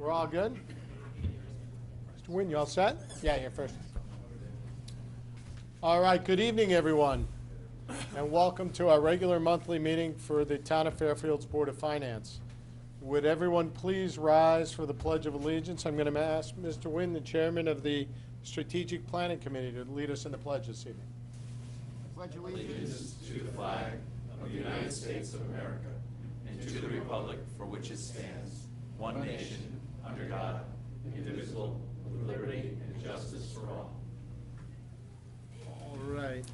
We're all good? Mr. Nguyen, you all set? Yeah, you're first. All right, good evening, everyone, and welcome to our regular monthly meeting for the Town of Fairfield's Board of Finance. Would everyone please rise for the Pledge of Allegiance? I'm going to ask Mr. Nguyen, the chairman of the Strategic Planning Committee, to lead us in the pledge this evening. Pledge allegiance to the flag of the United States of America and to the republic for which it stands, one nation, under God, indivisible, with liberty and justice for all. All right.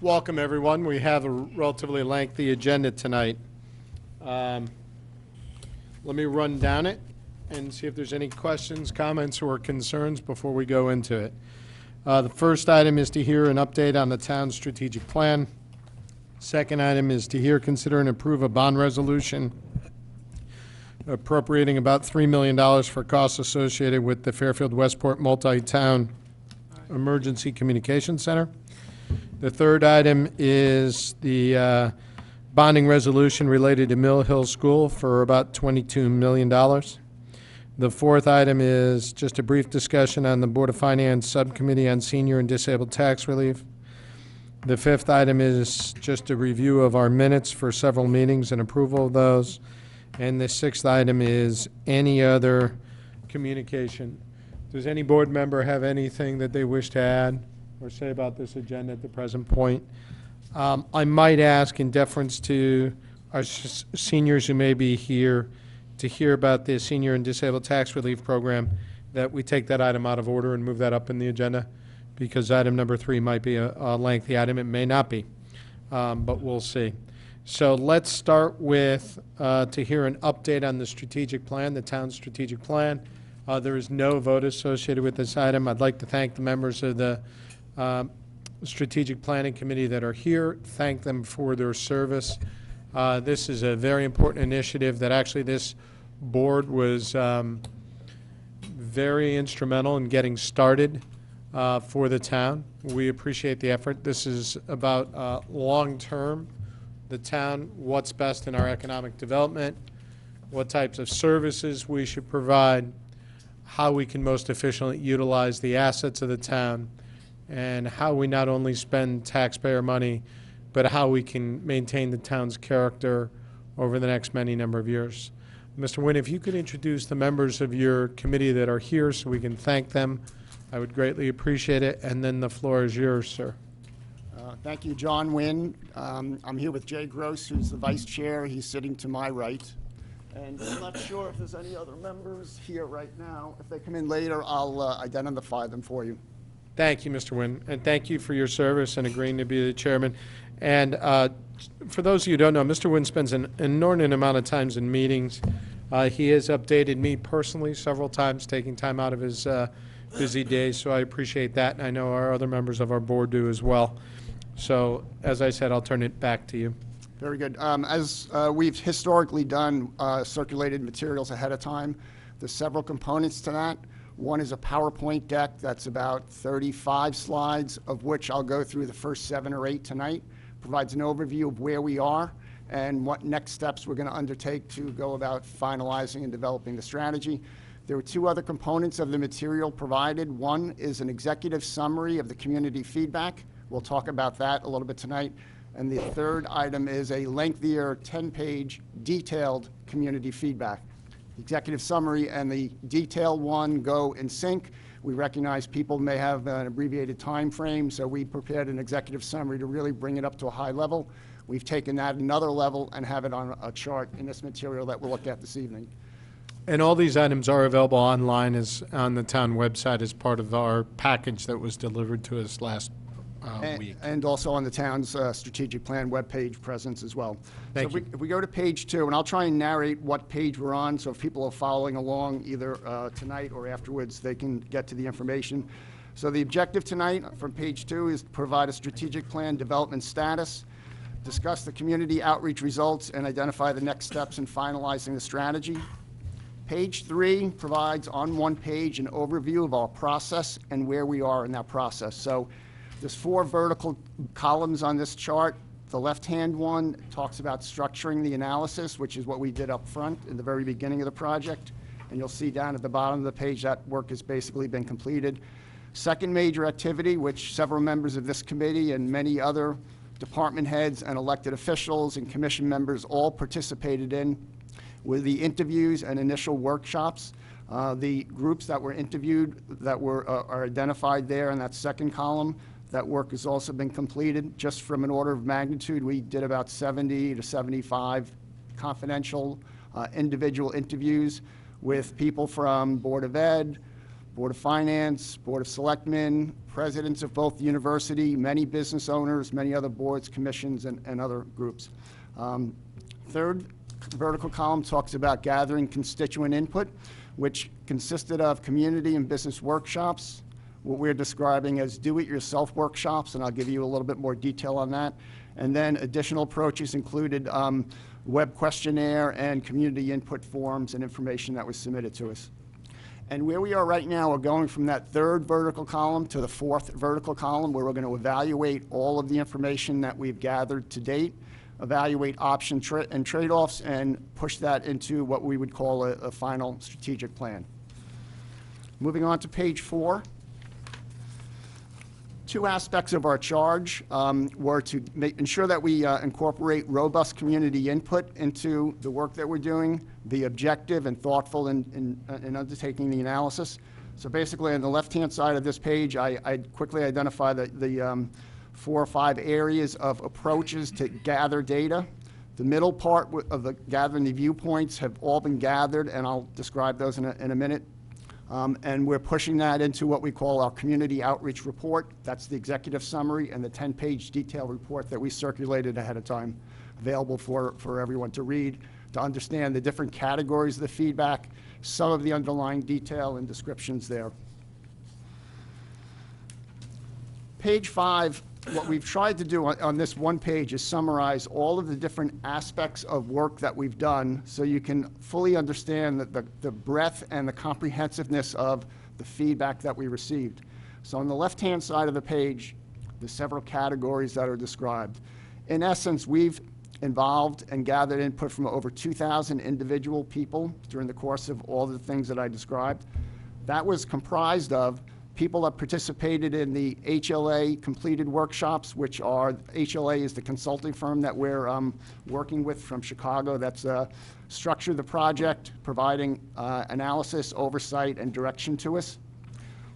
Welcome, everyone. We have a relatively lengthy agenda tonight. Let me run down it and see if there's any questions, comments, or concerns before we go into it. The first item is to hear an update on the town's strategic plan. Second item is to hear, consider, and approve a bond resolution appropriating about $3 million for costs associated with the Fairfield Westport Multi-Town Emergency Communications Center. The third item is the bonding resolution related to Mill Hill School for about $22 million. The fourth item is just a brief discussion on the Board of Finance Subcommittee on Senior and Disabled Tax Relief. The fifth item is just a review of our minutes for several meetings and approval of those. And the sixth item is any other communication. Does any board member have anything that they wish to add or say about this agenda at the present point? I might ask, in deference to our seniors who may be here to hear about the Senior and Disabled Tax Relief Program, that we take that item out of order and move that up in the agenda, because item number 3 might be a lengthy item. It may not be, but we'll see. So let's start with to hear an update on the strategic plan, the town's strategic plan. There is no vote associated with this item. I'd like to thank the members of the Strategic Planning Committee that are here, thank them for their service. This is a very important initiative that actually this board was very instrumental in getting started for the town. We appreciate the effort. This is about long-term, the town, what's best in our economic development, what types of services we should provide, how we can most efficiently utilize the assets of the town, and how we not only spend taxpayer money, but how we can maintain the town's character over the next many number of years. Mr. Nguyen, if you could introduce the members of your committee that are here so we can thank them, I would greatly appreciate it. And then the floor is yours, sir. Thank you, John Nguyen. I'm here with Jay Gross, who's the vice chair. He's sitting to my right. And I'm not sure if there's any other members here right now. If they come in later, I'll identify them for you. Thank you, Mr. Nguyen, and thank you for your service and agreeing to be the chairman. And for those of you who don't know, Mr. Nguyen spends an inordinate amount of times in meetings. He has updated me personally several times, taking time out of his busy days, so I appreciate that, and I know our other members of our board do as well. So, as I said, I'll turn it back to you. Very good. As we've historically done, circulated materials ahead of time. There's several components to that. One is a PowerPoint deck that's about 35 slides, of which I'll go through the first 7 or 8 tonight. Provides an overview of where we are and what next steps we're going to undertake to go about finalizing and developing the strategy. There were 2 other components of the material provided. One is an executive summary of the community feedback. We'll talk about that a little bit tonight. And the third item is a lengthier 10-page detailed community feedback. The executive summary and the detailed one go in sync. We recognize people may have an abbreviated time frame, so we prepared an executive summary to really bring it up to a high level. We've taken that another level and have it on a chart in this material that we'll look at this evening. And all these items are available online as on the town website as part of our package that was delivered to us last week. And also on the town's strategic plan webpage presence as well. Thank you. If we go to page 2, and I'll try and narrate what page we're on, so if people are following along either tonight or afterwards, they can get to the information. So the objective tonight from page 2 is to provide a strategic plan development status, discuss the community outreach results, and identify the next steps in finalizing the strategy. Page 3 provides on one page an overview of our process and where we are in that process. So there's 4 vertical columns on this chart. The left-hand one talks about structuring the analysis, which is what we did up front in the very beginning of the project. And you'll see down at the bottom of the page that work has basically been completed. Second major activity, which several members of this committee and many other department heads and elected officials and commission members all participated in, were the interviews and initial workshops. The groups that were interviewed that are identified there in that second column. That work has also been completed. Just from an order of magnitude, we did about 70 to 75 confidential individual interviews with people from Board of Ed, Board of Finance, Board of Selectmen, presidents of both the university, many business owners, many other boards, commissions, and other groups. Third vertical column talks about gathering constituent input, which consisted of community and business workshops, what we're describing as do-it-yourself workshops, and I'll give you a little bit more detail on that. And then additional approaches included web questionnaire and community input forms and information that was submitted to us. And where we are right now, we're going from that third vertical column to the fourth vertical column, where we're going to evaluate all of the information that we've gathered to date, evaluate options and trade-offs, and push that into what we would call a final strategic plan. Moving on to page 4. Two aspects of our charge were to ensure that we incorporate robust community input into the work that we're doing, be objective and thoughtful in undertaking the analysis. So basically, on the left-hand side of this page, I quickly identify the 4 or 5 areas of approaches to gather data. The middle part of the gathering the viewpoints have all been gathered, and I'll describe those in a minute. And we're pushing that into what we call our community outreach report. That's the executive summary and the 10-page detailed report that we circulated ahead of time, available for everyone to read, to understand the different categories of the feedback, some of the underlying detail and descriptions there. Page 5, what we've tried to do on this one page is summarize all of the different aspects of work that we've done so you can fully understand the breadth and the comprehensiveness of the feedback that we received. So on the left-hand side of the page, there's several categories that are described. In essence, we've involved and gathered input from over 2,000 individual people during the course of all the things that I described. That was comprised of people that participated in the HLA completed workshops, which are, HLA is the consulting firm that we're working with from Chicago that's structured the project, providing analysis, oversight, and direction to us.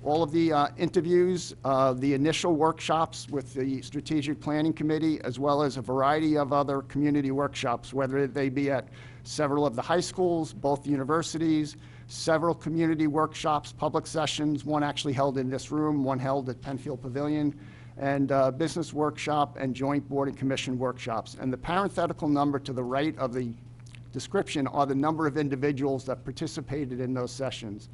All of the interviews, the initial workshops with the Strategic Planning Committee, as well as a variety of other community workshops, whether they be at several of the high schools, both universities, several community workshops, public sessions, one actually held in this room, one held at Penfield Pavilion, and business workshop and joint board and commission workshops. And the parenthetical number to the right of the description are the number of individuals that participated in those sessions.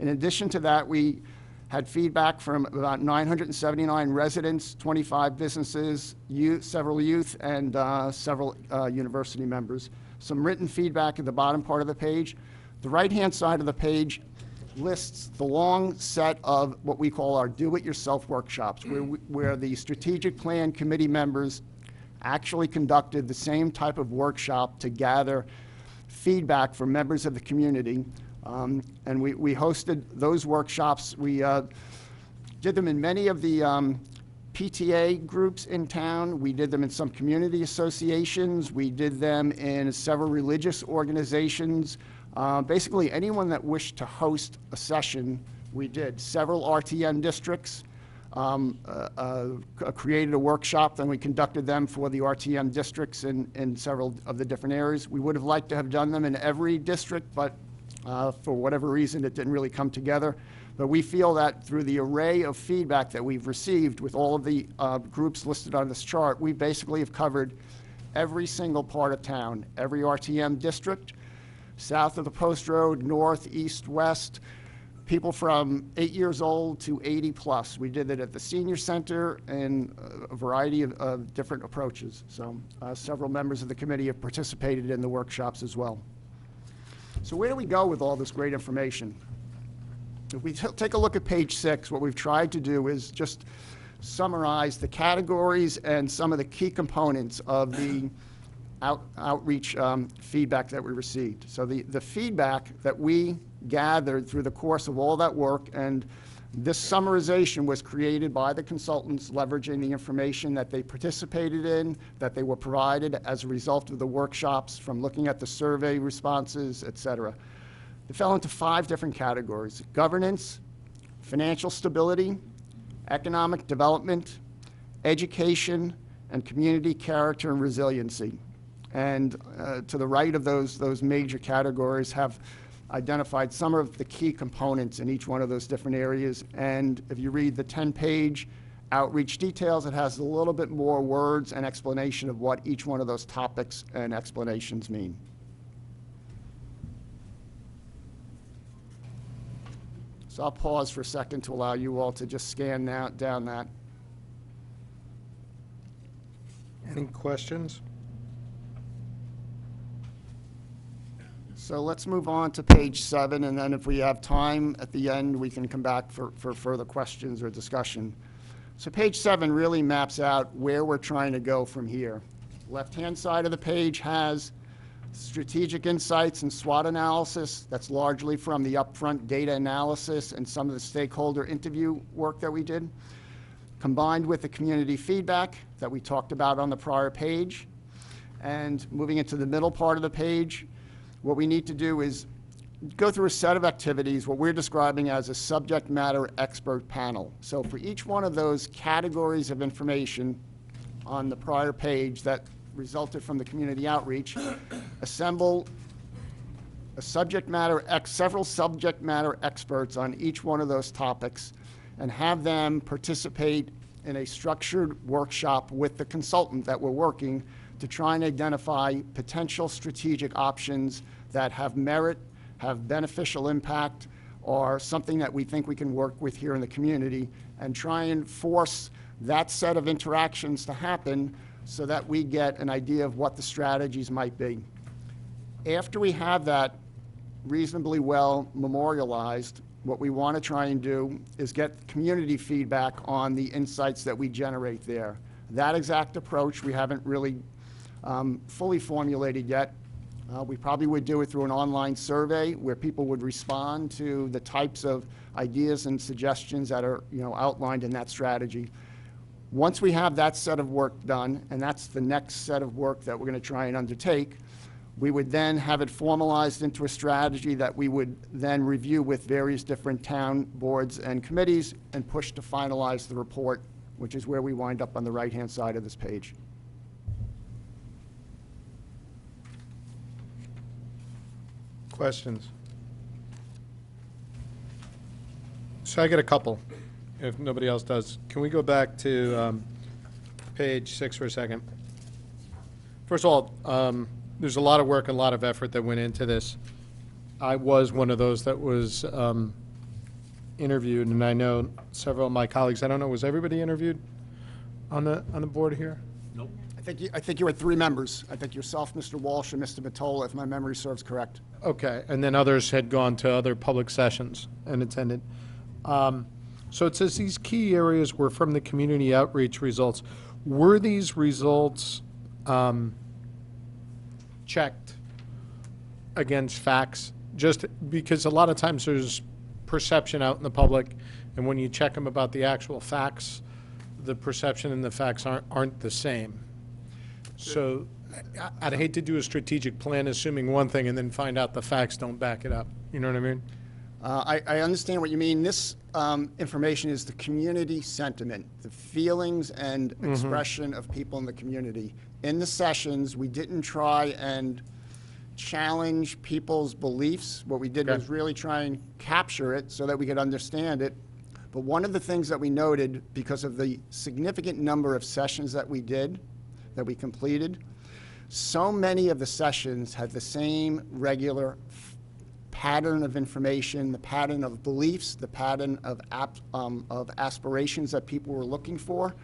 In addition to that, we had feedback from about 979 residents, 25 businesses, several youth, and several university members. Some written feedback at the bottom part of the page. The right-hand side of the page lists the long set of what we call our do-it-yourself workshops, where the strategic plan committee members actually conducted the same type of workshop to gather feedback from members of the community. And we hosted those workshops. We did them in many of the PTA groups in town. We did them in some community associations. We did them in several religious organizations. Basically, anyone that wished to host a session, we did. Several RTM districts created a workshop, then we conducted them for the RTM districts in several of the different areas. We would have liked to have done them in every district, but for whatever reason, it didn't really come together. But we feel that through the array of feedback that we've received with all of the groups listed on this chart, we basically have covered every single part of town, every RTM district, south of the Post Road, north, east, west, people from 8 years old to 80 plus. We did it at the senior center and a variety of different approaches. So several members of the committee have participated in the workshops as well. So where do we go with all this great information? If we take a look at page 6, what we've tried to do is just summarize the categories and some of the key components of the outreach feedback that we received. So the feedback that we gathered through the course of all that work, and this summarization was created by the consultants leveraging the information that they participated in, that they were provided as a result of the workshops from looking at the survey responses, et cetera. It fell into 5 different categories: governance, financial stability, economic development, education, and community character and resiliency. And to the right of those major categories have identified some of the key components in each one of those different areas. And if you read the 10-page outreach details, it has a little bit more words and explanation of what each one of those topics and explanations mean. So I'll pause for a second to allow you all to just scan down that. Any questions? So let's move on to page 7, and then if we have time at the end, we can come back for further questions or discussion. So page 7 really maps out where we're trying to go from here. Left-hand side of the page has strategic insights and SWOT analysis. That's largely from the upfront data analysis and some of the stakeholder interview work that we did, combined with the community feedback that we talked about on the prior page. And moving into the middle part of the page, what we need to do is go through a set of activities, what we're describing as a subject matter expert panel. So for each one of those categories of information on the prior page that resulted from the community outreach, assemble several subject matter experts on each one of those topics and have them participate in a structured workshop with the consultant that we're working to try and identify potential strategic options that have merit, have beneficial impact, or something that we think we can work with here in the community, and try and force that set of interactions to happen so that we get an idea of what the strategies might be. After we have that reasonably well memorialized, what we want to try and do is get community feedback on the insights that we generate there. That exact approach we haven't really fully formulated yet. We probably would do it through an online survey where people would respond to the types of ideas and suggestions that are outlined in that strategy. Once we have that set of work done, and that's the next set of work that we're going to try and undertake, we would then have it formalized into a strategy that we would then review with various different town boards and committees and push to finalize the report, which is where we wind up on the right-hand side of this page. Questions? So I get a couple, if nobody else does. Can we go back to page 6 for a second? First of all, there's a lot of work and a lot of effort that went into this. I was one of those that was interviewed, and I know several of my colleagues. I don't know, was everybody interviewed on the board here? Nope. I think you had 3 members. I think yourself, Mr. Walsh, and Mr. Mottola, if my memory serves correct. Okay, and then others had gone to other public sessions and attended. So it says these key areas were from the community outreach results. Were these results checked against facts? Just because a lot of times there's perception out in the public, and when you check them about the actual facts, the perception and the facts aren't the same. So I'd hate to do a strategic plan assuming one thing and then find out the facts don't back it up. You know what I mean? I understand what you mean. This information is the community sentiment, the feelings and expression of people in the community. In the sessions, we didn't try and challenge people's beliefs. What we did was really try and capture it so that we could understand it. But one of the things that we noted, because of the significant number of sessions that we did, that we completed, so many of the sessions had the same regular pattern of information, the pattern of beliefs, the pattern of aspirations that people were looking for,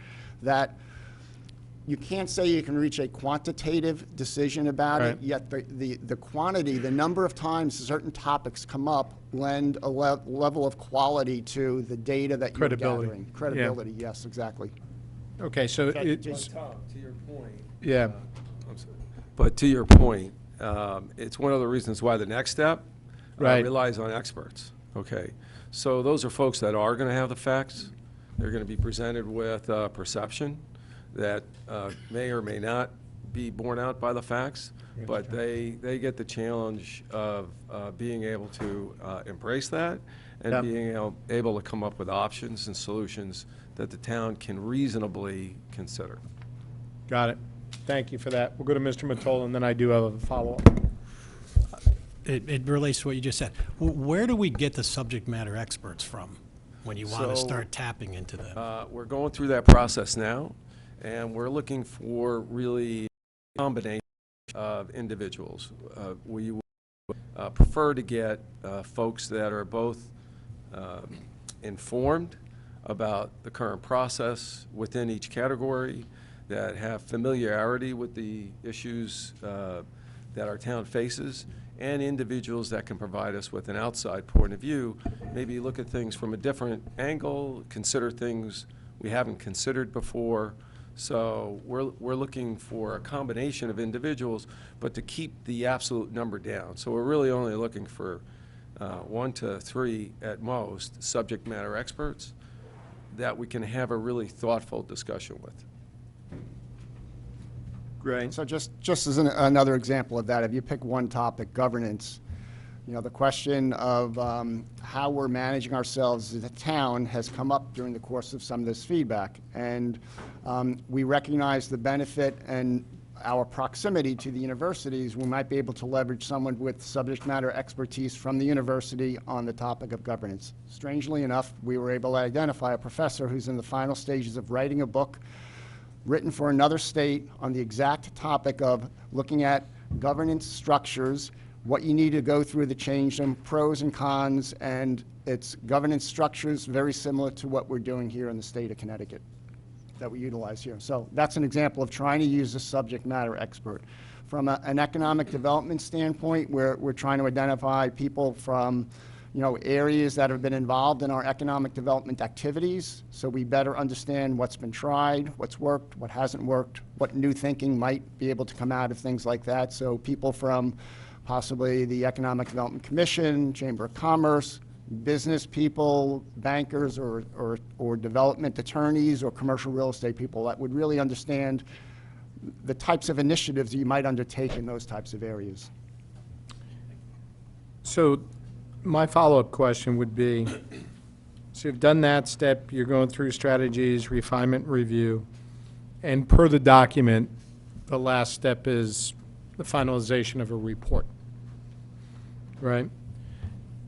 that you can't say you can reach a quantitative decision about Right. it, yet the quantity, the number of times certain topics come up lend a level of quality to the data that you're Credibility. gathering. Yeah. Credibility, yes, exactly. Okay, so Okay, it's, Tom, to your point. yeah, I'm sorry. But to your point, it's one of the reasons why the next step Right. relies on experts. Okay, so those are folks that are going to have the facts. They're going to be presented with perception that may or may not be borne out by the facts, but they get the challenge of being able to embrace that and Yep. being able to come up with options and solutions that the town can reasonably consider. got it. Thank you for that. We'll go to Mr. Matola, and then I do have a follow-up. It relates to what you just said. Where do we get the subject matter experts from when you want to So, start tapping into them? We're going through that process now, and we're looking for really a combination of individuals. We would prefer to get folks that are both informed about the current process within each category, that have familiarity with the issues that our town faces, and individuals that can provide us with an outside point of view, maybe look at things from a different angle, consider things we haven't considered before. So we're looking for a combination of individuals, but to keep the absolute number down. So we're really only looking for 1 to 3 at most subject matter experts that we can have a really thoughtful discussion with. Great. So just as another example of that, if you pick one topic, governance, you know, the question of how we're managing ourselves as a town has come up during the course of some of this feedback. And we recognize the benefit and our proximity to the universities. We might be able to leverage someone with subject matter expertise from the university on the topic of governance. Strangely enough, we were able to identify a professor who's in the final stages of writing a book written for another state on the exact topic of looking at governance structures, what you need to go through to change them, pros and cons, and it's governance structures very similar to what we're doing here in the state of Connecticut that we utilize here. So that's an example of trying to use a subject matter expert. From an economic development standpoint, we're trying to identify people from areas that have been involved in our economic development activities, so we better understand what's been tried, what's worked, what hasn't worked, what new thinking might be able to come out of things like that. So people from possibly the Economic Development Commission, Chamber of Commerce, business people, bankers, or development attorneys, or commercial real estate people that would really understand the types of initiatives that you might undertake in those types of areas. So my follow-up question would be, so you've done that step, you're going through strategies, refinement, review, and per the document, the last step is the finalization of a report, right?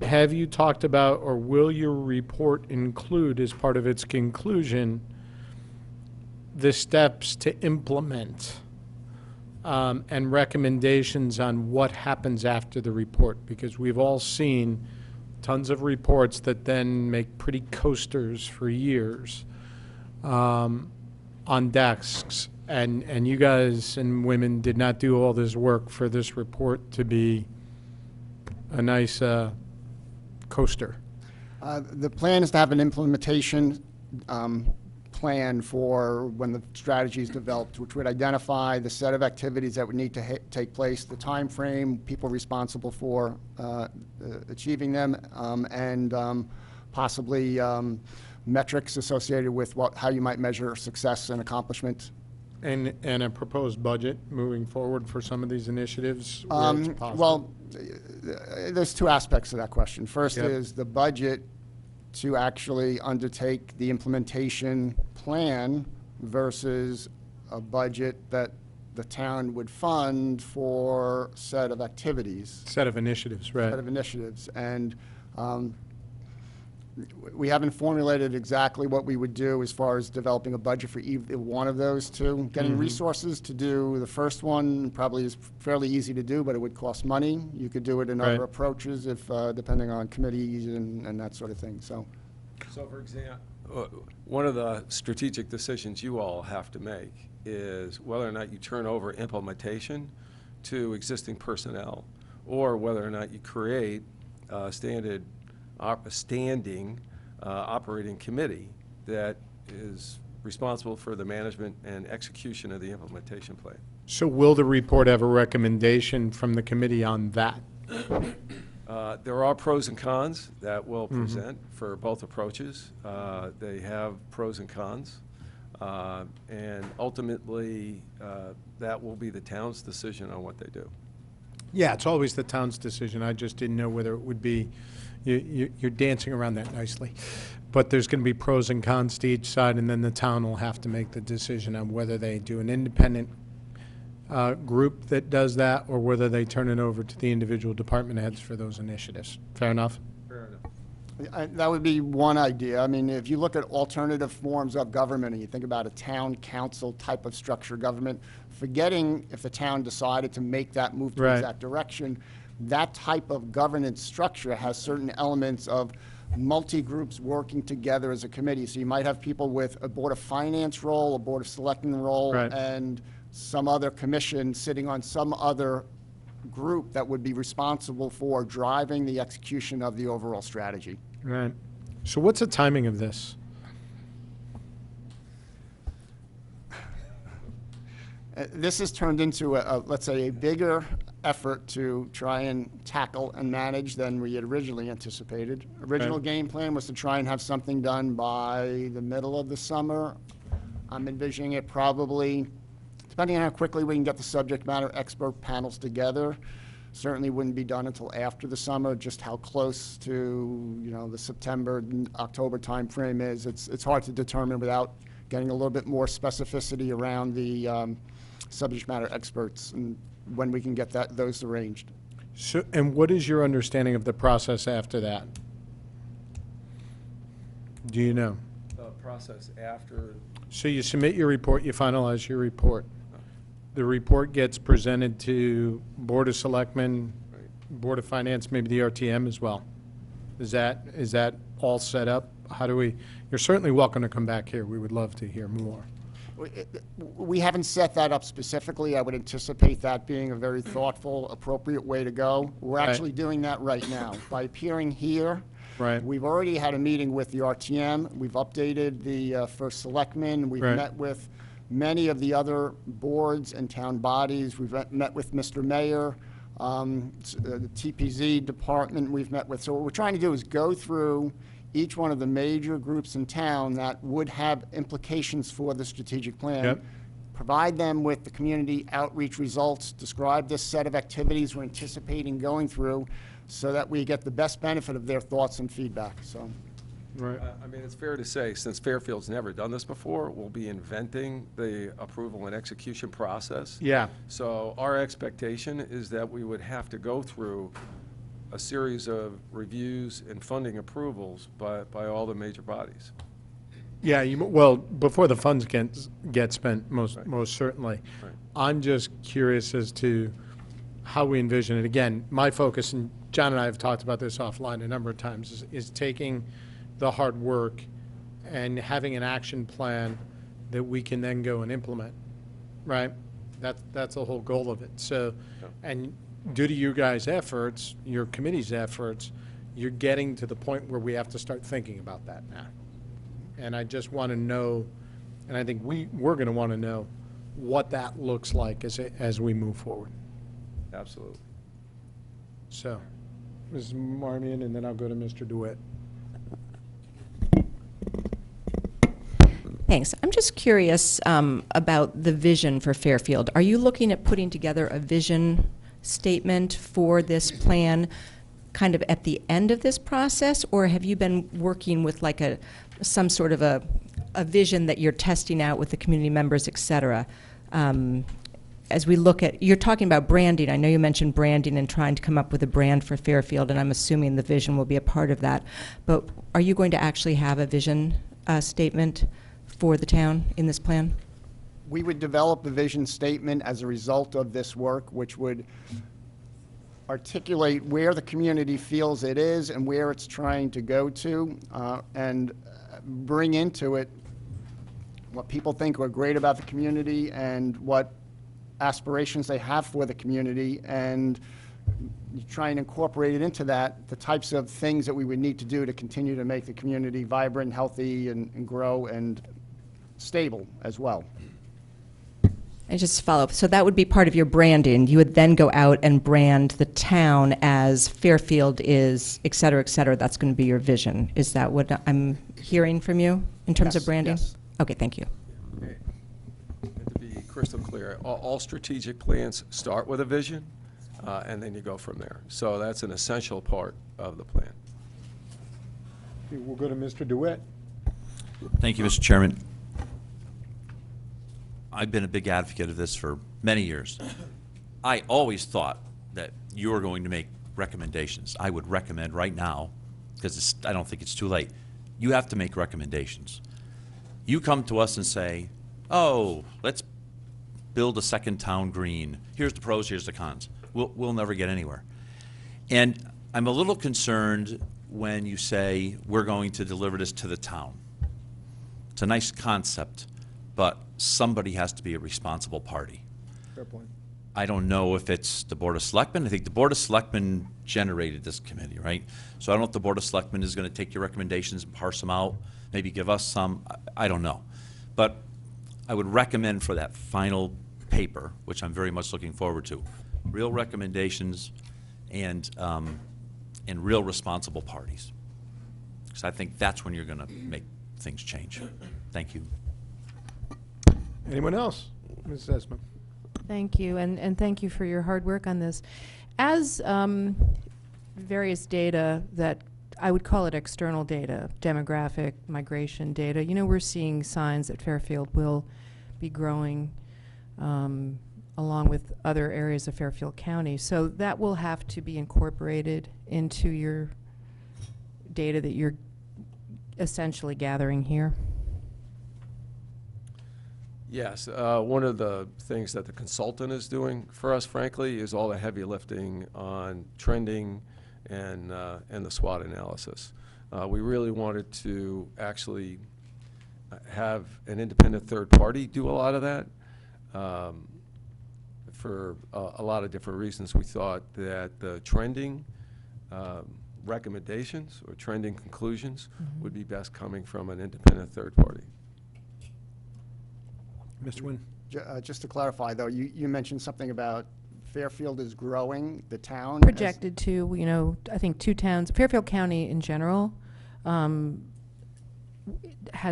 Have you talked about, or will your report include, as part of its conclusion, the steps to implement and recommendations on what happens after the report? Because we've all seen tons of reports that then make pretty coasters for years on desks, and you guys and women did not do all this work for this report to be a nice coaster. The plan is to have an implementation plan for when the strategy is developed, which would identify the set of activities that would need to take place, the time frame, people responsible for achieving them, and possibly metrics associated with how you might measure success and accomplishment. And a proposed budget moving forward for some of these initiatives where it's possible? Well, there's two aspects to that question. First Yep. is the budget to actually undertake the implementation plan versus a budget that the town would fund for set of activities, Set of initiatives, right. set of initiatives. And we haven't formulated exactly what we would do as far as developing a budget for either one of those two. Getting resources to do the first one probably is fairly easy to do, but it would cost money. You could do it in Right. other approaches if, depending on committees and that sort of thing, so. So, for example, one of the strategic decisions you all have to make is whether or not you turn over implementation to existing personnel, or whether or not you create a standing operating committee that is responsible for the management and execution of the implementation plan. So will the report have a recommendation from the committee on that? There are pros and cons that we'll present for both approaches. They have pros and cons. And ultimately, that will be the town's decision on what they do. Yeah, it's always the town's decision. I just didn't know whether it would be, you're dancing around that nicely. But there's going to be pros and cons to each side, and then the town will have to make the decision on whether they do an independent group that does that, or whether they turn it over to the individual department heads for those initiatives. Fair enough? Fair enough. That would be one idea. I mean, if you look at alternative forms of government and you think about a town council type of structure government, forgetting if the town decided to make that move towards Right. that direction, that type of governance structure has certain elements of multi-groups working together as a committee. So you might have people with a Board of Finance role, a Board of Selectmen role, Right. and some other commission sitting on some other group that would be responsible for driving the execution of the overall strategy. Right. So what's the timing of this? This has turned into let's say, a bigger effort to try and tackle and manage than we had originally anticipated. Original Okay. game plan was to try and have something done by the middle of the summer. I'm envisioning it probably, depending on how quickly we can get the subject matter expert panels together, certainly wouldn't be done until after the summer. Just how close to, the September, October timeframe is, it's hard to determine without getting a little bit more specificity around the subject matter experts and when we can get those arranged. So, and what is your understanding of the process after that? Do you know? The process after, So you submit your report, you finalize your report. The report gets presented to Board of Selectmen, right. Board of Finance, maybe the RTM as well. Is that all set up? How do we, you're certainly welcome to come back here. We would love to hear more. We haven't set that up specifically. I would anticipate that being a very thoughtful, appropriate way to go. We're Right. actually doing that right now. By appearing here, Right. we've already had a meeting with the RTM. We've updated the first selectman. We've Right. met with many of the other boards and town bodies. We've met with Mr. Mayor, the TPZ department we've met with. So what we're trying to do is go through each one of the major groups in town that would have implications for the strategic plan. Yep. Provide them with the community outreach results, describe this set of activities we're anticipating going through so that we get the best benefit of their thoughts and feedback, so. Right. I mean, it's fair to say, since Fairfield's never done this before, we'll be inventing the approval and execution process. Yeah. So our expectation is that we would have to go through a series of reviews and funding approvals by all the major bodies. Yeah, well, before the funds get spent, most certainly. Right. I'm just curious as to how we envision it. Again, my focus, and John and I have talked about this offline a number of times, is taking the hard work and having an action plan that we can then go and implement, right? That's the whole goal of it. So, and due to you guys' efforts, your committee's efforts, you're getting to the point where we have to start thinking about that now. And I just want to know, and I think we're going to want to know what that looks like as we move forward. Absolutely. So, Ms. Marmion, and then I'll go to Mr. DeWitt. Thanks. I'm just curious about the vision for Fairfield. Are you looking at putting together a vision statement for this plan kind of at the end of this process, or have you been working with like some sort of a vision that you're testing out with the community members, et cetera? As we look at, you're talking about branding. I know you mentioned branding and trying to come up with a brand for Fairfield, and I'm assuming the vision will be a part of that. But are you going to actually have a vision statement for the town in this plan? We would develop a vision statement as a result of this work, which would articulate where the community feels it is and where it's trying to go to, and bring into it what people think are great about the community and what aspirations they have for the community, and you try and incorporate it into that, the types of things that we would need to do to continue to make the community vibrant, healthy, and grow and stable as well. And just to follow up, so that would be part of your branding. You would then go out and brand the town as Fairfield is, et cetera, et cetera. That's going to be your vision. Is that what I'm hearing from you in terms of Yes, branding? yes. Okay, thank you. And to be crystal clear, all strategic plans start with a vision, and then you go from there. So that's an essential part of the plan. Okay, we'll go to Mr. DeWitt. Thank you, Mr. Chairman. I've been a big advocate of this for many years. I always thought that you were going to make recommendations. I would recommend right now, because I don't think it's too late, you have to make recommendations. You come to us and say, oh, let's build a second town green. Here's the pros, here's the cons. We'll never get anywhere. And I'm a little concerned when you say we're going to deliver this to the town. It's a nice concept, but somebody has to be a responsible party. Fair point. I don't know if it's the Board of Selectmen. I think the Board of Selectmen generated this committee, right? So I don't know if the Board of Selectmen is going to take your recommendations and parse them out, maybe give us some. I don't know. But I would recommend for that final paper, which I'm very much looking forward to, real recommendations and real responsible parties. Because I think that's when you're going to make things change. Thank you. Anyone else? Ms. Esmond. Thank you, and thank you for your hard work on this. As various data that I would call it external data, demographic, migration data, you know, we're seeing signs that Fairfield will be growing along with other areas of Fairfield County. So that will have to be incorporated into your data that you're essentially gathering here. Yes, one of the things that the consultant is doing for us, frankly, is all the heavy lifting on trending and the SWOT analysis. We really wanted to actually have an independent third party do a lot of that. For a lot of different reasons, we thought that the trending recommendations or trending conclusions would be best coming from an independent third party. Mr. Nguyen. Just to clarify, though, you mentioned something about Fairfield is growing, the town. Projected to, you know, I think 2 towns, Fairfield County in general has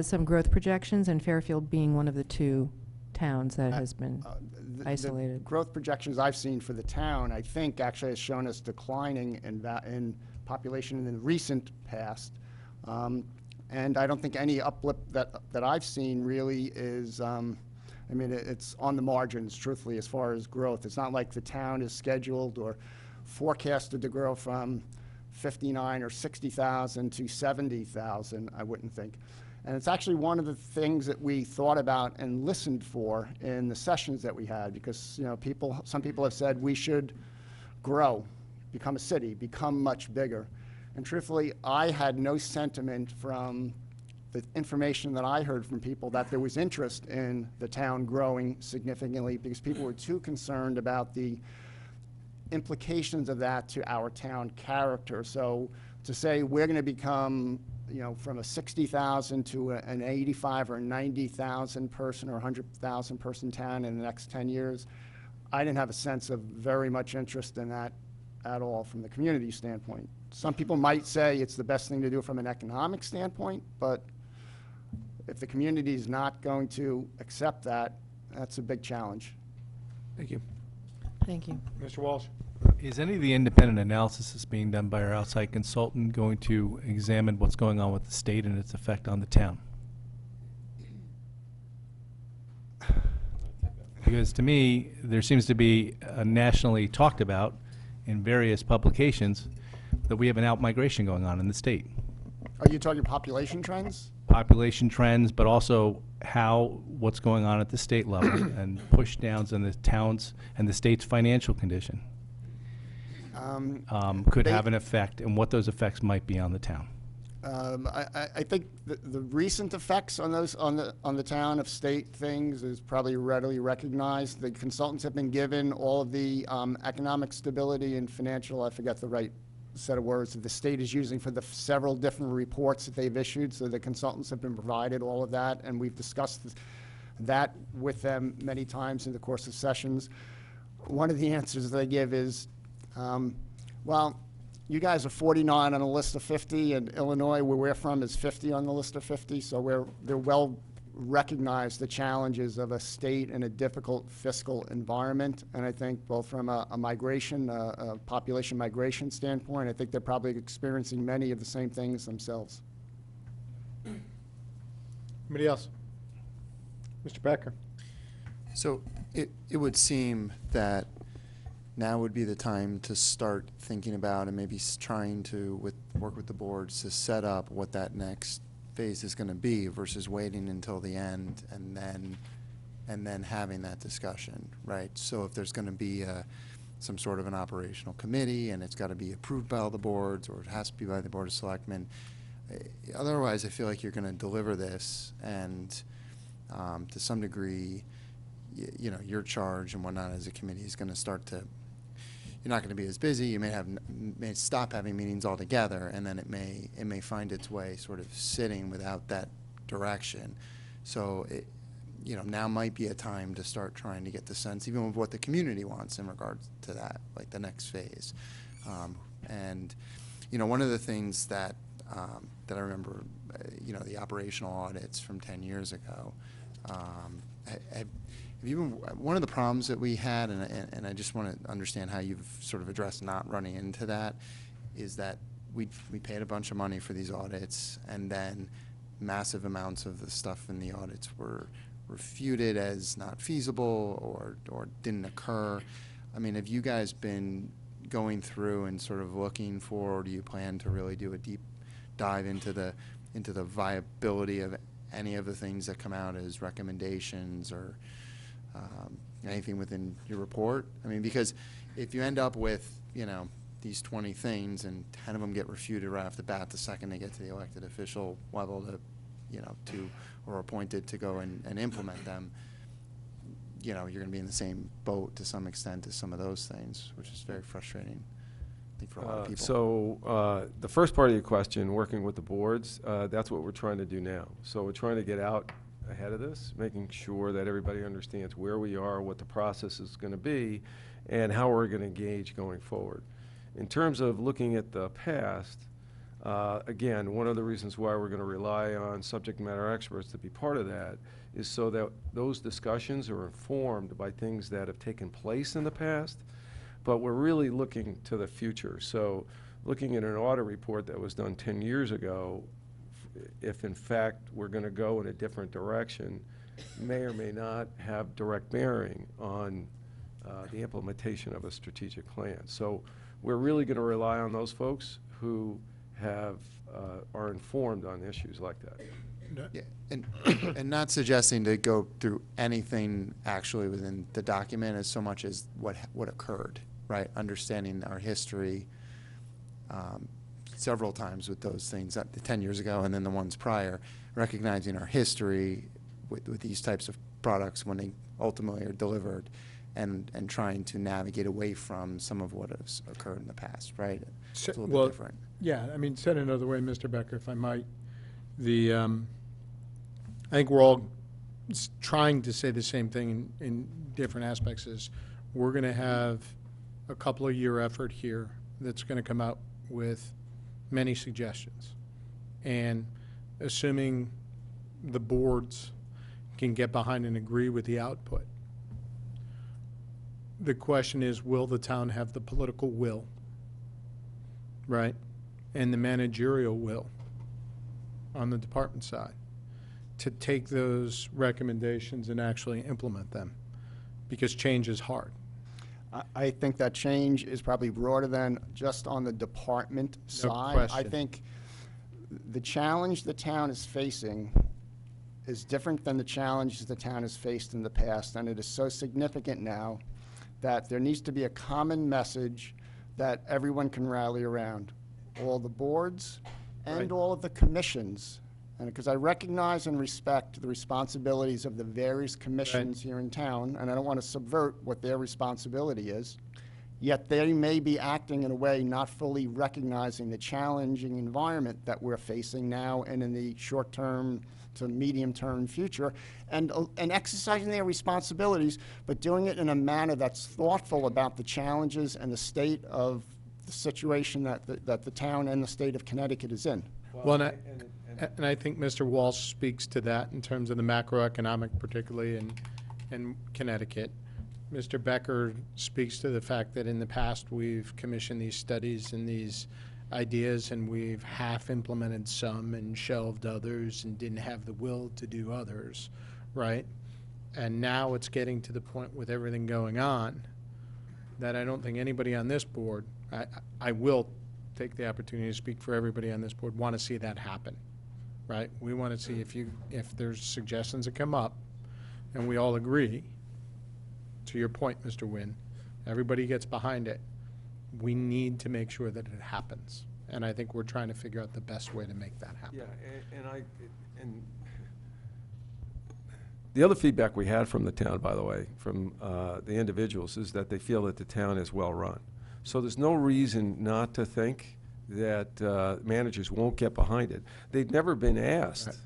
some growth projections, and Fairfield being one of the 2 towns that has been The isolated. growth projections I've seen for the town, I think, actually has shown us declining in population in the recent past. And I don't think any uplift that I've seen really is, I mean, it's on the margins, truthfully, as far as growth. It's not like the town is scheduled or forecasted to grow from 59 or 60,000 to 70,000, I wouldn't think. And it's actually one of the things that we thought about and listened for in the sessions that we had, because, you know, some people have said we should grow, become a city, become much bigger. And truthfully, I had no sentiment from the information that I heard from people that there was interest in the town growing significantly, because people were too concerned about the implications of that to our town character. So to say we're going to become, you know, from a 60,000 to an 85 or 90,000 person or 100,000 person town in the next 10 years, I didn't have a sense of very much interest in that at all from the community standpoint. Some people might say it's the best thing to do from an economic standpoint, but if the community is not going to accept that, that's a big challenge. Thank you. Thank you. Mr. Walsh. Is any of the independent analysis that's being done by our outside consultant going to examine what's going on with the state and its effect on the town? Because to me, there seems to be nationally talked about in various publications that we have an out-migration going on in the state. Are you talking population trends? Population trends, but also what's going on at the state level and push downs on the towns and the state's financial condition could have an effect, and what those effects might be on the town. I think the recent effects on those on the town of state things is probably readily recognized. The consultants have been given all of the economic stability and financial, I forget the right set of words that the state is using for the several different reports that they've issued. So the consultants have been provided all of that, and we've discussed that with them many times in the course of sessions. One of the answers they give is, well, you guys are 49 on a list of 50, and Illinois, where we're from, is 50 on the list of 50. So they're well recognized the challenges of a state in a difficult fiscal environment. And I think both from a migration, a population migration standpoint, I think they're probably experiencing many of the same things themselves. Anybody else? Mr. Becker? So it would seem that now would be the time to start thinking about and maybe trying to work with the boards to set up what that next phase is going to be versus waiting until the end and then having that discussion, right? So if there's going to be some sort of an operational committee and it's got to be approved by all the boards, or it has to be by the Board of Selectmen, otherwise I feel like you're going to deliver this and to some degree, you know, your charge and whatnot as a committee is going to start to, you're not going to be as busy. You may stop having meetings altogether, and then it may find its way sort of sitting without that direction. So you know, now might be a time to start trying to get the sense, even of what the community wants in regards to that, like the next phase. And you know, one of the things that that I remember, you know, the operational audits from 10 years ago. One of the problems that we had, and I just want to understand how you've sort of addressed not running into that, is that we paid a bunch of money for these audits, and then massive amounts of the stuff in the audits were refuted as not feasible or didn't occur. I mean, have you guys been going through and sort of looking for, or do you plan to really do a deep dive into the viability of any of the things that come out as recommendations or anything within your report? I mean, because if you end up with, you know, these 20 things and 10 of them get refuted right off the bat the second they get to the elected official level to, you know, or appointed to go and implement them, you know, you're going to be in the same boat to some extent as some of those things, which is very frustrating, I think, for a lot of people. So the first part of your question, working with the boards, that's what we're trying to do now. So we're trying to get out ahead of this, making sure that everybody understands where we are, what the process is going to be, and how we're going to engage going forward. In terms of looking at the past, again, one of the reasons why we're going to rely on subject matter experts to be part of that is so that those discussions are informed by things that have taken place in the past, but we're really looking to the future. So looking at an audit report that was done 10 years ago, if in fact we're going to go in a different direction, may or may not have direct bearing on the implementation of a strategic plan. So we're really going to rely on those folks who are informed on issues like that. Yeah, and not suggesting to go through anything actually within the document as so much as what occurred, right? Understanding our history several times with those things, the 10 years ago and then the ones prior, recognizing our history with these types of products when they ultimately are delivered, and trying to navigate away from some of what has occurred in the past, right? It's a little bit different. Yeah, I mean, said another way, Mr. Becker, if I might, I think we're all trying to say the same thing in different aspects. Is we're going to have a couple of year effort here that's going to come out with many suggestions, and assuming the boards can get behind and agree with the output, the question is, will the town have the political will, right, and the managerial will on the department side to take those recommendations and actually implement them? Because change is hard. I think that change is probably broader than just on the department side. question. I think the challenge the town is facing is different than the challenges the town has faced in the past, and it is so significant now that there needs to be a common message that everyone can rally around. All the boards, and Right. all of the commissions. And because I recognize and respect the responsibilities of the various commissions here in town, and I don't want to subvert what their responsibility is, yet they may be acting in a way not fully recognizing the challenging environment that we're facing now and in the short-term to medium-term future, and exercising their responsibilities, but doing it in a manner that's thoughtful about the challenges and the state of the situation that the town and the state of Connecticut is in. Well, and I think Mr. Walsh speaks to that in terms of the macroeconomic, particularly in Connecticut. Mr. Becker speaks to the fact that in the past, we've commissioned these studies and these ideas, and we've half implemented some and shelved others and didn't have the will to do others, right? And now it's getting to the point with everything going on that I don't think anybody on this board, I will take the opportunity to speak for everybody on this board, want to see that happen, right? We want to see if there's suggestions that come up and we all agree, to your point, Mr. Wynn, everybody gets behind it. We need to make sure that it happens. And I think we're trying to figure out the best way to make that happen. Yeah, and the other feedback we had from the town, by the way, from the individuals, is that they feel that the town is well-run. So there's no reason not to think that managers won't get behind it. They've never been asked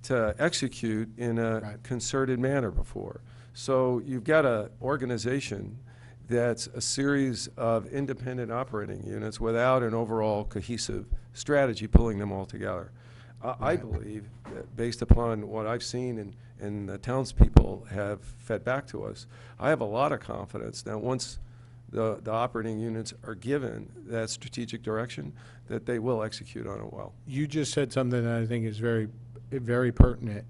to execute in a concerted manner before. So you've got an organization that's a series of independent operating units without an overall cohesive strategy pulling them all together. I believe that based upon what I've seen and the townspeople have fed back to us, I have a lot of confidence that once the operating units are given that strategic direction, that they will execute on it well. You just said something that I think is very, very pertinent,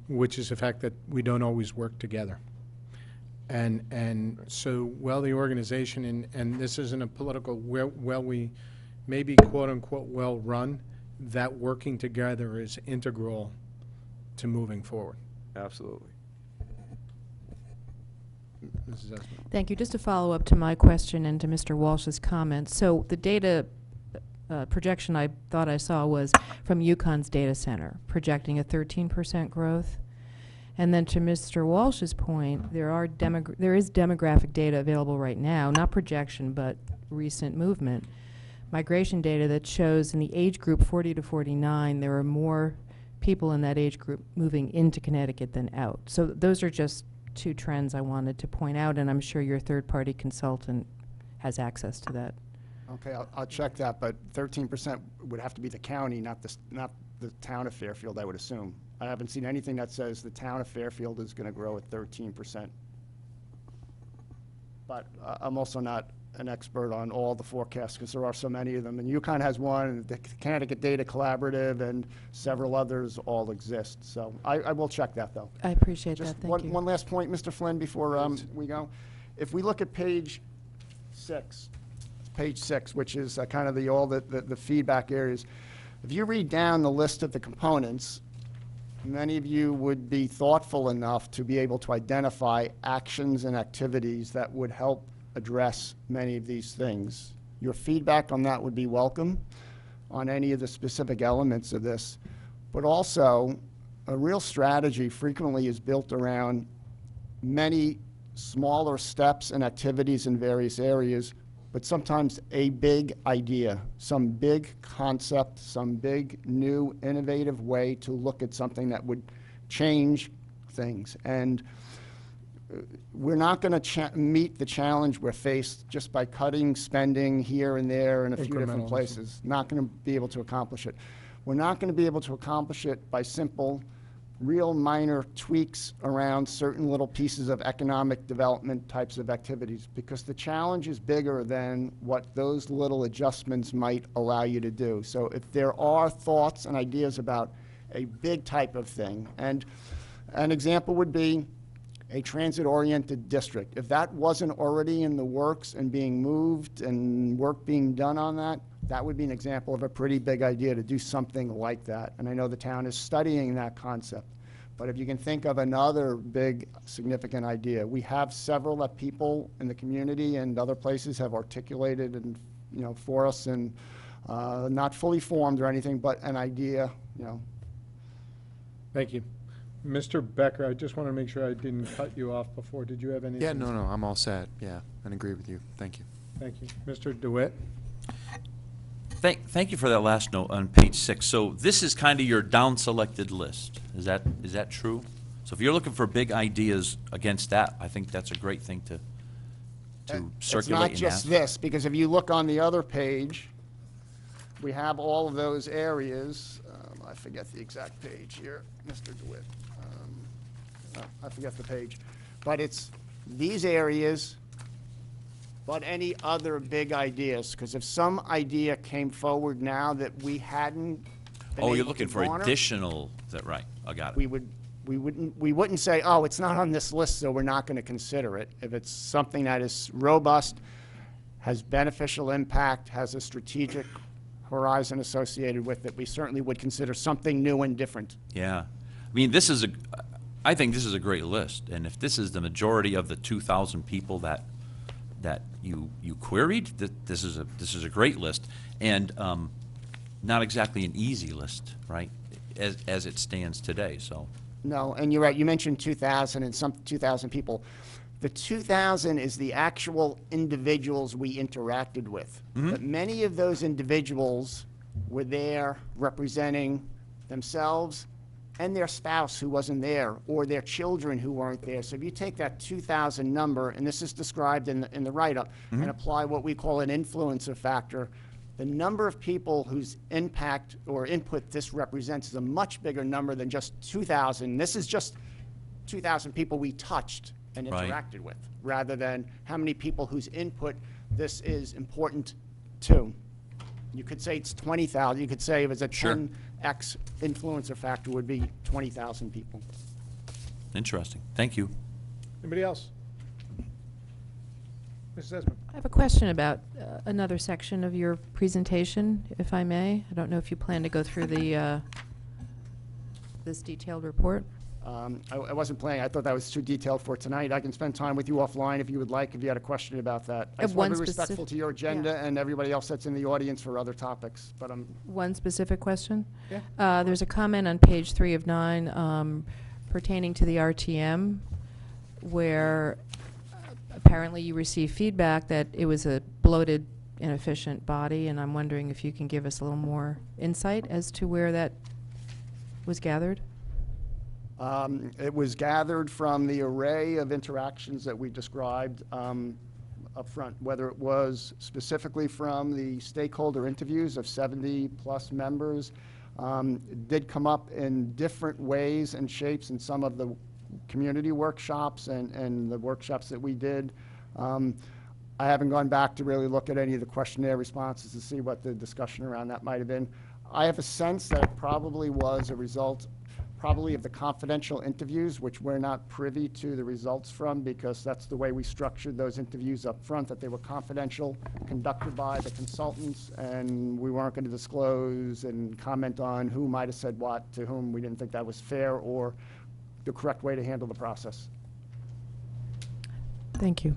which is the fact that we don't always work together. And so, well, the organization, and this isn't a political, well, we may be quote-unquote well-run, that working together is integral to moving forward. Absolutely. Mrs. Esmond. Thank you. Just to follow up to my question and to Mr. Walsh's comments. So the data projection I thought I saw was from UConn's data center, projecting a 13% growth. And then to Mr. Walsh's point, there is demographic data available right now, not projection, but recent movement, migration data that shows in the age group 40 to 49, there are more people in that age group moving into Connecticut than out. So those are just two trends I wanted to point out, and I'm sure your third-party consultant has access to that. Okay, I'll check that, but 13% would have to be the county, not the town of Fairfield, I would assume. I haven't seen anything that says the town of Fairfield is going to grow at 13%. But I'm also not an expert on all the forecasts because there are so many of them. And UConn has one, and the Connecticut Data Collaborative, and several others all exist. So I will check that, though. I appreciate Just that. Thank you. one last point, Mr. Flynn, before we go. If we look at page 6, which is kind of all the feedback areas, if you read down the list of the components, many of you would be thoughtful enough to be able to identify actions and activities that would help address many of these things. Your feedback on that would be welcome on any of the specific elements of this. But also, a real strategy frequently is built around many smaller steps and activities in various areas, but sometimes a big idea, some big concept, some big new innovative way to look at something that would change things. And we're not going to meet the challenge we're faced just by cutting spending here and there in a few different Incrementalism. places. Not going to be able to accomplish it. We're not going to be able to accomplish it by simple, real minor tweaks around certain little pieces of economic development types of activities, because the challenge is bigger than what those little adjustments might allow you to do. So if there are thoughts and ideas about a big type of thing, and an example would be a transit-oriented district. If that wasn't already in the works and being moved and work being done on that, that would be an example of a pretty big idea to do something like that. And I know the town is studying that concept. But if you can think of another big, significant idea, we have several that people in the community and other places have articulated and, for us, and Not fully formed or anything, but an idea, you know. Thank you. Mr. Becker, I just want to make sure I didn't cut you off before. Did you have anything? Yeah, no, I'm all set. Yeah, and agree with you. Thank you. Thank you. Mr. DeWitt? Thank you for that last note on page 6. So this is kind of your down-selected list. Is that true? So if you're looking for big ideas against that, I think that's a great thing to circulate and It's not just ask. this, because if you look on the other page, we have all of those areas. I forget the exact page here, Mr. DeWitt. I forget the page. But it's these areas, but any other big ideas. Because if some idea came forward now that we hadn't been Oh, you're able to looking for garner, additional, right, I got it. we wouldn't say, oh, it's not on this list, so we're not going to consider it. If it's something that is robust, has beneficial impact, has a strategic horizon associated with it, we certainly would consider something new and different. Yeah. I mean, I think this is a great list, and if this is the majority of the 2,000 people that you queried, this is a great list, and not exactly an easy list, right, as it stands today, so. No, and you're right, you mentioned 2,000 and some 2,000 people. The 2,000 is the actual individuals we interacted with. But many of those individuals were there representing themselves and their spouse who wasn't there, or their children who weren't there. So if you take that 2,000 number, and this is described in the write-up, and apply what we call an influencer factor, the number of people whose impact or input this represents is a much bigger number than just 2,000. This is just 2,000 people we touched and Right. interacted with, rather than how many people whose input this is important to. You could say it's 20,000. You could say if it's a Sure. 10x influencer factor would be 20,000 people. Interesting. Thank you. Anybody else? Mrs. Esmond? I have a question about another section of your presentation, if I may. I don't know if you plan to go through the this detailed report. I wasn't planning. I thought that was too detailed for tonight. I can spend time with you offline if you would like, if you had a question about that. I just want to be respectful to your agenda and everybody else that's in the audience for other topics, but I'm. One specific question? Yeah. There's a comment on page 3 of 9 pertaining to the RTM, where apparently you received feedback that it was a bloated, inefficient body, and I'm wondering if you can give us a little more insight as to where that was gathered? It was gathered from the array of interactions that we described up front, whether it was specifically from the stakeholder interviews of 70-plus members. It did come up in different ways and shapes in some of the community workshops and the workshops that we did. I haven't gone back to really look at any of the questionnaire responses to see what the discussion around that might have been. I have a sense that it probably was a result probably of the confidential interviews, which we're not privy to the results from, because that's the way we structured those interviews up front, that they were confidential, conducted by the consultants, and we weren't going to disclose and comment on who might have said what to whom. We didn't think that was fair or the correct way to handle the process. Thank you.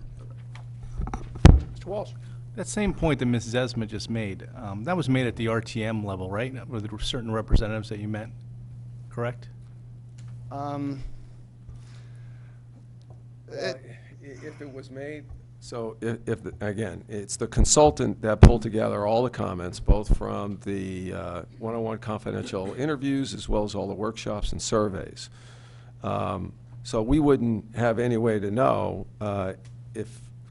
Mr. Walsh? That same point that Mrs. Esmond just made, that was made at the RTM level, right? With certain representatives that you met, correct? If it was made, so again, it's the consultant that pulled together all the comments, both from the one-on-one confidential interviews as well as all the workshops and surveys. So we wouldn't have any way to know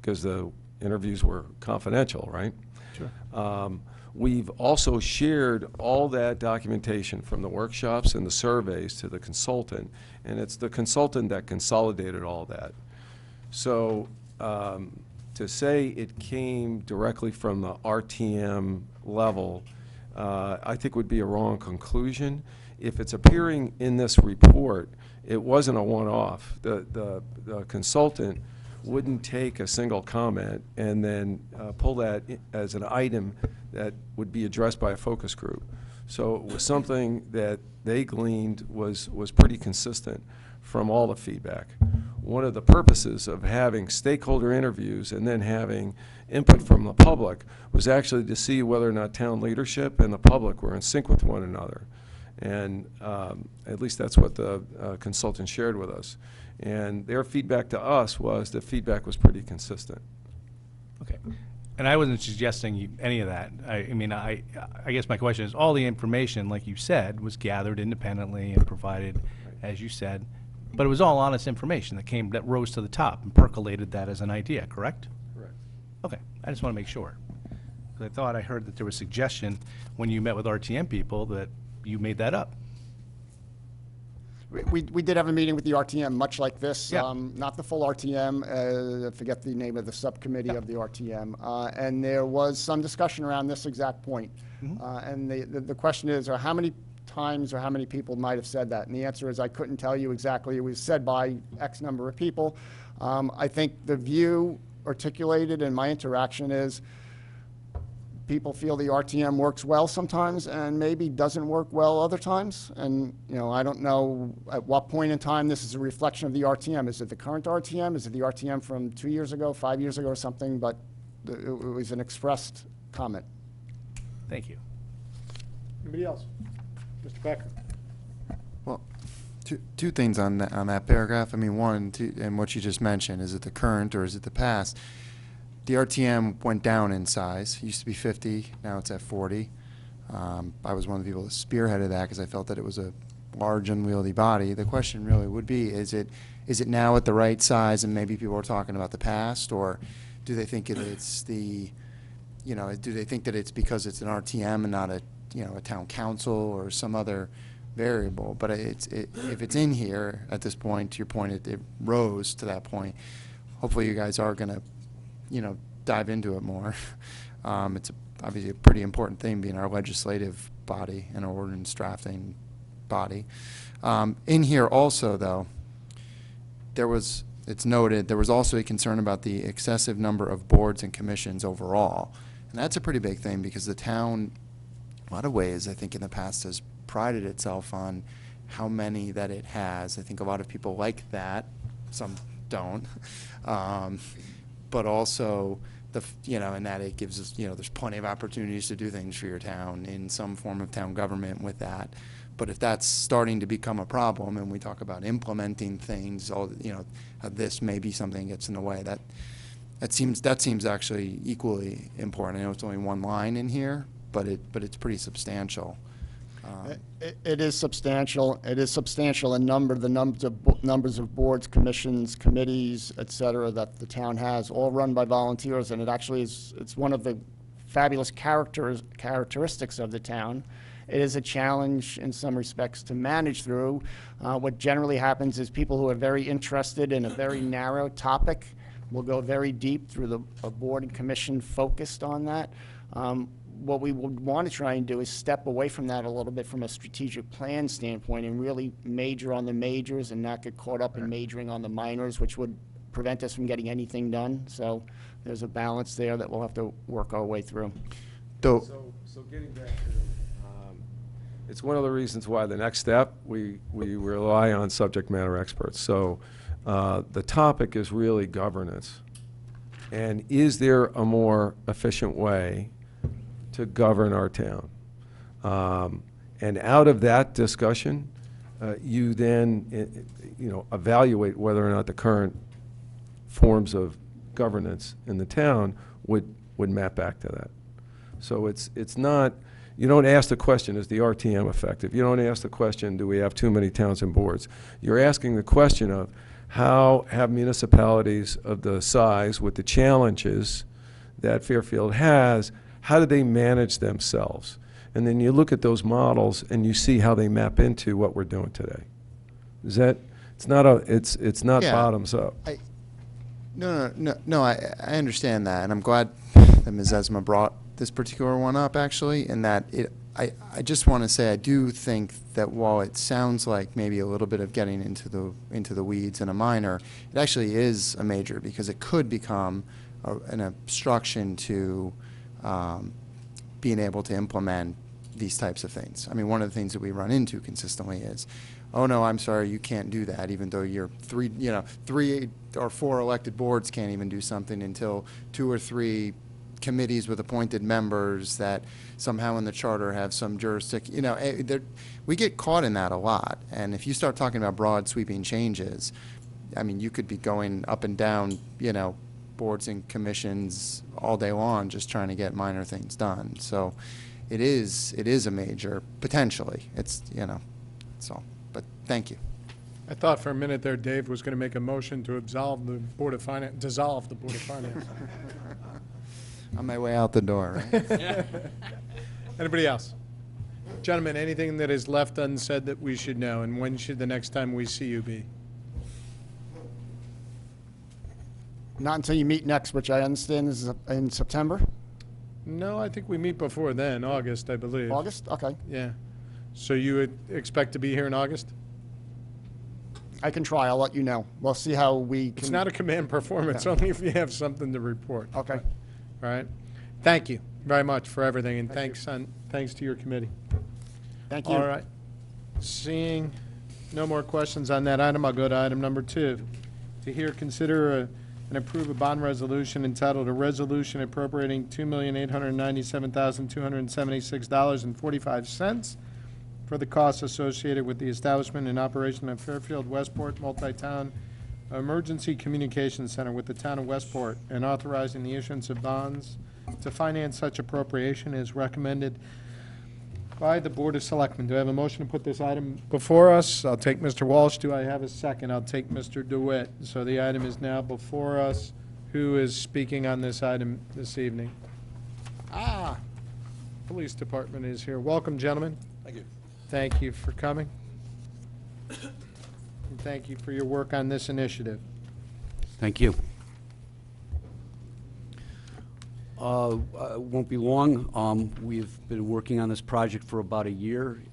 because the interviews were confidential, right? Sure. We've also shared all that documentation from the workshops and the surveys to the consultant, and it's the consultant that consolidated all that. So to say it came directly from the RTM level, I think would be a wrong conclusion. If it's appearing in this report, it wasn't a one-off. The consultant wouldn't take a single comment and then pull that as an item that would be addressed by a focus group. So it was something that they gleaned was pretty consistent from all the feedback. one of the purposes of having stakeholder interviews and then having input from the public was actually to see whether or not town leadership and the public were in sync with one another. And at least that's what the consultant shared with us. And their feedback to us was the feedback was pretty consistent. Okay. And I wasn't suggesting any of that. I mean, I guess my question is, all the information, like you said, was gathered independently and provided, as you said, but it was all honest information that rose to the top and percolated that as an idea, correct? Correct. Okay, I just want to make sure. 'Cause I thought I heard that there was suggestion when you met with RTM people that you made that up. We did have a meeting with the RTM, much like this. Yeah. Not the full RTM, I forget the name of the subcommittee of the RTM. And there was some discussion around this exact point. And the question is, how many times or how many people might have said that? And the answer is, I couldn't tell you exactly. It was said by X number of people. I think the view articulated in my interaction is, people feel the RTM works well sometimes and maybe doesn't work well other times. And, you know, I don't know at what point in time this is a reflection of the RTM. Is it the current RTM? Is it the RTM from 2 years ago, 5 years ago or something? But it was an expressed comment. Thank you. Anybody else? Mr. Becker? Well, two things on that paragraph. I mean, one, and what you just mentioned, is it the current or is it the past? The RTM went down in size. It used to be 50, now it's at 40. I was one of the people that spearheaded that because I felt that it was a large, unwieldy body. The question really would be, is it now at the right size, and maybe people are talking about the past, or do they think it's the, you know, do they think that it's because it's an RTM and not a, you know, a town council or some other variable? But if it's in here at this point, to your point, it rose to that point. Hopefully you guys are going to, you know, dive into it more. It's obviously a pretty important thing, being our legislative body and our ordinance drafting body. In here also, though, it's noted, there was also a concern about the excessive number of boards and commissions overall. And that's a pretty big thing, because the town, in a lot of ways, I think in the past has prided itself on how many that it has. I think a lot of people like that, some don't. But also, you know, and that it gives us, you know, there's plenty of opportunities to do things for your town in some form of town government with that. But if that's starting to become a problem, and we talk about implementing things, all, you know, this may be something that gets in the way. That seems actually equally important. I know it's only one line in here, but it's pretty substantial. It is substantial. It is substantial in numbers of boards, commissions, committees, et cetera, that the town has, all run by volunteers, and it actually is, it's one of the fabulous characteristics of the town. It is a challenge in some respects to manage through. What generally happens is people who are very interested in a very narrow topic will go very deep through a board and commission focused on that. What we would want to try and do is step away from that a little bit from a strategic plan standpoint and really major on the majors and not get caught up in majoring on the minors, which would prevent us from getting anything done. So there's a balance there that we'll have to work our way through. So getting back to, it's one of the reasons why the next step, we rely on subject matter experts. So the topic is really governance. And is there a more efficient way to govern our town? And out of that discussion, you then evaluate whether or not the current forms of governance in the town would map back to that. So it's not, you don't ask the question, is the RTM effective? You don't ask the question, do we have too many towns and boards? You're asking the question of, how have municipalities of the size with the challenges that Fairfield has, how do they manage themselves? And then you look at those models and you see how they map into what we're doing today. Is that, it's not Yeah. bottoms up. No, I understand that, and I'm glad that Ms. Esma brought this particular one up, actually, in that I just want to say I do think that while it sounds like maybe a little bit of getting into the weeds and a minor, it actually is a major, because it could become an obstruction to being able to implement these types of things. I mean, one of the things that we run into consistently is oh no, I'm sorry, you can't do that, even though you're three or four elected boards can't even do something until 2 or 3 committees with appointed members that somehow in the charter have some jurisdiction. You know, we get caught in that a lot. And if you start talking about broad sweeping changes, I mean, you could be going up and down, you know, boards and commissions all day long just trying to get minor things done. So it is a major, potentially. It's, you know, so, but thank you. I thought for a minute there Dave was going to make a motion to dissolve the Board of Finance. On my way out the door, right? Anybody else? Gentlemen, anything that is left unsaid that we should know, and when should the next time we see you be? Not until you meet next, which I understand is in September? No, I think we meet before then, August, I believe. August? Okay. Yeah. So you would expect to be here in August? I can try. I'll let you know. We'll see how we can. It's not a command performance, only if you have something to report. Okay. All right. Thank you very much for everything, and thanks to your committee. Thank you. All right. Seeing no more questions on that item, I'll go to item number 2. To hear, consider, and approve a bond resolution entitled A Resolution Appropriating $2,897,276.45 for the costs associated with the establishment and operation of Fairfield Westport Multi-Town Emergency Communications Center with the Town of Westport, and authorizing the issuance of bonds to finance such appropriation as recommended by the Board of Selectmen. Do I have a motion to put this item before us? I'll take Mr. Walsh. Do I have a second? I'll take Mr. DeWitt. So the item is now before us. Who is speaking on this item this evening? Police Department is here. Welcome, gentlemen. Thank you. Thank you for coming. And thank you for your work on this initiative. Thank you. Won't be long. We've been working on this project for about a year.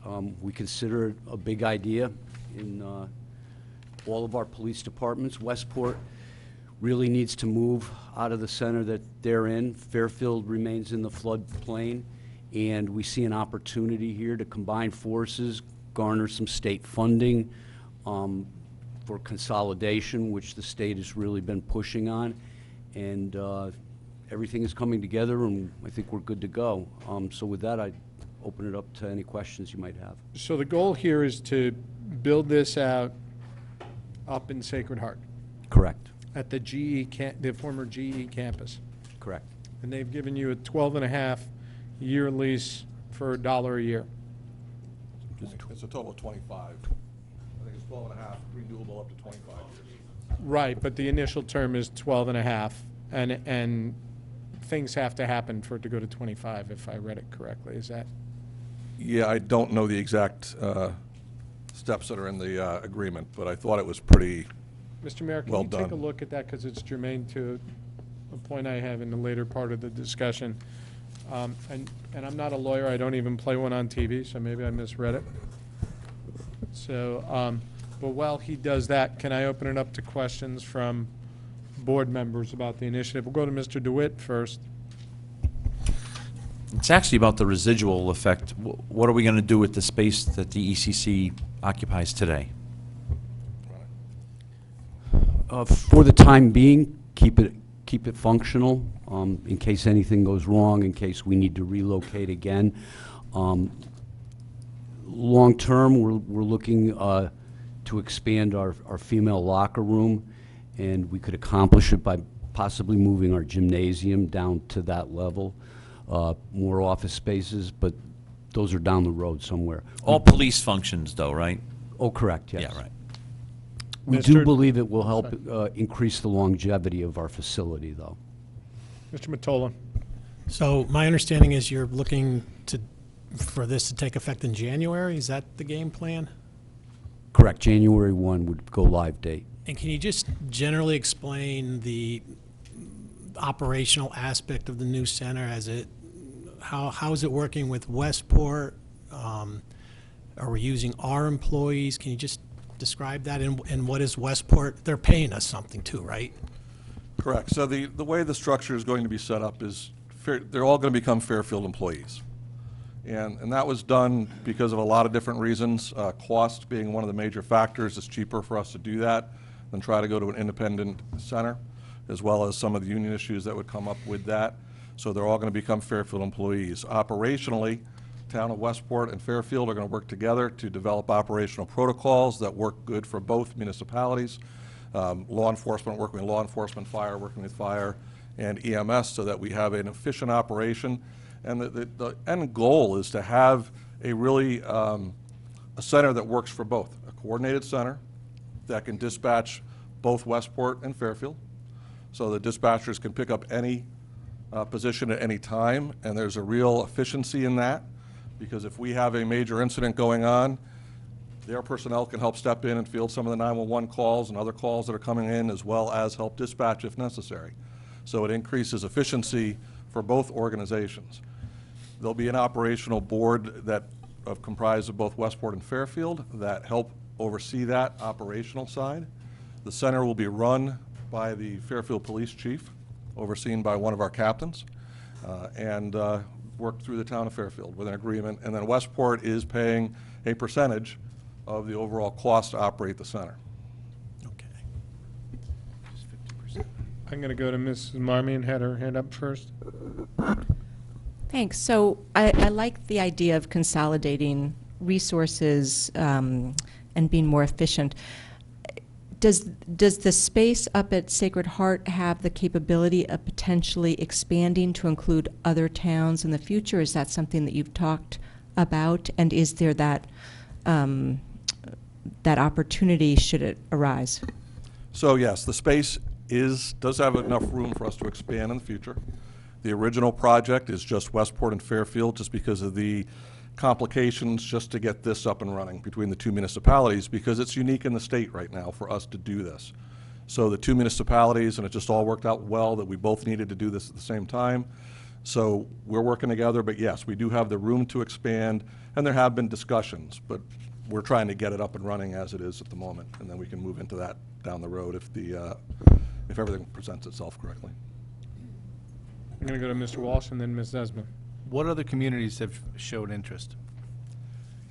We consider it a big idea in all of our police departments. Westport really needs to move out of the center that they're in. Fairfield remains in the floodplain, and we see an opportunity here to combine forces, garner some state funding for consolidation, which the state has really been pushing on. And everything is coming together, and I think we're good to go. So with that, I'd open it up to any questions you might have. So the goal here is to build this out up in Sacred Heart Correct. at the the former GE campus. Correct. And they've given you a 12.5-year lease for $1 a year. It's a total of 25. I think it's 12 and a half, renewable up to 25 years. Right, but the initial term is 12.5, and things have to happen for it to go to 25, if I read it correctly. Is that? Yeah, I don't know the exact steps that are in the agreement, but I thought it was pretty Mr. Mayor, can well you take a done. look at that, because it's germane to a point I have in the later part of the discussion. And I'm not a lawyer, I don't even play one on TV, so maybe I misread it. So, but while he does that, can I open it up to questions from board members about the initiative? We'll go to Mr. DeWitt first. It's actually about the residual effect. What are we going to do with the space that the ECC occupies today? For the time being, keep it functional, in case anything goes wrong, in case we need to relocate again. Long term, we're looking to expand our female locker room, and we could accomplish it by possibly moving our gymnasium down to that level. More office spaces, but those are down the road somewhere. All police functions, though, right? Oh, correct, yes. Yeah, right. We do believe it will help increase the longevity of our facility, though. Mr. Mottola. So my understanding is you're looking for this to take effect in January? Is that the game plan? Correct. January 1 would go live date. And can you just generally explain the operational aspect of the new center? How is it working with Westport? Are we using our employees? Can you just describe that? And what is Westport? They're paying us something too, right? Correct. So the way the structure is going to be set up is they're all going to become Fairfield employees. And that was done because of a lot of different reasons, cost being one of the major factors. It's cheaper for us to do that than try to go to an independent center, as well as some of the union issues that would come up with that. So they're all going to become Fairfield employees. Operationally, Town of Westport and Fairfield are going to work together to develop operational protocols that work good for both municipalities. Law enforcement working with law enforcement, fire working with fire, and EMS, so that we have an efficient operation. And the end goal is to have a really a center that works for both, a coordinated center that can dispatch both Westport and Fairfield, so the dispatchers can pick up any position at any time, and there's a real efficiency in that, because if we have a major incident going on, their personnel can help step in and field some of the 911 calls and other calls that are coming in, as well as help dispatch if necessary. So it increases efficiency for both organizations. There'll be an operational board that comprised of both Westport and Fairfield that help oversee that operational side. The center will be run by the Fairfield Police Chief, overseen by one of our captains, and work through the town of Fairfield with an agreement. And then Westport is paying a percentage of the overall cost to operate the center. Okay. Just 50%. I'm going to go to Mrs. Marmion, had her hand up first. Thanks. So I like the idea of consolidating resources and being more efficient. Does the space up at Sacred Heart have the capability of potentially expanding to include other towns in the future? Is that something that you've talked about? And is there that that opportunity should it arise? So yes, the space does have enough room for us to expand in the future. The original project is just Westport and Fairfield, just because of the complications just to get this up and running between the two municipalities, because it's unique in the state right now for us to do this. So the two municipalities, and it just all worked out well that we both needed to do this at the same time. So we're working together, but yes, we do have the room to expand, and there have been discussions, but we're trying to get it up and running as it is at the moment, and then we can move into that down the road if everything presents itself correctly. I'm going to go to Mr. Walsh and then Ms. Desmond. What other communities have showed interest?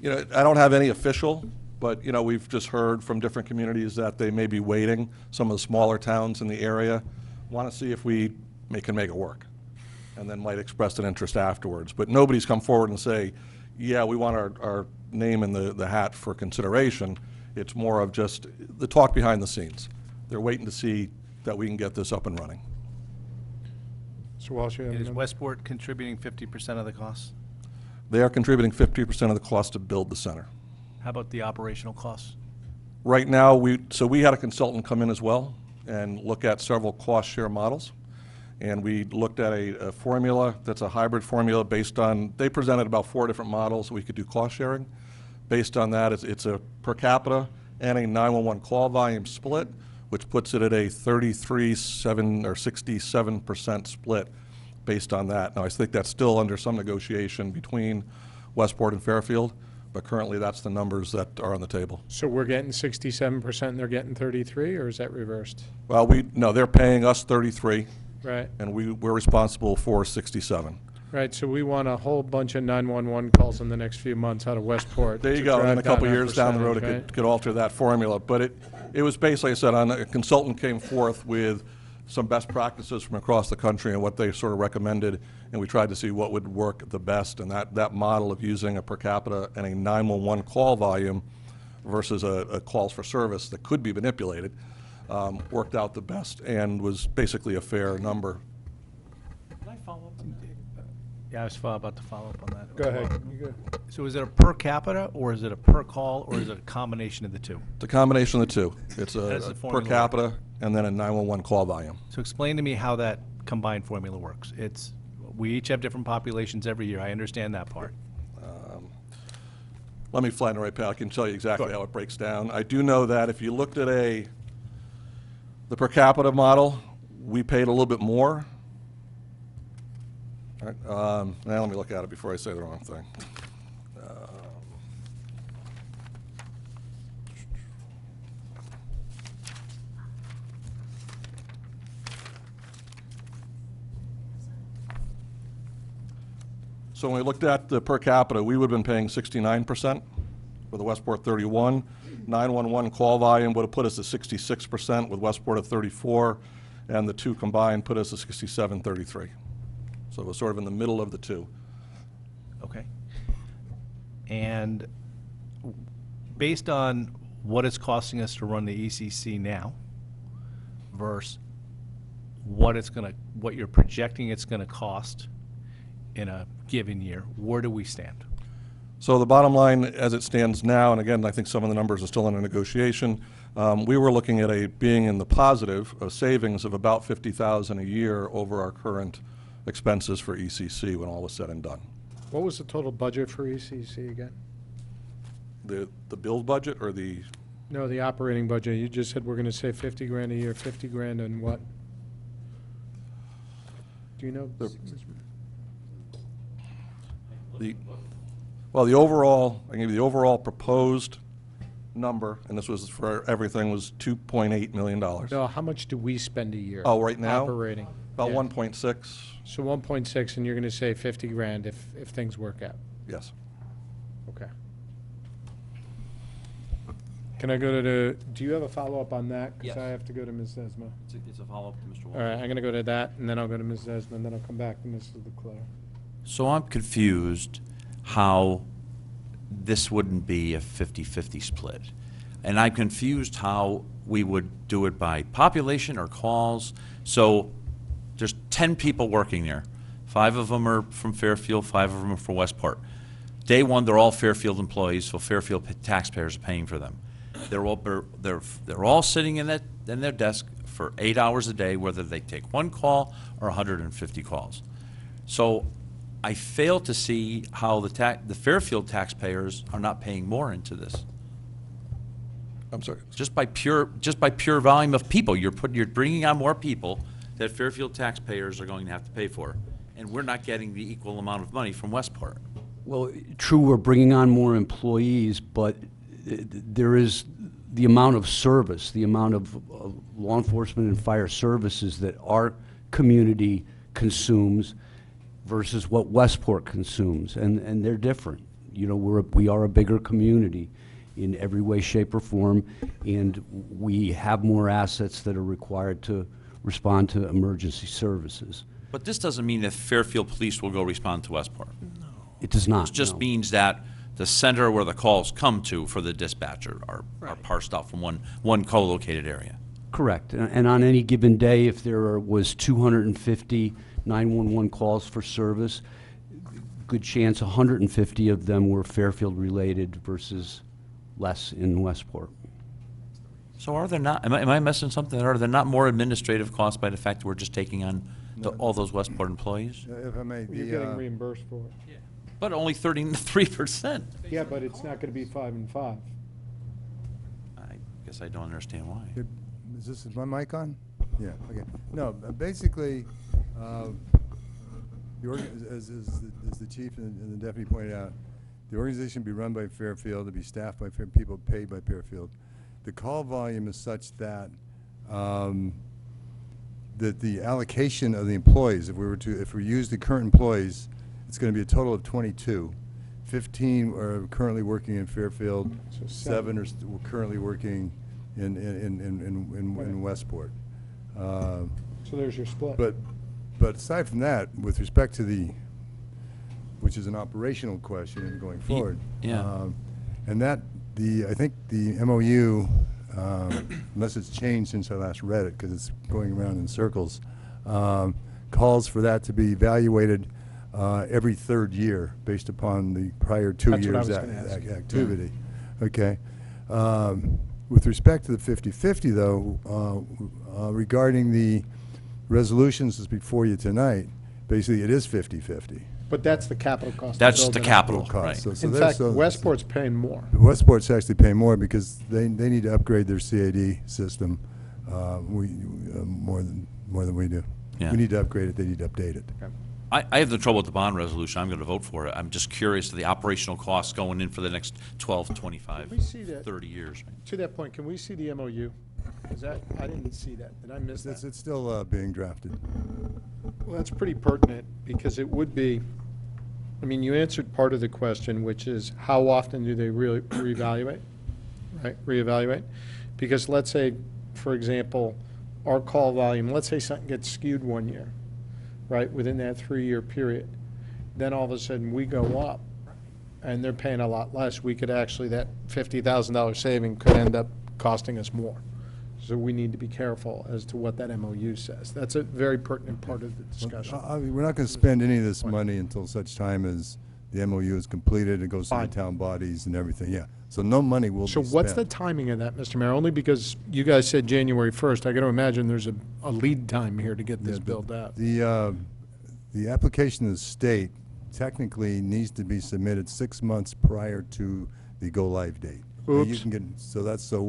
You know, I don't have any official, but, you know, we've just heard from different communities that they may be waiting. Some of the smaller towns in the area want to see if we can make it work, and then might express an interest afterwards. But nobody's come forward and say, yeah, we want our name in the hat for consideration. It's more of just the talk behind the scenes. They're waiting to see that we can get this up and running. Mr. Walsh, you have Is another? Westport contributing 50% of the costs? They are contributing 50% of the cost to build the center. How about the operational costs? Right now, we had a consultant come in as well and look at several cost share models. And we looked at a formula that's a hybrid formula based on, they presented about 4 different models so we could do cost sharing. Based on that, it's a per capita and a 911 call volume split, which puts it at a 33.7 or 67% split based on that. Now, I think that's still under some negotiation between Westport and Fairfield, but currently that's the numbers that are on the table. So we're getting 67% and they're getting 33, or is that reversed? Well, no, they're paying us 33, Right, and we're responsible for 67. right. So we want a whole bunch of 911 calls in the next few months out of Westport. There you to go, and drive in a couple down our years down the road, it percentage, could alter that formula. But it was basically, I said, a consultant came forth with some best practices from across the country and what they sort of recommended, and we tried to see what would work the best. And that model of using a per capita and a 911 call volume versus a calls for service that could be manipulated worked out the best and was basically a fair number. Can I follow up? Yeah, I was about to follow up on that. Go ahead. You go. So is it a per capita, or is it a per call, or is it a combination of the two? It's a combination of the two. It's How does a the per formula capita and then a 911 call volume. So explain to me how that combined formula works. We each have different populations every year. I understand that part. Let me fly in the right path. I can tell you exactly Go ahead. how it breaks down. I do know that if you looked at the per capita model, we paid a little bit more. All right, now let me look at it before I say the wrong thing. So when we looked at the per capita, we would have been paying 69%, with the Westport 31. 911 call volume would have put us at 66%, with Westport at 34, and the two combined put us at 67-33. So it was sort of in the middle of the two. Okay. And based on what it's costing us to run the ECC now versus what you're projecting it's gonna cost in a given year, where do we stand? So the bottom line, as it stands now, and again, I think some of the numbers are still under negotiation, we were looking at being in the positive, a savings of about $50,000 a year over our current expenses for ECC when all was said and done. What was the total budget for ECC again? The build budget or the, No, the operating budget. You just said we're going to save 50 grand a year. 50 grand and what? Do you know? well, the overall, I gave you the overall proposed number, and this was for everything, was $2.8 million. No, how much do we spend a year? Oh, right now? Operating. About Yeah. 1.6, So 1.6, and you're going to save 50 grand if things work out. yes. Okay. Can I go to the, do you have a follow-up on that? Because Yes. I have to go to Ms. Zesma. It's a follow-up to Mr. All right, I'm going to go to that, and then I'll go to Ms. Zesma, and then I'll come back to Mrs. Leclerc. So I'm confused how this wouldn't be a 50-50 split. And I'm confused how we would do it by population or calls. So there's 10 people working there. 5 of them are from Fairfield, 5 of them are from Westport. Day one, they're all Fairfield employees, so Fairfield taxpayers are paying for them. They're all sitting in their desk for 8 hours a day, whether they take 1 call or 150 calls. So I fail to see how the Fairfield taxpayers are not paying more into this. I'm sorry. Just by pure volume of people, you're bringing on more people that Fairfield taxpayers are going to have to pay for, and we're not getting the equal amount of money from Westport. Well, true, we're bringing on more employees, but there is the amount of service, the amount of law enforcement and fire services that our community consumes versus what Westport consumes, and they're different. You know, we are a bigger community in every way, shape, or form, and we have more assets that are required to respond to emergency services. But this doesn't mean that Fairfield Police will go respond to Westport. It does not. It just no. means that the center where the calls come to for the dispatcher are parsed out from one co-located area. Correct. And on any given day, if there was 250 911 calls for service, good chance 150 of them were Fairfield related versus less in Westport. So are there not, am I missing something? Are there not more administrative costs by the fact that we're just taking on all those Westport employees? If I may, You're getting reimbursed for it. But only 33%. Yeah, but it's not going to be 5 and 5. I guess I don't understand why. is my mic on? Yeah, okay. No, basically, as the chief and the deputy pointed out, the organization be run by Fairfield, to be staffed by people paid by Fairfield. The call volume is such that that the allocation of the employees, if we use the current employees, it's going to be a total of 22. 15 are currently working in Fairfield. So 7 are currently working in Westport. So there's your split. But aside from that, with respect to which is an operational question going forward. Yeah. And that, I think the MOU, unless it's changed since I last read it, because it's going around in circles, calls for that to be evaluated every 3rd year based upon the prior 2 That's what I years' was gonna ask. activity. Okay. With respect to the 50-50, though, regarding the resolutions that's before you tonight, basically it is 50-50. But that's the capital cost. of That's the building it. capital, Cost. right. So In there's- fact, Westport's paying more. Westport's actually paying more because they need to upgrade their CAD system more than we do. Yeah. We need to upgrade it, they need to update it. I have the trouble with the bond resolution. I'm going to vote for it. I'm just curious to the operational costs going in for the next 12, 25, Can we see that? 30 years. Right? To that point, can we see the MOU? Is that, I didn't see that. Did I miss that? It's still being drafted. Well, that's pretty pertinent because it would be, I mean, you answered part of the question, which is how often do they really reevaluate, right? Reevaluate? Because let's say, for example, our call volume, let's say something gets skewed one year, right, within that 3-year period. Then all of a sudden we go up and they're paying a lot less. We could actually, that $50,000 saving could end up costing us more. So we need to be careful as to what that MOU says. That's a very pertinent part of the discussion. We're not going to spend any of this money until such time as the MOU is completed, it goes to the Fine. town bodies and everything, yeah. So no money will be So spent. what's the timing of that, Mr. Mayor? Only because you guys said January 1st. I got to imagine there's a lead time here to get this built out. The application to the state technically needs to be submitted 6 months prior to the go-live date. And You Oops. can get, so that's, so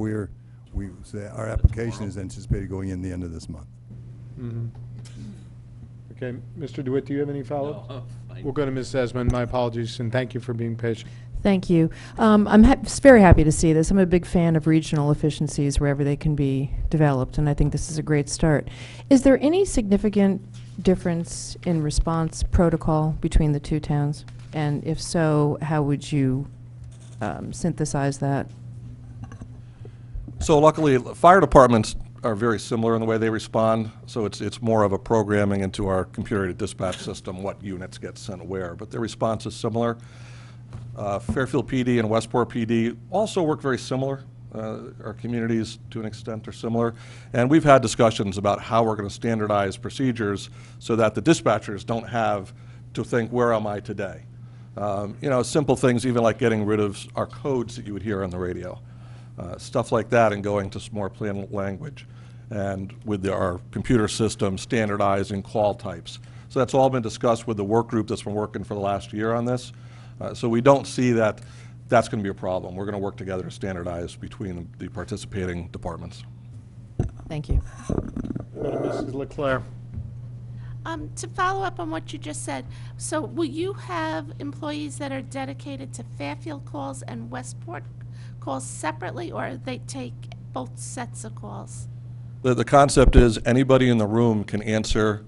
so our application is anticipated going in the end of this month. Mhm. Okay, Mr. DeWitt, do you have any follow-up? No, fine. We'll go to Ms. Esmond. My apologies, and thank you for being patient. Thank you. I'm very happy to see this. I'm a big fan of regional efficiencies wherever they can be developed, and I think this is a great start. Is there any significant difference in response protocol between the two towns? And if so, how would you synthesize that? So luckily, fire departments are very similar in the way they respond, so it's more of a programming into our computer-aided dispatch system, what units get sent where, but their response is similar. Fairfield PD and Westport PD also work very similar. Our communities, to an extent, are similar. And we've had discussions about how we're going to standardize procedures so that the dispatchers don't have to think, where am I today? You know, simple things, even like getting rid of our codes that you would hear on the radio. Stuff like that, and going to more plain language. And with our computer system, standardizing call types. So that's all been discussed with the work group that's been working for the last year on this. So we don't see that that's going to be a problem. We're going to work together to standardize between the participating departments. Thank you. Go to Mrs. Leclerc. To follow up on what you just said, so will you have employees that are dedicated to Fairfield calls and Westport calls separately, or they take both sets of calls? The concept is anybody in the room can answer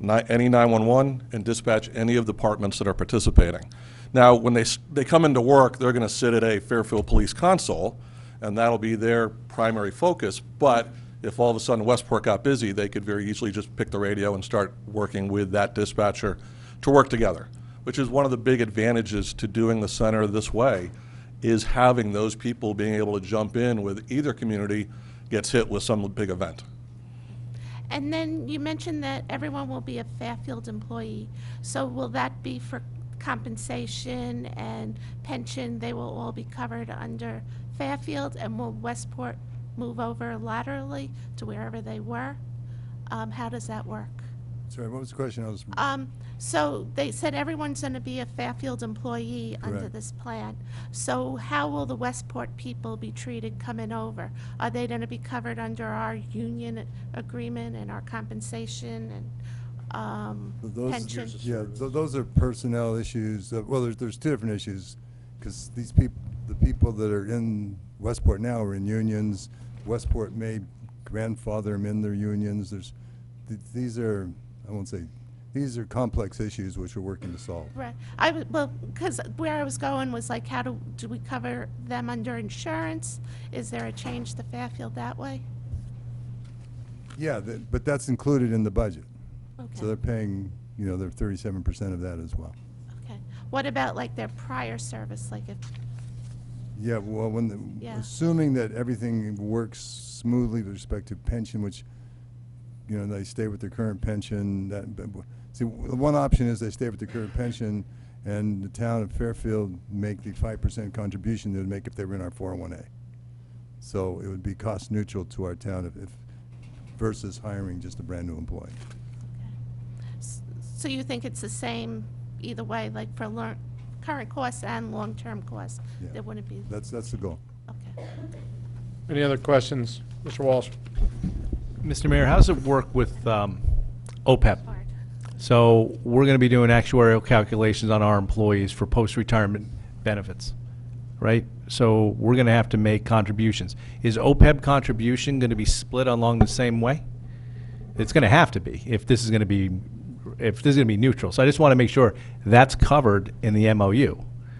any 911 and dispatch any of the departments that are participating. Now, when they come into work, they're going to sit at a Fairfield Police console, and that'll be their primary focus. But if all of a sudden Westport got busy, they could very easily just pick the radio and start working with that dispatcher to work together, which is one of the big advantages to doing the center this way, is having those people being able to jump in with either community gets hit with some big event. And then you mentioned that everyone will be a Fairfield employee. So will that be for compensation and pension? They will all be covered under Fairfield, and will Westport move over laterally to wherever they were? How does that work? Sorry, what was the question? So they said everyone's going to be a Fairfield employee under Correct. this plan. So how will the Westport people be treated coming over? Are they going to be covered under our union agreement and our compensation and pension? Yeah, those are personnel issues. Well, there's two different issues, because these people, the people that are in Westport now are in unions. Westport may grandfather them in their unions. These are, I won't say, these are complex issues which we're working to solve. Right. Well, because where I was going was like, how do we cover them under insurance? Is there a change to Fairfield that way? Yeah, but that's included in the budget. Okay. So they're paying, you know, they're 37% of that as well. Okay. What about like their prior service, like if? Yeah, well, Yeah. assuming that everything works smoothly with respect to pension, which, you know, they stay with their current pension. See, one option is they stay with their current pension, and the town of Fairfield make the 5% contribution they would make if they were in our 401A. So it would be cost neutral to our town if versus hiring just a brand new employee. So you think it's the same either way, like for current costs and long-term costs? Yeah. There wouldn't be? That's the goal. Okay. Any other questions? Mr. Walsh? Mr. Mayor, how does it work with OPEB? Hard. So we're going to be doing actuarial calculations on our employees for post-retirement benefits, right? So we're going to have to make contributions. Is OPEB contribution going to be split along the same way? It's going to have to be if this is going to be if this is going to be neutral. So I just want to make sure that's covered in the MOU.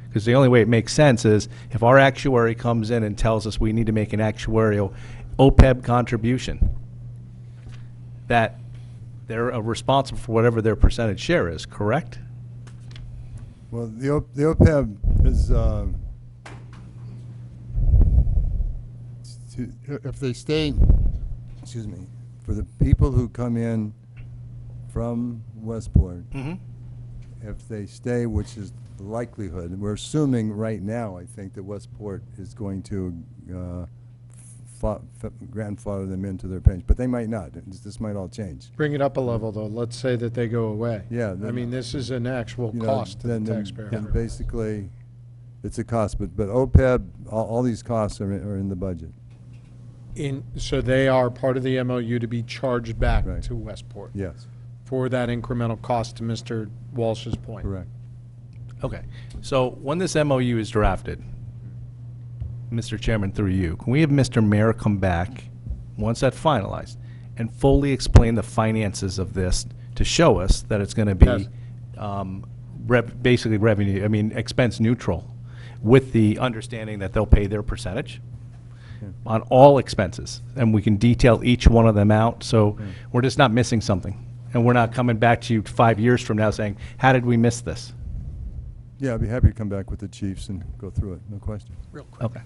Because the only way it makes sense is if our actuary comes in and tells us we need to make an actuarial OPEB contribution, that they're responsible for whatever their percentage share is, correct? Well, the OPEB is, if they stay, excuse me, for the people who come in from Westport, if they stay, which is the likelihood, we're assuming right now, I think, that Westport is going to grandfather them into their pension, but they might not. This might all change. Bring it up a level, though. Let's say that they go away. Yeah. I then- mean, this is an actual you know, cost to the then taxpayer. basically, it's a cost, but OPEB, all these costs are in the budget. So they are part of the MOU to be charged back Right. to Westport Yes, for that incremental cost, to Mr. Walsh's point. correct. Okay. So when this MOU is drafted, Mr. Chairman, through you, can we have Mr. Mayor come back, once that's finalized, and fully explain the finances of this to show us that it's going to be Yes. basically revenue, expense neutral, with the understanding that they'll pay their percentage on all expenses, and we can detail each one of them out, so we're just not missing something, and we're not coming back to you 5 years from now saying, how did we miss this? Yeah, I'd be happy to come back with the chiefs and go through it, no question. Real quick. Okay.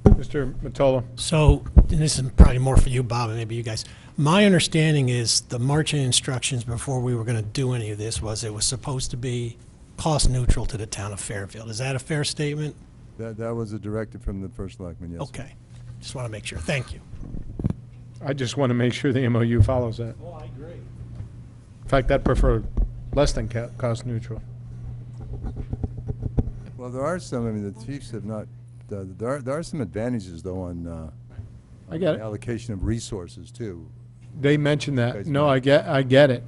Mr. Mottola? So, and this is probably more for you, Bob, and maybe you guys. My understanding is the marching instructions before we were going to do any of this was it was supposed to be cost neutral to the town of Fairfield. Is that a fair statement? That was a directive from the first selectman, yes. Okay. Just want to make sure. Thank you. I just want to make sure the MOU follows that. Oh, I agree. In fact, I'd prefer less than cost neutral. Well, there are some, the chiefs have not, there are some advantages, though, on I get the it. allocation of resources, too. They mentioned that. Guys No, might- I get it.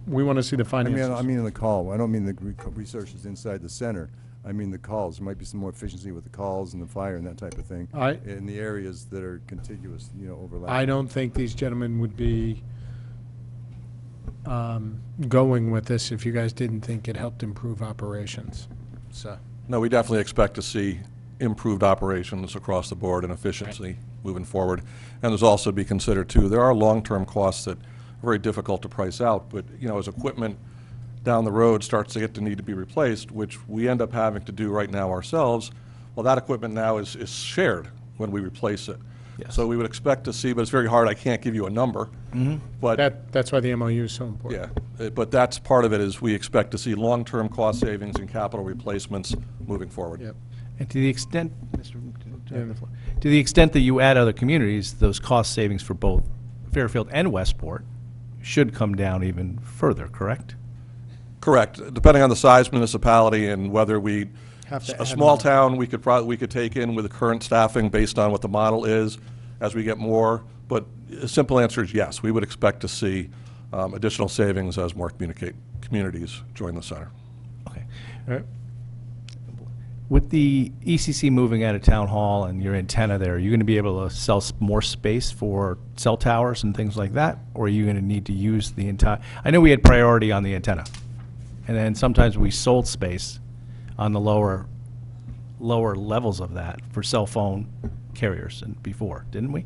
We want to see the I finances. mean in the call. I don't mean the resources inside the center. I mean the calls. There might be some more efficiency with the calls and the fire and that type of thing in the areas that are contiguous, overlapping. I don't think these gentlemen would be going with this if you guys didn't think it helped improve operations. So, No, we definitely expect to see improved operations across the board and efficiency moving forward. And there's also to be considered, too, there are long-term costs that are very difficult to price out, but, as equipment down the road starts to need to be replaced, which we end up having to do right now ourselves, well, that equipment now is shared when we replace it. Yes. So we would expect to see, but it's very hard, I can't give you a number. But that's why the MOU is so important. yeah, but that's part of it, is we expect to see long-term cost savings and capital replacements moving forward. Yep. And to the extent, to the extent that you add other communities, those cost savings for both Fairfield and Westport should come down even further, correct? Correct, depending on the size municipality and whether we, Have to a add small more. town, we could take in with the current staffing based on what the model is as we get more, but a simple answer is yes, we would expect to see additional savings as more communities join the center. Okay. All right. With the ECC moving out of Town Hall and your antenna there, are you going to be able to sell more space for cell towers and things like that? Or are you going to need to use the entire, I know we had priority on the antenna. And then sometimes we sold space on the lower levels of that for cell phone carriers and before, didn't we?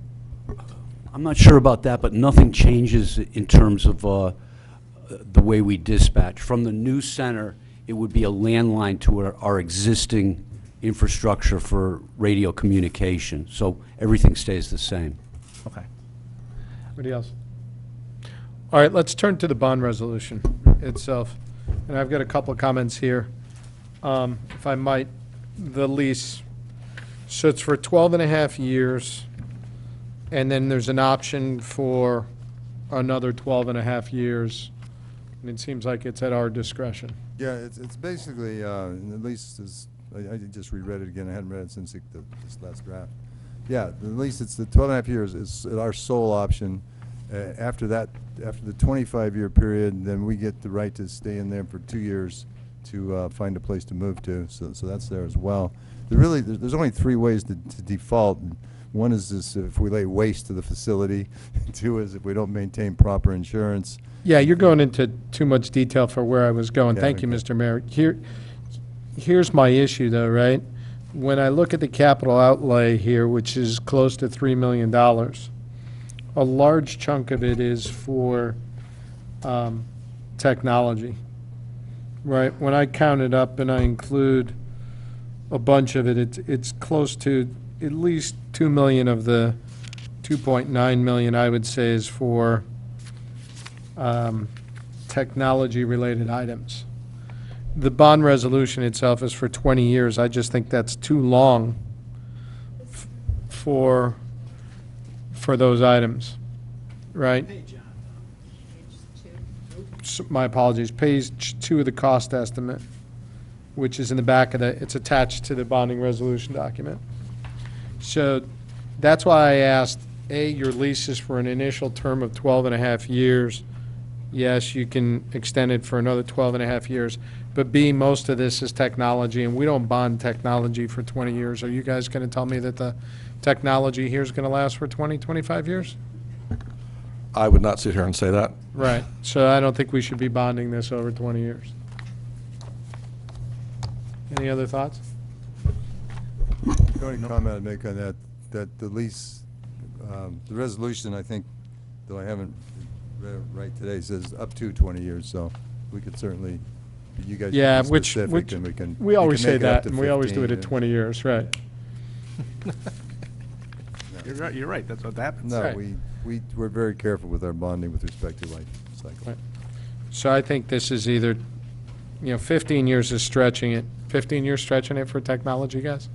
I'm not sure about that, but nothing changes in terms of the way we dispatch. From the new center, it would be a landline to our existing infrastructure for radio communication. So everything stays the same. Okay. Anybody else? All right, let's turn to the bond resolution itself. And I've got a couple of comments here. If I might, the lease. So it's for 12 and a half years, and then there's an option for another 12 and a half years. And it seems like it's at our discretion. Yeah, it's basically, at least I just reread it again. I hadn't read it since this last draft. Yeah, at least it's the 12 and a half years is our sole option. After that, after the 25-year period, then we get the right to stay in there for 2 years to find a place to move to. So that's there as well. There's only 3 ways to default. One is this, if we lay waste to the facility. Two is if we don't maintain proper insurance. Yeah, you're going into too much detail for where I was going. Yeah, Thank you, okay. Mr. Mayor. Here's my issue, though, right? When I look at the capital outlay here, which is close to $3 million, a large chunk of it is for technology, right? When I count it up and I include a bunch of it, it's close to at least 2 million of the 2.9 million, I would say, is for technology-related items. The bond resolution itself is for 20 years. I just think that's too long for those items, right? My apologies, page 2 of the cost estimate, which is in the back of it's attached to the bonding resolution document. So that's why I asked, A, your lease is for an initial term of 12 and a half years. Yes, you can extend it for another 12 and a half years. But B, most of this is technology, and we don't bond technology for 20 years. Are you guys going to tell me that the technology here is going to last for 20, 25 years? I would not sit here and say that. Right. So I don't think we should be bonding this over 20 years. Any other thoughts? The only comment I'd make on that the lease, the resolution, I think, though I haven't read it right today, says up to 20 years, so we could certainly, you guys Yeah, can be which specific, and we can. we always say can make it up that, to and we always do it 15, at 20 years, right? You're right, that's what happens. No, Right. we're very careful with our bonding with respect to life cycle. Right. So I think this is either, 15 years is stretching it. 15 years stretching it for technology, guys?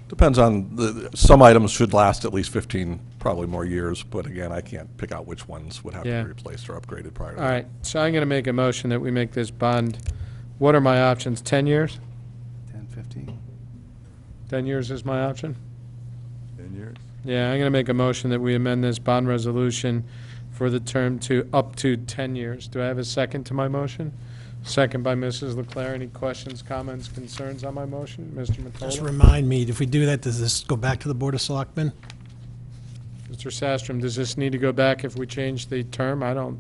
Depends on, some items should last at least 15, probably more years, but again, I can't pick out which ones would have to Yeah. be replaced or upgraded prior to All that. right, so I'm going to make a motion that we make this bond, what are my options, 10 years? 10, 15. 10 years is my option? 10 years? Yeah, I'm going to make a motion that we amend this bond resolution for the term to up to 10 years. Do I have a second to my motion? Second by Mrs. Leclerc. Any questions, comments, concerns on my motion? Mr. Just Matola? remind me, if we do that, does this go back to the Board of Selectmen? Mr. Sastrom, does this need to go back if we change the term? I don't,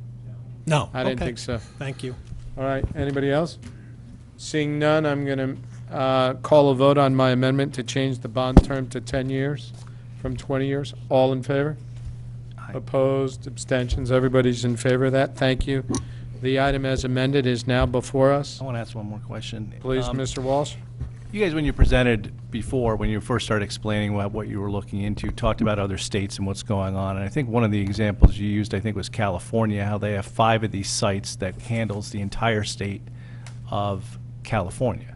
No. I didn't Okay. think so. Thank you. All right, anybody else? Seeing none, I'm going to call a vote on my amendment to change the bond term to 10 years from 20 years. All in favor? Aye. Opposed, abstentions, everybody's in favor of that. Thank you. The item as amended is now before us. I want to ask one more question. Please, Mr. Walsh. You guys, when you presented before, when you first started explaining what you were looking into, talked about other states and what's going on. And I think one of the examples you used, I think, was California, how they have 5 of these sites that handles the entire state of California.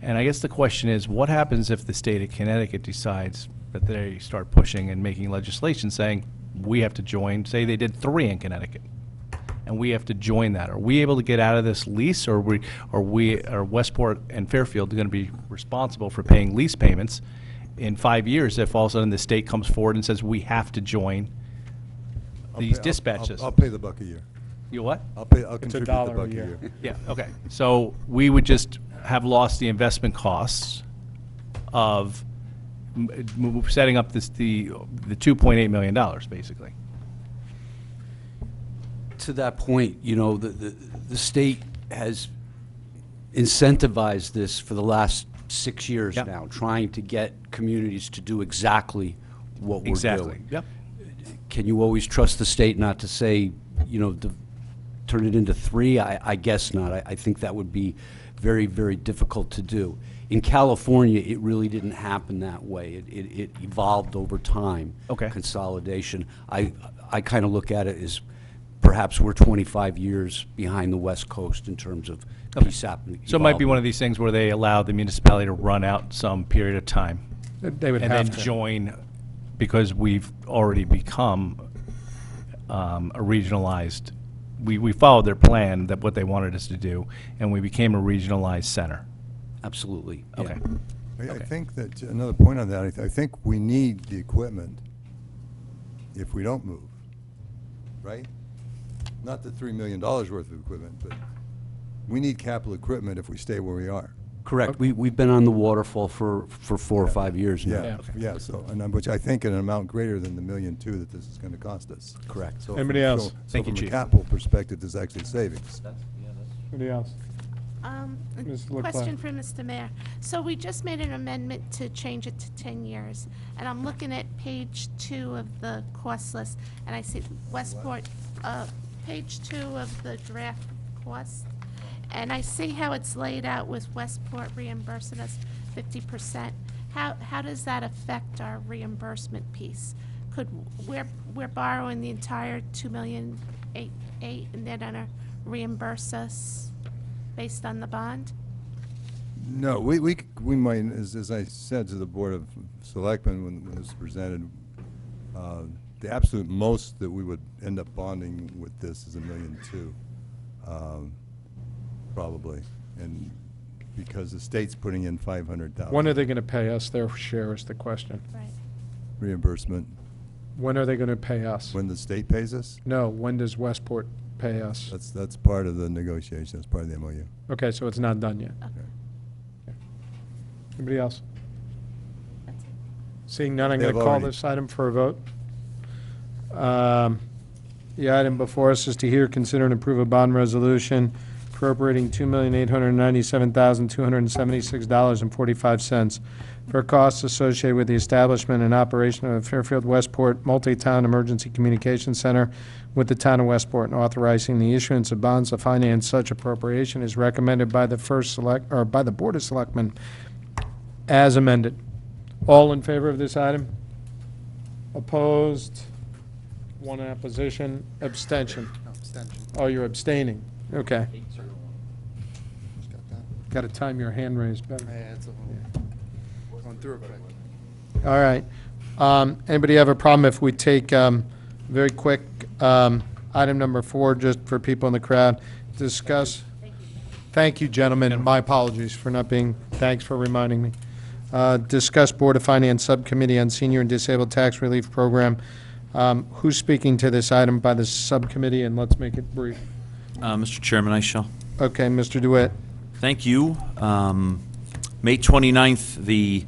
And I guess the question is, what happens if the state of Connecticut decides that they start pushing and making legislation saying, we have to join, say they did 3 in Connecticut, and we have to join that? Are we able to get out of this lease, or are Westport and Fairfield going to be responsible for paying lease payments in 5 years if all of a sudden the state comes forward and says we have to join these dispatch systems? I'll pay the $1 a year. You what? I'll contribute the $1 a $1 a year. year. Yeah, okay. So we would just have lost the investment costs of setting up the $2.8 million, basically. To that point, the state has incentivized this for the last 6 years Yep. now, trying to get communities to do exactly what we're Exactly. doing. Yep. Can you always trust the state not to say, turn it into 3? I guess not. I think that would be very, very difficult to do. In California, it really didn't happen that way. It evolved over time. Okay. Consolidation. I kind of look at it as perhaps we're 25 years behind the West Coast in terms of PSAP. So it might be one of these things where they allow the municipality to run out some period of time. They would and have then to. join, because we've already become a regionalized, we followed their plan, that what they wanted us to do, and we became a regionalized center. Absolutely. yeah. Okay. I think that, another point on that, I think we need the equipment if we don't move, right? Not the $3 million worth of equipment, but we need capital equipment if we stay where we are. Correct. We've been on the waterfall for 4 or 5 years now. Yeah, yeah, so, and which I think an amount greater than the $1.2 million that this is gonna cost us. Correct. So Anybody from- else? so Thank you, from a Chief. capital perspective, there's actually savings. Anybody else? A Ms. Leclerc. question for Mr. Mayor. So we just made an amendment to change it to 10 years, and I'm looking at page 2 of the cost list, and I see Westport, page 2 of the draft cost, and I see how it's laid out with Westport reimbursing us 50%. How does that affect our reimbursement piece? We're borrowing the entire $2,880,000, and they're gonna reimburse us based on the bond? No, we might, as I said to the Board of Selectmen when it was presented, the absolute most that we would end up bonding with this is $1.2 million, probably. And because the state's putting in $500,000. When are they going to pay us their share is the question. Right. Reimbursement. When are they going to pay us? When the state pays us? No, when does Westport pay us? That's part of the negotiation, that's part of the MOU. Okay, so it's not done yet. Okay. Anybody else? That's it. Seeing none, I'm They going to have call already- this item for a vote. The item before us is to hear, consider, and approve a bond resolution appropriating $2,897,276.45 for costs associated with the establishment and operation of a Fairfield Westport Multi-Town Emergency Communications Center with the town of Westport, and authorizing the issuance of bonds to finance such appropriation is recommended by the by the Board of Selectmen as amended. All in favor of this item? Opposed? One in opposition, abstention. Abstention. Oh, you're abstaining, okay. Just got that. Got to time your hand raised better. Yeah, it's going through it quick. All right. Anybody have a problem if we take, very quick, item number 4, just for people in the crowd, discuss? Thank you, gentlemen. My apologies for not being, thanks for reminding me. Discuss Board of Finance Subcommittee on Senior and Disabled Tax Relief Program. Who's speaking to this item by the subcommittee, and let's make it brief. Mr. Chairman, I shall. Okay, Mr. DeWitt. Thank you. May 29th, the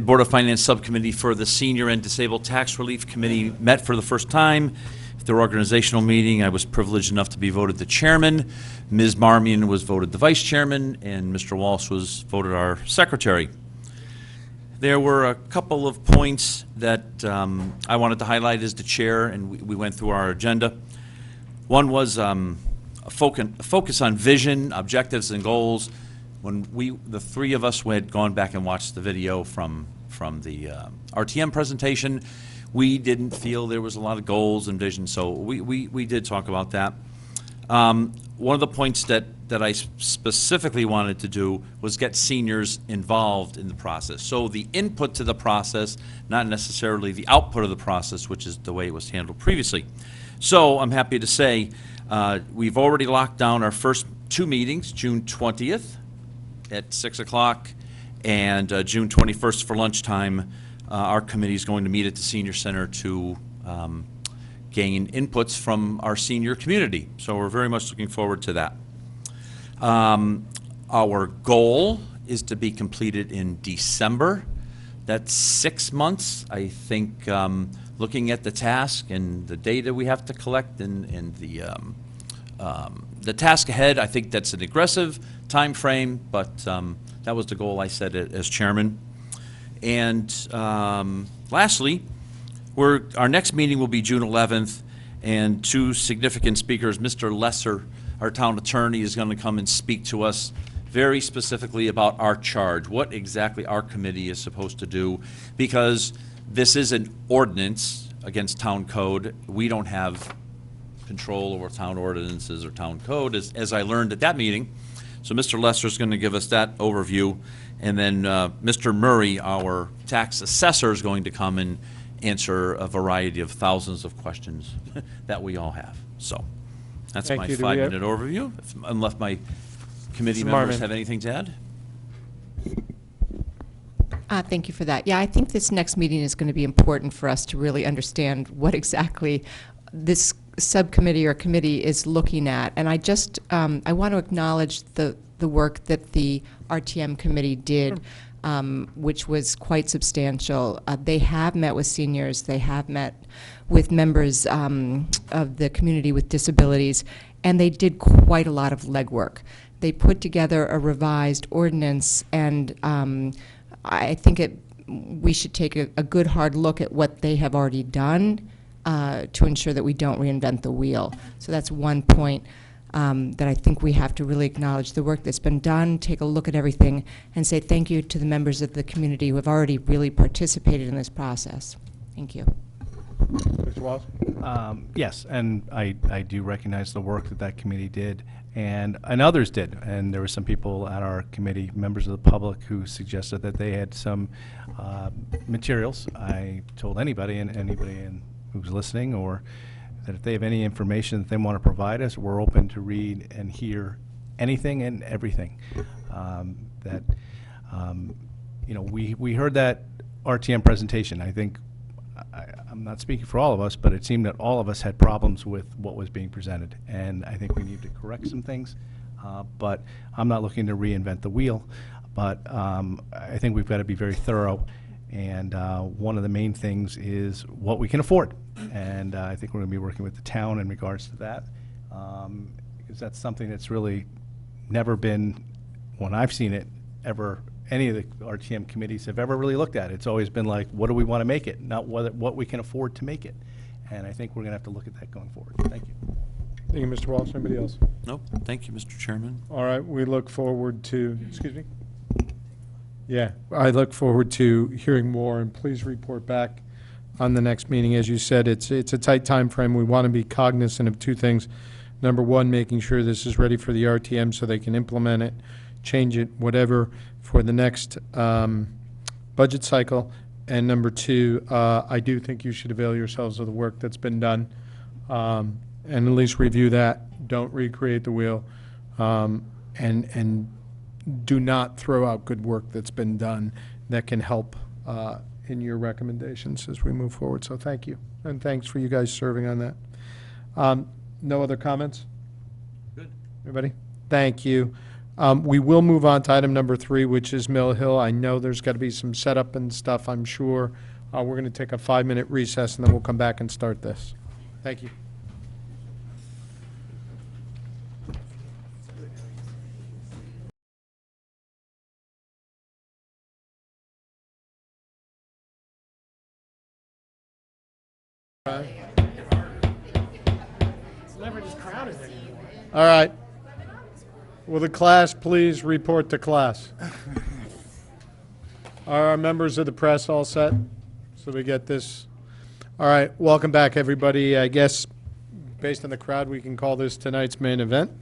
Board of Finance Subcommittee for the Senior and Disabled Tax Relief Committee met for the first time. At their organizational meeting, I was privileged enough to be voted the chairman. Ms. Marmion was voted the vice chairman, and Mr. Walsh was voted our secretary. There were a couple of points that I wanted to highlight as the chair, and we went through our agenda. One was a focus on vision, objectives, and goals. When the three of us had gone back and watched the video from the RTM presentation, we didn't feel there was a lot of goals and vision, so we did talk about that. One of the points that I specifically wanted to do was get seniors involved in the process. So the input to the process, not necessarily the output of the process, which is the way it was handled previously. So I'm happy to say we've already locked down our first 2 meetings, June 20th at 6 o'clock and June 21st for lunchtime. Our committee is going to meet at the Senior Center to gain inputs from our senior community. So we're very much looking forward to that. Our goal is to be completed in December. That's 6 months. I think looking at the task and the data we have to collect and the task ahead, I think that's an aggressive time frame, but that was the goal I set as chairman. And lastly, our next meeting will be June 11th, and 2 significant speakers. Mr. Lesser, our town attorney, is going to come and speak to us very specifically about our charge, what exactly our committee is supposed to do, because this is an ordinance against town code. We don't have control over town ordinances or town code, as I learned at that meeting. So Mr. Lesser is going to give us that overview, and then Mr. Murray, our tax assessor, is going to come and answer a variety of thousands of questions that we all have. So that's Thank my you. Do we have- 5-minute overview, unless my committee Mrs. members Marmon. have anything to add. Thank you for that. Yeah, I think this next meeting is going to be important for us to really understand what exactly this subcommittee or committee is looking at. And I just, I want to acknowledge the the work that the RTM committee did, which was quite substantial. They have met with seniors, they have met with members of the community with disabilities, and they did quite a lot of legwork. They put together a revised ordinance, and I think we should take a good hard look at what they have already done to ensure that we don't reinvent the wheel. So that's one point that I think we have to really acknowledge the work that's been done, take a look at everything, and say thank you to the members of the community who have already really participated in this process. Thank you. Mr. Wallace? Yes, and I do recognize the work that committee did, and others did. And there were some people at our committee, members of the public, who suggested that they had some materials. I told anybody who's listening, or that if they have any information that they want to provide us, we're open to read and hear anything and everything. We heard that RTM presentation. I think, I'm not speaking for all of us, but it seemed that all of us had problems with what was being presented. And I think we need to correct some things. But I'm not looking to reinvent the wheel. But I think we've got to be very thorough. And one of the main things is what we can afford. And I think we're going to be working with the town in regards to that. Because that's something that's really never been, when I've seen it, ever any of the RTM committees have ever really looked at. It's always been like, what do we want to make it, not what we can afford to make it. And I think we're going to have to look at that going forward. Thank you. Thank you, Mr. Walsh. Anybody else? Nope. Thank you, Mr. Chairman. All right, we look forward to, excuse me? Yeah, I look forward to hearing more, and please report back on the next meeting. As you said, it's a tight time frame. We want to be cognizant of two things. Number one, making sure this is ready for the RTM so they can implement it, change it, whatever, for the next budget cycle. And number two, I do think you should avail yourselves of the work that's been done, and at least review that. Don't recreate the wheel, and do not throw out good work that's been done that can help in your recommendations as we move forward. So thank you, and thanks for you guys serving on that. No other comments? Good. Everybody? Thank you. We will move on to item number 3, which is Mill Hill. I know there's got to be some setup and stuff, I'm sure. We're going to take a 5-minute recess, and then we'll come back and start this. Thank you. It's never just crowded anymore. All right. Will the class please report to class? Are our members of the press all set? So we get this. All right. Welcome back, everybody. I guess based on the crowd, we can call this tonight's main event.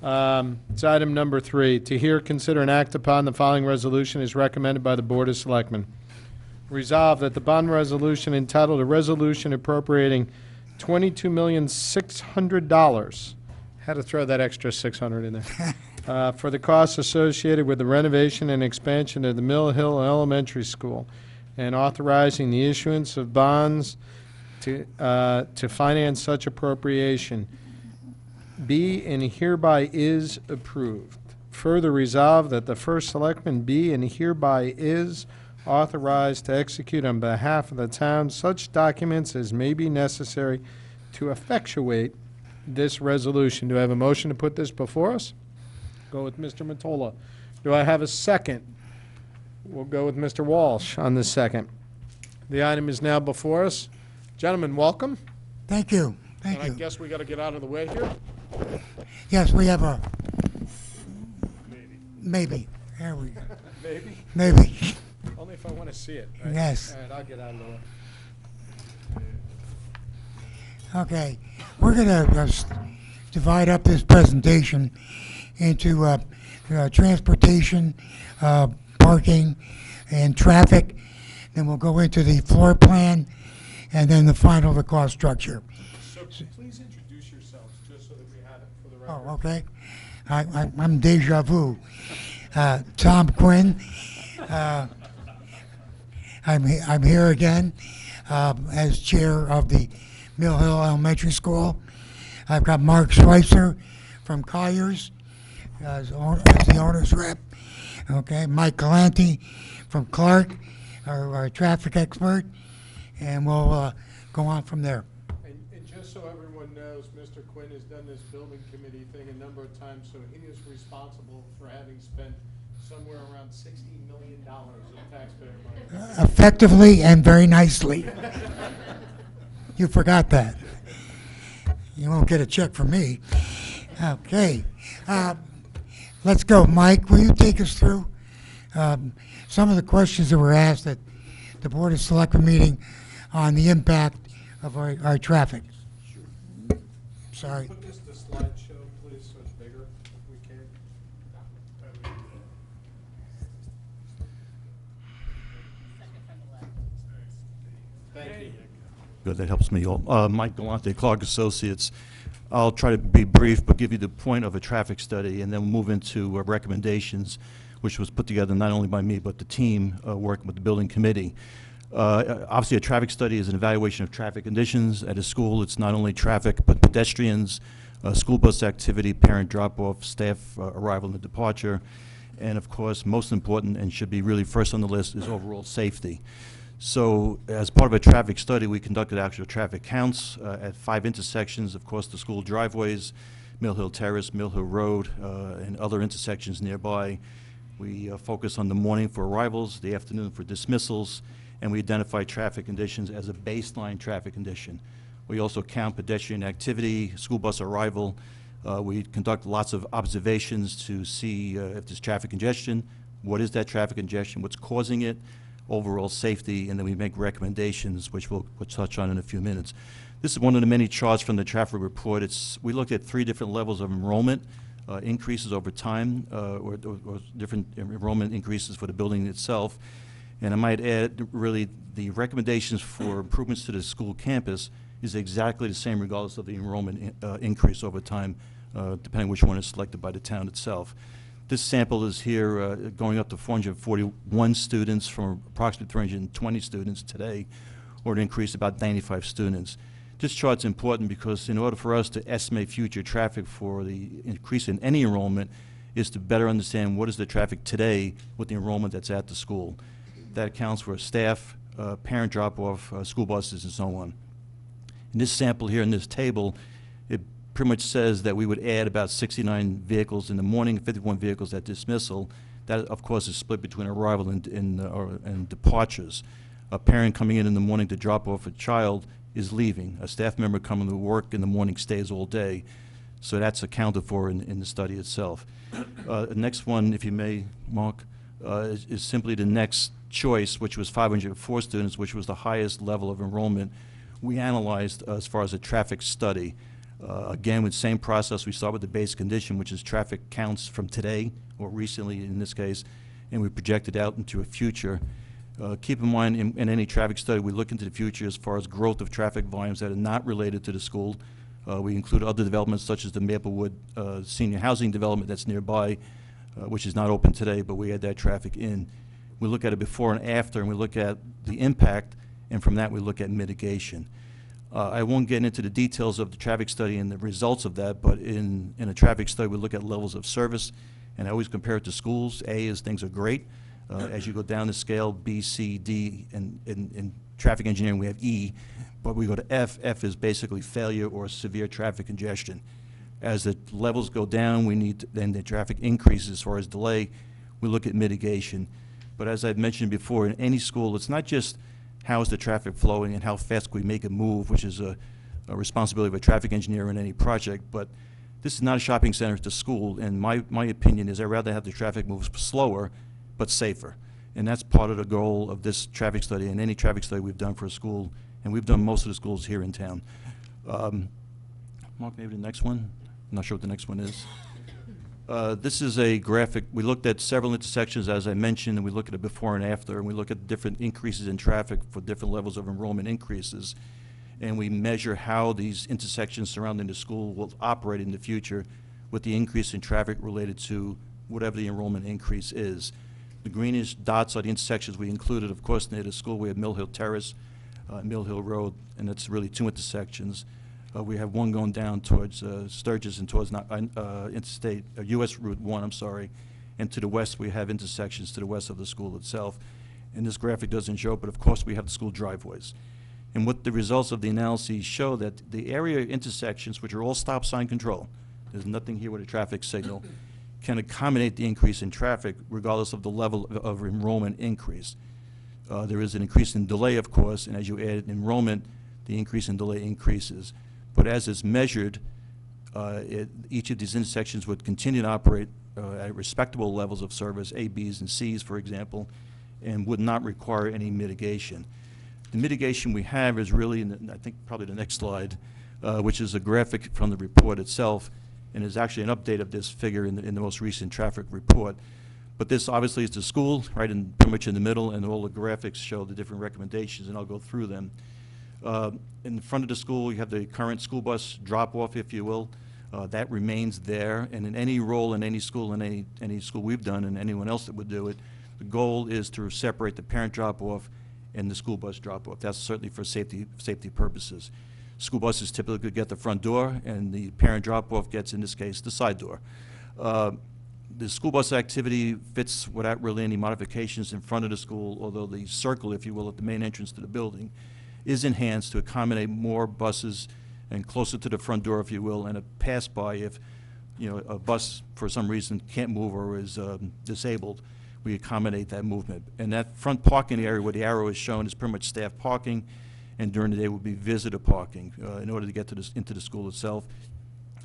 It's item number 3. To hear, consider, and act upon the following resolution is recommended by the Board of Selectmen. Resolved that the bond resolution entitled a resolution appropriating $22,600,000, had to throw that extra 600 in there, for the costs associated with the renovation and expansion of the Mill Hill Elementary School, and authorizing the issuance of bonds to finance such appropriation. Be and hereby is approved. Further resolved that the first selectman be and hereby is authorized to execute on behalf of the town such documents as may be necessary to effectuate this resolution. Do I have a motion to put this before us? Go with Mr. Mottola. Do I have a second? We'll go with Mr. Walsh on the second. The item is now before us. Gentlemen, welcome. Thank you. Thank And you. I guess we got to get out of the way here. Yes, we have a maybe. There we go. Maybe. Maybe. Only if I want to see it. Right? Yes. All right, I'll get out of the way. Okay, we're going to divide up this presentation into transportation, parking, and traffic. Then we'll go into the floor plan, and then the cost structure. So please introduce yourselves, just so that we have it for the Oh, record. okay. I'm Deja Vu. Tom Quinn. I'm here again as chair of the Mill Hill Elementary School. I've got Mark Schweitzer from Colliers, as the owner's rep. Okay, Mike Galanti from Clark, our traffic expert, and we'll go on from there. And just so everyone knows, Mr. Quinn has done this building committee thing a number of times, so he is responsible for having spent somewhere around $60 million of taxpayer money. Effectively and very nicely. You forgot that. You won't get a check from me. Okay. Let's go. Mike, will you take us through some of the questions that were asked at the Board of Selectmen meeting on the impact of our traffic? Sorry. Put this to slideshow, please, so it's bigger, if we can. Thank you. Good, that helps me. Mike Galante, Clark Associates. I'll try to be brief, but give you the point of a traffic study, and then we'll move into recommendations, which was put together not only by me, but the team working with the building committee. Obviously, a traffic study is an evaluation of traffic conditions at a school. It's not only traffic, but pedestrians, school bus activity, parent drop-off, staff arrival and departure, and of course, most important and should be really first on the list is overall safety. So as part of a traffic study, we conducted actual traffic counts at 5 intersections, of course, the school driveways, Mill Hill Terrace, Mill Hill Road, and other intersections nearby. We focus on the morning for arrivals, the afternoon for dismissals, and we identify traffic conditions as a baseline traffic condition. We also count pedestrian activity, school bus arrival. We conduct lots of observations to see if there's traffic congestion, what is that traffic congestion, what's causing it, overall safety, and then we make recommendations, which we'll touch on in a few minutes. This is one of the many charts from the traffic report. We looked at 3 different levels of enrollment, increases over time, or different enrollment increases for the building itself. And I might add, really, the recommendations for improvements to the school campus is exactly the same regardless of the enrollment increase over time, depending which one is selected by the town itself. This sample is here going up to 441 students from approximately 320 students today, or an increase of about 95 students. This chart's important because in order for us to estimate future traffic for the increase in any enrollment is to better understand what is the traffic today with the enrollment that's at the school. That accounts for staff, parent drop-off, school buses, and so on. In this sample here in this table, it pretty much says that we would add about 69 vehicles in the morning, 51 vehicles at dismissal. That, of course, is split between arrival and departures. A parent coming in the morning to drop off a child is leaving. A staff member coming to work in the morning stays all day. So that's accounted for in the study itself. The next one, if you may, Mark, is simply the next choice, which was 504 students, which was the highest level of enrollment we analyzed as far as a traffic study. Again, with the same process, we start with the base condition, which is traffic counts from today, or recently in this case, and we project it out into a future. Keep in mind, in any traffic study, we look into the future as far as growth of traffic volumes that are not related to the school. We include other developments such as the Maplewood senior housing development that's nearby, which is not open today, but we add that traffic in. We look at it before and after, and we look at the impact, and from that we look at mitigation. I won't get into the details of the traffic study and the results of that, but in a traffic study we look at levels of service, and I always compare it to schools. A is things are great. As you go down the scale, B, C, D, and in traffic engineering we have E, but we go to F. F is basically failure or severe traffic congestion. As the levels go down, then the traffic increases as far as delay. We look at mitigation. But as I've mentioned before, in any school, it's not just how is the traffic flowing and how fast can we make it move, which is a responsibility of a traffic engineer in any project, but this is not a shopping center, it's a school, and my opinion is I'd rather have the traffic move slower but safer. And that's part of the goal of this traffic study and any traffic study we've done for a school, and we've done most of the schools here in town. Mark, maybe the next one? I'm not sure what the next one is. This is a graphic. We looked at several intersections, as I mentioned, and we look at it before and after, and we look at different increases in traffic for different levels of enrollment increases, and we measure how these intersections surrounding the school will operate in the future with the increase in traffic related to whatever the enrollment increase is. The greenish dots are the intersections we included. Of course, near the school we have Mill Hill Terrace, Mill Hill Road, and it's really 2 intersections. We have one going down towards Sturgis and towards Interstate, US Route 1, I'm sorry. And to the west, we have intersections to the west of the school itself. And this graphic doesn't show, but of course, we have the school driveways. And what the results of the analyses show that the area intersections, which are all stop sign control, there's nothing here with a traffic signal, can accommodate the increase in traffic regardless of the level of enrollment increase. There is an increase in delay, of course, and as you add enrollment, the increase in delay increases. But as it's measured, each of these intersections would continue to operate at respectable levels of service, A, Bs, and Cs, for example, and would not require any mitigation. The mitigation we have is really, I think probably the next slide, which is a graphic from the report itself, and is actually an update of this figure in the most recent traffic report. But this obviously is the school, right pretty much in the middle, and all the graphics show the different recommendations, and I'll go through them. In front of the school, you have the current school bus drop-off, if you will. That remains there, and in any role in any school we've done, and anyone else that would do it, the goal is to separate the parent drop-off and the school bus drop-off. That's certainly for safety purposes. School buses typically get the front door, and the parent drop-off gets, in this case, the side door. The school bus activity fits without really any modifications in front of the school, although the circle, if you will, at the main entrance to the building is enhanced to accommodate more buses and closer to the front door, if you will, and a pass-by if, you know, a bus for some reason can't move or is disabled, we accommodate that movement. And that front parking area where the arrow is shown is pretty much staff parking, and during the day would be visitor parking in order to get to into the school itself.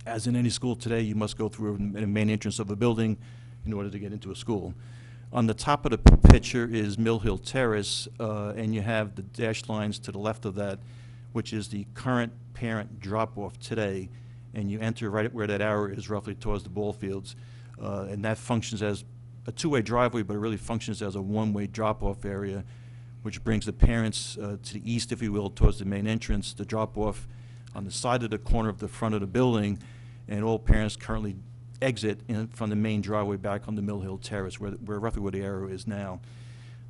As in any school today, you must go through a main entrance of a building in order to get into a school. On the top of the picture is Mill Hill Terrace, and you have the dashed lines to the left of that, which is the current parent drop-off today, and you enter right where that arrow is, roughly towards the ball fields, and that functions as a two-way driveway, but it really functions as a one-way drop-off area, which brings the parents to the east, if you will, towards the main entrance, the drop-off on the side of the corner of the front of the building, and all parents currently exit from the main driveway back on the Mill Hill Terrace, where roughly where the arrow is now.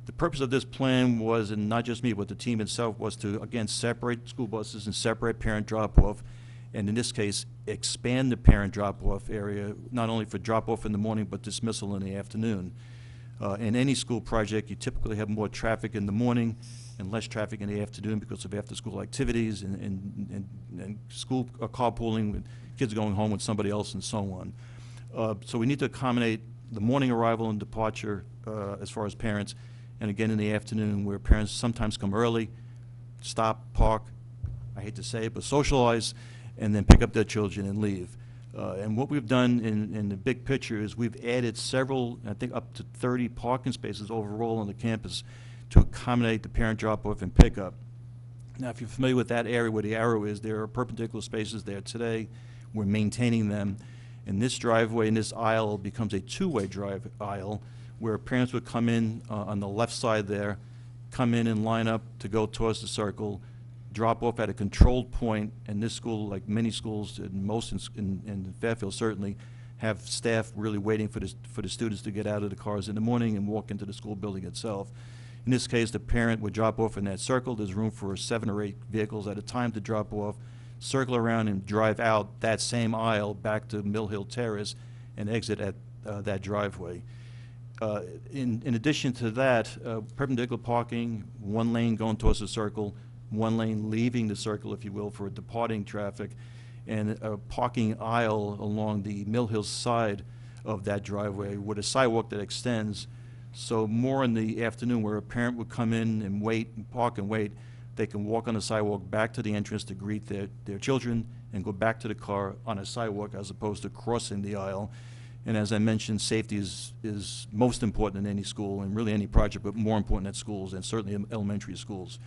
The purpose of this plan was, and not just me, but the team itself, was to, again, separate school buses and separate parent drop-off, and in this case, expand the parent drop-off area, not only for drop-off in the morning, but dismissal in the afternoon. In any school project, you typically have more traffic in the morning and less traffic in the afternoon because of after-school activities and school carpooling, with kids going home with somebody else and so on. So we need to accommodate the morning arrival and departure as far as parents, and again in the afternoon where parents sometimes come early, stop, park, I hate to say it, but socialize, and then pick up their children and leave. And what we've done in the big picture is we've added several, I think up to 30 parking spaces overall on the campus to accommodate the parent drop-off and pickup. Now, if you're familiar with that area where the arrow is, there are perpendicular spaces there today. We're maintaining them. And this driveway and this aisle becomes a two-way drive aisle where parents would come in on the left side there, come in and line up to go towards the circle, drop off at a controlled point, and this school, like many schools, and most in Fairfield certainly, have staff really waiting for the students to get out of the cars in the morning and walk into the school building itself. In this case, the parent would drop off in that circle. There's room for 7 or 8 vehicles at a time to drop off, circle around and drive out that same aisle back to Mill Hill Terrace and exit at that driveway. In addition to that, perpendicular parking, one lane going towards the circle, one lane leaving the circle, if you will, for departing traffic, and a parking aisle along the Mill Hill side of that driveway with a sidewalk that extends. So more in the afternoon where a parent would come in and wait and park and wait, they can walk on the sidewalk back to the entrance to greet their children and go back to the car on a sidewalk as opposed to crossing the aisle. And as I mentioned, safety is most important in any school and really any project, but more important at schools and certainly in elementary schools.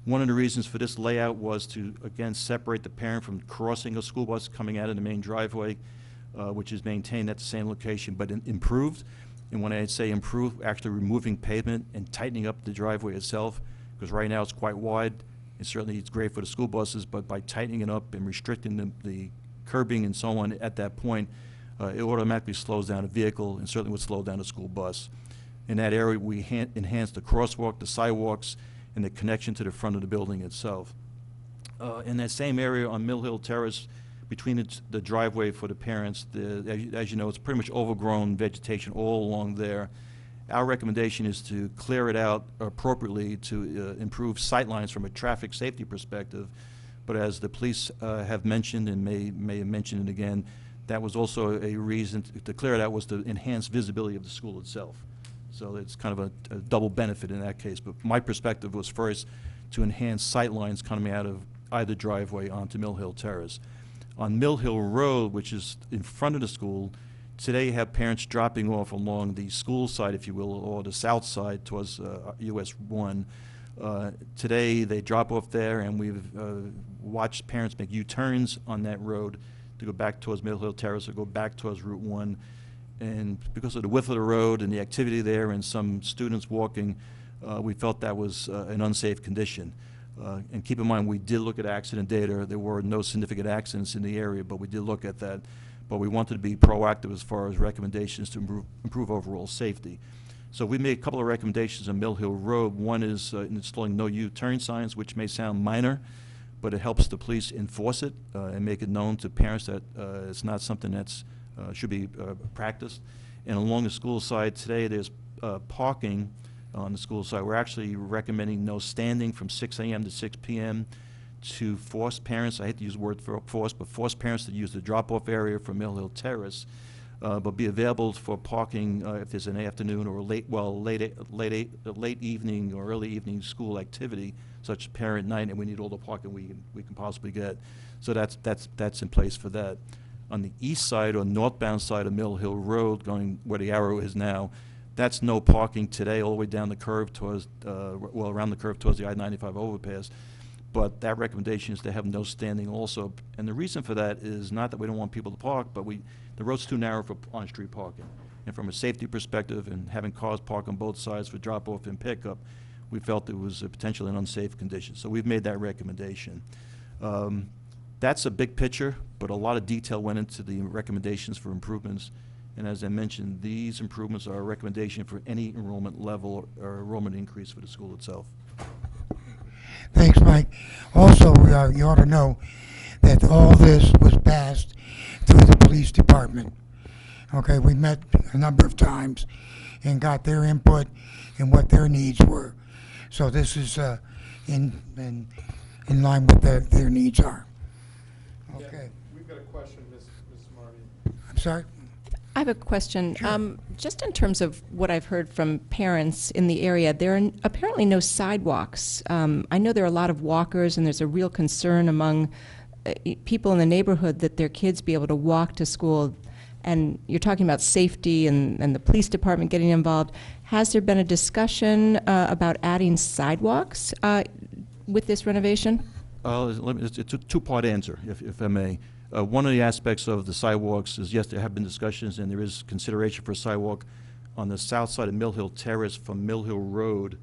One of the reasons for this layout was to, again, separate the parent from crossing a school bus coming out of the main driveway, which is maintained at the same location, but improved. And when I say improved, actually removing pavement and tightening up the driveway itself, because right now it's quite wide, and certainly it's great for the school buses, but by tightening it up and restricting the curbing and so on at that point, it automatically slows down a vehicle and certainly would slow down a school bus. In that area, we enhanced the crosswalk, the sidewalks, and the connection to the front of the building itself. In that same area on Mill Hill Terrace, between the driveway for the parents, as you know, it's pretty much overgrown vegetation all along there. Our recommendation is to clear it out appropriately to improve sightlines from a traffic safety perspective. But as the police have mentioned and may have mentioned it again, that was also a reason to clear it out, was to enhance visibility of the school itself. So it's kind of a double benefit in that case. But my perspective was first to enhance sightlines coming out of either driveway onto Mill Hill Terrace. On Mill Hill Road, which is in front of the school, today you have parents dropping off along the school side, if you will, or the south side towards US 1. Today they drop off there, and we've watched parents make U-turns on that road to go back towards Mill Hill Terrace or go back towards Route 1. And because of the width of the road and the activity there and some students walking, we felt that was an unsafe condition. And keep in mind, we did look at accident data. There were no significant accidents in the area, but we did look at that. But we wanted to be proactive as far as recommendations to improve overall safety. So we made a couple of recommendations on Mill Hill Road. One is installing no U-turn signs, which may sound minor, but it helps the police enforce it and make it known to parents that it's not something that's should be practiced. And along the school side today, there's parking on the school side. We're actually recommending no standing from 6 a.m. to 6 p.m. to force parents, I hate to use the word force, but force parents to use the drop-off area for Mill Hill Terrace, but be available for parking if there's an afternoon or late evening or early evening school activity, such as parent night, and we need all the parking we can possibly get. So that's in place for that. On the east side or northbound side of Mill Hill Road, going where the arrow is now, that's no parking today all the way down the curve towards, around the curve towards the I-95 overpass. But that recommendation is to have no standing also. And the reason for that is not that we don't want people to park, but the road's too narrow for on-street parking. And from a safety perspective and having cars park on both sides for drop-off and pickup, we felt it was potentially an unsafe condition. So we've made that recommendation. That's a big picture, but a lot of detail went into the recommendations for improvements. And as I mentioned, these improvements are a recommendation for any enrollment level or enrollment increase for the school itself. Thanks, Mike. Also, you ought to know that all this was passed through the police department. Okay, we met a number of times and got their input and what their needs were. So this is in line with their needs are. Okay. Yeah, we've got a question, Ms. Marty. I'm sorry? I have a question. Sure. Just in terms of what I've heard from parents in the area, there are apparently no sidewalks. I know there are a lot of walkers, and there's a real concern among people in the neighborhood that their kids be able to walk to school. And you're talking about safety and the police department getting involved. Has there been a discussion about adding sidewalks with this renovation? It's a two-part answer, if I may. One of the aspects of the sidewalks is, yes, there have been discussions and there is consideration for a sidewalk on the south side of Mill Hill Terrace from Mill Hill Road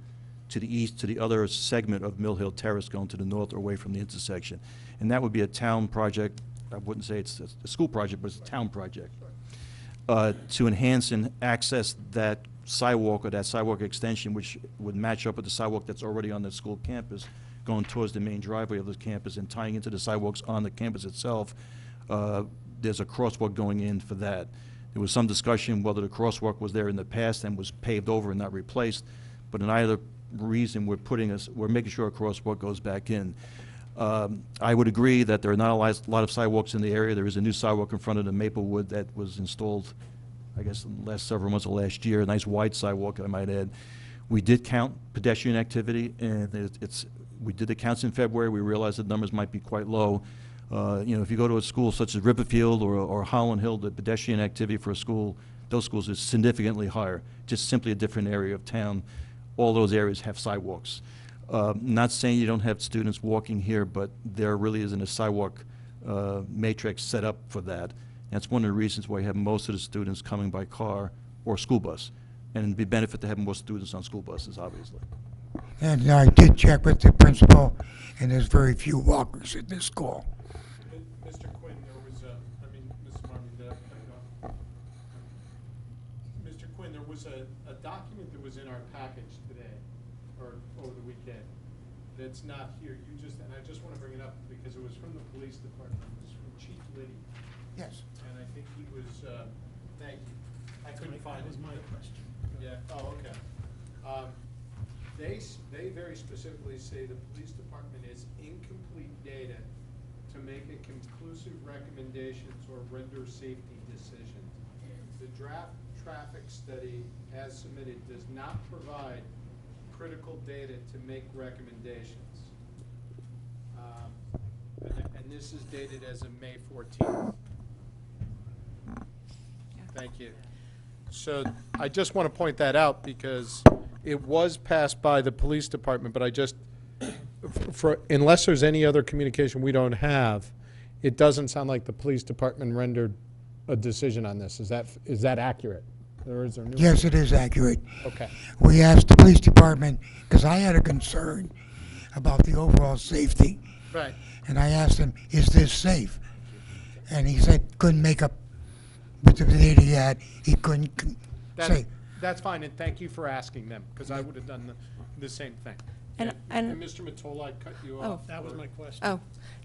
to the east to the other segment of Mill Hill Terrace going to the north or away from the intersection. And that would be a town project. I wouldn't say it's a school project, but it's a town project. To enhance and access that sidewalk or that sidewalk extension, which would match up with the sidewalk that's already on the school campus, going towards the main driveway of the campus and tying into the sidewalks on the campus itself. There's a crosswalk going in for that. There was some discussion whether the crosswalk was there in the past and was paved over and not replaced, but in either reason, we're making sure a crosswalk goes back in. I would agree that there are not a lot of sidewalks in the area. There is a new sidewalk in front of the Maplewood that was installed, I guess, in the last several months of last year, a nice wide sidewalk, I might add. We did count pedestrian activity, and we did the counts in February. We realized the numbers might be quite low. If you go to a school such as Riverfield or Holland Hill, the pedestrian activity for a school, those schools is significantly higher, just simply a different area of town. All those areas have sidewalks. Not saying you don't have students walking here, but there really isn't a sidewalk matrix set up for that. That's one of the reasons why you have most of the students coming by car or school bus. And it'd be a benefit to have more students on school buses, obviously. And I did check with the principal, and there's very few walkers at this school. Mr. Quinn, Ms. Marty, Mr. Quinn, there was a document that was in our package today, or over the weekend, that's not here. You just, and I just want to bring it up because it was from the police department. It was from Chief Liddy. Yes. And I think he was, thank you. I couldn't find it. That was my question. Yeah, oh, okay. They very specifically say the police department is incomplete data to make a conclusive recommendations or render safety decisions. The draft traffic study as submitted does not provide critical data to make recommendations. And this is dated as of May 14th. Thank you. So I just want to point that out because it was passed by the police department, but I just, unless there's any other communication we don't have, it doesn't sound like the police department rendered a decision on this. Is that accurate? Or is there new? Yes, it is accurate. Okay. We asked the police department, because I had a concern about the overall safety. Right. And I asked him, is this safe? And he said, couldn't make up with the data he had, he couldn't say. That's fine, and thank you for asking them, because I would have done the same thing. And Mr. Mottola, I cut you off. That was my question. Oh,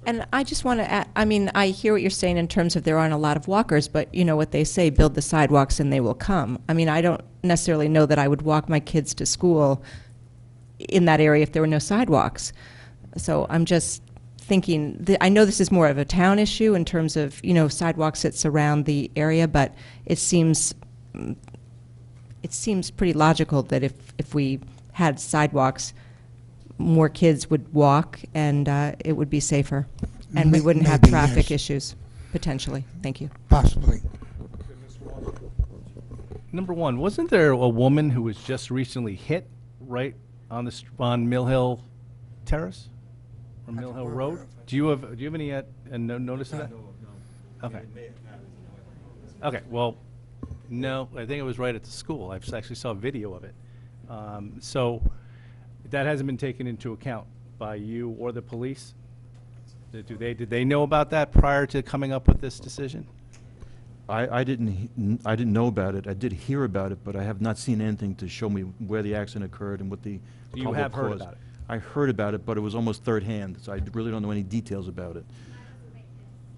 and I just want to add, I mean, I hear what you're saying in terms of there aren't a lot of walkers, but you know what they say, build the sidewalks and they will come. I mean, I don't necessarily know that I would walk my kids to school in that area if there were no sidewalks. So I'm just thinking, I know this is more of a town issue in terms of, you know, sidewalks that surround the area, but it seems pretty logical that if we had sidewalks, more kids would walk and it would be safer. And we wouldn't have Maybe, traffic yes. issues, potentially. Thank you. Possibly. Number one, wasn't there a woman who was just recently hit right on on Mill Hill Terrace or Mill Hill Road? Do you have any notice of that? No. Okay. Okay. Well, no, I think it was right at the school. I actually saw a video of it. So that hasn't been taken into account by you or the police. Did they know about that prior to coming up with this decision? I didn't know about it. I did hear about it, but I have not seen anything to show me where the accident occurred and what the You probable have heard cause. about it? I heard about it, but it was almost third hand, so I really don't know any details about it.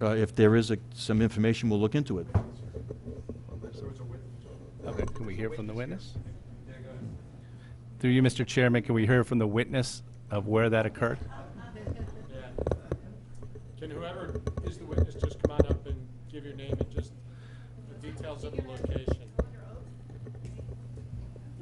If there is some information, we'll look into it. Okay, can we hear from the witness? Through you, Mr. Chairman, can we hear from the witness of where that occurred? Can whoever is the witness just come on up and give your name and just the details of the location?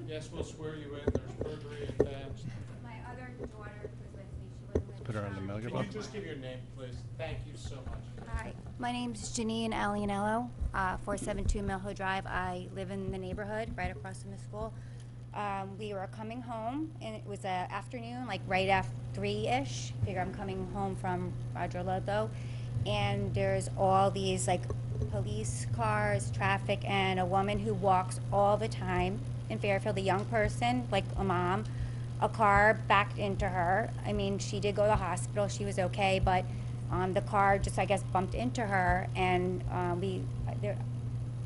Yes, we'll swear you in. There's burglary and theft. My other daughter was with me. She wasn't with Put her on the me. Milligan Can you box. just give your name, please? Thank you so much. Hi, my name's Janine Alianello, 472 Mill Hill Drive. I live in the neighborhood right across from the school. We were coming home, and it was an afternoon, like right after 3-ish. Figure I'm coming home from Roger Ludlow, and there's all these like police cars, traffic, and a woman who walks all the time in Fairfield, a young person, like a mom. A car backed into her. I mean, she did go to the hospital. She was okay, but the car just, I guess, bumped into her, and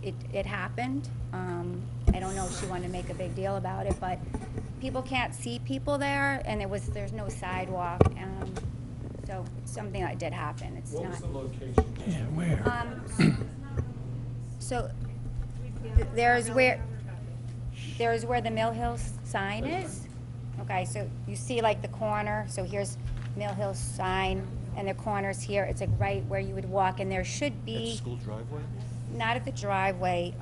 it happened. I don't know if she wanted to make a big deal about it, but people can't see people there, and there's no sidewalk. So it's something that did happen. It's What not. was the location? Yeah, where? So there's where the Mill Hill sign is. Okay, so you see like the corner. So here's Mill Hill sign, and the corner's here. It's like right where you would walk, and there should be. At the school driveway? Not at the driveway.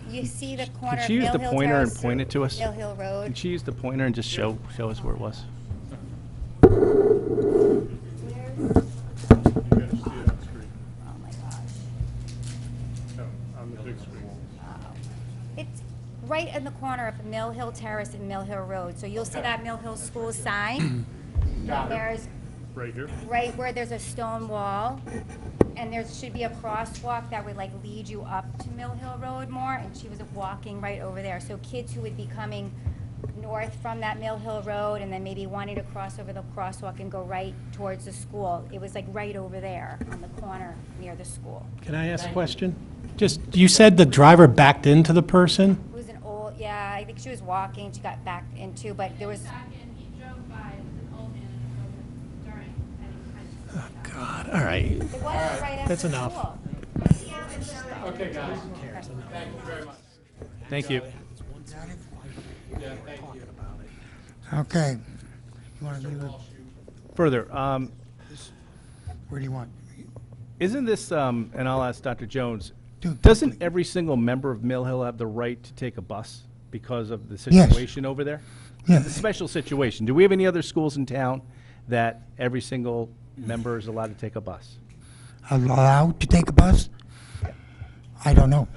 You see the corner Can of she use Mill the Hill pointer and Terrace, point it to us? Mill Hill Road. Can she use the pointer and just show us where it was? Oh my gosh. On the big screen. It's right in the corner of Mill Hill Terrace and Mill Hill Road. So you'll see that Mill Hill School sign. There's Right here. right where there's a stone wall, and there should be a crosswalk that would like lead you up to Mill Hill Road more, and she was walking right over there. So kids who would be coming north from that Mill Hill Road and then maybe wanting to cross over the crosswalk and go right towards the school, it was like right over there on the corner near the school. Can I ask a question? Just, you said the driver backed into the person? It was an old, yeah, I think she was walking, she got backed into, but there was. God, all right. That's enough. Okay, guys. Thank you very much. Thank you. Yeah, thank you. Okay. You want to leave it? Further, Where do you want? isn't this, and I'll ask Dr. Jones, Dude, doesn't every single member of Mill Hill have the right to take a bus because of the Yes. situation over there? Yes. It's a special situation. Do we have any other schools in town that every single member is allowed to take a bus? Allowed to take a bus? I don't know.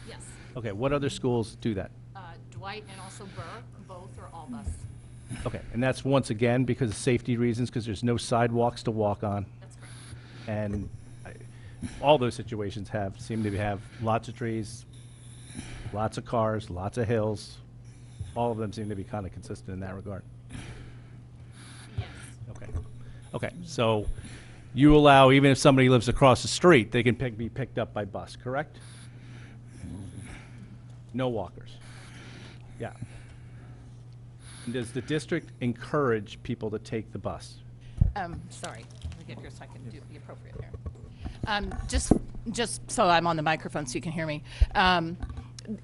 Yes. Okay, what other schools do that? Dwight and also Burr, both are all bus. Okay, and that's once again because of safety reasons, because there's no sidewalks to walk on. That's correct. And all those situations seem to have lots of trees, lots of cars, lots of hills. All of them seem to be kind of consistent in that regard. Yes. Okay. Okay, so you allow, even if somebody lives across the street, they can be picked up by bus, correct? No walkers. Yeah. And does the district encourage people to take the bus? Sorry, let me get here so I can do the appropriate there. Just so I'm on the microphone so you can hear me.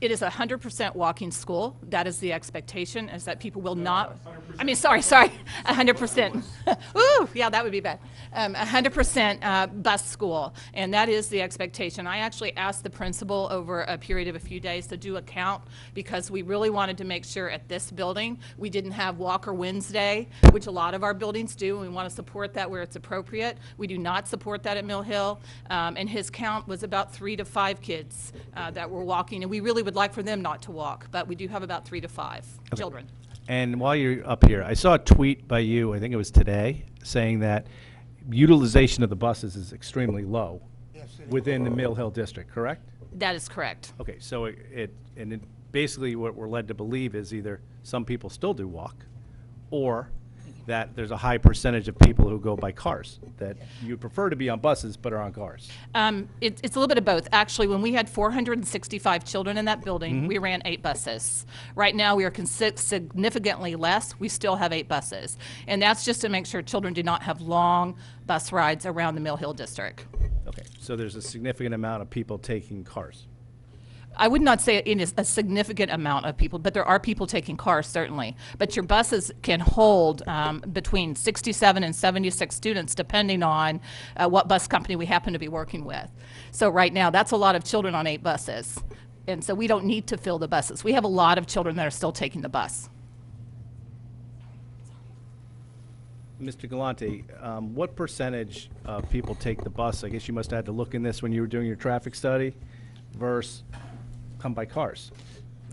It is 100% walking school. That is the expectation, is that people will not, I mean, sorry, 100%. Ooh, yeah, that would be bad. 100% bus school, and that is the expectation. I actually asked the principal over a period of a few days to do a count because we really wanted to make sure at this building we didn't have Walker Wednesday, which a lot of our buildings do, and we want to support that where it's appropriate. We do not support that at Mill Hill, and his count was about 3 to 5 kids that were walking, and we really would like for them not to walk, but we do have about 3 to 5 children. And while you're up here, I saw a tweet by you, I think it was today, saying that utilization of the buses is extremely low within the Mill Hill district, correct? That is correct. Okay, so basically what we're led to believe is either some people still do walk, or that there's a high percentage of people who go by cars, that you prefer to be on buses but are on cars. It's a little bit of both. Actually, when we had 465 children in that building, Mm-hmm. we ran 8 buses. Right now, we are significantly less. We still have 8 buses. And that's just to make sure children do not have long bus rides around the Mill Hill district. Okay, so there's a significant amount of people taking cars. I would not say it is a significant amount of people, but there are people taking cars, certainly. But your buses can hold between 67 and 76 students, depending on what bus company we happen to be working with. So right now, that's a lot of children on 8 buses. And so we don't need to fill the buses. We have a lot of children that are still taking the bus. Mr. Galante, what percentage of people take the bus? I guess you must have had to look in this when you were doing your traffic study versus come by cars.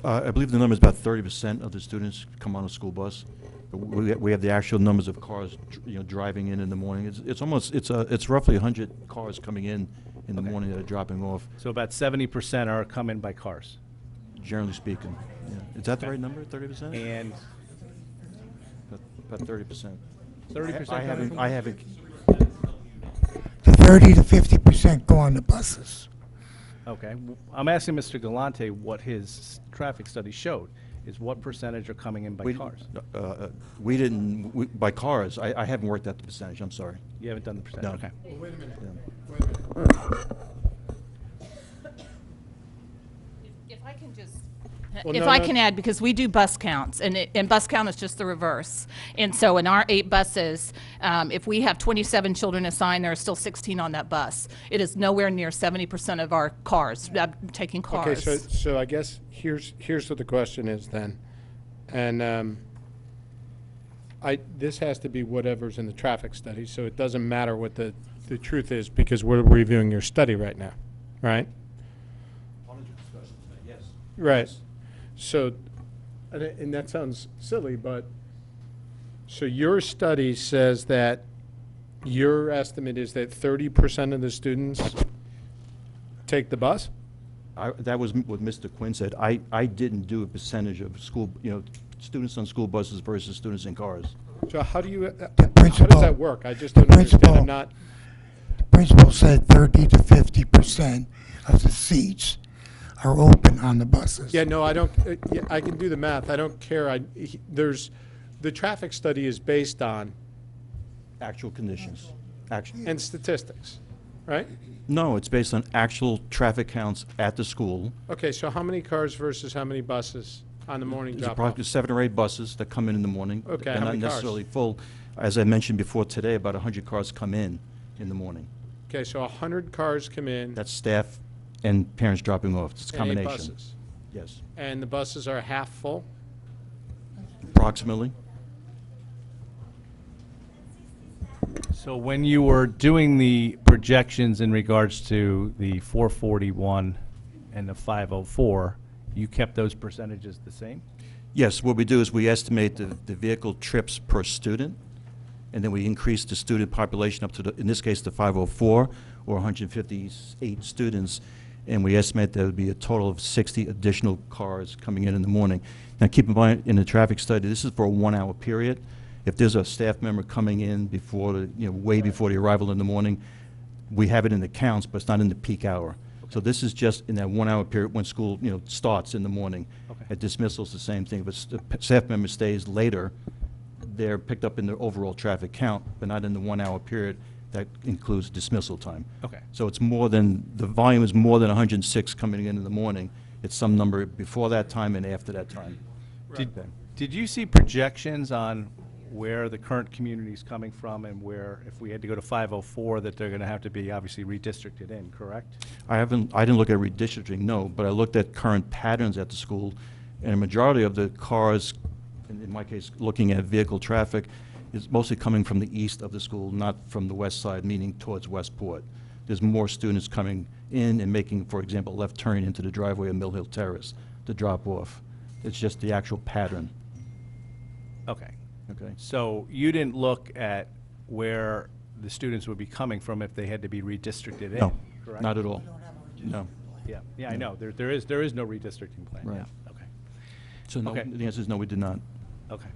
I believe the number is about 30% of the students come on a school bus. We have the actual numbers of cars, driving in the morning. It's roughly 100 cars coming in the morning that are dropping off. So about 70% are coming by cars. Generally speaking, yeah. Is that the right number, 30%? And about 30%. 30%. I haven't. The 30 to 50% go on the buses. Okay, I'm asking Mr. Galante what his traffic study showed, is what percentage are coming in by cars? We didn't, by cars, I haven't worked out the percentage, I'm sorry. You haven't done the percentage? No. Okay. Well, wait a minute. Yeah. Wait a minute. If I can just, Well, if no, I no. can add, because we do bus counts, and bus count is just the reverse. And so in our 8 buses, if we have 27 children assigned, there are still 16 on that bus. It is nowhere near 70% of our cars, taking cars. Okay, so I guess here's what the question is then. And this has to be whatever's in the traffic study, so it doesn't matter what the truth is because we're reviewing your study right now, right? Yes. Right. So, and that sounds silly, but, so your study says that your estimate is that 30% of the students take the bus? That was what Mr. Quinn said. I didn't do a percentage of school, students on school buses versus students in cars. So how do you, how does that work? I just don't understand. I'm not, The principal said 30 to 50% of the seats are open on the buses. yeah, no, I don't, yeah, I can do the math. I don't care. The traffic study is based on Actual conditions. Actual. And statistics, right? No, it's based on actual traffic counts at the school. Okay, so how many cars versus how many buses on the morning There's drop-off? approximately 7 or 8 buses that come in the morning. Okay, They're how not many cars? necessarily full. As I mentioned before today, about 100 cars come in the morning. Okay, so 100 cars come in. That's staff and parents dropping off. It's a and 8 combination. buses. Yes, And the buses are half full? approximately. So when you were doing the projections in regards to the 441 and the 504, you kept those percentages the same? Yes, what we do is we estimate the vehicle trips per student, and then we increase the student population up to, in this case, the 504, or 158 students, and we estimate there would be a total of 60 additional cars coming in the morning. Now, keep in mind, in the traffic study, this is for a 1-hour period. If there's a staff member coming in before the, way before the arrival in the morning, we have it in the counts, but it's not in the peak hour. So this is just in that 1-hour period when school, starts in the morning. Okay. At dismissal, it's the same thing. But the staff member stays later, they're picked up in the overall traffic count, but not in the 1-hour period. That includes dismissal time. Okay. So it's more than, the volume is more than 106 coming in the morning. It's some number before that time and after that time. Did you see projections on where the current community is coming from and where, if we had to go to 504, that they're going to have to be obviously redistricted in, correct? I didn't look at redistricting, no, but I looked at current patterns at the school, and a majority of the cars, in my case, looking at vehicle traffic, is mostly coming from the east of the school, not from the west side, meaning towards Westport. There's more students coming in and making, for example, left turn into the driveway of Mill Hill Terrace to drop off. It's just the actual pattern. Okay. Okay. So you didn't look at where the students would be coming from if they had to be redistricted in, No, correct? not at all. No. Yeah, I know. There is no redistricting plan. Right. Yeah, okay. So no, Okay. the answer is no, we did not. Okay.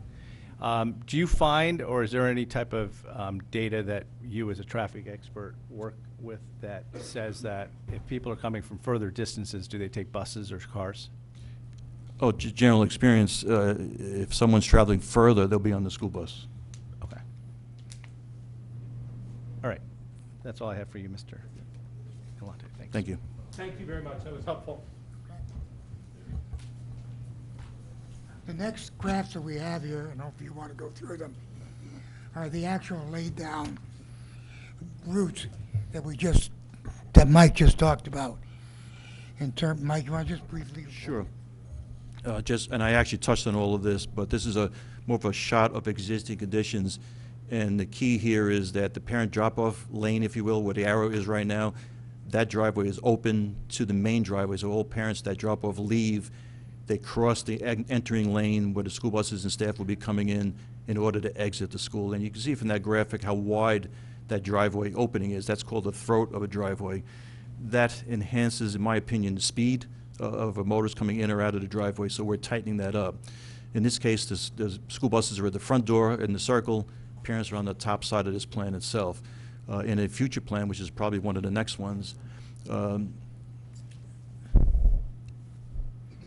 Do you find, or is there any type of data that you as a traffic expert work with that says that if people are coming from further distances, do they take buses or cars? Oh, general experience, if someone's traveling further, they'll be on the school bus. Okay. All right. That's all I have for you, Mr. Galante. Thanks. Thank you. Thank you very much, that was helpful. The next graphs that we have here, I don't know if you want to go through them, are the actual laid down routes that Mike just talked about. Mike, you want to just briefly? Sure. And I actually touched on all of this, but this is more of a shot of existing conditions. And the key here is that the parent drop-off lane, if you will, where the arrow is right now, that driveway is open to the main driveway. So all parents that drop off leave, they cross the entering lane where the school buses and staff will be coming in order to exit the school. And you can see from that graphic how wide that driveway opening is. That's called the throat of a driveway. That enhances, in my opinion, the speed of motors coming in or out of the driveway, so we're tightening that up. In this case, the school buses are at the front door in the circle, parents are on the top side of this plan itself. In a future plan, which is probably one of the next ones,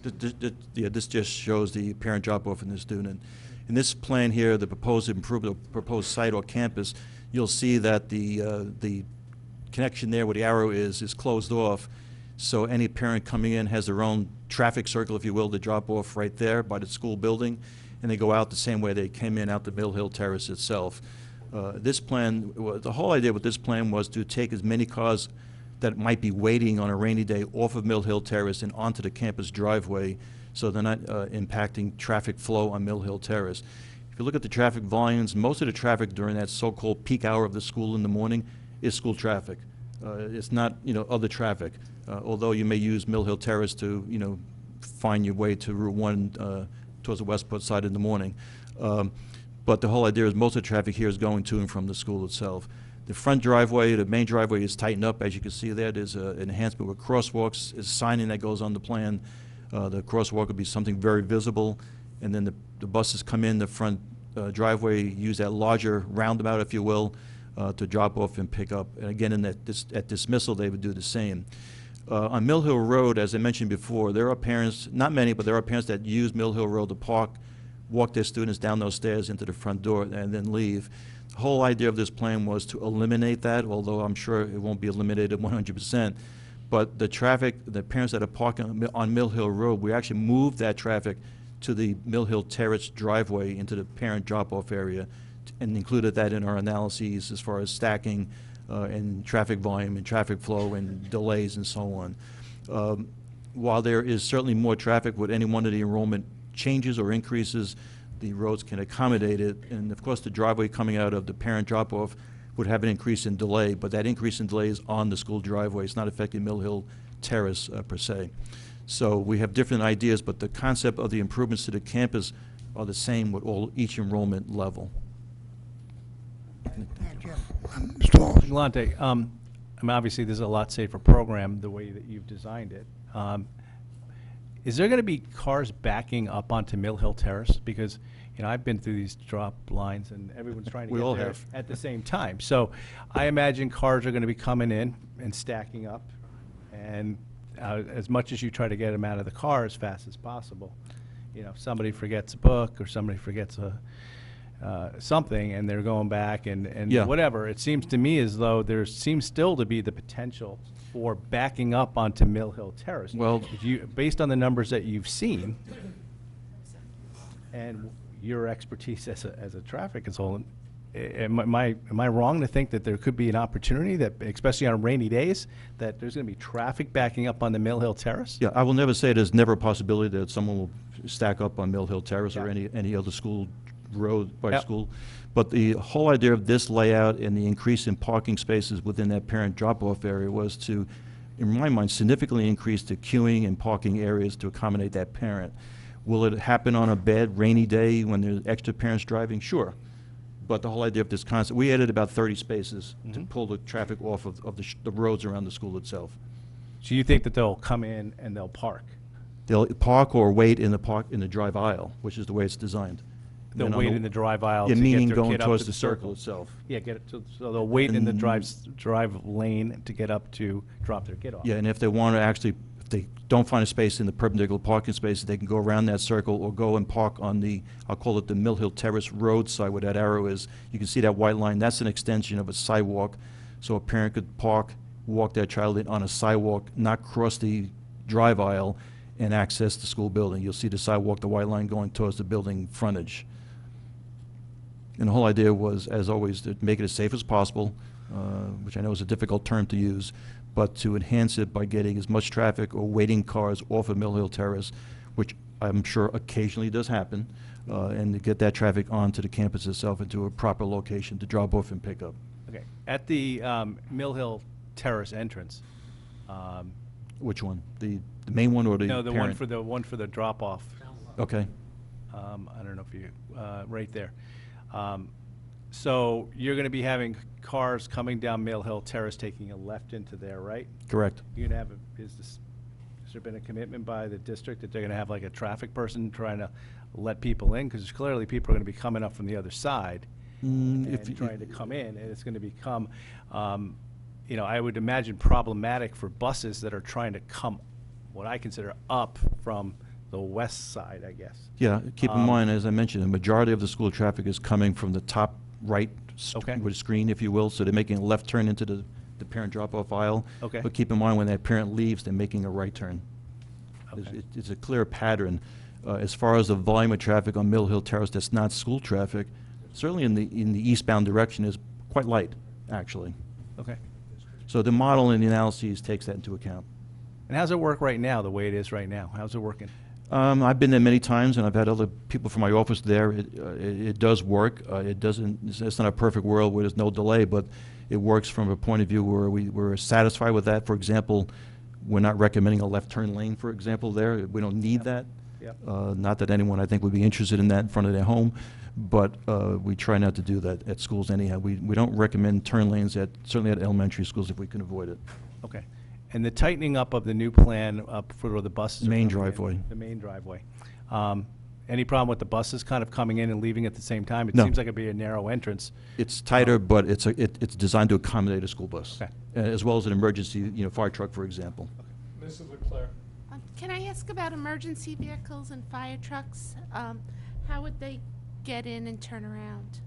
this just shows the parent drop-off and the student. In this plan here, the proposed improvement, proposed site or campus, you'll see that the connection there where the arrow is closed off. So any parent coming in has their own traffic circle, if you will, to drop off right there by the school building, and they go out the same way they came in out the Mill Hill Terrace itself. This plan, the whole idea with this plan was to take as many cars that might be waiting on a rainy day off of Mill Hill Terrace and onto the campus driveway, so they're not impacting traffic flow on Mill Hill Terrace. If you look at the traffic volumes, most of the traffic during that so-called peak hour of the school in the morning is school traffic. It's not, other traffic. Although you may use Mill Hill Terrace to, find your way to Route 1 towards the Westport side in the morning. But the whole idea is most of the traffic here is going to and from the school itself. The front driveway, the main driveway is tightened up. As you can see there, there's an enhancement with crosswalks, is signing that goes on the plan. The crosswalk will be something very visible. And then the buses come in the front driveway, use that larger roundabout, if you will, to drop off and pick up. And again, at dismissal, they would do the same. On Mill Hill Road, as I mentioned before, there are parents, not many, but there are parents that use Mill Hill Road to park walk their students down those stairs into the front door and then leave. The whole idea of this plan was to eliminate that, although I'm sure it won't be eliminated 100%. But the traffic, the parents that are parking on Mill Hill Road, we actually moved that traffic to the Mill Hill Terrace driveway into the parent drop-off area and included that in our analyses as far as stacking and traffic volume and traffic flow and delays and so on. While there is certainly more traffic with any one of the enrollment changes or increases, the roads can accommodate it. And of course, the driveway coming out of the parent drop-off would have an increase in delay, but that increase in delay is on the school driveway. It's not affecting Mill Hill Terrace per se. So we have different ideas, but the concept of the improvements to the campus are the same with each enrollment level. Mr. Galante, I mean, obviously, this is a lot safer program, the way that you've designed it. Is there going to be cars backing up onto Mill Hill Terrace? Because, you know, I've been through these drop lines, and everyone's trying to We get all there have. at the same time. So I imagine cars are going to be coming in and stacking up, and as much as you try to get them out of the car as fast as possible, you know, if somebody forgets a book or somebody forgets something, and they're going back and Yeah. whatever, it seems to me as though there seems still to be the potential for backing up onto Mill Hill Terrace. Well- If you, based on the numbers that you've seen and your expertise as a traffic consultant, am I wrong to think that there could be an opportunity that, especially on rainy days, that there's going to be traffic backing up on the Mill Hill Terrace? Yeah, I will never say there's never a possibility that someone will stack up on Mill Hill Terrace or any other school road by Yep. school. But the whole idea of this layout and the increase in parking spaces within that parent drop-off area was to, in my mind, significantly increase the queuing and parking areas to accommodate that parent. Will it happen on a bad rainy day when there's extra parents driving? Sure. But the whole idea of this concept, we added about 30 spaces to pull the traffic off of the roads around the school itself. So you think that they'll come in and they'll park? They'll park or wait in the drive aisle, which is the way it's designed. They'll And on wait the- in the drive aisle Yeah, to meaning get their going kid up towards to the circle itself. Yeah, so they'll wait in the And- drive lane to get up to drop their kid off. Yeah, and if they want to actually, if they don't find a space in the perpendicular parking space, they can go around that circle or go and park on the, I'll call it the Mill Hill Terrace roadside where that arrow is. You can see that white line, that's an extension of a sidewalk. So a parent could park, walk their child in on a sidewalk, not cross the drive aisle and access the school building. You'll see the sidewalk, the white line going towards the building frontage. And the whole idea was, as always, to make it as safe as possible, which I know is a difficult term to use, but to enhance it by getting as much traffic or waiting cars off of Mill Hill Terrace, which I'm sure occasionally does happen, and to get that traffic onto the campus itself into a proper location to drop off and pick up. Okay. At the Mill Hill Terrace entrance. Which one? The main one or the No, the parent? one for the drop off. Okay. I don't know if you, right there. So you're going to be having cars coming down Mill Hill Terrace taking a left into there, right? Correct. You're going to have, has there been a commitment by the district that they're going to have like a traffic person trying to let people in? Because clearly people are going to be coming up from the other side and trying to come in, and it's going to become, you know, I would imagine problematic for buses that are trying to come, what I consider up from the west side, I guess. Yeah, keep in mind, as I mentioned, the majority of the school traffic is coming from the top right with screen, if you will, so they're making a left turn into the parent drop-off aisle. Okay. But keep in mind, when that parent leaves, they're making a right turn. Okay. It's a clear pattern. As far as the volume of traffic on Mill Hill Terrace that's not school traffic, certainly in the eastbound direction is quite light, actually. Okay. So the model and the analyses takes that into account. And how's it work right now, the way it is right now? How's it working? I've been there many times, and I've had other people from my office there. It does work. It doesn't. It's not a perfect world where there's no delay, but it works from a point of view where we're satisfied with that. For example, we're not recommending a left turn lane, for example. There, we don't need that. Yep. Not that anyone, I think, would be interested in that in front of their home, but we try not to do that at schools anyhow. We don't recommend turn lanes certainly at elementary schools if we can avoid it. Okay. And the tightening up of the new plan up for where the buses are Main coming in, driveway. the main driveway. Any problem with the buses kind of coming in and leaving at the same time? It No. seems like it'd be a narrow entrance. It's tighter, but it's designed to accommodate a school bus, Okay. as well as an emergency, fire truck, for example. Mrs. Leclerc. Can I ask about emergency vehicles and fire trucks? How would they get in and turn around?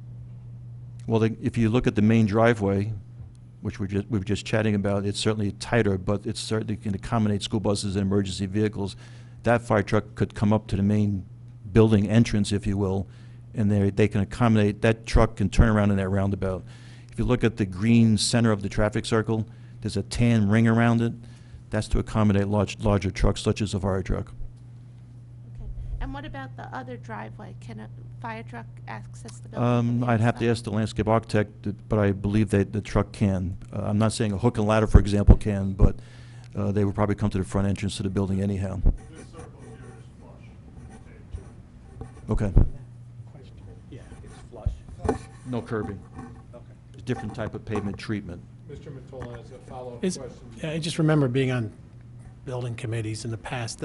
Well, if you look at the main driveway, which we were just chatting about, it's certainly tighter, but it certainly can accommodate school buses and emergency vehicles. That fire truck could come up to the main building entrance, if you will, and they can accommodate, that truck can turn around in that roundabout. If you look at the green center of the traffic circle, there's a tan ring around it. That's to accommodate larger trucks, such as a fire truck. Okay. And what about the other driveway? Can a fire truck access the building? from the I'd have to inside? ask the landscape architect, but I believe that the truck can. I'm not saying a hook and ladder, for example, can, but they would probably come to the front entrance to the building anyhow. Okay. Yeah. It's flush. No curbing. Okay. It's a different type of pavement treatment. Mr. Matola has a follow-up Is- question. yeah, I just remember being on building committees in the past,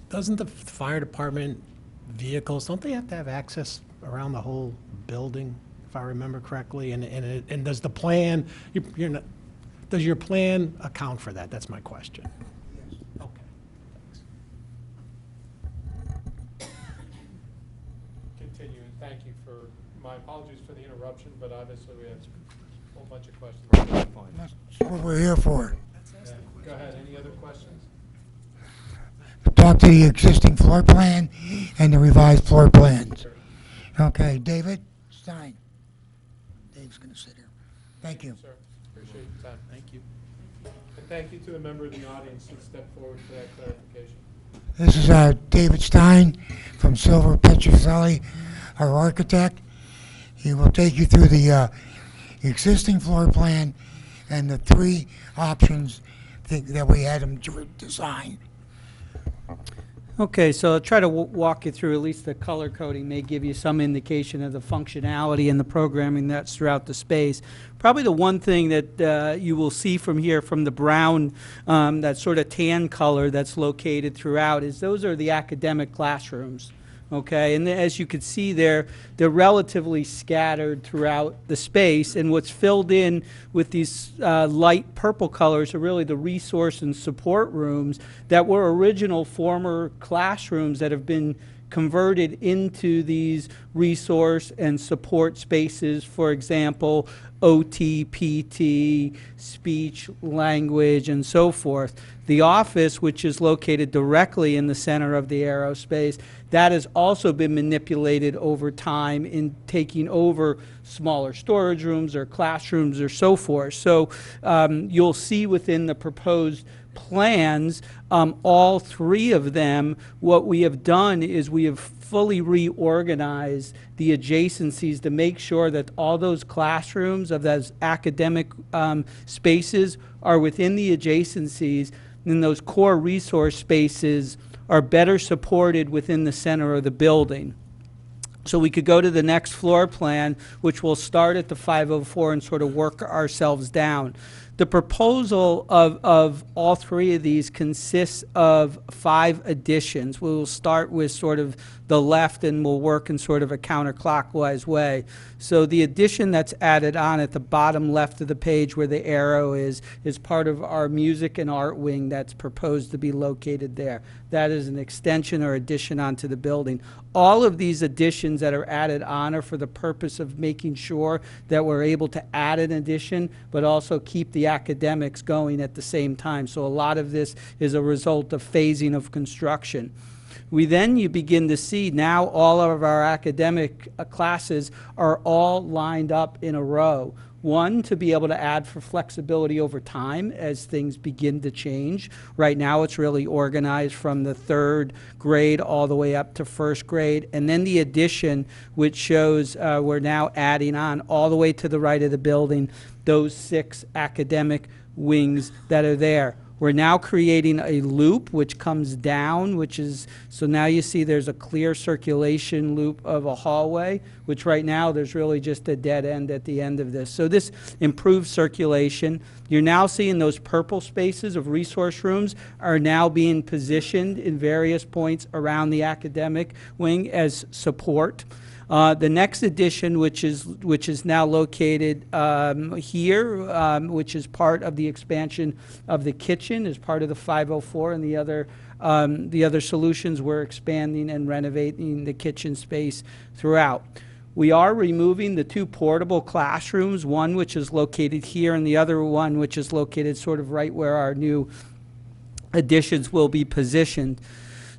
doesn't the fire department vehicles, don't they have to have access around the whole building, if I remember correctly? And does the plan, does your plan account for that? That's my question. Okay. Continue, and thank you for, my apologies for the interruption, but obviously we have a whole bunch of questions. That's what we're here for. Yeah, go ahead, any other questions? Talk to the existing floor plan and the revised floor plans. Okay, David Stein. Dave's going to sit here. Thank you. Sir, appreciate your time. Thank you. And thank you to the member of the audience who stepped forward for that clarification. This is David Stein from Silver Petrocelli, our architect. He will take you through the existing floor plan and the three options that we had him design. Okay, so I'll try to walk you through, at least the color coding may give you some indication of the functionality and the programming that's throughout the space. Probably the one thing that you will see from here, from the brown, that sort of tan color that's located throughout, is those are the academic classrooms. Okay, and as you can see there, they're relatively scattered throughout the space, and what's filled in with these light purple colors are really the resource and support rooms that were original former classrooms that have been converted into these resource and support spaces. For example, OT, PT, speech, language, and so forth. The office, which is located directly in the center of the aerospace, that has also been manipulated over time in taking over smaller storage rooms or classrooms or so forth. So you'll see within the proposed plans, all three of them, what we have done is we have fully reorganized the adjacencies to make sure that all those classrooms of those academic spaces are within the adjacencies, and those core resource spaces are better supported within the center of the building. So we could go to the next floor plan, which will start at the 504 and sort of work ourselves down. The proposal of all three of these consists of 5 additions. We will start with sort of the left and we'll work in sort of a counterclockwise way. So the addition that's added on at the bottom left of the page where the arrow is part of our music and art wing that's proposed to be located there. That is an extension or addition onto the building. All of these additions that are added on are for the purpose of making sure that we're able to add an addition, but also keep the academics going at the same time. So a lot of this is a result of phasing of construction. You begin to see now all of our academic classes are all lined up in a row. One, to be able to add for flexibility over time as things begin to change. Right now it's really organized from the 3rd grade all the way up to 1st grade. And then the addition, which shows we're now adding on all the way to the right of the building, those 6 academic wings that are there. We're now creating a loop which comes down, which is, so now you see there's a clear circulation loop of a hallway, which right now there's really just a dead end at the end of this. So this improves circulation. You're now seeing those purple spaces of resource rooms are now being positioned in various points around the academic wing as support. The next addition, which is now located here, which is part of the expansion of the kitchen, is part of the 504 and the other The other solutions, we're expanding and renovating the kitchen space throughout. We are removing the 2 portable classrooms, one which is located here and the other one which is located sort of right where our new additions will be positioned.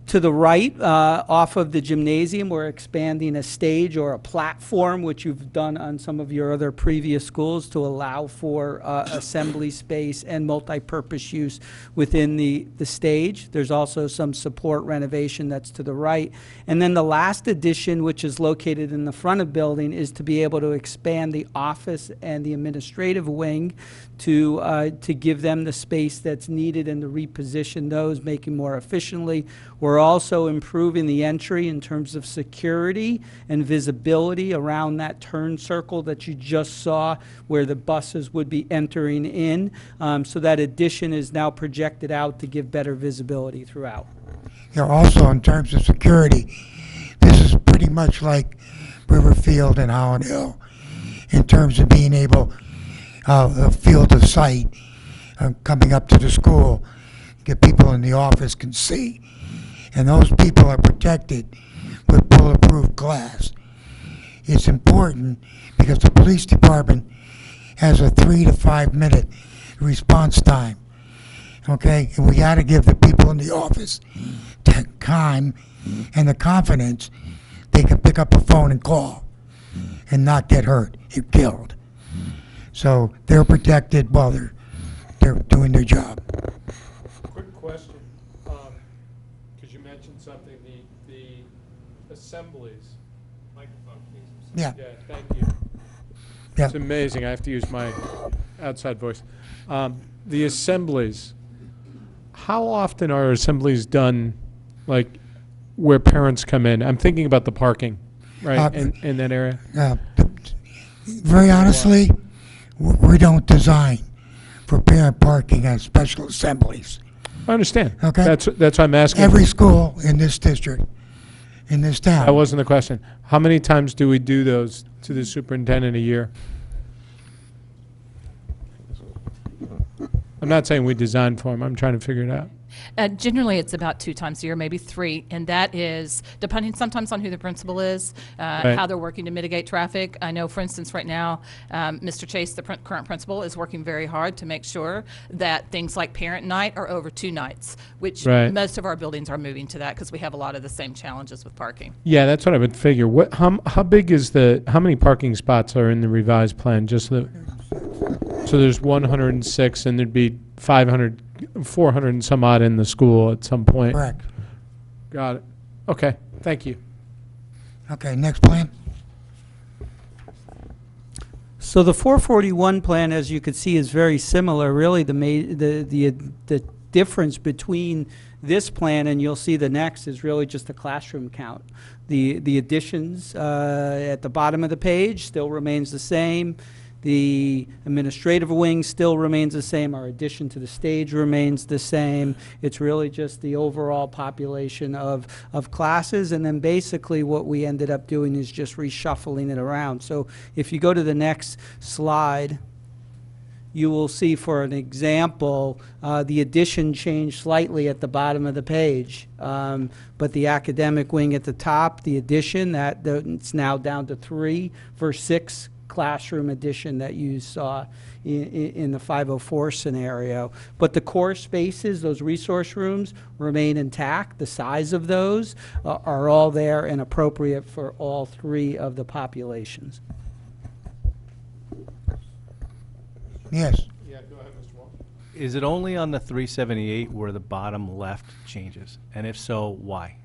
To the right, off of the gymnasium, we're expanding a stage or a platform, which you've done on some of your other previous schools, to allow for assembly space and multi-purpose use within the stage. There's also some support renovation that's to the right. And then the last addition, which is located in the front of the building, is to be able to expand the office and the administrative wing to give them the space that's needed and to reposition those, making more efficiently. We're also improving the entry in terms of security and visibility around that turn circle that you just saw where the buses would be entering in. So that addition is now projected out to give better visibility throughout. Yeah, also in terms of security, this is pretty much like Riverfield and Holland Hill in terms of being able, a field of sight coming up to the school, get people in the office can see. And those people are protected with bulletproof glass. It's important because the police department has a 3 to 5 minute response time. Okay, and we got to give the people in the office time and the confidence they can pick up a phone and call and not get hurt and killed. So they're protected while they're doing their job. Quick question, because you mentioned something, the assemblies. Microphone, please. Yeah. Yeah, thank you. Yeah. It's amazing, I have to use my outside voice. The assemblies, how often are assemblies done, like, where parents come in? I'm thinking about the parking, right, in that area? Very honestly, we don't design for parent parking at special assemblies. I understand. Okay. That's why I'm asking. Every school in this district, in this town. That wasn't the question. How many times do we do those to the superintendent a year? I'm not saying we design for them. I'm trying to figure it out. Generally, it's about 2 times a year, maybe 3, and that is depending sometimes on who the principal is, Right. how they're working to mitigate traffic. I know, for instance, right now, Mr. Chase, the current principal, is working very hard to make sure that things like parent night are over 2 nights, which Right. most of our buildings are moving to that because we have a lot of the same challenges with parking. Yeah, that's what I would figure. How big is how many parking spots are in the revised plan? So there's 106, and there'd be 400 and some odd in the school at some point. Correct. Got it. Okay, thank you. Okay, next plan. So the 441 plan, as you can see, is very similar. Really, the difference between this plan and you'll see the next is really just the classroom count. The additions at the bottom of the page still remains the same. The administrative wing still remains the same. Our addition to the stage remains the same. It's really just the overall population of classes. And then basically what we ended up doing is just reshuffling it around. So if you go to the next slide, you will see, for an example, the addition changed slightly at the bottom of the page. But the academic wing at the top, the addition, it's now down to 3 versus 6 classroom addition that you saw in the 504 scenario. But the core spaces, those resource rooms, remain intact. The size of those are all there and appropriate for all 3 of the populations. Yes. Yeah, go ahead, Mr. Wall. Is it only on the 378 where the bottom left changes? And if so, why?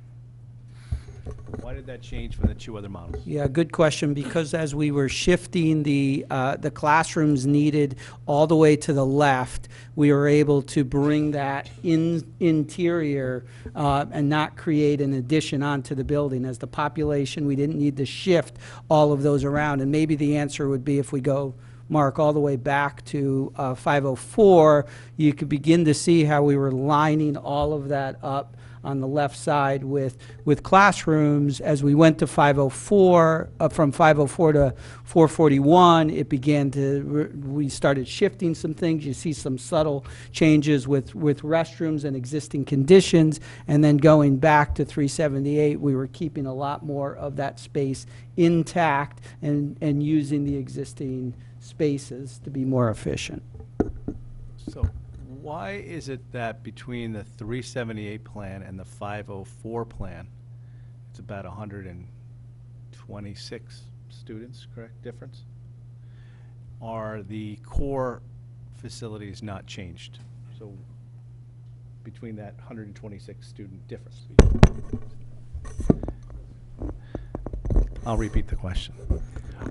Why did that change from the 2 other models? Yeah, good question, because as we were shifting the classrooms needed all the way to the left, we were able to bring that interior and not create an addition onto the building. As the population, we didn't need to shift all of those around. And maybe the answer would be if we go, Mark, all the way back to 504, you could begin to see how we were lining all of that up on the left side with classrooms. As we went to 504, from 504 to 441, it began to, we started shifting some things. You see some subtle changes with restrooms and existing conditions, and then going back to 378, we were keeping a lot more of that space intact and using the existing spaces to be more efficient. So why is it that between the 378 plan and the 504 plan, it's about 126 students, correct, difference? Are the core facilities not changed? So between that 126 student difference. I'll repeat the question.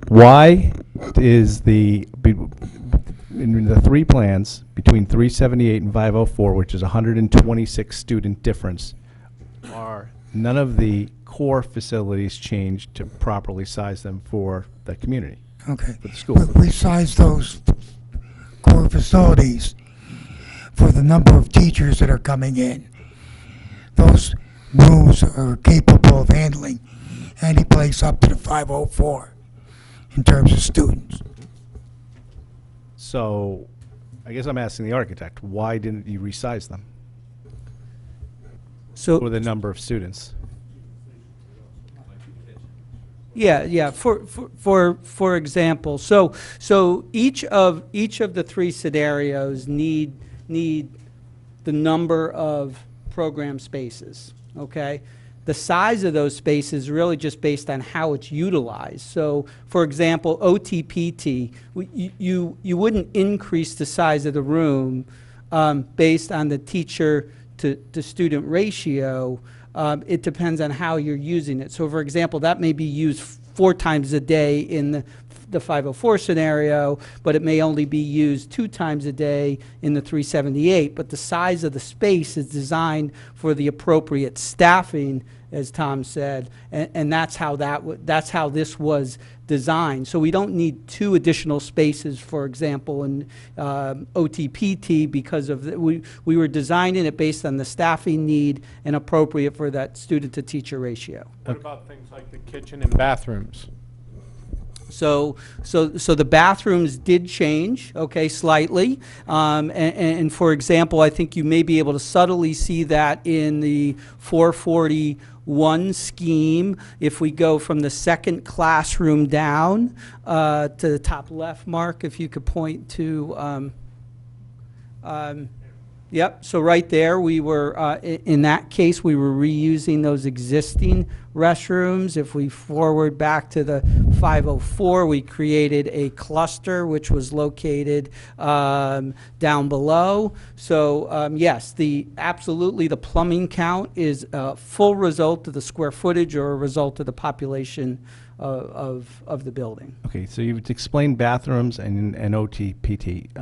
Why is in the three plans between 378 and 504, which is 126 student difference, are none of the core facilities changed to properly size them for the community? Okay. For the school. We size those core facilities for the number of teachers that are coming in. Those rooms are capable of handling any place up to the 504 in terms of students. So I guess I'm asking the architect, why didn't you resize them? So for the number of students? Yeah. For example, so each of the three scenarios need the number of program spaces. Okay, the size of those spaces is really just based on how it's utilized. So, for example, OTPT, you wouldn't increase the size of the room based on the teacher to student ratio. It depends on how you're using it. So, for example, that may be used 4 times a day in the 504 scenario, but it may only be used 2 times a day in the 378. But the size of the space is designed for the appropriate staffing, as Tom said, and that's how that's how this was designed. So we don't need 2 additional spaces, for example, in OTPT, because of we were designing it based on the staffing need and appropriate for that student to teacher ratio. What about things like the kitchen and bathrooms? So the bathrooms did change, okay, slightly. And for example, I think you may be able to subtly see that in the 441 scheme. If we go from the second classroom down to the top left, Mark, if you could point to, yep, so right there, we were, in that case, we were reusing those existing restrooms. If we forward back to the 504, we created a cluster which was located down below. So yes, absolutely the plumbing count is a full result of the square footage or a result of the population of the building. Okay, so you've explained bathrooms and OTPT.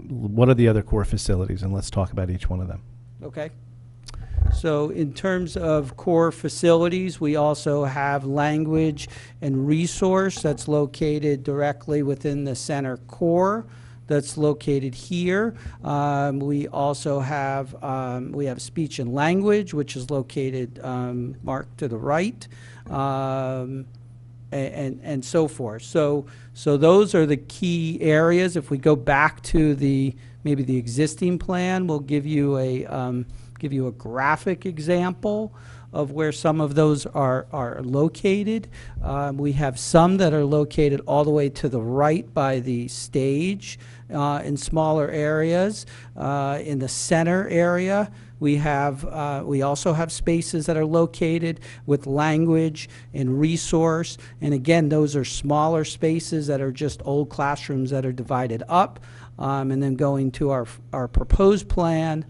What are the other core facilities? And let's talk about each one of them. Okay. So in terms of core facilities, we also have language and resource that's located directly within the center core. That's located here. We also have speech and language, which is located marked to the right. And so forth. So those are the key areas. If we go back to maybe the existing plan, we'll give you a graphic example of where some of those are located. We have some that are located all the way to the right by the stage in smaller areas. In the center area, we also have spaces that are located with language and resource. And again, those are smaller spaces that are just old classrooms that are divided up. And then going to our proposed plan,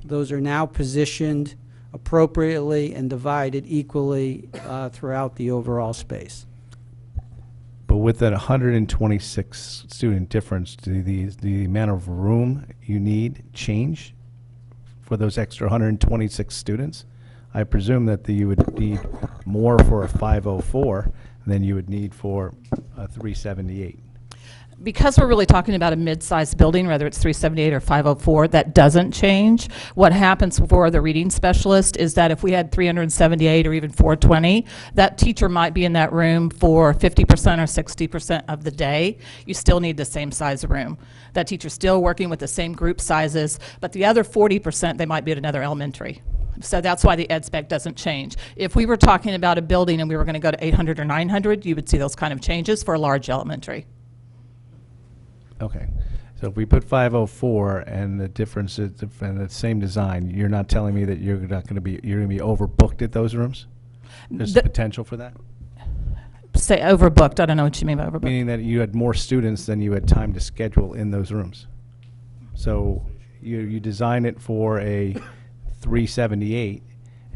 those are now positioned appropriately and divided equally throughout the overall space. But with that 126 student difference, do the amount of room you need change for those extra 126 students? I presume that you would need more for a 504 than you would need for a 378. Because we're really talking about a mid-sized building, whether it's 378 or 504, that doesn't change. What happens for the reading specialist is that if we had 378 or even 420, that teacher might be in that room for 50% or 60% of the day. You still need the same size room. That teacher's still working with the same group sizes, but the other 40%, they might be at another elementary. So that's why the ed spec doesn't change. If we were talking about a building and we were going to go to 800 or 900, you would see those kind of changes for a large elementary. Okay, so if we put 504 and the difference is and the same design, you're not telling me that you're not going to be overbooked at those rooms? There's potential for that? Say overbooked. I don't know what you mean by overbooked. Meaning that you had more students than you had time to schedule in those rooms. So you design it for a 378,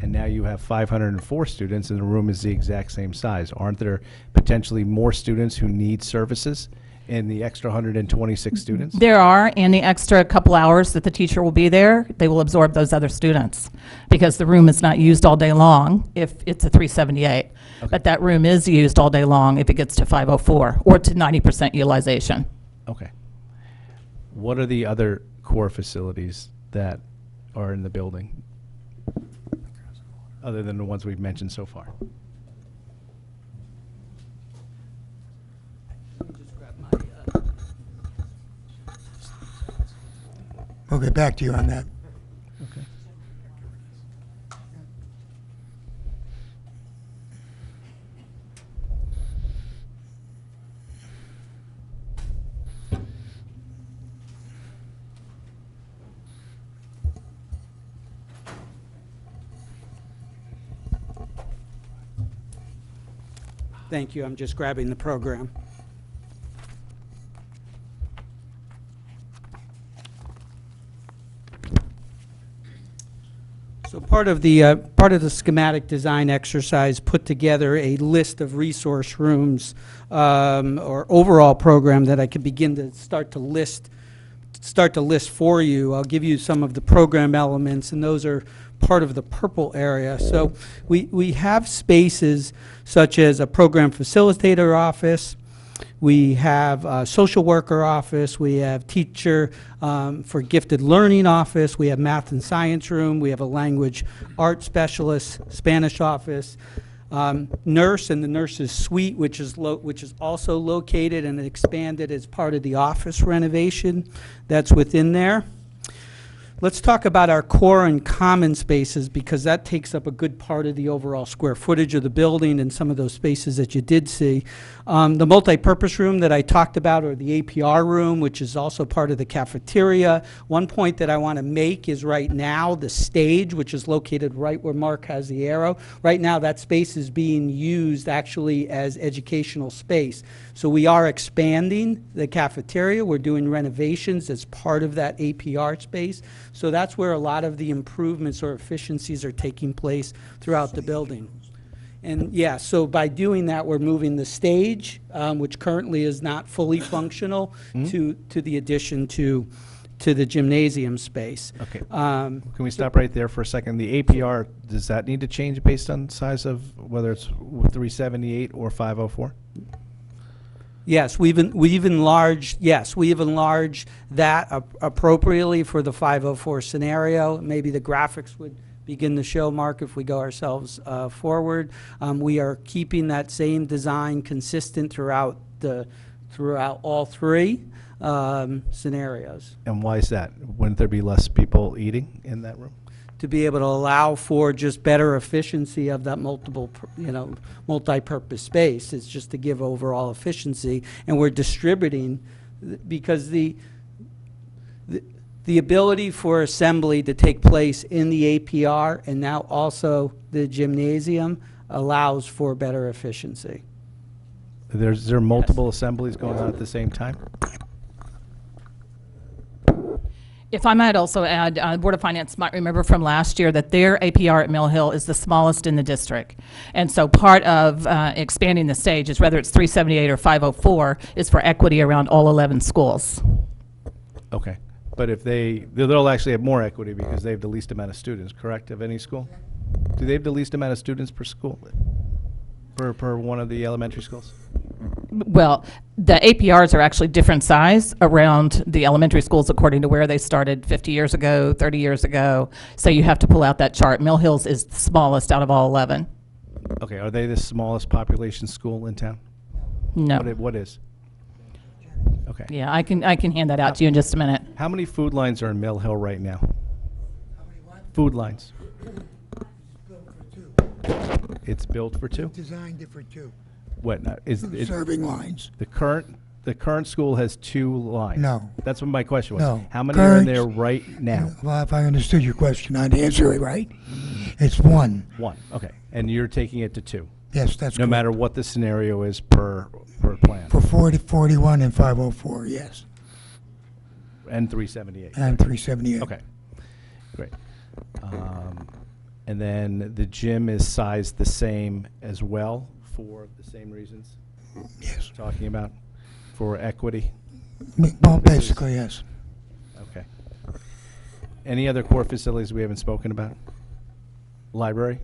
and now you have 504 students, and the room is the exact same size. Aren't there potentially more students who need services in the extra 126 students? There are, and the extra couple hours that the teacher will be there, they will absorb those other students because the room is not used all day long if it's a 378. Okay. But that room is used all day long if it gets to 504 or to 90% utilization. Okay. What are the other core facilities that are in the building other than the ones we've mentioned so far? We'll get back to you on that. Okay. Thank you. I'm just grabbing the program. So part of the schematic design exercise put together a list of resource rooms or overall program that I could begin to start to list for you. I'll give you some of the program elements, and those are part of the purple area. So we have spaces such as a program facilitator office. We have a social worker office. We have teacher for gifted learning office. We have math and science room. We have a language art specialist, Spanish office, nurse and the nurse's suite, which is also located and expanded as part of the office renovation that's within there. Let's talk about our core and common spaces, because that takes up a good part of the overall square footage of the building and some of those spaces that you did see. The multi-purpose room that I talked about, or the APR room, which is also part of the cafeteria. One point that I want to make is right now the stage, which is located right where Mark has the arrow. Right now that space is being used actually as educational space. So we are expanding the cafeteria. We're doing renovations as part of that APR space. So that's where a lot of the improvements or efficiencies are taking place throughout the building. And yeah, so by doing that, we're moving the stage, which currently is not fully functional, to the addition to the gymnasium space. Okay. Can we stop right there for a second? The APR, does that need to change based on size of whether it's 378 or 504? Yes, we've enlarged that appropriately for the 504 scenario. Maybe the graphics would begin to show, Mark, if we go ourselves forward. We are keeping that same design consistent throughout all three scenarios. And why is that? Wouldn't there be less people eating in that room? To be able to allow for just better efficiency of that multi-purpose space. It's just to give overall efficiency, and we're distributing because the ability for assembly to take place in the APR and now also the gymnasium allows for better efficiency. Is there multiple assemblies going on at the same time? If I might also add, Board of Finance might remember from last year that their APR at Mill Hill is the smallest in the district. And so part of expanding the stage is whether it's 378 or 504 is for equity around all 11 schools. Okay. But if they'll actually have more equity because they have the least amount of students, correct, of any school? Do they have the least amount of students per school, per one of the elementary schools? Well, the APRs are actually different size around the elementary schools according to where they started 50 years ago, 30 years ago. So you have to pull out that chart. Mill Hills is the smallest out of all 11. Okay, are they the smallest population school in town? No. What is? Okay. Yeah, I can hand that out to you in just a minute. How many food lines are in Mill Hill right now? Food lines. It's built for two? Designed it for two. What, is it? Serving lines. The current school has 2 lines? No. That's what my question was. No. How many are in Current- there right now? Well, if I understood your question, I'd answer it right. It's one. 1, okay. And you're taking it to 2? Yes, that's No correct. matter what the scenario is per plan? For 40, 41, and 504, yes. And 378? And 378. Okay, great. And then the gym is sized the same as well for the same reasons? Yes. Talking about for equity? Well, basically, yes. Okay. Any other core facilities we haven't spoken about? Library?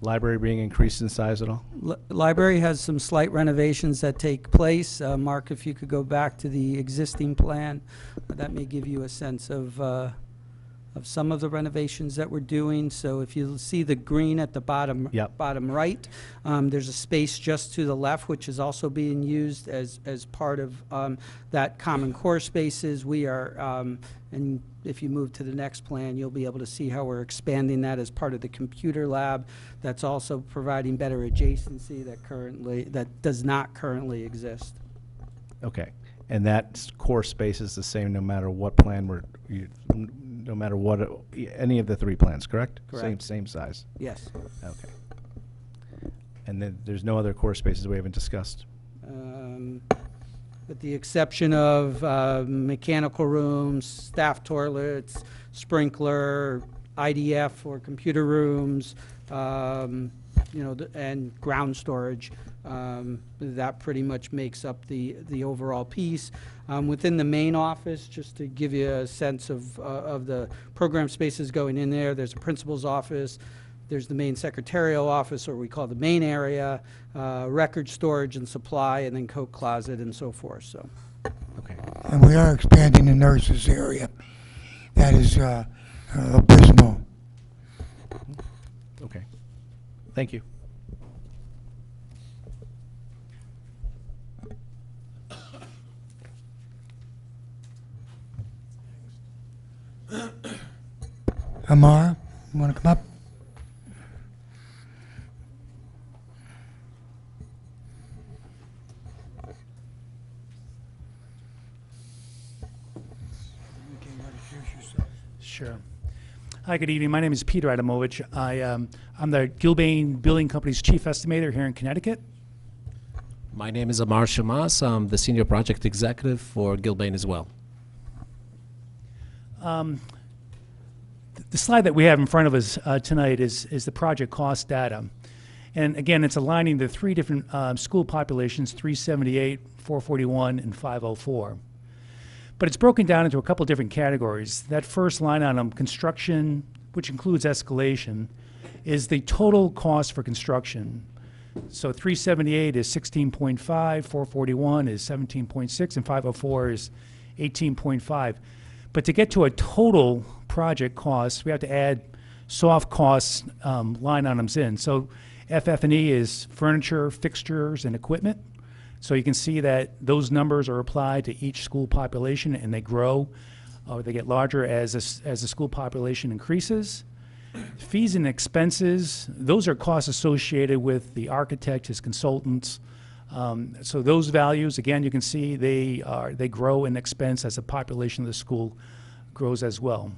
Library being increased in size at all? Library has some slight renovations that take place. Mark, if you could go back to the existing plan, that may give you a sense of some of the renovations that we're doing. So if you see the green at the bottom, Yep. bottom right, there's a space just to the left, which is also being used as part of that common core spaces. We are, and if you move to the next plan, you'll be able to see how we're expanding that as part of the computer lab. That's also providing better adjacency that does not currently exist. Okay. And that core space is the same no matter what plan no matter what, any of the 3 plans, correct? Correct. Same size? Yes. Okay. And then there's no other core spaces we haven't discussed? With the exception of mechanical rooms, staff toilets, sprinkler, IDF or computer rooms, and ground storage. That pretty much makes up the overall piece. Within the main office, just to give you a sense of the program spaces going in there, there's a principal's office, there's the main secretarial office, or we call the main area, record storage and supply, and then coat closet and so forth. So. Okay. And we are expanding the nurses area. That is abysmal. Okay. Thank you. Amar, you want to come up? Sure. Hi, good evening. My name is Peter Adamovich. I'm the Gilbane Building Company's chief estimator here in Connecticut. My name is Amar Shamas. I'm the senior project executive for Gilbane as well. The slide that we have in front of us tonight is the project cost data. And again, it's aligning the 3 different school populations, 378, 441, and 504. But it's broken down into a couple different categories. That first line item, construction, which includes escalation, is the total cost for construction. So 378 is 16.5, 441 is 17.6, and 504 is 18.5. But to get to a total project cost, we have to add soft costs line items in. So FF&E is furniture, fixtures, and equipment. So you can see that those numbers are applied to each school population, and they grow, or they get larger as the school population increases. Fees and expenses, those are costs associated with the architect, his consultants. So those values, again, you can see they grow in expense as the population of the school grows as well.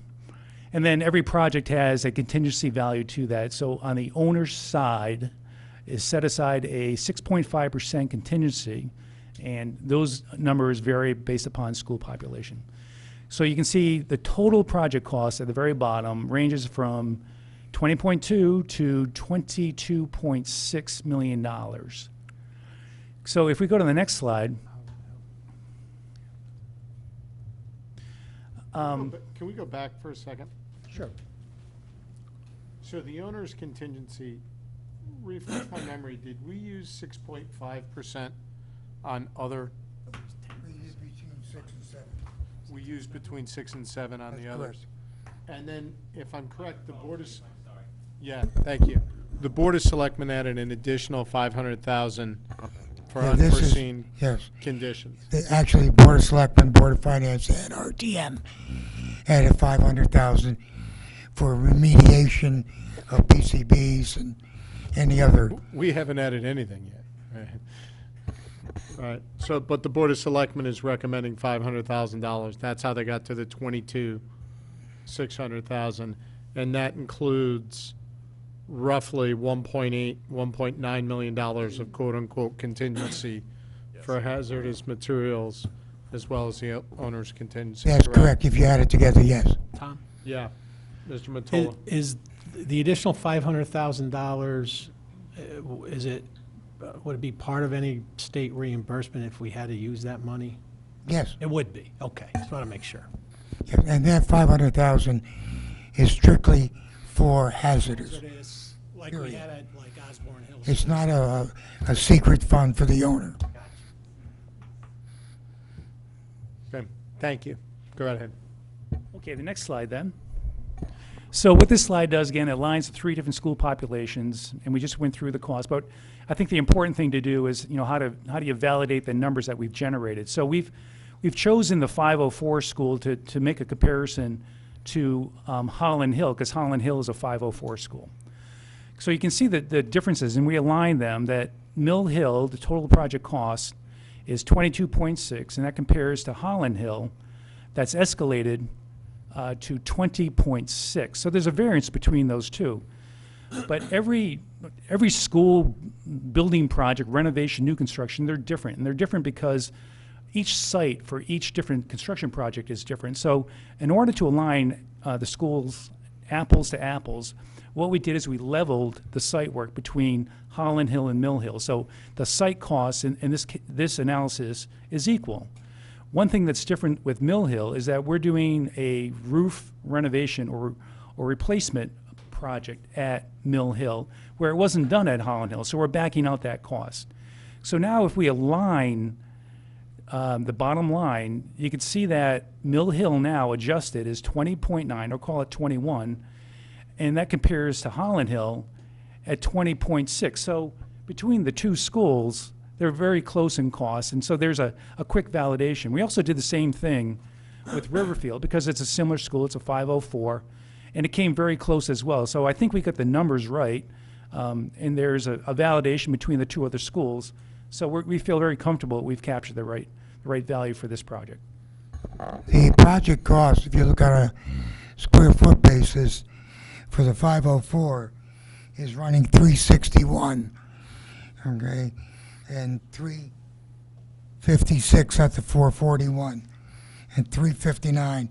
And then every project has a contingency value to that. So on the owner's side is set aside a 6.5% contingency, and those numbers vary based upon school population. So you can see the total project cost at the very bottom ranges from $20.2 to $22.6 million. So if we go to the next slide. Can we go back for a second? Sure. So the owner's contingency, refresh my memory, did we use 6.5% on other, We used between 6 and 7. we used between 6 and 7 on the That's others. correct. And then, if I'm correct, the Board is, yeah, thank you. The Board of Selectmen added an additional 500,000 for Yeah, this is- unforeseen yes. conditions. Actually, Board of Selectmen, Board of Finance, and RTM added 500,000 for remediation of PCBs and any other. We haven't added anything yet. Right. All right, so, but the Board of Selectmen is recommending $500,000. That's how they got to the 22,600,000. And that includes roughly $1.9 million of quote-unquote contingency for hazardous materials, as well as the owner's contingency. That's correct. If you add it together, yes. Tom? Yeah, Mr. Mottola. Is the additional $500,000, is it, would it be part of any state reimbursement if we had to use that money? Yes. It would be, okay, just want to make sure. Yeah, and that 500,000 is strictly for hazardous. It is, like we had at, like Osborne Hills. It's not a secret fund for the owner. Okay, thank you. Go right ahead. Okay, the next slide then. So what this slide does, again, it aligns the three different school populations, and we just went through the cost. But I think the important thing to do is, how do you validate the numbers that we've generated? So we've chosen the 504 school to make a comparison to Holland Hill, because Holland Hill is a 504 school. So you can see the differences, and we align them that Mill Hill, the total project cost, is 22.6, and that compares to Holland Hill, that's escalated to 20.6. So there's a variance between those two. But every school building project, renovation, new construction, they're different. And they're different because each site for each different construction project is different. So in order to align the schools apples to apples, what we did is we leveled the site work between Holland Hill and Mill Hill. So the site costs in this analysis is equal. One thing that's different with Mill Hill is that we're doing a roof renovation or replacement project at Mill Hill where it wasn't done at Holland Hill, so we're backing out that cost. So now if we align the bottom line, you can see that Mill Hill now adjusted is 20.9, or call it 21, and that compares to Holland Hill at 20.6. So between the two schools, they're very close in cost, and so there's a quick validation. We also did the same thing with Riverfield because it's a similar school, it's a 504, and it came very close as well. So I think we got the numbers right, and there's a validation between the two other schools. So we feel very comfortable that we've captured the right value for this project. The project cost, if you look on a square foot basis for the 504, is running $361, okay, and $356 at the 441, and $359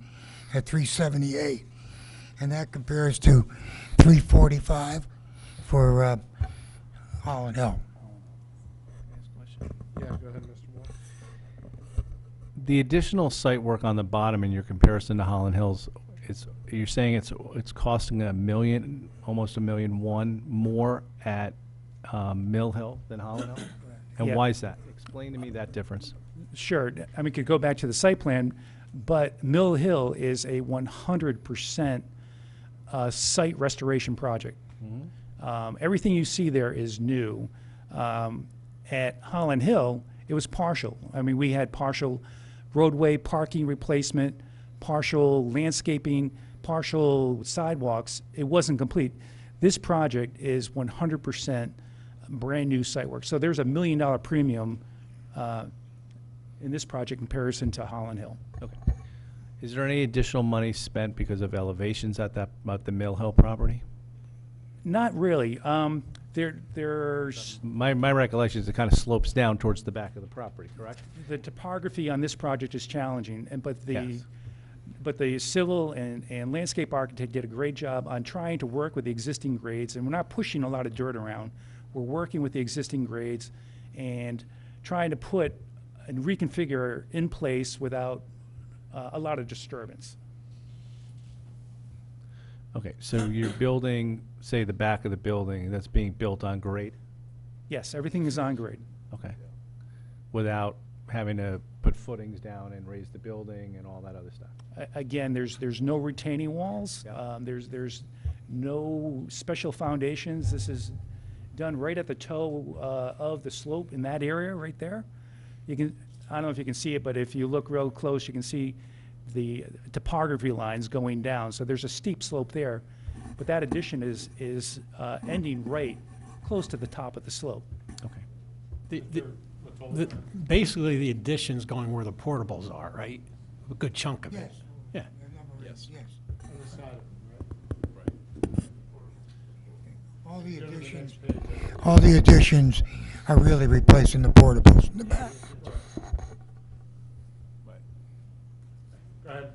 at 378, and that compares to $345 for Holland Hill. Yeah, go ahead, Mr. Moore. The additional site work on the bottom in your comparison to Holland Hills, you're saying it's costing $1 million, almost $1.1 million more at Mill Hill than Holland Hill? And Yeah. why is that? Explain to me that difference. Sure. I mean, we could go back to the site plan, but Mill Hill is a 100% site restoration project. Everything you see there is new. At Holland Hill, it was partial. I mean, we had partial roadway parking replacement, partial landscaping, partial sidewalks. It wasn't complete. This project is 100% brand new site work. So there's $1 million premium in this project in comparison to Holland Hill. Okay. Is there any additional money spent because of elevations at the Mill Hill property? Not really. There's my recollection is it kind of slopes down towards the back of the property, correct? the topography on this project is challenging, but the Yes. but the civil and landscape architect did a great job on trying to work with the existing grades, and we're not pushing a lot of dirt around. We're working with the existing grades and trying to put and reconfigure in place without a lot of disturbance. Okay, so you're building, say, the back of the building that's being built on grade? Yes, everything is on grade. Okay. without having to put footings down and raise the building and all that other stuff. Again, there's no retaining walls. There's no special foundations. This is done right at the toe of the slope in that area right there. You can, I don't know if you can see it, but if you look real close, you can see the topography lines going down. So there's a steep slope there, but that addition is ending right close to the top of the slope. Okay. Basically, the addition's going where the portables are, right? A good chunk of it. Yeah. Yes. All the additions are really replacing the portables in the back. Go ahead.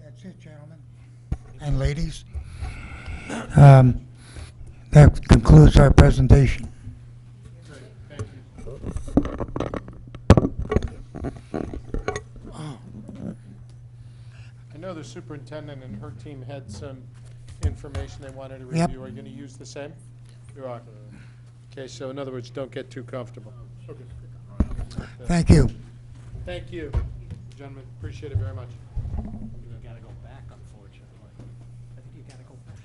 That's it, gentlemen. And ladies. That concludes our presentation. I know the superintendent and her team had some information they wanted to Yep. review. Are you going to use the same? You are. Okay, so in other words, don't get too comfortable. Okay. Thank you. Thank you, gentlemen. Appreciate it very much. You gotta go back, unfortunately. I think you gotta go back.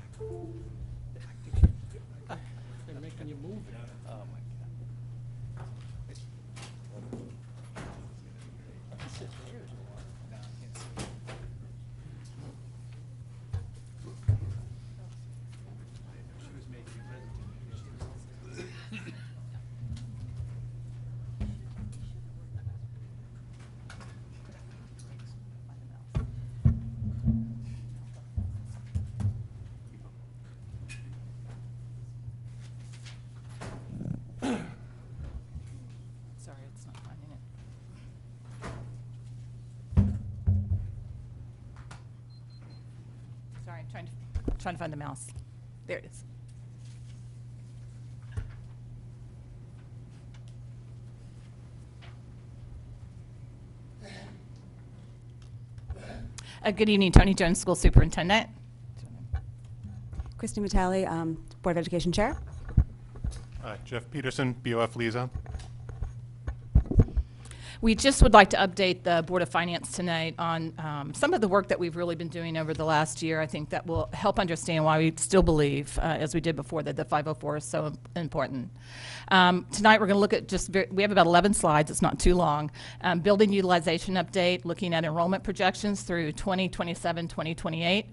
They're making you move it. Oh, my God. Sit there. No, I can't see. She was making presentations. Sorry, it's not finding it. Sorry, I'm trying to find the mouse. There it is. Good evening, Tony Jones, School Superintendent. Christy Matali, Board of Education Chair. Jeff Peterson, BOF Lisa. We just would like to update the Board of Finance tonight on some of the work that we've really been doing over the last year. I think that will help understand why we still believe, as we did before, that the 504 is so important. Tonight we're going to look at we have about 11 slides, it's not too long. Building utilization update, looking at enrollment projections through 2027, 2028.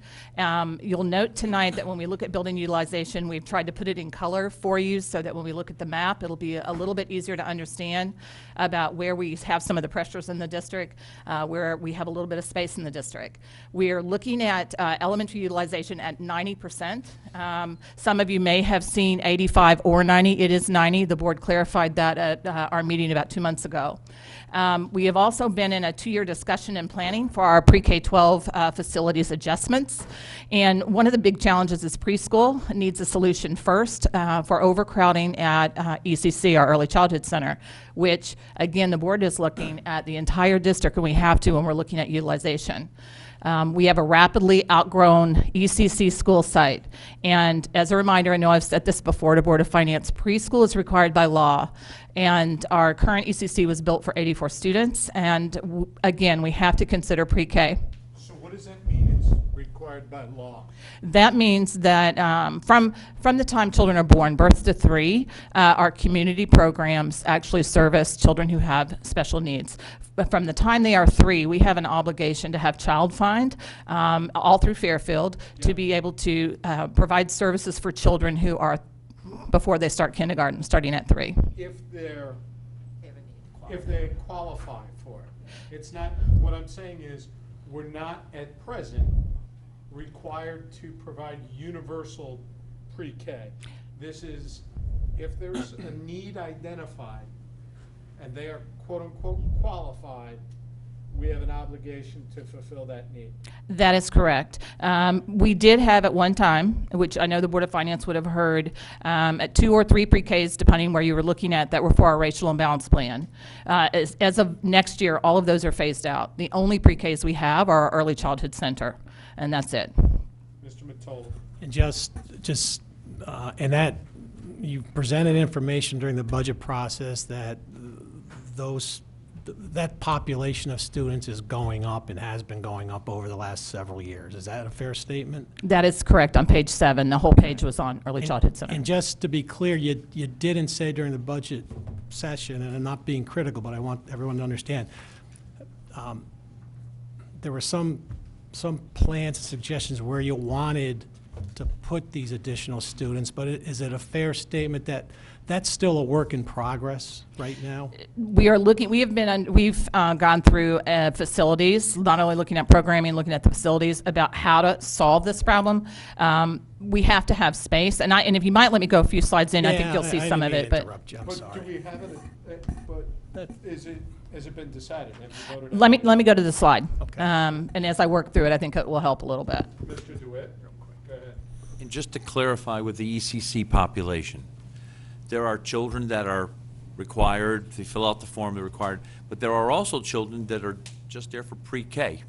You'll note tonight that when we look at building utilization, we've tried to put it in color for you so that when we look at the map, it'll be a little bit easier to understand about where we have some of the pressures in the district, where we have a little bit of space in the district. We are looking at elementary utilization at 90%. Some of you may have seen 85 or 90. It is 90. The board clarified that at our meeting about 2 months ago. We have also been in a 2-year discussion and planning for our pre-K-12 facilities adjustments. And one of the big challenges is preschool needs a solution first for overcrowding at ECC, our Early Childhood Center, which, again, the board is looking at the entire district, and we have to when we're looking at utilization. We have a rapidly outgrown ECC school site. And as a reminder, I know I've said this before to Board of Finance, preschool is required by law. And our current ECC was built for 84 students. And again, we have to consider pre-K. So what does that mean it's required by law? That means that from the time children are born, birth to 3, our community programs actually service children who have special needs. But from the time they are 3, we have an obligation to have Child Find all through Fairfield to be able to provide services for children who are before they start kindergarten, starting at 3. If they qualify for it. It's not, what I'm saying is, we're not at present required to provide universal pre-K. This is, if there's a need identified and they are quote-unquote qualified, we have an obligation to fulfill that need. That is correct. We did have at one time, which I know the Board of Finance would have heard, at 2 or 3 pre-Ks, depending where you were looking at, that were for our racial imbalance plan. As of next year, all of those are phased out. The only pre-Ks we have are our Early Childhood Center, and that's it. Mr. Mottola. And just And that, you presented information during the budget process that that population of students is going up and has been going up over the last several years. Is that a fair statement? That is correct on page 7. The whole page was on Early Childhood Center. And just to be clear, you didn't say during the budget session, and I'm not being critical, but I want everyone to understand, there were some plans and suggestions where you wanted to put these additional students, but is it a fair statement that that's still a work in progress right now? We are looking, we've gone through facilities, not only looking at programming, looking at the facilities about how to solve this problem. We have to have space, and if you might let me go a few slides in, I think you'll see some of it. But do we have it, has it been decided? Have you voted on Let it? me go to the slide. Okay. And as I work through it, I think it will help a little bit. Mr. DeWitt, go ahead. And just to clarify with the ECC population, there are children that are required, they fill out the form, they're required, but there are also children that are just there for pre-K,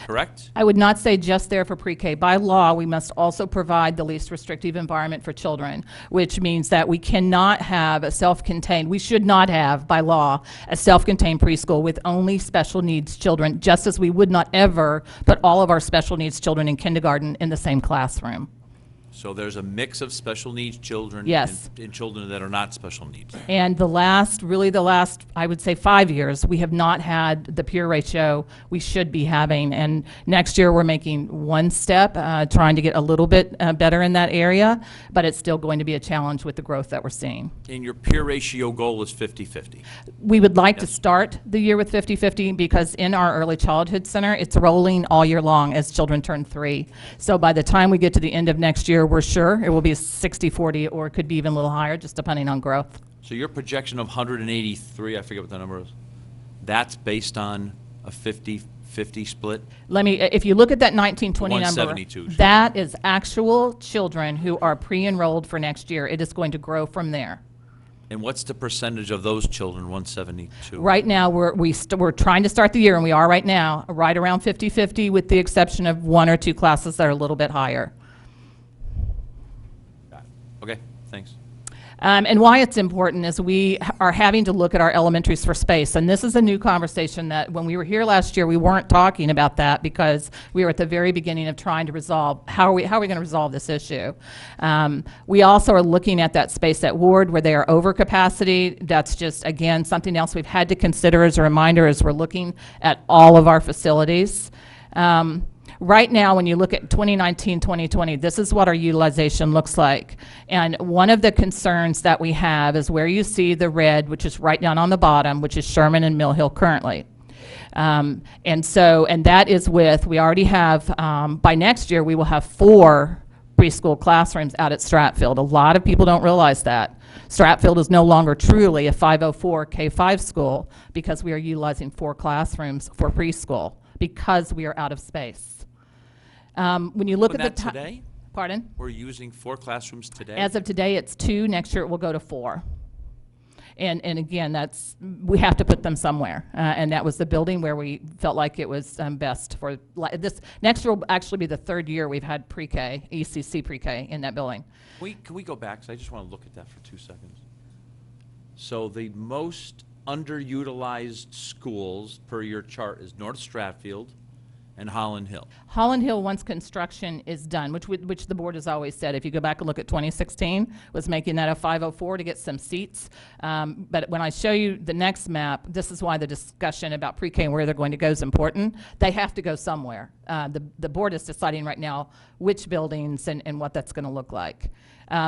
correct? I would not say just there for pre-K. By law, we must also provide the least restrictive environment for children, which means that we cannot have a self-contained, we should not have, by law, a self-contained preschool with only special needs children, just as we would not ever put all of our special needs children in kindergarten in the same classroom. So there's a mix of special needs children Yes. and children that are not special needs. And the last, I would say 5 years, we have not had the peer ratio we should be having. And next year, we're making one step, trying to get a little bit better in that area, but it's still going to be a challenge with the growth that we're seeing. And your peer ratio goal is 50-50. We would like to start the year with 50-50 because in our early childhood center, it's rolling all year long as children turn 3. So by the time we get to the end of next year, we're sure it will be 60-40, or it could be even a little higher, just depending on growth. So your projection of 183, I forget what the number is, that's based on a 50-50 split? If you look at that 1920 number, 172. that is actual children who are pre-enrolled for next year. It is going to grow from there. And what's the percentage of those children, 172? Right now, we're trying to start the year, and we are right now, right around 50-50, with the exception of 1 or 2 classes that are a little bit higher. Okay, thanks. And why it's important is we are having to look at our elementaries for space. And this is a new conversation that when we were here last year, we weren't talking about that because we were at the very beginning of trying to resolve how are we going to resolve this issue. We also are looking at that space at Ward where they are over capacity. That's just, again, something else we've had to consider as a reminder as we're looking at all of our facilities. Right now, when you look at 2019, 2020, this is what our utilization looks like. And one of the concerns that we have is where you see the red, which is right down on the bottom, which is Sherman and Mill Hill currently. And that is we already have, by next year, we will have 4 preschool classrooms out at Stratfield. A lot of people don't realize that. Stratfield is no longer truly a 504 K-5 school because we are utilizing 4 classrooms for preschool because we are out of space. When you look at the today? Pardon? We're using 4 classrooms today? As of today, it's 2. Next year, it will go to 4. And again, we have to put them somewhere. And that was the building where we felt like it was best for this. Next year will actually be the 3rd year we've had pre-K, ECC pre-K in that building. Can we go back? 'Cause I just want to look at that for 2 seconds. So the most underutilized schools per your chart is North Stratfield and Holland Hill. Holland Hill, once construction is done, which the board has always said, if you go back and look at 2016, was making that a 504 to get some seats. But when I show you the next map, this is why the discussion about pre-K and where they're going to go is important. They have to go somewhere. The board is deciding right now which buildings and what that's going to look like.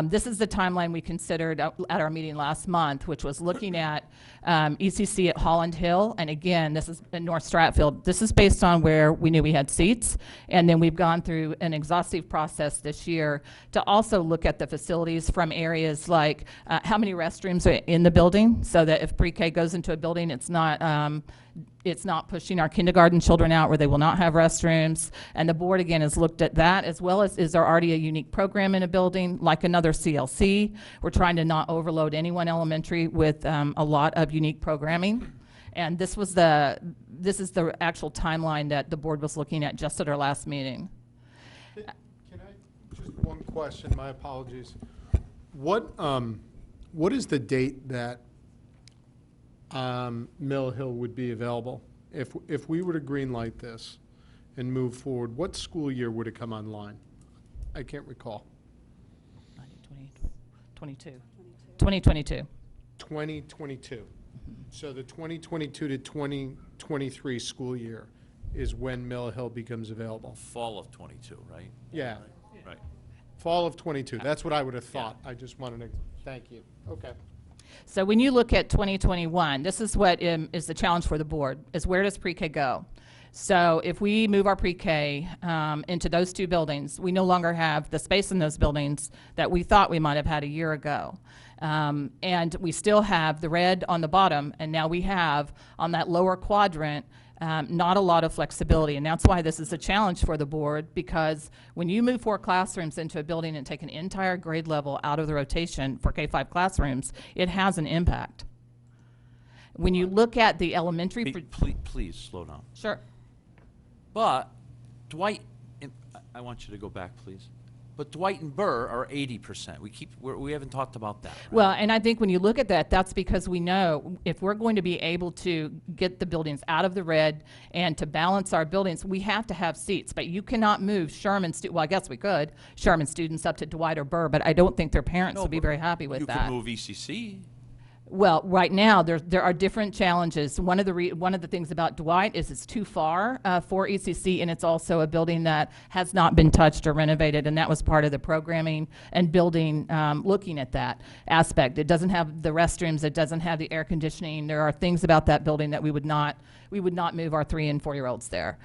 This is the timeline we considered at our meeting last month, which was looking at ECC at Holland Hill. And again, this is in North Stratfield. This is based on where we knew we had seats. And then we've gone through an exhaustive process this year to also look at the facilities from areas like how many restrooms are in the building, so that if pre-K goes into a building, it's not pushing our kindergarten children out where they will not have restrooms. And the board, again, has looked at that, as well as is there already a unique program in a building, like another CLC. We're trying to not overload any one elementary with a lot of unique programming. And this is the actual timeline that the board was looking at just at our last meeting. Can I, just one question, my apologies. What is the date that Mill Hill would be available? If we were to greenlight this and move forward, what school year would it come online? I can't recall. 2022. 2022. So the 2022 to 2023 school year is when Mill Hill becomes available. Fall of '22, right? Yeah. Right. Fall of '22. That's what I would have thought. I just wanted to, thank you. Okay. So when you look at 2021, this is what is the challenge for the board, is where does pre-K go? So if we move our pre-K into those two buildings, we no longer have the space in those buildings that we thought we might have had a year ago. And we still have the red on the bottom, and now we have on that lower quadrant not a lot of flexibility. And that's why this is a challenge for the board, because when you move 4 classrooms into a building and take an entire grade level out of the rotation for K-5 classrooms, it has an impact. When you look at the elementary... Please slow down. Sure. But Dwight, I want you to go back, please. But Dwight and Burr are 80%. We haven't talked about that. Right? Well, and I think when you look at that, that's because we know if we're going to be able to get the buildings out of the red and to balance our buildings, we have to have seats. But you cannot move Sherman well, I guess we could, Sherman students up to Dwight or Burr, but I don't think their parents would be very happy with you that. can move ECC. Well, right now there are different challenges. One of the things about Dwight is it's too far for ECC, and it's also a building that has not been touched or renovated, and that was part of the programming and building, looking at that aspect. It doesn't have the restrooms, it doesn't have the air conditioning. There are things about that building that we would not move our 3- and 4-year-olds there.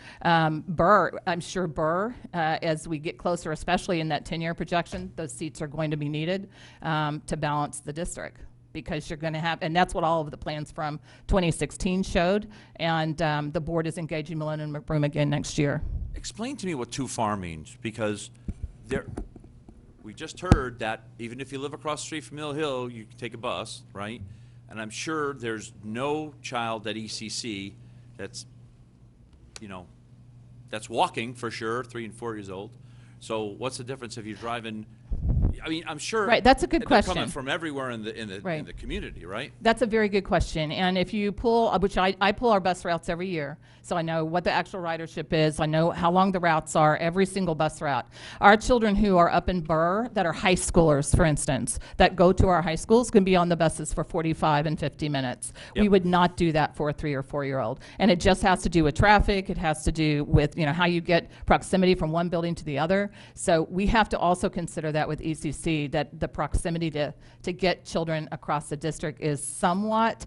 Burr, I'm sure Burr, as we get closer, especially in that 10-year projection, those seats are going to be needed to balance the district. Because you're going to have, and that's what all of the plans from 2016 showed, and the board is engaging Millennium McBroom again next year. Explain to me what too far means, because we just heard that even if you live across the street from Mill Hill, you can take a bus, right? And I'm sure there's no child at ECC that's walking for sure, 3 and 4 years old. So what's the difference if you're driving? I mean, I'm sure. Right, that's a good question. They're coming from everywhere in the community, right? That's a very good question. And if you pull, which I pull our bus routes every year, so I know what the actual ridership is. I know how long the routes are, every single bus route. Our children who are up in Burr, that are high schoolers, for instance, that go to our high schools, can be on the buses for 45 and 50 minutes. Yep. We would not do that for a 3 or 4-year-old. And it just has to do with traffic. It has to do with how you get proximity from one building to the other. So we have to also consider that with ECC, that the proximity to get children across the district is somewhat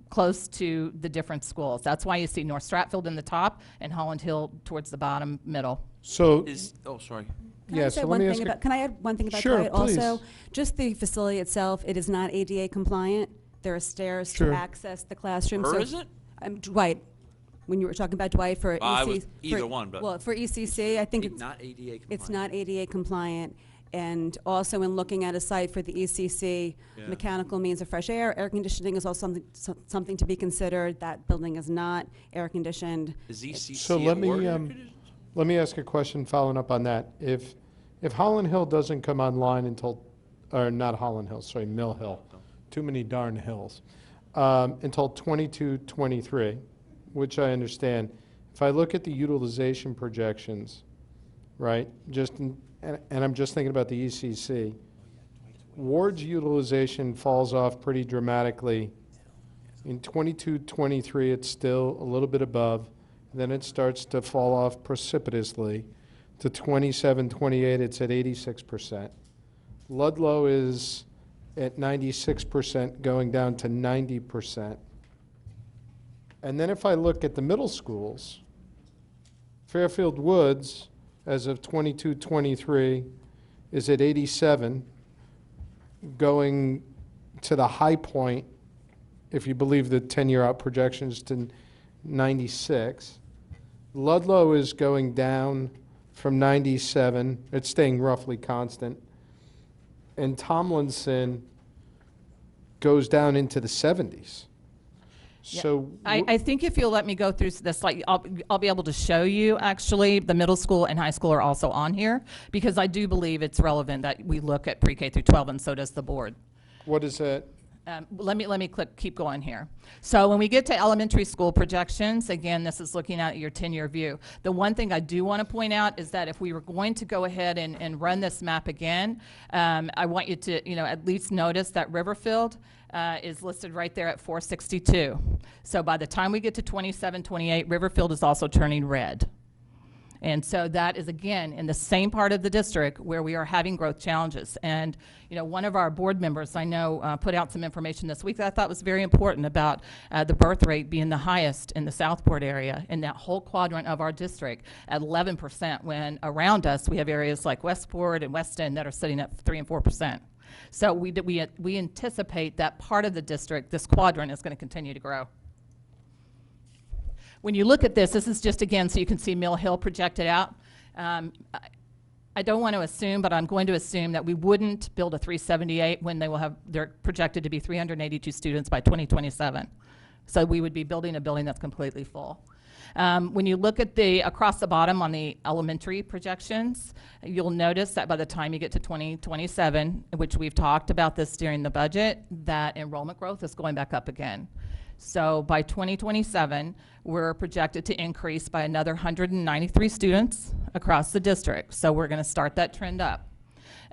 close to the different schools. That's why you see North Stratfield in the top and Holland Hill towards the bottom middle. So, sorry. Can I say one thing about, can I add one thing about Sure, Dwight please. also? Just the facility itself, it is not ADA compliant. There are stairs Sure. to access the classroom. Or so is it? Dwight, when you were talking about Dwight for I ECC. was either one, but Well, for ECC, I think it's not ADA compliant. It's not ADA compliant. And also in looking at a site for the ECC, Yeah. mechanical means of fresh air conditioning is also something to be considered. That building is not air conditioned. Is ECC So let awarded? me ask a question following up on that. If Holland Hill doesn't come online until, or not Holland Hill, sorry, Mill Hill, too many darn hills, until 22, 23, which I understand. If I look at the utilization projections, right, and I'm just thinking about the ECC, Ward's utilization falls off pretty dramatically. In 22, 23, it's still a little bit above. Then it starts to fall off precipitously. To 27, 28, it's at 86%. Ludlow is at 96%, going down to 90%. And then if I look at the middle schools, Fairfield Woods, as of 22, 23, is at 87, going to the high point, if you believe the 10-year out projections, to 96. Ludlow is going down from 97. It's staying roughly constant. And Tomlinson goes down into the 70s. Yeah. So. I think if you'll let me go through this, like, I'll be able to show you, actually, the middle school and high school are also on here, because I do believe it's relevant that we look at pre-K through 12, and so does the board. What is that? Let me keep going here. So when we get to elementary school projections, again, this is looking at your 10-year view. The one thing I do want to point out is that if we were going to go ahead and run this map again, I want you to, at least notice that Riverfield is listed right there at 462. So by the time we get to 27, 28, Riverfield is also turning red. And so that is, again, in the same part of the district where we are having growth challenges. And, one of our board members, I know, put out some information this week that I thought was very important about the birth rate being the highest in the Southport area in that whole quadrant of our district at 11%, when around us we have areas like Westport and West End that are sitting at 3 and 4%. So we anticipate that part of the district, this quadrant, is going to continue to grow. When you look at this is just, again, so you can see Mill Hill projected out. I don't want to assume, but I'm going to assume that we wouldn't build a 378 when they're projected to be 382 students by 2027. So we would be building a building that's completely full. When you look at across the bottom on the elementary projections, you'll notice that by the time you get to 2027, which we've talked about this during the budget, that enrollment growth is going back up again. So by 2027, we're projected to increase by another 193 students across the district. So we're going to start that trend up.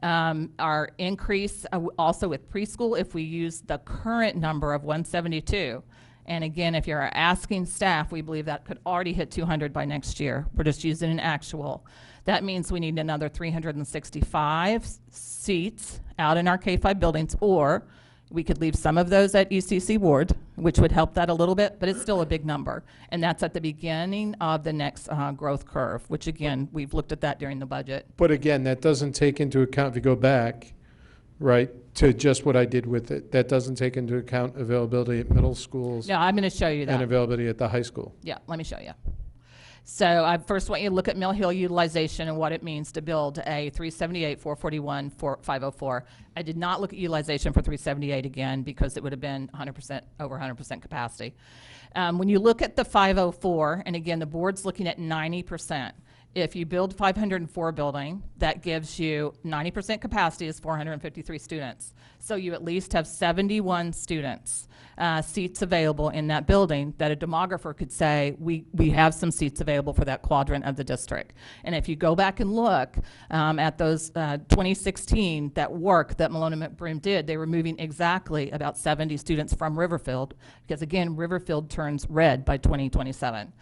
Our increase also with preschool, if we use the current number of 172, and again, if you're asking staff, we believe that could already hit 200 by next year. We're just using an actual. That means we need another 365 seats out in our K-5 buildings, or we could leave some of those at ECC Ward, which would help that a little bit, but it's still a big number. And that's at the beginning of the next growth curve, which, again, we've looked at that during the budget. But again, that doesn't take into account, if you go back, right, to just what I did with it, that doesn't take into account availability at middle schools. No, I'm going to show you that. And availability at the high school. Yeah, let me show you. So I first want you to look at Mill Hill utilization and what it means to build a 378, 441, 504. I did not look at utilization for 378 again because it would have been 100%, over 100% capacity. When you look at the 504, and again, the board's looking at 90%. If you build 504 building, that gives you 90% capacity is 453 students. So you at least have 71 students, seats available in that building that a demographer could say, we have some seats available for that quadrant of the district. And if you go back and look at those 2016, that work that Malone and McBroom did, they were moving exactly about 70 students from Riverfield, because again, Riverfield turns red by 2027.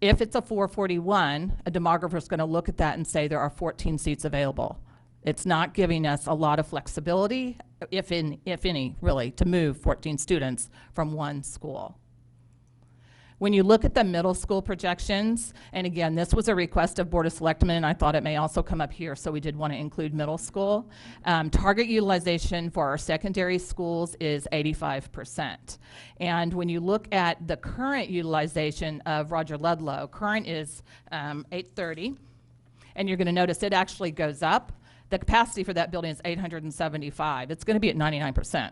If it's a 441, a demographer is going to look at that and say there are 14 seats available. It's not giving us a lot of flexibility, if any, really, to move 14 students from one school. When you look at the middle school projections, and again, this was a request of Board of Selectmen, and I thought it may also come up here, so we did want to include middle school. Target utilization for our secondary schools is 85%. And when you look at the current utilization of Roger Ludlow, current is 830, and you're going to notice it actually goes up. The capacity for that building is 875. It's going to be at 99%.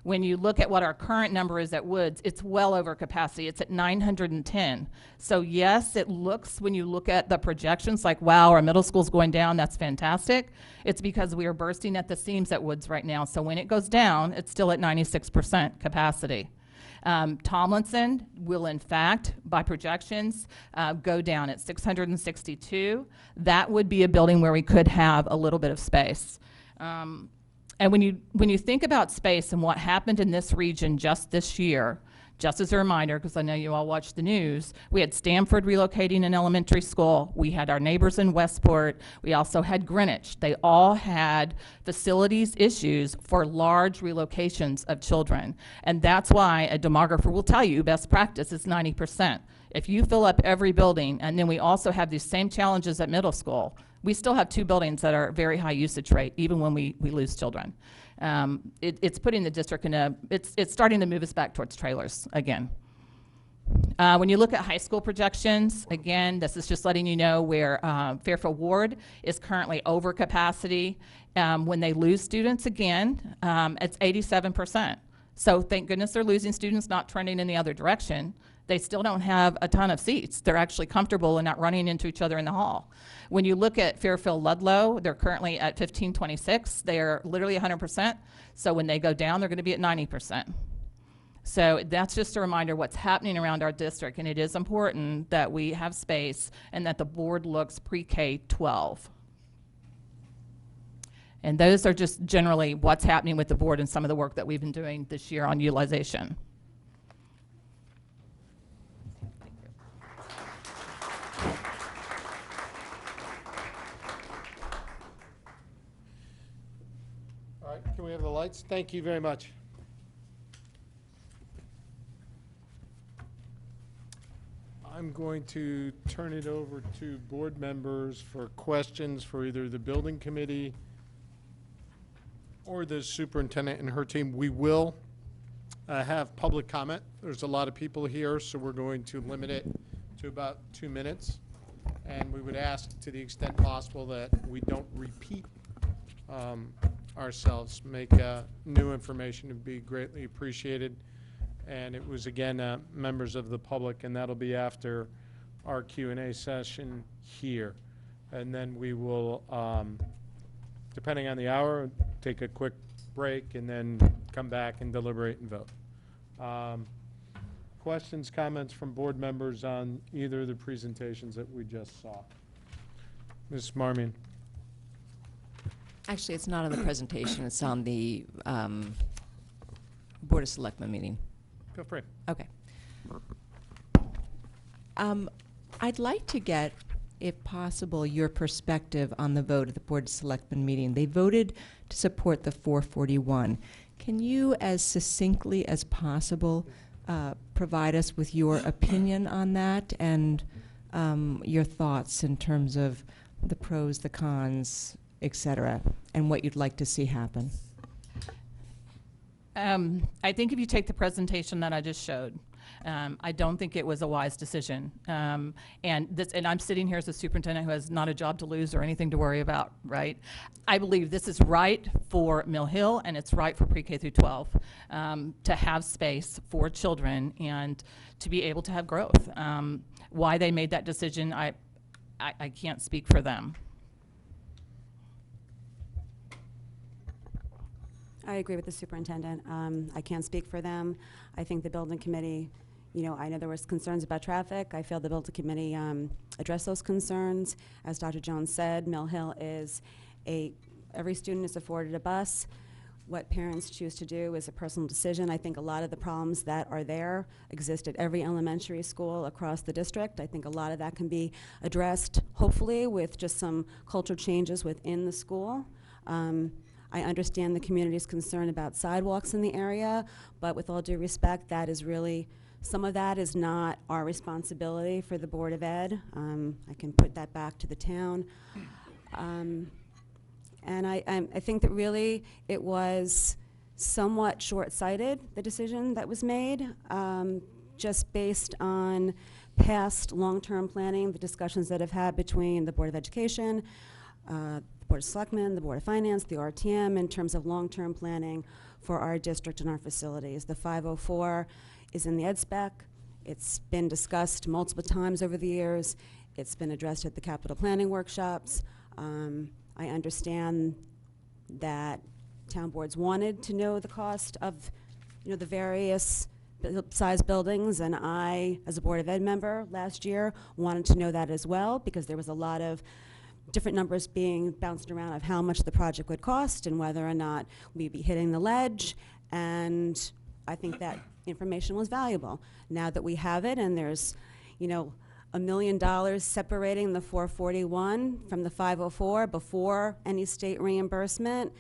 When you look at what our current number is at Woods, it's well over capacity. It's at 910. So yes, it looks, when you look at the projections, like, wow, our middle school's going down, that's fantastic. It's because we are bursting at the seams at Woods right now. So when it goes down, it's still at 96% capacity. Tomlinson will, in fact, by projections, go down at 662. That would be a building where we could have a little bit of space. And when you think about space and what happened in this region just this year, just as a reminder, because I know you all watch the news, we had Stamford relocating an elementary school. We had our neighbors in Westport. We also had Greenwich. They all had facilities issues for large relocations of children. And that's why a demographer will tell you best practice is 90%. If you fill up every building, and then we also have these same challenges at middle school, we still have 2 buildings that are very high usage rate, even when we lose children. It's putting the district in it's starting to move us back towards trailers again. When you look at high school projections, again, this is just letting you know where Fairfield Ward is currently over capacity. When they lose students again, it's 87%. So thank goodness they're losing students, not trending in the other direction. They still don't have a ton of seats. They're actually comfortable and not running into each other in the hall. When you look at Fairfield Ludlow, they're currently at 1526. They are literally 100%. So when they go down, they're going to be at 90%. So that's just a reminder what's happening around our district, and it is important that we have space and that the board looks pre-K 12. And those are just generally what's happening with the board and some of the work that we've been doing this year on utilization. All right, can we have the lights? Thank you very much. I'm going to turn it over to board members for questions for either the building committee or the superintendent and her team. We will have public comment. There's a lot of people here, so we're going to limit it to about 2 minutes. And we would ask, to the extent possible, that we don't repeat ourselves. Make new information would be greatly appreciated. And it was, again, members of the public, and that'll be after our Q&A session here. And then we will, depending on the hour, take a quick break and then come back and deliberate and vote. Questions, comments from board members on either of the presentations that we just saw? Ms. Marmion. Actually, it's not on the presentation. It's on the Board of Selectmen meeting. Feel free. Okay. I'd like to get, if possible, your perspective on the vote at the Board of Selectmen meeting. They voted to support the 441. Can you, as succinctly as possible, provide us with your opinion on that and your thoughts in terms of the pros, the cons, et cetera, and what you'd like to see happen? I think if you take the presentation that I just showed, I don't think it was a wise decision. And I'm sitting here as a superintendent who has not a job to lose or anything to worry about, right? I believe this is right for Mill Hill and it's right for pre-K through 12 to have space for children and to be able to have growth. Why they made that decision, I can't speak for them. I agree with the superintendent. I can't speak for them. I think the building committee, you know, I know there was concerns about traffic. I feel the building committee addressed those concerns. As Dr. Jones said, Mill Hill is every student is afforded a bus. What parents choose to do is a personal decision. I think a lot of the problems that are there exist at every elementary school across the district. I think a lot of that can be addressed, hopefully, with just some cultural changes within the school. I understand the community's concern about sidewalks in the area, but with all due respect, that is really, some of that is not our responsibility for the Board of Ed. I can put that back to the town. And I think that really it was somewhat short-sighted, the decision that was made, just based on past long-term planning, the discussions that have had between the Board of Education, Board of Selectmen, the Board of Finance, the RTM, in terms of long-term planning for our district and our facilities. The 504 is in the ed spec. It's been discussed multiple times over the years. It's been addressed at the capital planning workshops. I understand that town boards wanted to know the cost of, you know, the various size buildings, and I, as a Board of Ed member last year, wanted to know that as well, because there was a lot of different numbers being bounced around of how much the project would cost and whether or not we'd be hitting the ledge, and I think that information was valuable. Now that we have it and there's, you know, $1 million separating the 441 from the 504 before any state reimbursement,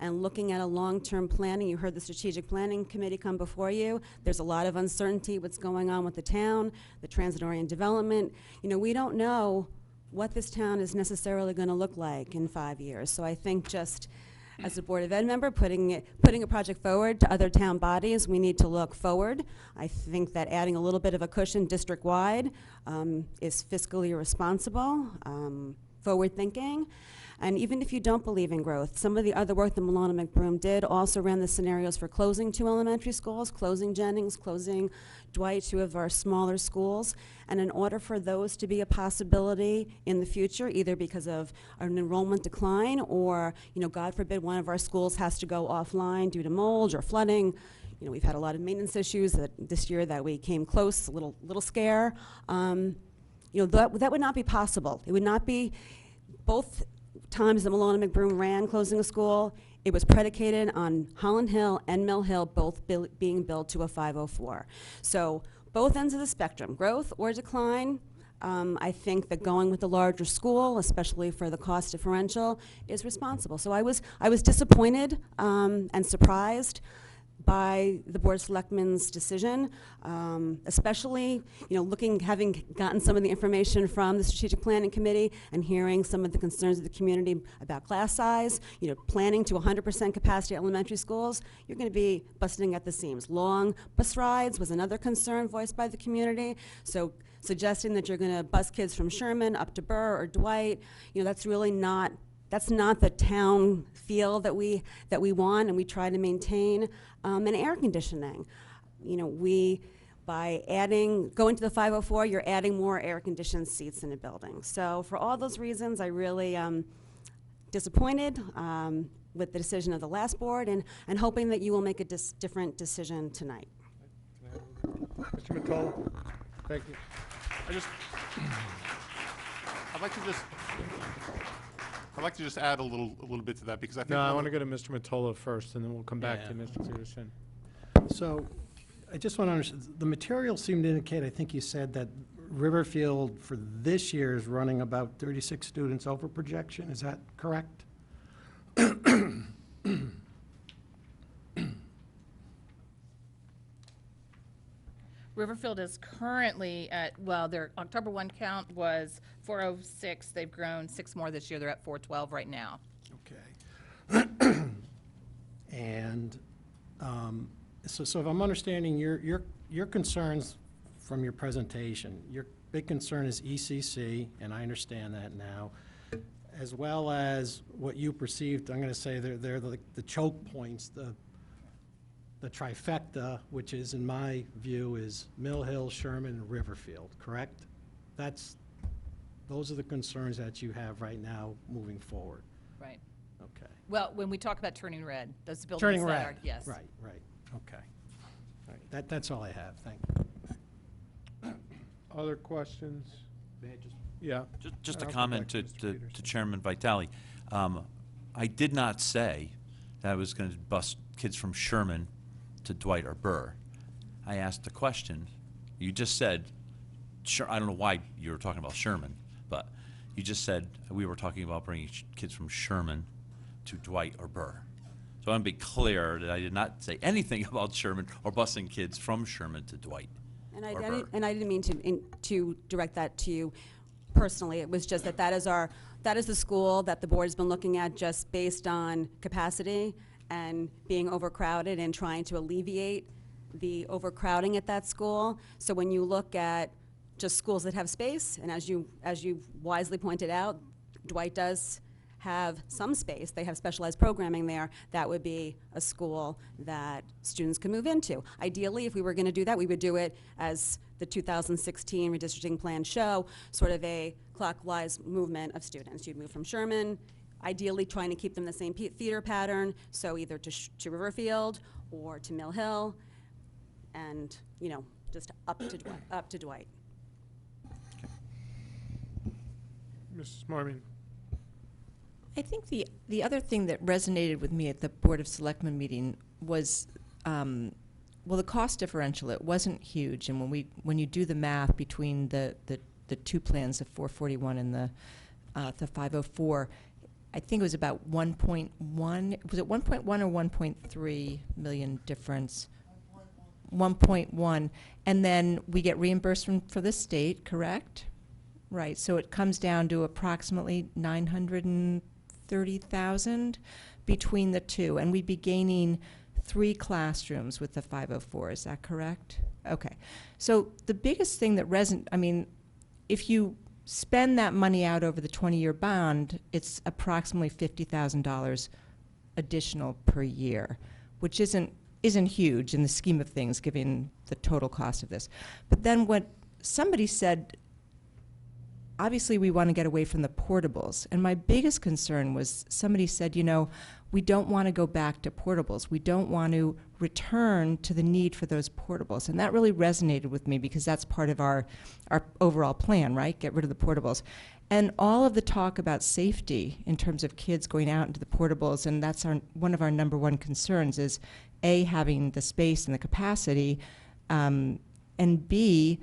and looking at a long-term planning, you heard the strategic planning committee come before you. There's a lot of uncertainty what's going on with the town, the transit-oriented development. You know, we don't know what this town is necessarily going to look like in 5 years. So I think just as a Board of Ed member, putting a project forward to other town bodies, we need to look forward. I think that adding a little bit of a cushion district-wide is fiscally responsible, forward-thinking. And even if you don't believe in growth, some of the other work that Milano McBroom did also ran the scenarios for closing 2 elementary schools, closing Jennings, closing Dwight, 2 of our smaller schools. And in order for those to be a possibility in the future, either because of an enrollment decline or, God forbid, one of our schools has to go offline due to mold or flooding. We've had a lot of maintenance issues this year that we came close, a little scare. That would not be possible. It would not be. Both times that Milano McBroom ran closing a school, it was predicated on Holland Hill and Mill Hill both being built to a 504. So both ends of the spectrum, growth or decline. I think that going with the larger school, especially for the cost differential, is responsible. So I was disappointed and surprised by the Board of Selectmen's decision, especially, having gotten some of the information from the Strategic Planning Committee and hearing some of the concerns of the community about class size, planning to 100% capacity elementary schools, you're going to be busting at the seams. Long bus rides was another concern voiced by the community. So suggesting that you're going to bus kids from Sherman up to Burr or Dwight, that's really not. That's not the town feel that we want, and we try to maintain. And air conditioning, by going to the 504, you're adding more air-conditioned seats in a building. So for all those reasons, I really disappointed with the decision of the last board, and hoping that you will make a different decision tonight. Mr. Mottola? Thank you. I'd like to just add a little bit to that, because I think. No, I want to go to Mr. Mottola first, and then we'll come back to Mr. Peterson. So I just want to understand, the materials seem to indicate, I think you said that Riverfield for this year is running about 36 students over projection. Is that correct? Riverfield is currently at, their October 1 count was 406. They've grown 6 more this year. They're at 412 right now. Okay. And so if I'm understanding your concerns from your presentation, your big concern is ECC, and I understand that now, as well as what you perceived, I'm going to say they're the choke points, the trifecta, which is, in my view, is Mill Hill, Sherman, and Riverfield, correct? Those are the concerns that you have right now moving forward. Right. Okay. Well, when we talk about turning red, those buildings Turning that red. are, yes. Right. Okay. All right. That's all I have. Thank you. Other questions? Yeah. Just a I'll come comment back to Chairman Vitale. I did not say that I was going to bus kids from Sherman to Dwight or Burr. I asked the question. You just said, I don't know why you were talking about Sherman, but you just said we were talking about bringing kids from Sherman to Dwight or Burr. So I want to be clear that I did not say anything about Sherman or busing kids from Sherman to Dwight or Burr. And I didn't mean to direct that to you personally. It was just that is the school that the board has been looking at just based on capacity and being overcrowded and trying to alleviate the overcrowding at that school. So when you look at just schools that have space, and as you wisely pointed out, Dwight does have some space. They have specialized programming there. That would be a school that students can move into. Ideally, if we were going to do that, we would do it as the 2016 redistricting plan show, sort of a clockwise movement of students. You'd move from Sherman, ideally trying to keep them the same theater pattern, so either to Riverfield or to Mill Hill, and just up to Dwight. Mrs. Marmion. I think the other thing that resonated with me at the Board of Selectmen meeting was, the cost differential. It wasn't huge, and when you do the math between the two plans, the 441 and the 504, I think it was about 1.1. Was it 1.1 or 1.3 million difference? 1.1, and then we get reimbursed for the state, correct? Right. So it comes down to approximately 930,000 between the two, and we'd be gaining 3 classrooms with the 504. Is that correct? Okay. So the biggest thing that if you spend that money out over the 20-year bond, it's approximately $50,000 additional per year, which isn't huge in the scheme of things, given the total cost of this. But then what somebody said, obviously we want to get away from the portables. And my biggest concern was somebody said, we don't want to go back to portables. We don't want to return to the need for those portables. And that really resonated with me because that's part of our overall plan, right? Get rid of the portables. And all of the talk about safety in terms of kids going out into the portables, and that's one of our number one concerns is A, having the space and the capacity, and B,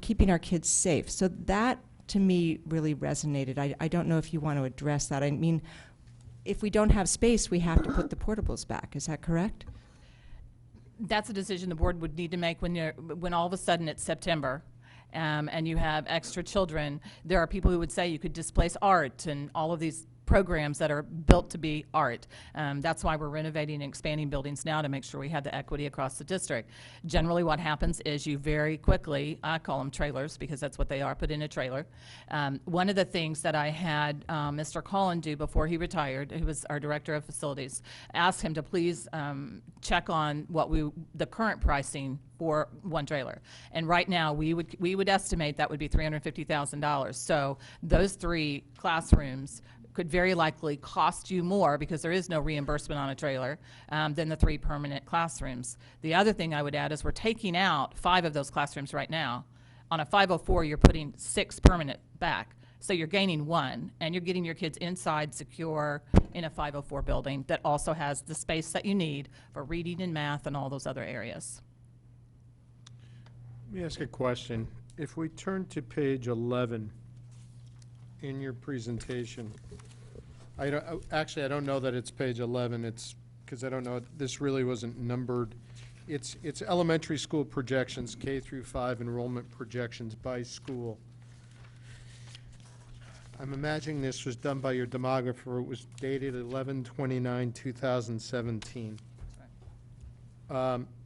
keeping our kids safe. So that, to me, really resonated. I don't know if you want to address that. I mean, if we don't have space, we have to put the portables back. Is that correct? That's a decision the board would need to make when all of a sudden it's September and you have extra children. There are people who would say you could displace art and all of these programs that are built to be art. That's why we're renovating and expanding buildings now to make sure we have the equity across the district. Generally what happens is you very quickly, I call them trailers because that's what they are, put in a trailer. One of the things that I had Mr. Collin do before he retired, who was our director of facilities, asked him to please check on the current pricing for one trailer. And right now we would estimate that would be $350,000. So those 3 classrooms could very likely cost you more because there is no reimbursement on a trailer than the 3 permanent classrooms. The other thing I would add is we're taking out 5 of those classrooms right now. On a 504, you're putting 6 permanent back. So you're gaining 1, and you're getting your kids inside secure in a 504 building that also has the space that you need for reading and math and all those other areas. Let me ask a question. If we turn to page 11 in your presentation, I don't know that it's page 11. It's because I don't know, this really wasn't numbered. It's elementary school projections, K through 5 enrollment projections by school. I'm imagining this was done by your demographer. It was dated 11/29/2017.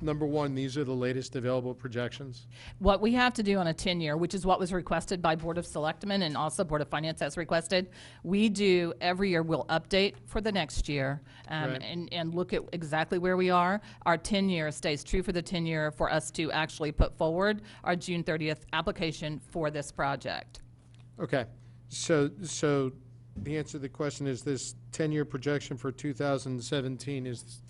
Number one, these are the latest available projections. What we have to do on a 10-year, which is what was requested by Board of Selectmen and also Board of Finance has requested, we do every year, we'll update for the next year Right. and look at exactly where we are. Our 10-year stays true for the 10-year for us to actually put forward our June 30th application for this project. Okay, so the answer to the question is this 10-year projection for 2017 is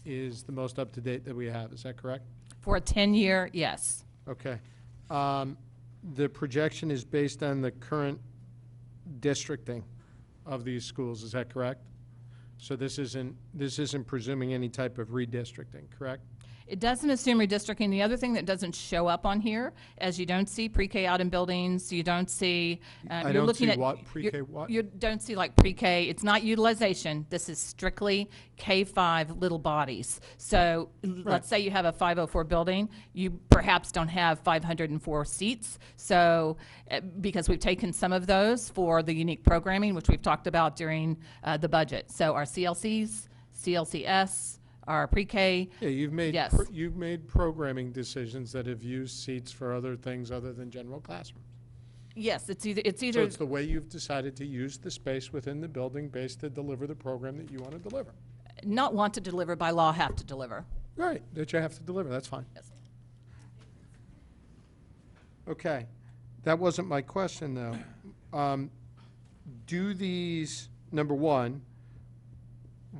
the most up-to-date that we have. Is that correct? For a 10-year, yes. Okay. The projection is based on the current districting of these schools. Is that correct? So this isn't presuming any type of redistricting, correct? It doesn't assume redistricting. The other thing that doesn't show up on here, as you don't see pre-K out in buildings, you don't see. I you're don't looking see at what, pre-K what? You don't see like pre-K. It's not utilization. This is strictly K-5 little bodies. So let's say you have a 504 building, you perhaps don't have 504 seats. So because we've taken some of those for the unique programming, which we've talked about during the budget. So our CLCs, CLCS. Our pre-K. Yeah, you've made yes. you've made programming decisions that have used seats for other things other than general classrooms. Yes, it's either So it's the way you've decided to use the space within the building based to deliver the program that you want to deliver. not want to deliver by law, have to deliver. Right, that you have to deliver. That's fine. Yes. Okay, that wasn't my question though. Do these, number one,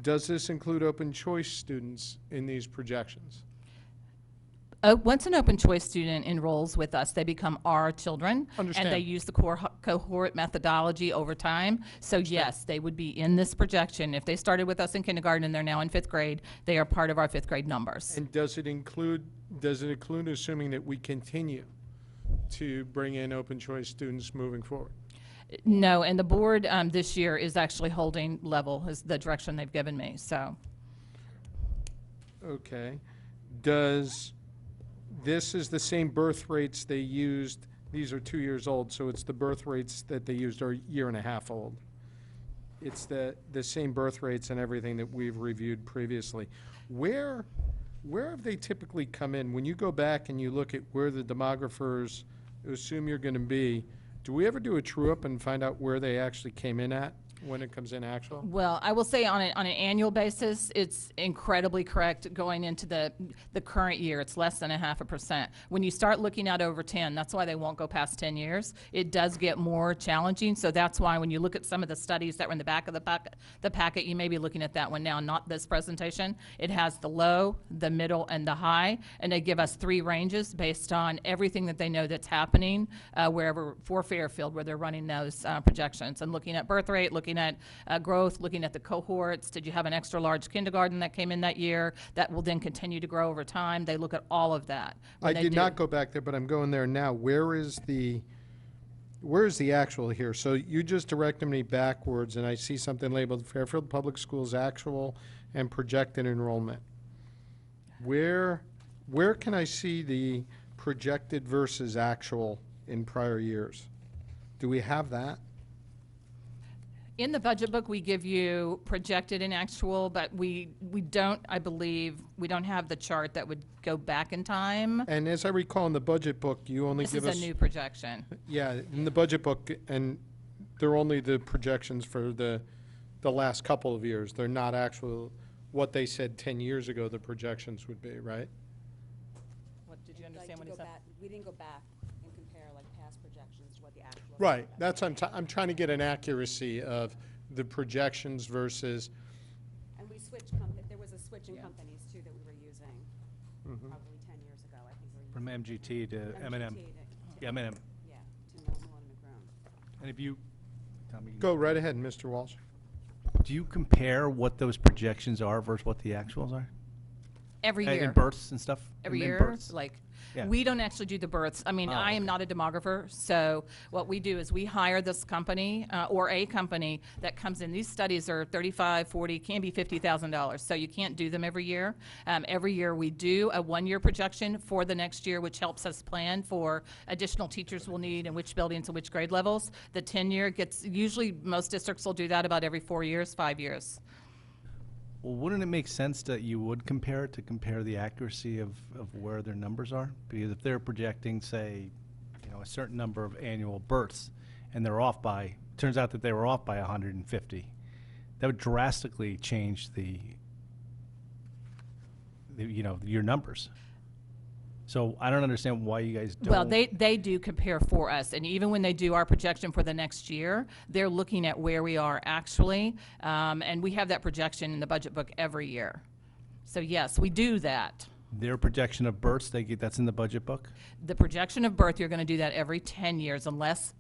does this include open choice students in these projections? Once an open choice student enrolls with us, they become our children. Understand. And they use the cohort methodology over time. So yes, they would be in this projection. If they started with us in kindergarten and they're now in 5th grade, they are part of our 5th grade numbers. And does it include assuming that we continue to bring in open choice students moving forward? No, and the board this year is actually holding level, is the direction they've given me, so. Okay. This is the same birth rates they used, these are 2 years old, so it's the birth rates that they used are a year and a half old. It's the same birth rates and everything that we've reviewed previously. Where have they typically come in? When you go back and you look at where the demographers assume you're going to be, Do we ever do a true-up and find out where they actually came in at when it comes in actual? Well, I will say on an annual basis, it's incredibly correct going into the current year. It's less than 0.5%. When you start looking at over 10, that's why they won't go past 10 years. It does get more challenging. So that's why when you look at some of the studies that were in the back of the packet, you may be looking at that one now, not this presentation. It has the low, the middle, and the high, and they give us 3 ranges based on everything that they know that's happening wherever for Fairfield, where they're running those projections and looking at birth rate, looking at growth, looking at the cohorts. Did you have an extra large kindergarten that came in that year that will then continue to grow over time? They look at all of that. I did not go back there, but I'm going there now. Where is the actual here? So you just directed me backwards, and I see something labeled Fairfield Public Schools actual and projected enrollment. Where can I see the projected versus actual in prior years? Do we have that? In the budget book, we give you projected and actual, but we don't, I believe, we don't have the chart that would go back in time. And as I recall in the budget book, you only This give is us... a new projection. Yeah, in the budget book, and they're only the projections for the last couple of years. They're not actual, what they said 10 years ago the projections would be, right? What, did you understand what he said? We didn't go back and compare like past projections to what the actual. Right, that's, I'm trying to get an accuracy of the projections versus, And we switched, there was a switch in companies too that we were using probably 10 years ago. I think we were From using MGT to M&M. Yeah, M&M. Yeah, to Millen McGrone. And if you, Tom, you can- go right ahead, Mr. Walsh. do you compare what those projections are versus what the actuals are? Every In year. births and stuff? Every In year, births? like, Yeah. we don't actually do the births. I mean, Oh, I am okay. not a demographer, so what we do is we hire this company or a company that comes in. These studies are $35, $40, can be $50,000, so you can't do them every year. Every year we do a one-year projection for the next year, which helps us plan for additional teachers we'll need and which buildings and which grade levels. The 10-year gets, usually most districts will do that about every 4 years, 5 years. Well, wouldn't it make sense that you would compare it to compare the accuracy of where their numbers are? Because if they're projecting, say, a certain number of annual births, and they're off by, turns out that they were off by 150, that would drastically change your numbers. So I don't understand why you guys don't. Well, they do compare for us, and even when they do our projection for the next year, they're looking at where we are actually, and we have that projection in the budget book every year. So yes, we do that. Their projection of births, that's in the budget book? The projection of birth, you're going to do that every 10 years unless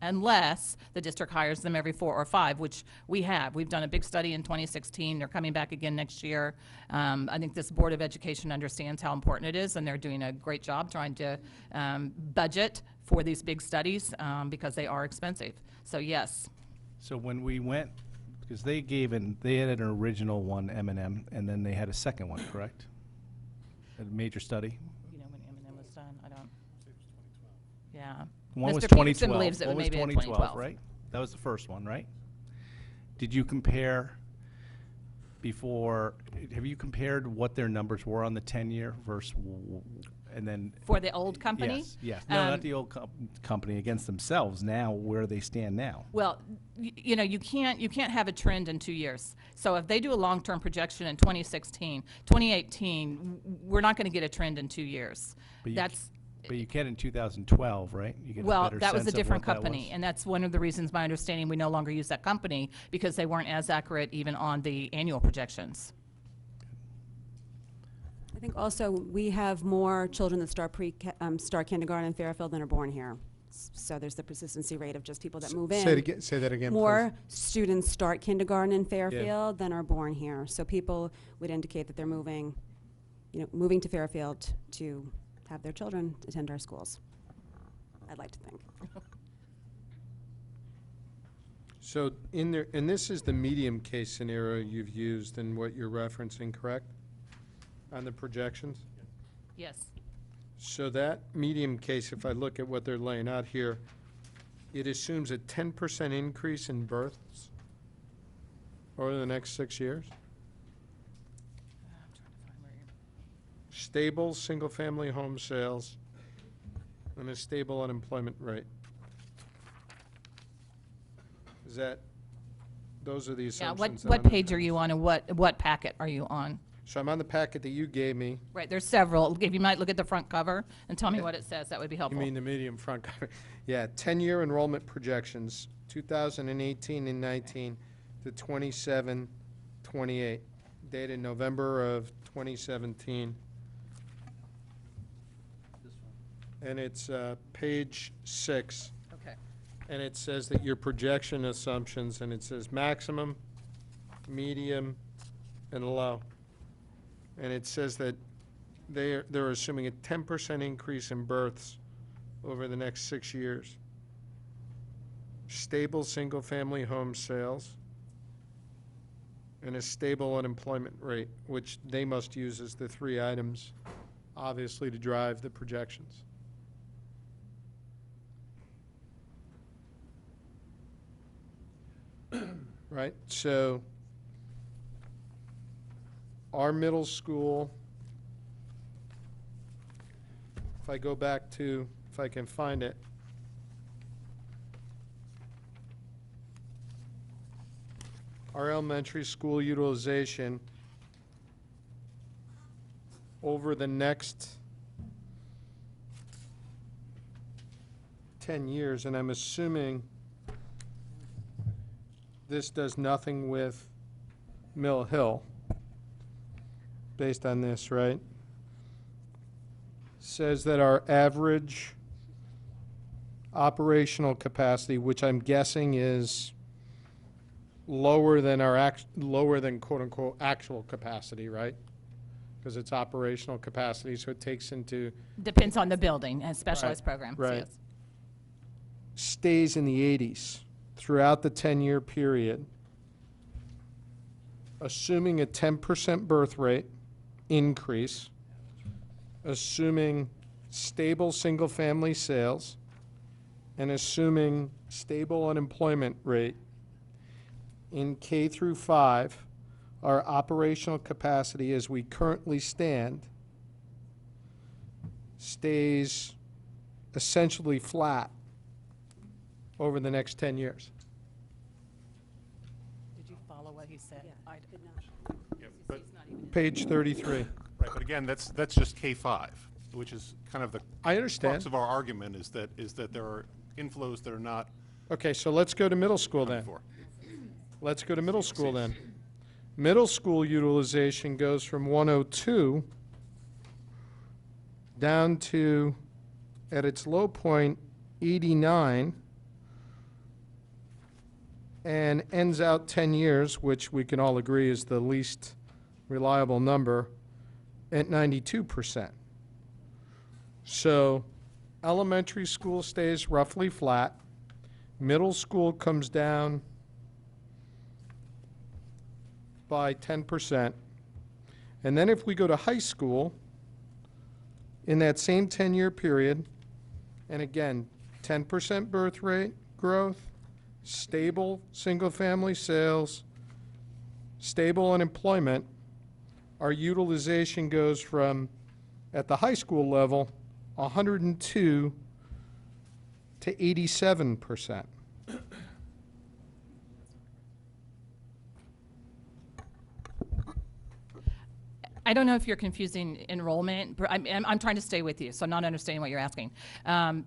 the district hires them every 4 or 5, which we have. We've done a big study in 2016. They're coming back again next year. I think this Board of Education understands how important it is, and they're doing a great job trying to budget for these big studies because they are expensive. So yes. So when we went, because they had an original one, M&M, and then they had a second one, correct? A major study. You know when M&M was done? I don't. Yeah. One was Mr. 2012. Peterson believes it One was maybe in 2012, right? That was the first one, right? Did you compare before, have you compared what their numbers were on the 10-year versus, and then? For the old company? Yes, yes. No, not the old company, against themselves now, where they stand now. Well, you can't have a trend in 2 years. So if they do a long-term projection in 2016, 2018, we're not going to get a trend in 2 years. But you can in 2012, right? You get a Well, better that was a sense of different what that company, was. and that's one of the reasons, my understanding, we no longer use that company, because they weren't as accurate even on the annual projections. I think also we have more children that start start kindergarten in Fairfield than are born here. So there's the persistency rate of just people that move in. Say that again, More students start kindergarten in Fairfield than are born here. So people would indicate that they're moving to Fairfield to have their children attend our schools. I'd like to think. So in there, and this is the medium case scenario you've used and what you're referencing, correct? On the projections? Yes. So that medium case, if I look at what they're laying out here, it assumes a 10% increase in births over the next 6 years. Stable single-family home sales and a stable unemployment rate. Is that, those are the Yeah, assumptions. that what I'm- page are you on and what packet are you on? So I'm on the packet that you gave me. Right, there's several. If you might look at the front cover and tell me what it says, that would be You helpful. mean the medium front cover? Yeah, 10-year enrollment projections, 2018 and 19 to 27, 28, dated November of 2017. And it's page 6. Okay. And it says that your projection assumptions, and it says maximum, medium, and low. And it says that they're assuming a 10% increase in births over the next 6 years. Stable single-family home sales, and a stable unemployment rate, which they must use as the 3 items, obviously, to drive the projections. Right, so our middle school, if I go back to, if I can find it, our elementary school utilization over the next 10 years, and I'm assuming this does nothing with Mill Hill, based on this, right? Says that our average operational capacity, which I'm guessing is lower than lower than quote-unquote actual capacity, right? Because it's operational capacity, so it takes into... Depends on the building and specialized Right, programs, right. yes. Stays in the 80s throughout the 10-year period, assuming a 10% birth rate increase, assuming stable single-family sales, and assuming stable unemployment rate, in K through 5, our operational capacity as we currently stand stays essentially flat over the next 10 years. Did you follow what he said? I did Yeah, but, Page 33. right, but again, that's just K-5, which is kind of the I understand. crux of our argument is that there are inflows that are not Okay, so let's go to middle school then. Let's go to middle school then. Middle school utilization goes from 102 down to, at its low point, 89, and ends out 10 years, which we can all agree is the least reliable number, at 92%. So elementary school stays roughly flat. Middle school comes down by 10%. And then if we go to high school, in that same 10-year period, and again, 10% birth rate growth, stable single-family sales, stable unemployment, our utilization goes from, at the high school level, 102 to 87%. I don't know if you're confusing enrollment, but I'm trying to stay with you, so I'm not understanding what you're asking.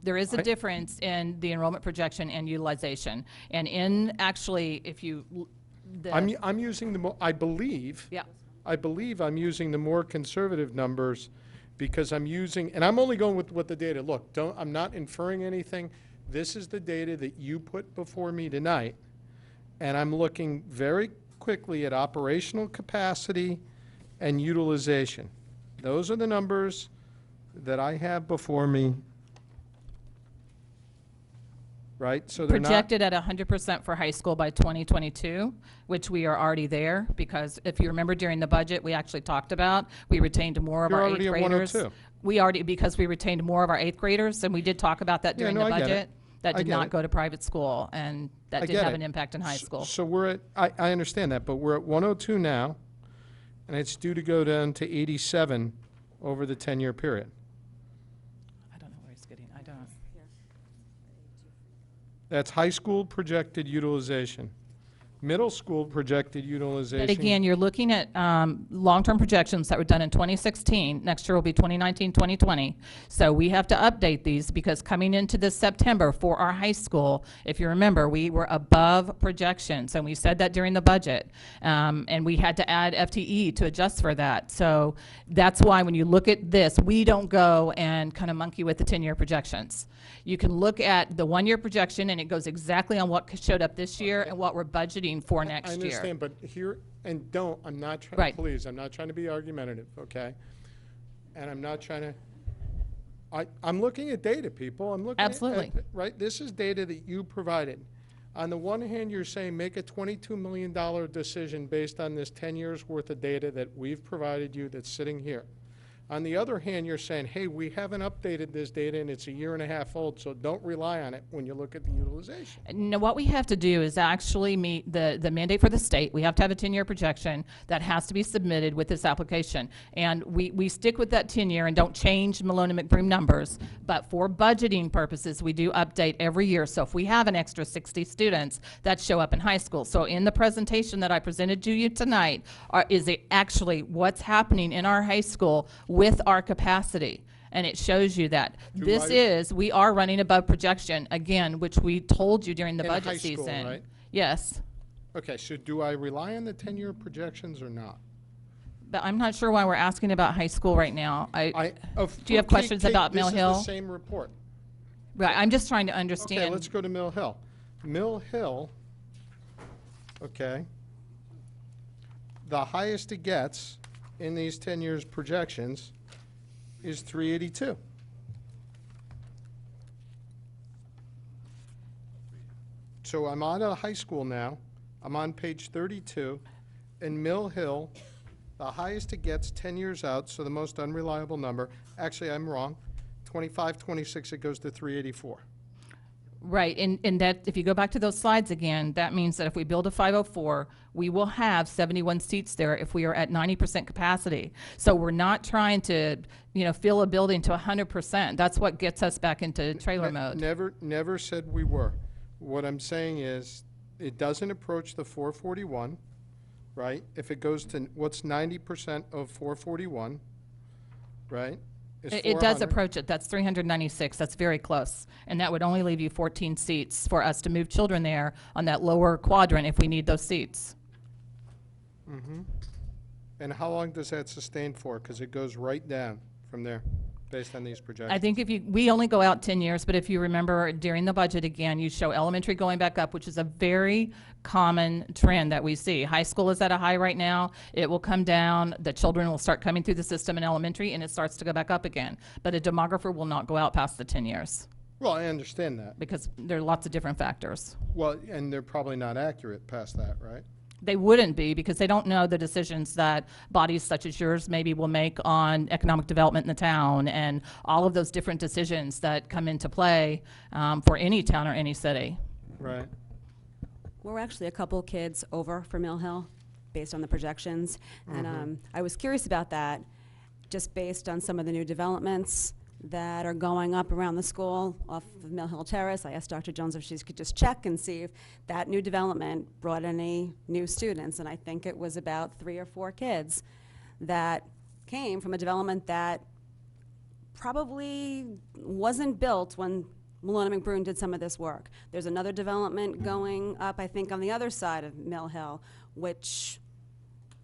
There is a difference in the enrollment projection and utilization. And in, actually, if you, I'm using the, I believe. Yeah. I believe I'm using the more conservative numbers because I'm using, and I'm only going with what the data, look, I'm not inferring anything. This is the data that you put before me tonight, and I'm looking very quickly at operational capacity and utilization. Those are the numbers that I have before me, right? So they're not projected at 100% for high school by 2022, which we are already there, because if you remember during the budget, we actually talked about, we retained more of You're our already eighth at graders. 102. We already, because we retained more of our eighth graders, and we did talk about that Yeah, during no, the I get it. budget. That I did get not it. go to private school, and that I did get have it. an impact in high school. So we're at, I understand that, but we're at 102 now, and it's due to go down to 87 over the 10-year period. I don't know where he's getting, I don't. That's high school projected utilization. Middle school projected utilization. But again, you're looking at long-term projections that were done in 2016. Next year will be 2019, 2020. So we have to update these because coming into this September for our high school, if you remember, we were above projections, and we said that during the budget. And we had to add FTE to adjust for that. So that's why when you look at this, we don't go and kind of monkey with the 10-year projections. You can look at the one-year projection, and it goes exactly on what showed up this year and what we're budgeting for next I year. understand, but here, and I'm not trying, Right. please, I'm not trying to be argumentative, okay? And I'm not trying to, I'm looking at data, people. I'm looking Absolutely. at, right? This is data that you provided. On the one hand, you're saying make a $22 million decision based on this 10 years worth of data that we've provided you that's sitting here. On the other hand, you're saying, hey, we haven't updated this data and it's a year and a half old, so don't rely on it when you look at the utilization. No, what we have to do is actually meet the mandate for the state. We have to have a 10-year projection that has to be submitted with this application. And we stick with that 10-year and don't change Malone and McBroom numbers. But for budgeting purposes, we do update every year. So if we have an extra 60 students that show up in high school. So in the presentation that I presented to you tonight is it actually what's happening in our high school with our capacity. And it shows you that. We are running above projection, again, which we told you during the In budget high school, season. right? Yes. Okay, so do I rely on the 10-year projections or not? But I'm not sure why we're asking about high school right now. Do you have questions Kate, about Mill Hill? This is the same report. Right, I'm just trying to understand. Okay, let's go to Mill Hill. Mill Hill, okay, the highest it gets in these 10 years projections is 382. So I'm on a high school now. I'm on page 32. In Mill Hill, the highest it gets 10 years out, so the most unreliable number. Actually, I'm wrong. 25, 26, it goes to 384. Right, and that, if you go back to those slides again, that means that if we build a 504, we will have 71 seats there if we are at 90% capacity. So we're not trying to, fill a building to 100%. That's what gets us back into trailer mode. Never said we were. What I'm saying is, it doesn't approach the 441, right? If it goes to, what's 90% of 441, right? It does approach it. That's 396. That's very close. And that would only leave you 14 seats for us to move children there on that lower quadrant if we need those seats. Mm-hmm. And how long does that sustain for? Because it goes right down from there, based on these projections. I think we only go out 10 years, but if you remember during the budget again, you show elementary going back up, which is a very common trend that we see. High school is at a high right now. It will come down. The children will start coming through the system in elementary, and it starts to go back up again. But a demographer will not go out past the 10 years. Well, I understand that. Because there are lots of different factors. Well, and they're probably not accurate past that, right? They wouldn't be because they don't know the decisions that bodies such as yours maybe will make on economic development in the town and all of those different decisions that come into play for any town or any city. Right. We're actually a couple kids over for Mill Hill based on the projections. And I was curious about that just based on some of the new developments that are going up around the school off of Mill Hill Terrace. I asked Dr. Jones if she could just check and see if that new development brought any new students, and I think it was about 3 or 4 kids that came from a development that probably wasn't built when Malone and McBroom did some of this work. There's another development going up, I think, on the other side of Mill Hill, which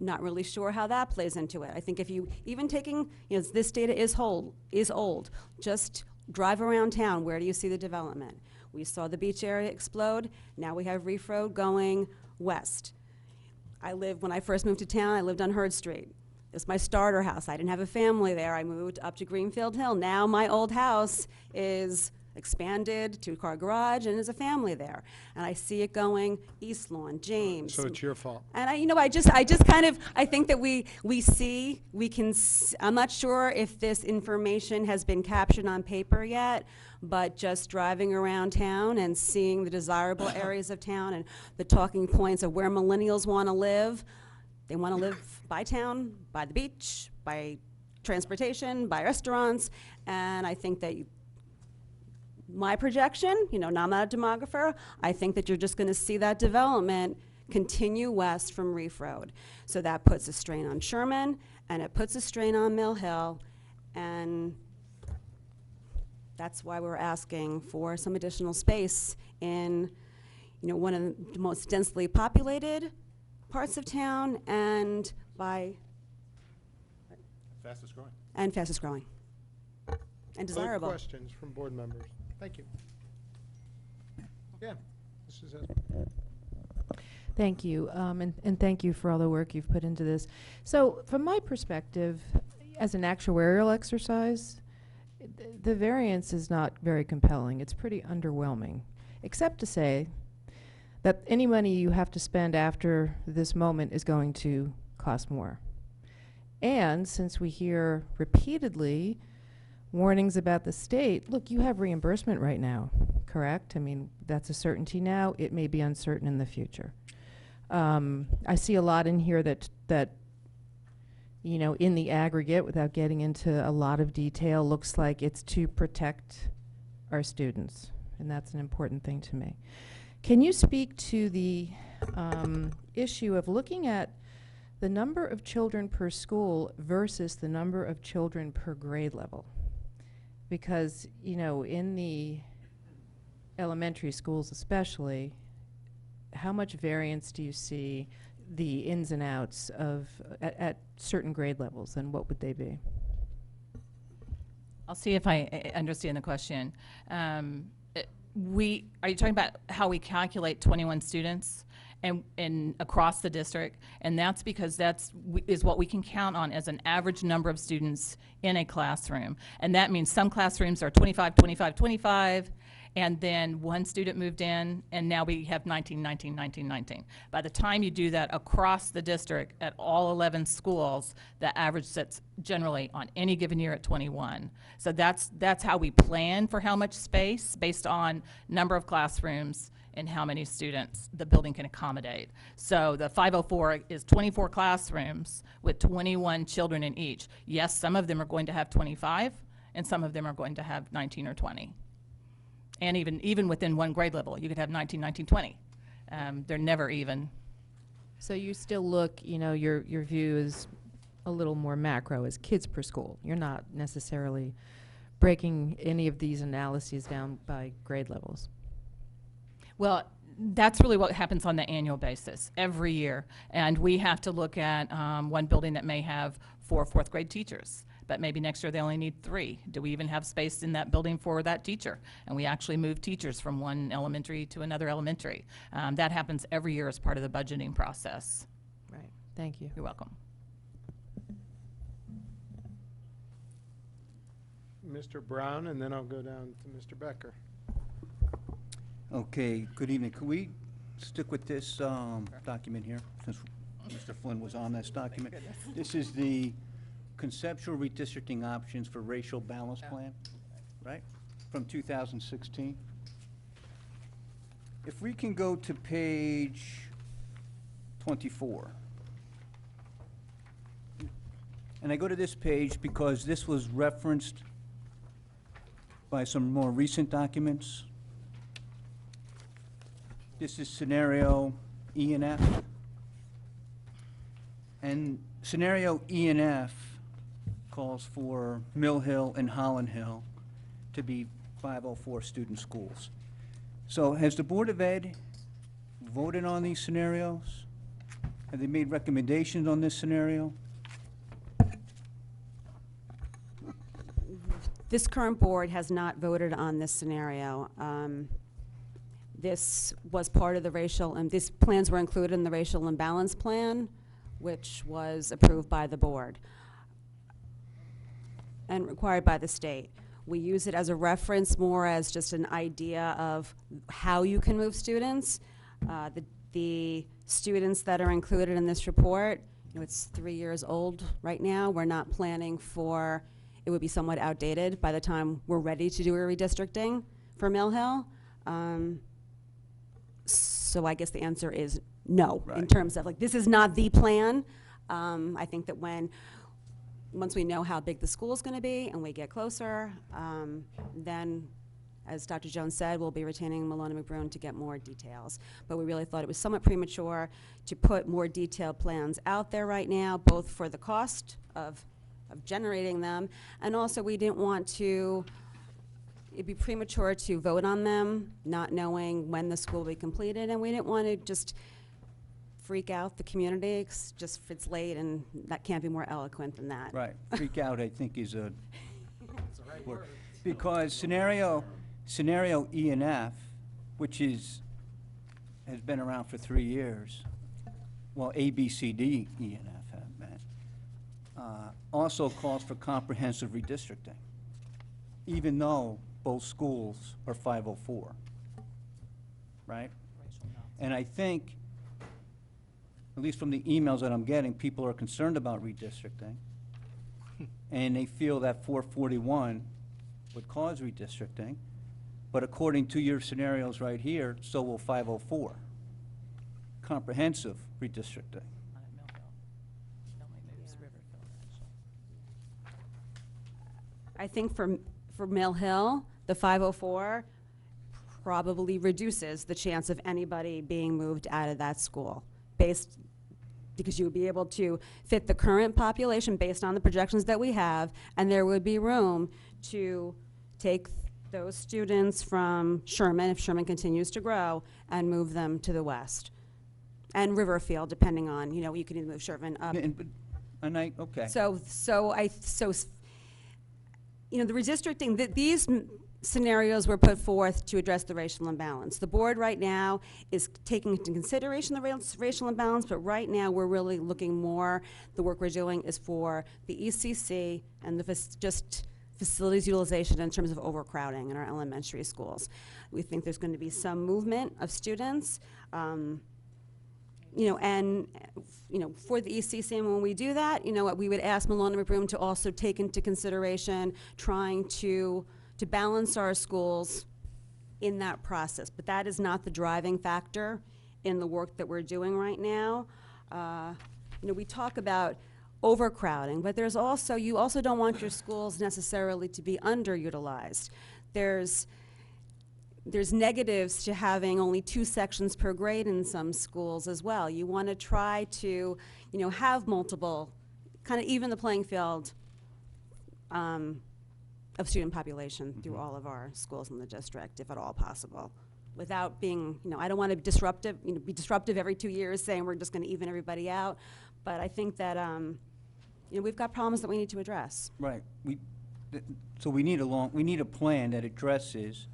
not really sure how that plays into it. I think if you, even taking, this data is old, just drive around town, where do you see the development? We saw the beach area explode, now we have Reef Road going west. When I first moved to town, I lived on Hurd Street. It's my starter house. I didn't have a family there. I moved up to Greenfield Hill. Now my old house is expanded, 2-car garage, and there's a family there. And I see it going East Lawn, James. So it's your fault. And I just kind of, I think that I'm not sure if this information has been captured on paper yet, but just driving around town and seeing the desirable areas of town and the talking points of where millennials want to live. They want to live by town, by the beach, by transportation, by restaurants, and I think that my projection, you know, now I'm not a demographer, I think that you're just going to see that development continue west from Reef Road. So that puts a strain on Sherman, and it puts a strain on Mill Hill, and that's why we're asking for some additional space in, you know, one of the most densely populated parts of town and by Fastest growing. and fastest growing and desirable. Other questions from board members? Thank you. Yeah, this is it. Thank you, and thank you for all the work you've put into this. So, from my perspective, as an actuarial exercise, the variance is not very compelling. It's pretty underwhelming, except to say that any money you have to spend after this moment is going to cost more. And since we hear repeatedly warnings about the state, look, you have reimbursement right now, correct? I mean, that's a certainty now. It may be uncertain in the future. I see a lot in here that you know, in the aggregate, without getting into a lot of detail, looks like it's to protect our students, and that's an important thing to me. Can you speak to the issue of looking at the number of children per school versus the number of children per grade level? Because, you know, in the elementary schools especially, how much variance do you see the ins and outs of at certain grade levels, and what would they be? I'll see if I understand the question. Are you talking about how we calculate 21 students and across the district? And that's because is what we can count on as an average number of students in a classroom. And that means some classrooms are 25, 25, 25, and then one student moved in, and now we have 19, 19, 19, 19. By the time you do that across the district at all 11 schools, the average sits generally on any given year at 21. So that's how we plan for how much space based on number of classrooms and how many students the building can accommodate. So the 504 is 24 classrooms with 21 children in each. Yes, some of them are going to have 25, and some of them are going to have 19 or 20. And even within one grade level, you could have 19, 19, 20. They're never even. So you still look, you know, your view is a little more macro as kids per school. You're not necessarily breaking any of these analyses down by grade levels. Well, that's really what happens on the annual basis every year. And we have to look at one building that may have 4 fourth grade teachers, but maybe next year they only need 3. Do we even have space in that building for that teacher? And we actually move teachers from one elementary to another elementary. That happens every year as part of the budgeting process. Right. Thank you. You're welcome. Mr. Brown, and then I'll go down to Mr. Becker. Okay, good evening. Could we stick with this document here, since Mr. Flynn was on this document? This is the conceptual redistricting options for racial balance plan, right, from 2016. If we can go to page 24. And I go to this page because this was referenced by some more recent documents. This is scenario E and F. And scenario E and F calls for Mill Hill and Holland Hill to be 504 student schools. So has the Board of Ed voted on these scenarios? Have they made recommendations on this scenario? This current board has not voted on this scenario. This was part of the racial, and these plans were included in the racial imbalance plan, which was approved by the board and required by the state. We use it as a reference more as just an idea of how you can move students. The students that are included in this report, you know, it's 3 years old right now. We're not planning for, it would be somewhat outdated by the time we're ready to do a redistricting for Mill Hill. So I guess the answer is no, in terms of, like, this is not the plan. I think that once we know how big the school is going to be and we get closer, then as Dr. Jones said, we'll be retaining Maloney McBroom to get more details. But we really thought it was somewhat premature to put more detailed plans out there right now, both for the cost of generating them, and also we didn't want to, it'd be premature to vote on them, not knowing when the school will be completed, and we didn't want to just freak out the community, 'cause just if it's late, and that can't be more eloquent than that. Right, freak out, I think, is a word. Because scenario E and F, which has been around for 3 years, well, A, B, C, D, E, and F have been, also calls for comprehensive redistricting, even though both schools are 504, right? And I think, at least from the emails that I'm getting, people are concerned about redistricting, and they feel that 441 would cause redistricting, but according to your scenarios right here, so will 504. Comprehensive redistricting. I think for Mill Hill, the 504 probably reduces the chance of anybody being moved out of that school, because you would be able to fit the current population based on the projections that we have, and there would be room to take those students from Sherman, if Sherman continues to grow, and move them to the west. And Riverfield, depending on, you know, you can either move Sherman up. Okay. So, you know, the redistricting, these scenarios were put forth to address the racial imbalance. The board right now is taking into consideration the racial imbalance, but right now we're really looking more, the work we're doing is for the ECC and just facilities utilization in terms of overcrowding in our elementary schools. We think there's going to be some movement of students, you know, and, you know, for the ECC, and when we do that, you know, we would ask Maloney McBroom to also take into consideration trying to balance our schools in that process. But that is not the driving factor in the work that we're doing right now. You know, we talk about overcrowding, but there's also, you also don't want your schools necessarily to be underutilized. There's negatives to having only 2 sections per grade in some schools as well. You want to try to, you know, have multiple, kind of even the playing field of student population through all of our schools in the district, if at all possible, without being, you know, I don't want to be disruptive every 2 years saying we're just going to even everybody out, but I think that, you know, we've got problems that we need to address. Right. So we need a plan that addresses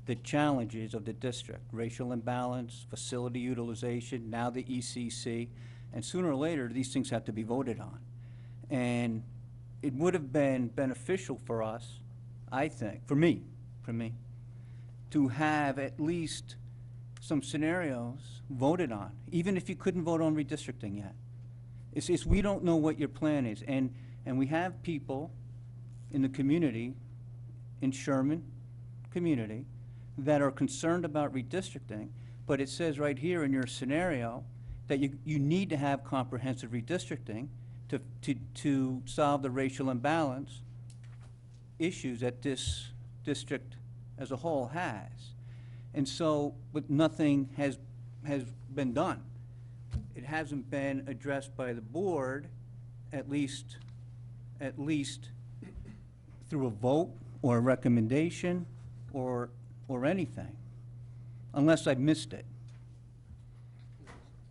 the challenges of the district, racial imbalance, facility utilization, now the ECC, and sooner or later, these things have to be voted on. And it would have been beneficial for us, I think, for me, to have at least some scenarios voted on, even if you couldn't vote on redistricting yet. It's we don't know what your plan is, and we have people in the community, in Sherman community, that are concerned about redistricting, but it says right here in your scenario that you need to have comprehensive redistricting to solve the racial imbalance issues that this district as a whole has. And so, but nothing has been done. It hasn't been addressed by the board, at least through a vote or a recommendation or anything, unless I missed it.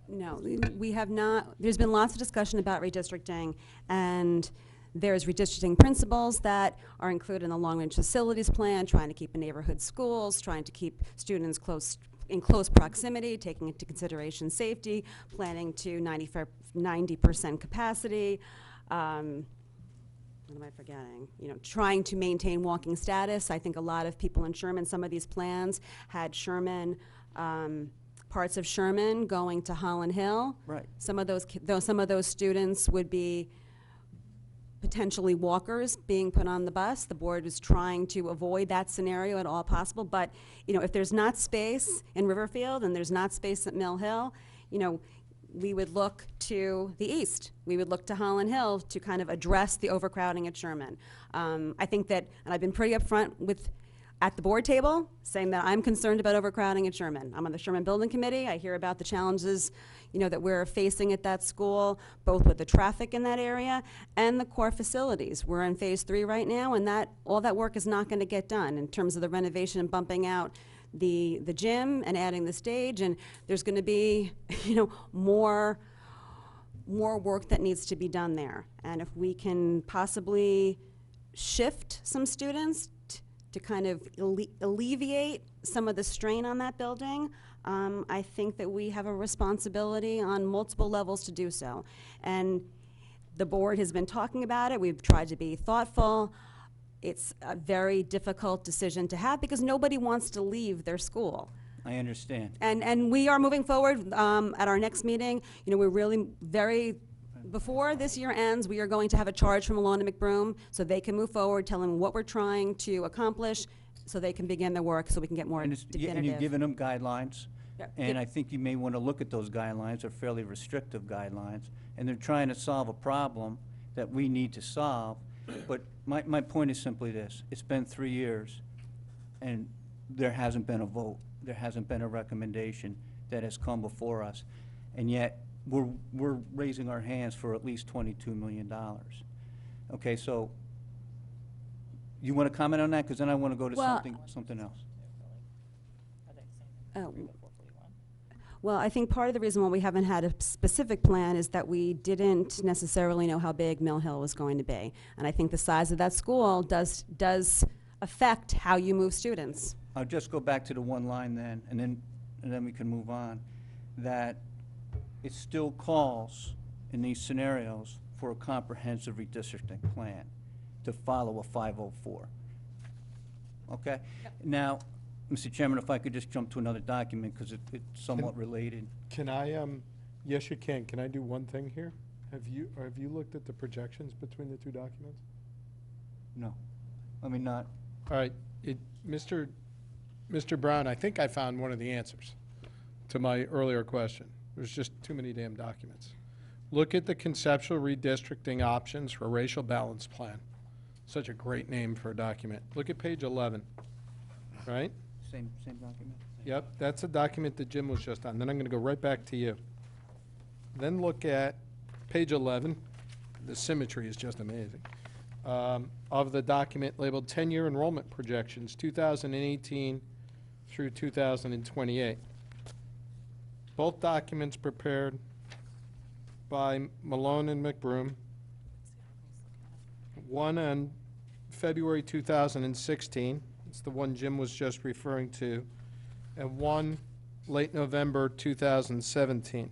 No, we have not. There's been lots of discussion about redistricting, and there's redistricting principles that are included in the long-range facilities plan, trying to keep neighborhood schools, trying to keep students in close proximity, taking into consideration safety, planning to 90% capacity. What am I forgetting? You know, trying to maintain walking status. I think a lot of people in Sherman, some of these plans had Sherman, parts of Sherman going to Holland Hill. Right. Some of those students would be potentially walkers being put on the bus. The board is trying to avoid that scenario at all possible. But, you know, if there's not space in Riverfield and there's not space at Mill Hill, you know, we would look to the east. We would look to Holland Hill to kind of address the overcrowding at Sherman. I think that, and I've been pretty upfront with at the board table saying that I'm concerned about overcrowding at Sherman. I'm on the Sherman Building Committee. I hear about the challenges, that we're facing at that school, both with the traffic in that area and the core facilities. We're in phase 3 right now, and all that work is not going to get done in terms of the renovation and bumping out the gym and adding the stage, and there's going to be, more work that needs to be done there. And if we can possibly shift some students to kind of alleviate some of the strain on that building, I think that we have a responsibility on multiple levels to do so. And the board has been talking about it. We've tried to be thoughtful. It's a very difficult decision to have because nobody wants to leave their school. I understand. And we are moving forward at our next meeting. We're really before this year ends, we are going to have a charge from Malone and McBroom so they can move forward, tell them what we're trying to accomplish so they can begin their work so we can get more And definitive. you've given them guidelines, Yeah. and I think you may want to look at those guidelines. They're fairly restrictive guidelines, and they're trying to solve a problem that we need to solve. But my point is simply this. It's been 3 years, and there hasn't been a vote. There hasn't been a recommendation that has come before us, and yet we're raising our hands for at least $22 million. Okay, so you want to comment on that? Because then I want to go to Well- something else. Oh. Well, I think part of the reason why we haven't had a specific plan is that we didn't necessarily know how big Mill Hill was going to be. And I think the size of that school does affect how you move students. I'll just go back to the one line then, and then we can move on, that it still calls in these scenarios for a comprehensive redistricting plan to follow a 504. Okay? Now, Mr. Chairman, if I could just jump to another document, because it's somewhat related. Can I, yes, you can. Can I do one thing here? Have you looked at the projections between the two documents? No. I mean, not. All right, Mr. Brown, I think I found one of the answers to my earlier question. There's just too many damn documents. Look at the conceptual redistricting options for racial balance plan. Such a great name for a document. Look at page 11, right? Same document? Yep, that's a document that Jim was just on. Then I'm going to go right back to you. Then look at page 11. The symmetry is just amazing. Of the document labeled 10-year enrollment projections, 2018 through 2028. Both documents prepared by Malone and McBroom. One on February 2016. It's the one Jim was just referring to, and one late November 2017.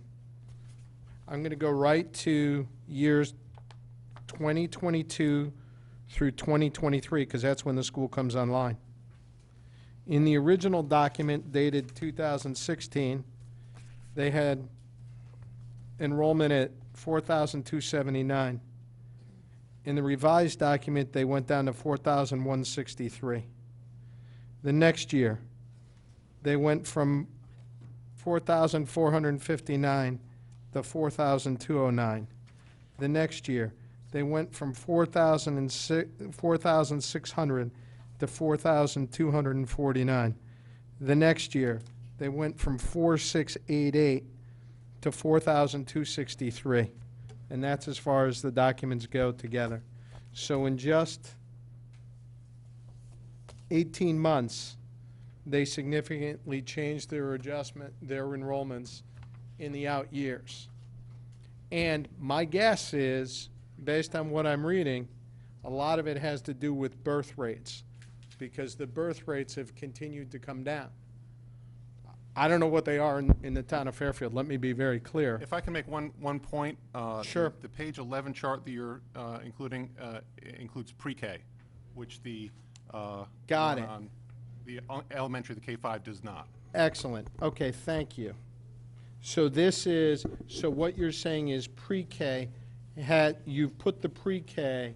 I'm going to go right to years 2022 through 2023, because that's when the school comes online. In the original document dated 2016, they had enrollment at 4,279. In the revised document, they went down to 4,163. The next year, they went from 4,459 to 4,209. The next year, they went from 4,600 to 4,249. The next year, they went from 4,688 to 4,263. And that's as far as the documents go together. So in just 18 months, they significantly changed their enrollments in the out years. And my guess is, based on what I'm reading, a lot of it has to do with birth rates, because the birth rates have continued to come down. I don't know what they are in the town of Fairfield. Let me be very clear. If I can make one point. Sure. The page 11 chart that you're including includes pre-K, which the Got one it. on the elementary, the K-5 does not. Excellent. Okay, thank you. So so what you're saying is pre-K, you've put the pre-K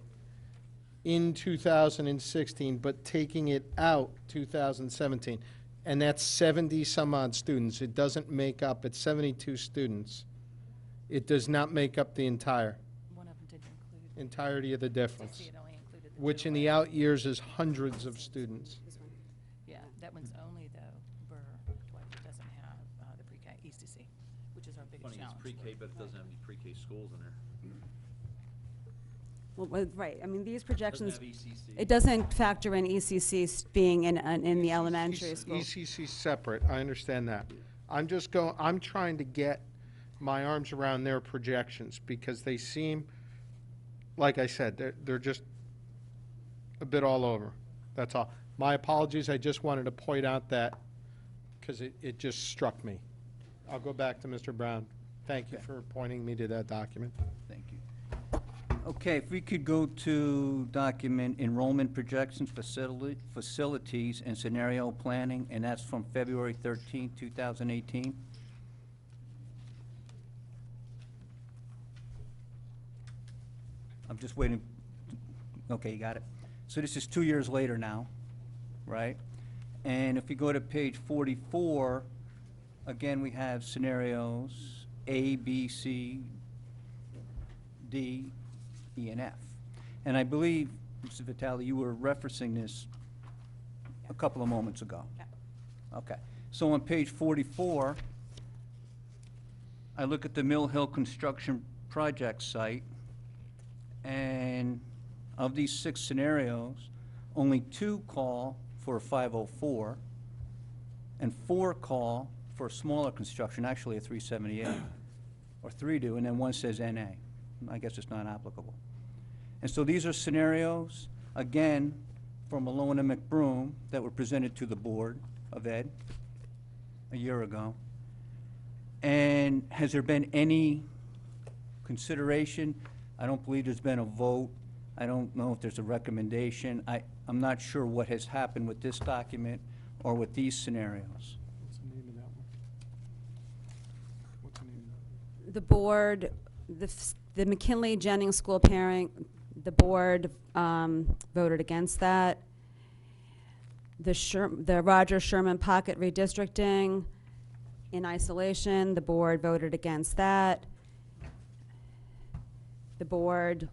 in 2016, but taking it out 2017. And that's 70 some odd students. It doesn't make up, it's 72 students. It does not make up the entirety of the difference, which in the out years is hundreds of students. That one's only, though, Burr, Dwight, it doesn't have the pre-K, ECC, which is our biggest Funny, it's challenge. pre-K, but it doesn't have any pre-K schools in there. Well, right, I mean, these projections, have ECC. it doesn't factor in ECC being in the elementary school. ECC separate, I understand that. I'm trying to get my arms around their projections, because they seem, like I said, they're just a bit all over. That's all. My apologies, I just wanted to point out that, because it just struck me. I'll go back to Mr. Brown. Thank you for pointing me to that document. Thank you. Okay, if we could go to document enrollment projections, facilities, and scenario planning, and that's from February 13, 2018. I'm just waiting. Okay, you got it. So this is 2 years later now, right? And if we go to page 44, again, we have scenarios A, B, C, D, E, and F. And I believe, Mr. Vitale, you were referencing this a couple of moments ago. Okay. So on page 44, I look at the Mill Hill Construction Project site, and of these 6 scenarios, only 2 call for a 504, and 4 call for a smaller construction, actually a 378, or 3 do, and then 1 says NA. I guess it's not applicable. And so these are scenarios, again, from Malone and McBroom that were presented to the Board of Ed a year ago. And has there been any consideration? I don't believe there's been a vote. I don't know if there's a recommendation. I'm not sure what has happened with this document or with these scenarios. What's the name of that one? What's the name of that? The board, the McKinley Jennings School pairing, the board voted against that. The Roger Sherman Pocket redistricting in isolation, the board voted against that. The board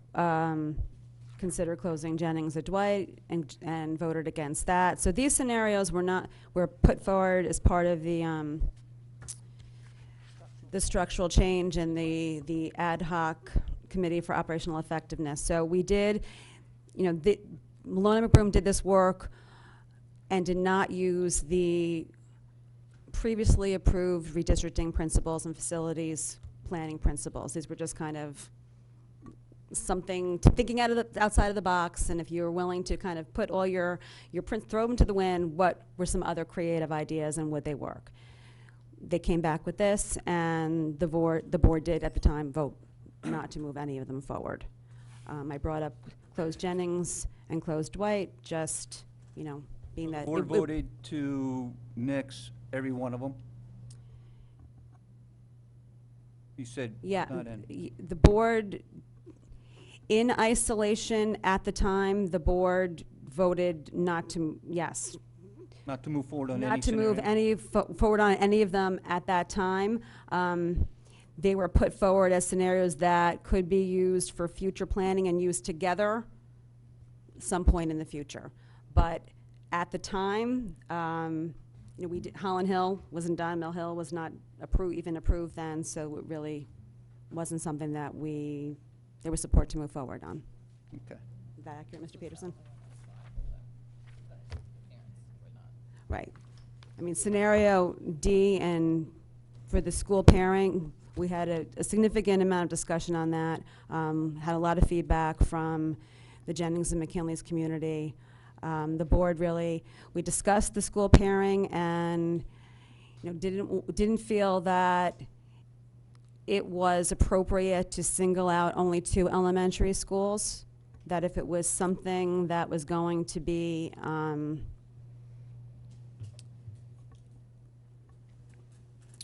considered closing Jennings at Dwight and voted against that. So these scenarios were put forward as part of the structural change and the ad hoc committee for operational effectiveness. So we did, Malone and McBroom did this work and did not use the previously approved redistricting principles and facilities planning principles. These were just kind of something thinking outside of the box, and if you were willing to kind of put all your throw them to the wind, what were some other creative ideas and would they work? They came back with this, and the board did at the time vote not to move any of them forward. I brought up closed Jennings and closed Dwight, just being that The board voted to nix every one of them? You said yeah, not any. the board. In isolation, at the time, the board voted not to, yes. Not to move forward on any Not to move scenario? forward on any of them at that time. They were put forward as scenarios that could be used for future planning and used together some point in the future. But at the time, Holland Hill wasn't done, Mill Hill was not even approved then, so it really wasn't something that there was support to move forward on. Okay. Is that accurate, Mr. Peterson? Right. I mean, scenario D and for the school pairing, we had a significant amount of discussion on that. Had a lot of feedback from the Jennings and McKinley's community. The board we discussed the school pairing and didn't feel that it was appropriate to single out only 2 elementary schools, that if it was something that was going to be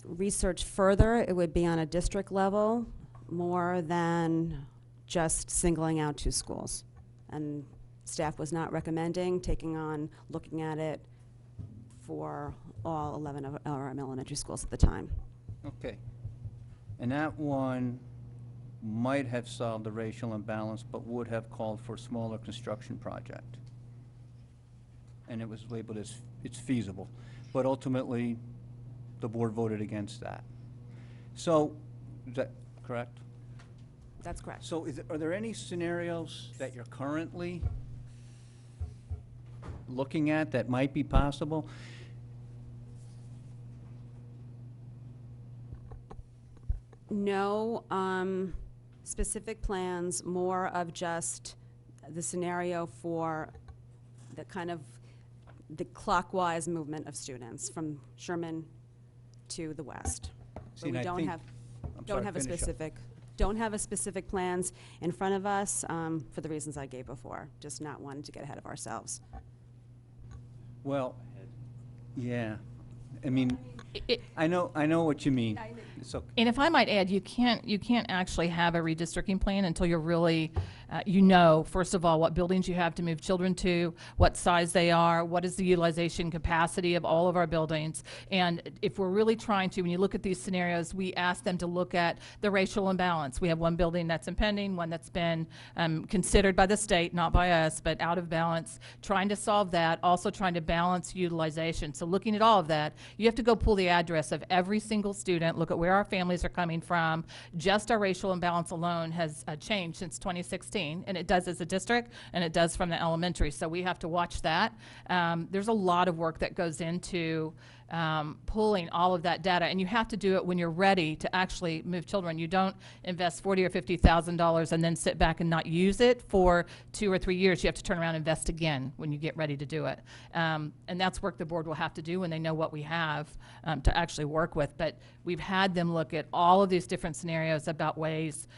researched further, it would be on a district level more than just singling out 2 schools. And staff was not recommending looking at it for all 11 of our elementary schools at the time. Okay. And that one might have solved the racial imbalance, but would have called for a smaller construction project. and it was labeled as it's feasible. But ultimately, the board voted against that. So, is that correct? That's correct. So are there any scenarios that you're currently looking at that might be possible? No specific plans, more of just the scenario for the kind of the clockwise movement of students from Sherman to the west. See, But we and I don't think- have, I'm don't sorry, have a finish up. don't have a specific plans in front of us for the reasons I gave before, just not wanting to get ahead of ourselves. Well, yeah. I mean, I know what you mean. It's okay. And if I might add, you can't actually have a redistricting plan until you're really, you know, first of all, what buildings you have to move children to, what size they are, what is the utilization capacity of all of our buildings. And if we're really trying to, when you look at these scenarios, we ask them to look at the racial imbalance. We have one building that's impending, one that's been considered by the state, not by us, but out of balance, trying to solve that, also trying to balance utilization. So looking at all of that, you have to go pull the address of every single student, look at where our families are coming from. Just our racial imbalance alone has changed since 2016, and it does as a district, and it does from the elementary. So we have to watch that. There's a lot of work that goes into pulling all of that data, and you have to do it when you're ready to actually move children. You don't invest $40,000 or $50,000 and then sit back and not use it for 2 or 3 years. You have to turn around and invest again when you get ready to do it. And that's work the board will have to do when they know what we have to actually work with. But we've had them look at all of these different scenarios about ways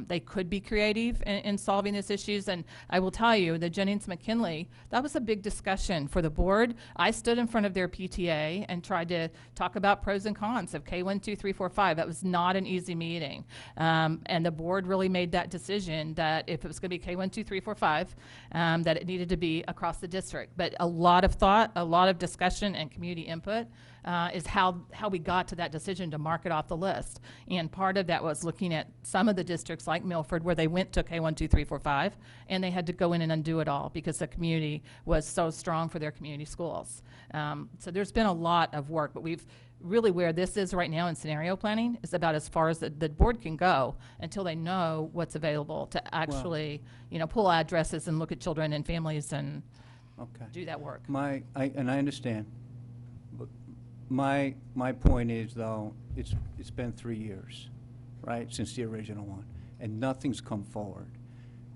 they could be creative in solving these issues. And I will tell you, the Jennings-McKinley, that was a big discussion for the board. I stood in front of their PTA and tried to talk about pros and cons of K1, 2, 3, 4, 5. That was not an easy meeting. And the board really made that decision that if it was going to be K1, 2, 3, 4, 5, that it needed to be across the district. But a lot of thought, a lot of discussion and community input is how we got to that decision to mark it off the list. And part of that was looking at some of the districts like Milford where they went to K1, 2, 3, 4, 5, and they had to go in and undo it all because the community was so strong for their community schools. So there's been a lot of work, but we've really where this is right now in scenario planning is about as far as the board can go until they know what's available to actually, pull addresses and look at children and families and do that work. And I understand. But my point is, though, it's been 3 years, right, since the original one, and nothing's come forward.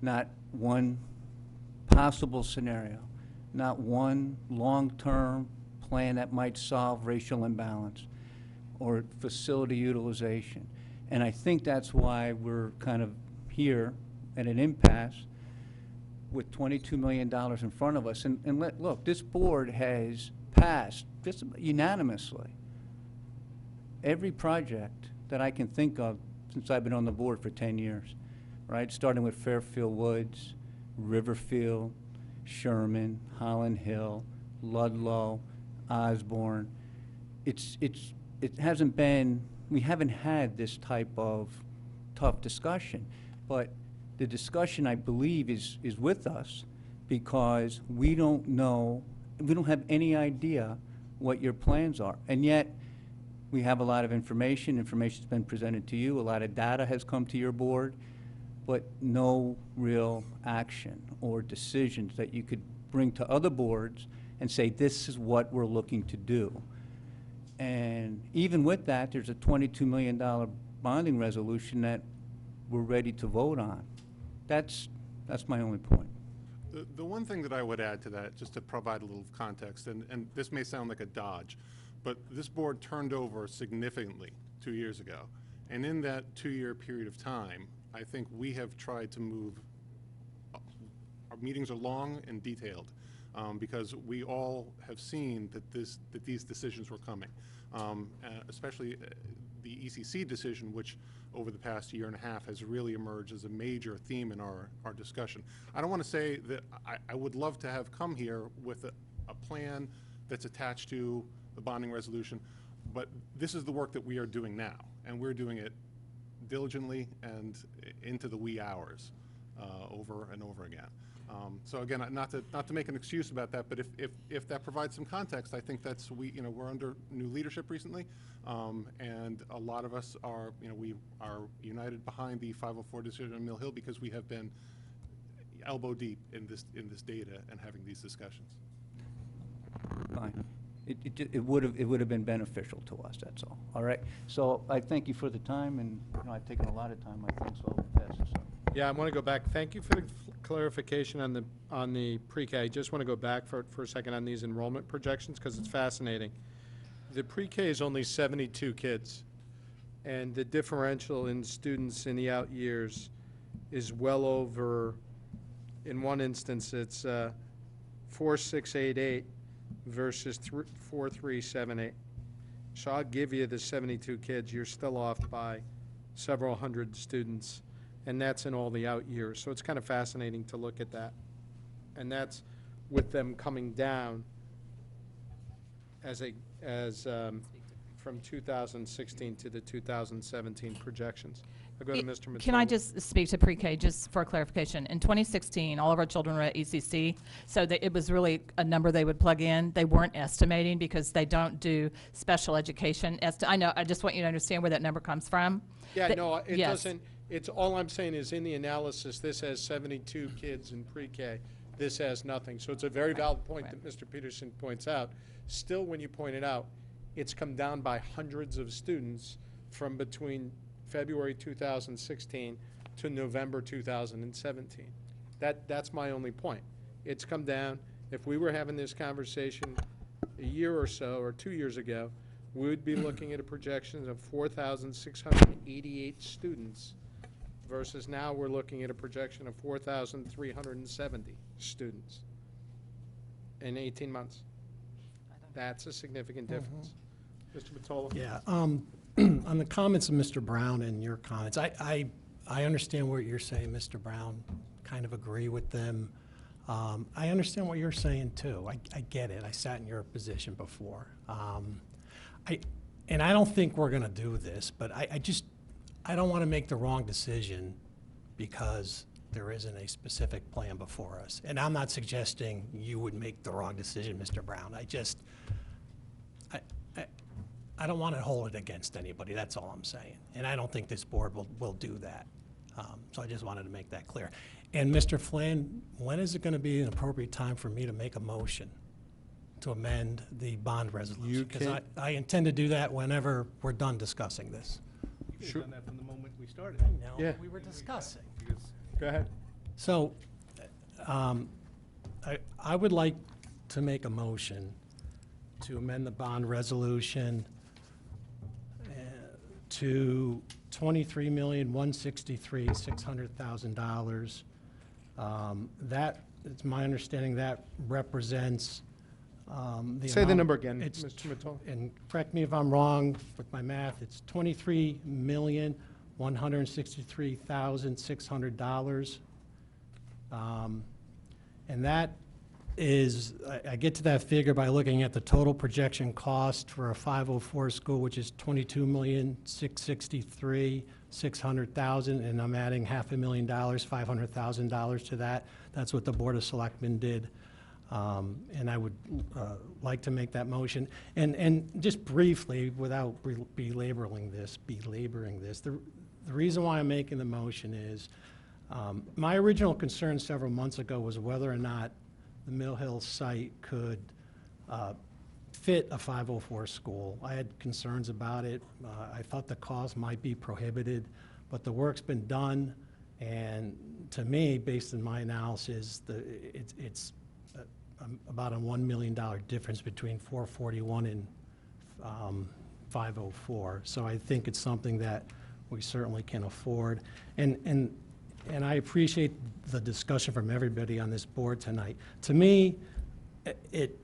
Not one possible scenario, not one long-term plan that might solve racial imbalance or facility utilization. And I think that's why we're kind of here at an impasse with $22 million in front of us. And look, this board has passed just unanimously every project that I can think of since I've been on the board for 10 years, right? Starting with Fairfield Woods, Riverfield, Sherman, Holland Hill, Ludlow, Osborne. It hasn't been, we haven't had this type of tough discussion, but the discussion, I believe, is with us because we don't know, we don't have any idea what your plans are. And yet, we have a lot of information. Information's been presented to you. A lot of data has come to your board, but no real action or decisions that you could bring to other boards and say, this is what we're looking to do. And even with that, there's a $22 million bonding resolution that we're ready to vote on. That's my only point. The one thing that I would add to that, just to provide a little context, and this may sound like a dodge, but this board turned over significantly 2 years ago. And in that 2-year period of time, I think we have tried to move, our meetings are long and detailed, because we all have seen that these decisions were coming, especially the ECC decision, which over the past year and a half has really emerged as a major theme in our discussion. I don't want to say that I would love to have come here with a plan that's attached to the bonding resolution, but this is the work that we are doing now, and we're doing it diligently and into the wee hours over and over again. So again, not to make an excuse about that, but if that provides some context, I think that's, we're under new leadership recently, and a lot of us are, we are united behind the 504 decision on Mill Hill because we have been elbow deep in this data and having these discussions. Fine. It would have been beneficial to us, that's all. All right? So I thank you for the time, and, I've taken a lot of time, I think, so I'll pass this on. Yeah, I want to go back. Thank you for the clarification on the pre-K. I just want to go back for a second on these enrollment projections because it's fascinating. The pre-K is only 72 kids, and the differential in students in the out years is well over, in one instance, it's 4,688 versus 4,378. So I'll give you the 72 kids. You're still off by several hundred students, and that's in all the out years. So it's kind of fascinating to look at that. And that's with them coming down from 2016 to the 2017 projections. I'll go to Mr. Mottola. Can I just speak to pre-K, just for clarification? In 2016, all of our children were at ECC, so it was really a number they would plug in. They weren't estimating because they don't do special education. I know, I just want you to understand where that number comes from. Yeah, no, it yes. doesn't. It's all I'm saying is in the analysis, this has 72 kids in pre-K. This has nothing. So it's a very valid point that Mr. Peterson points out. Still, when you point it out, it's come down by hundreds of students from between February 2016 to November 2017. That's my only point. It's come down. If we were having this conversation a year or so, or 2 years ago, we would be looking at a projection of 4,688 students versus now we're looking at a projection of 4,370 students in 18 months. That's a significant difference. Mr. Mottola? Yeah, on the comments of Mr. Brown and your comments, I understand what you're saying, Mr. Brown, kind of agree with them. I understand what you're saying too. I get it. I sat in your position before. And I don't think we're going to do this, but I don't want to make the wrong decision because there isn't a specific plan before us. And I'm not suggesting you would make the wrong decision, Mr. Brown. I don't want to hold it against anybody, that's all I'm saying. And I don't think this board will do that. So I just wanted to make that clear. And Mr. Flynn, when is it going to be an appropriate time for me to make a motion to amend the bond resolution? Because I intend to do that whenever we're done discussing this. You could have done that from the moment we started. No, Yeah. we were discussing. Go ahead. So, I would like to make a motion to amend the bond resolution to $23,163,600,000. That, it's my understanding, that represents the Say the amount- number again, it's Mr. Mottola. And correct me if I'm wrong with my math, it's $23,163,600. And that is, I get to that figure by looking at the total projection cost for a 504 school, which is $22,663,600,000, and I'm adding $500,000, $500,000 to that. That's what the Board of Selectmen did. And I would like to make that motion. And just briefly, without belaboring this, the reason why I'm making the motion is my original concern several months ago was whether or not the Mill Hill site could fit a 504 school. I had concerns about it. I thought the cost might be prohibited, but the work's been done. And to me, based on my analysis, it's about a $1 million difference between 441 and 504. So I think it's something that we certainly can afford. And I appreciate the discussion from everybody on this board tonight. To me, it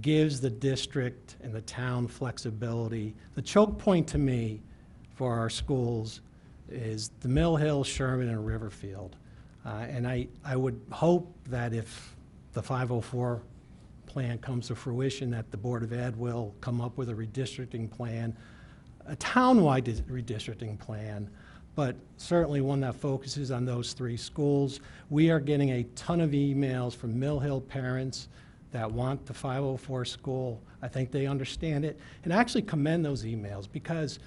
gives the district and the town flexibility. The choke point to me for our schools is the Mill Hill, Sherman, and Riverfield. And I would hope that if the 504 plan comes to fruition, that the Board of Ed will come up with a redistricting plan, a town-wide redistricting plan, but certainly one that focuses on those 3 schools. We are getting a ton of emails from Mill Hill parents that want the 504 school. I think they understand it, and I actually commend those emails, because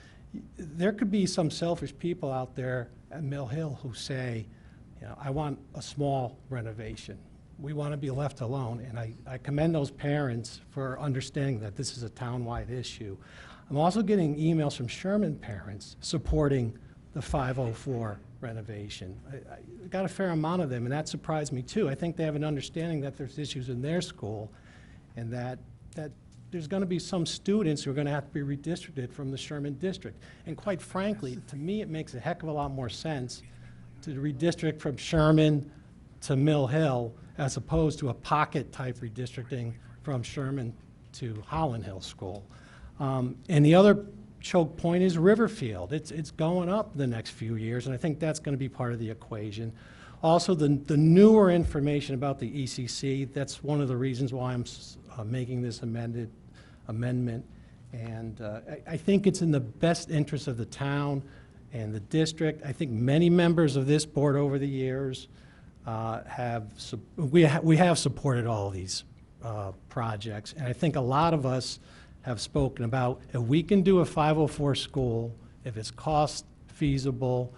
there could be some selfish people out there at Mill Hill who say, you know, I want a small renovation. We want to be left alone, and I commend those parents for understanding that this is a town-wide issue. I'm also getting emails from Sherman parents supporting the 504 renovation. I got a fair amount of them, and that surprised me too. I think they have an understanding that there's issues in their school, and that there's going to be some students who are going to have to be redistricted from the Sherman district. And quite frankly, to me, it makes a heck of a lot more sense to redistrict from Sherman to Mill Hill as opposed to a pocket-type redistricting from Sherman to Holland Hill School. And the other choke point is Riverfield. It's going up the next few years, and I think that's going to be part of the equation. Also, the newer information about the ECC, that's one of the reasons why I'm making this amendment. And I think it's in the best interest of the town and the district. I think many members of this board over the years we have supported all of these projects, and I think a lot of us have spoken about, if we can do a 504 school, if it's cost feasible,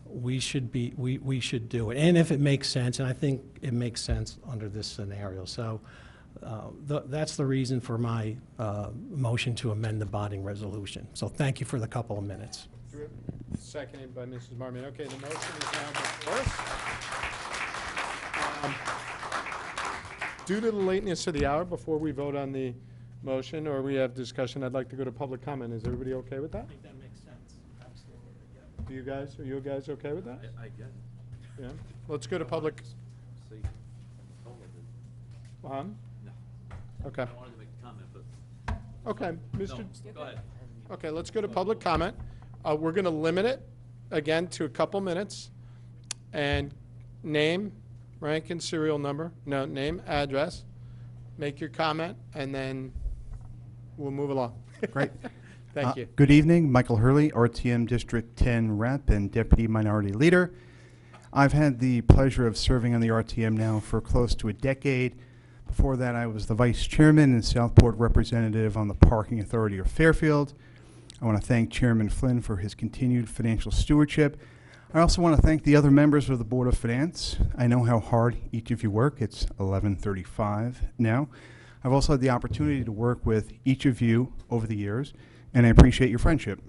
we should do it, and if it makes sense, and I think it makes sense under this scenario. So that's the reason for my motion to amend the bonding resolution. So thank you for the couple of minutes. Seconded by Mrs. Marmon. Okay, the motion is now before us. Due to the lateness of the hour, before we vote on the motion or we have discussion, I'd like to go to public comment. Is everybody okay with that? I think that makes sense. Absolutely. Are you guys okay with that? I get it. Yeah. Let's go to public. No. Okay. I wanted to make a comment, but. Okay, Mr. No, go ahead. Okay, let's go to public comment. We're going to limit it, again, to a couple minutes. And name, rank, and serial number. No, name, address. Make your comment, and then we'll move along. Great. Thank you. Good evening. Michael Hurley, RTM District 10 Rep and Deputy Minority Leader. I've had the pleasure of serving on the RTM now for close to a decade. Before that, I was the Vice Chairman and Southport Representative on the Parking Authority of Fairfield. I want to thank Chairman Flynn for his continued financial stewardship. I also want to thank the other members of the Board of Finance. I know how hard each of you work. It's 11:35 now. I've also had the opportunity to work with each of you over the years, and I appreciate your friendship.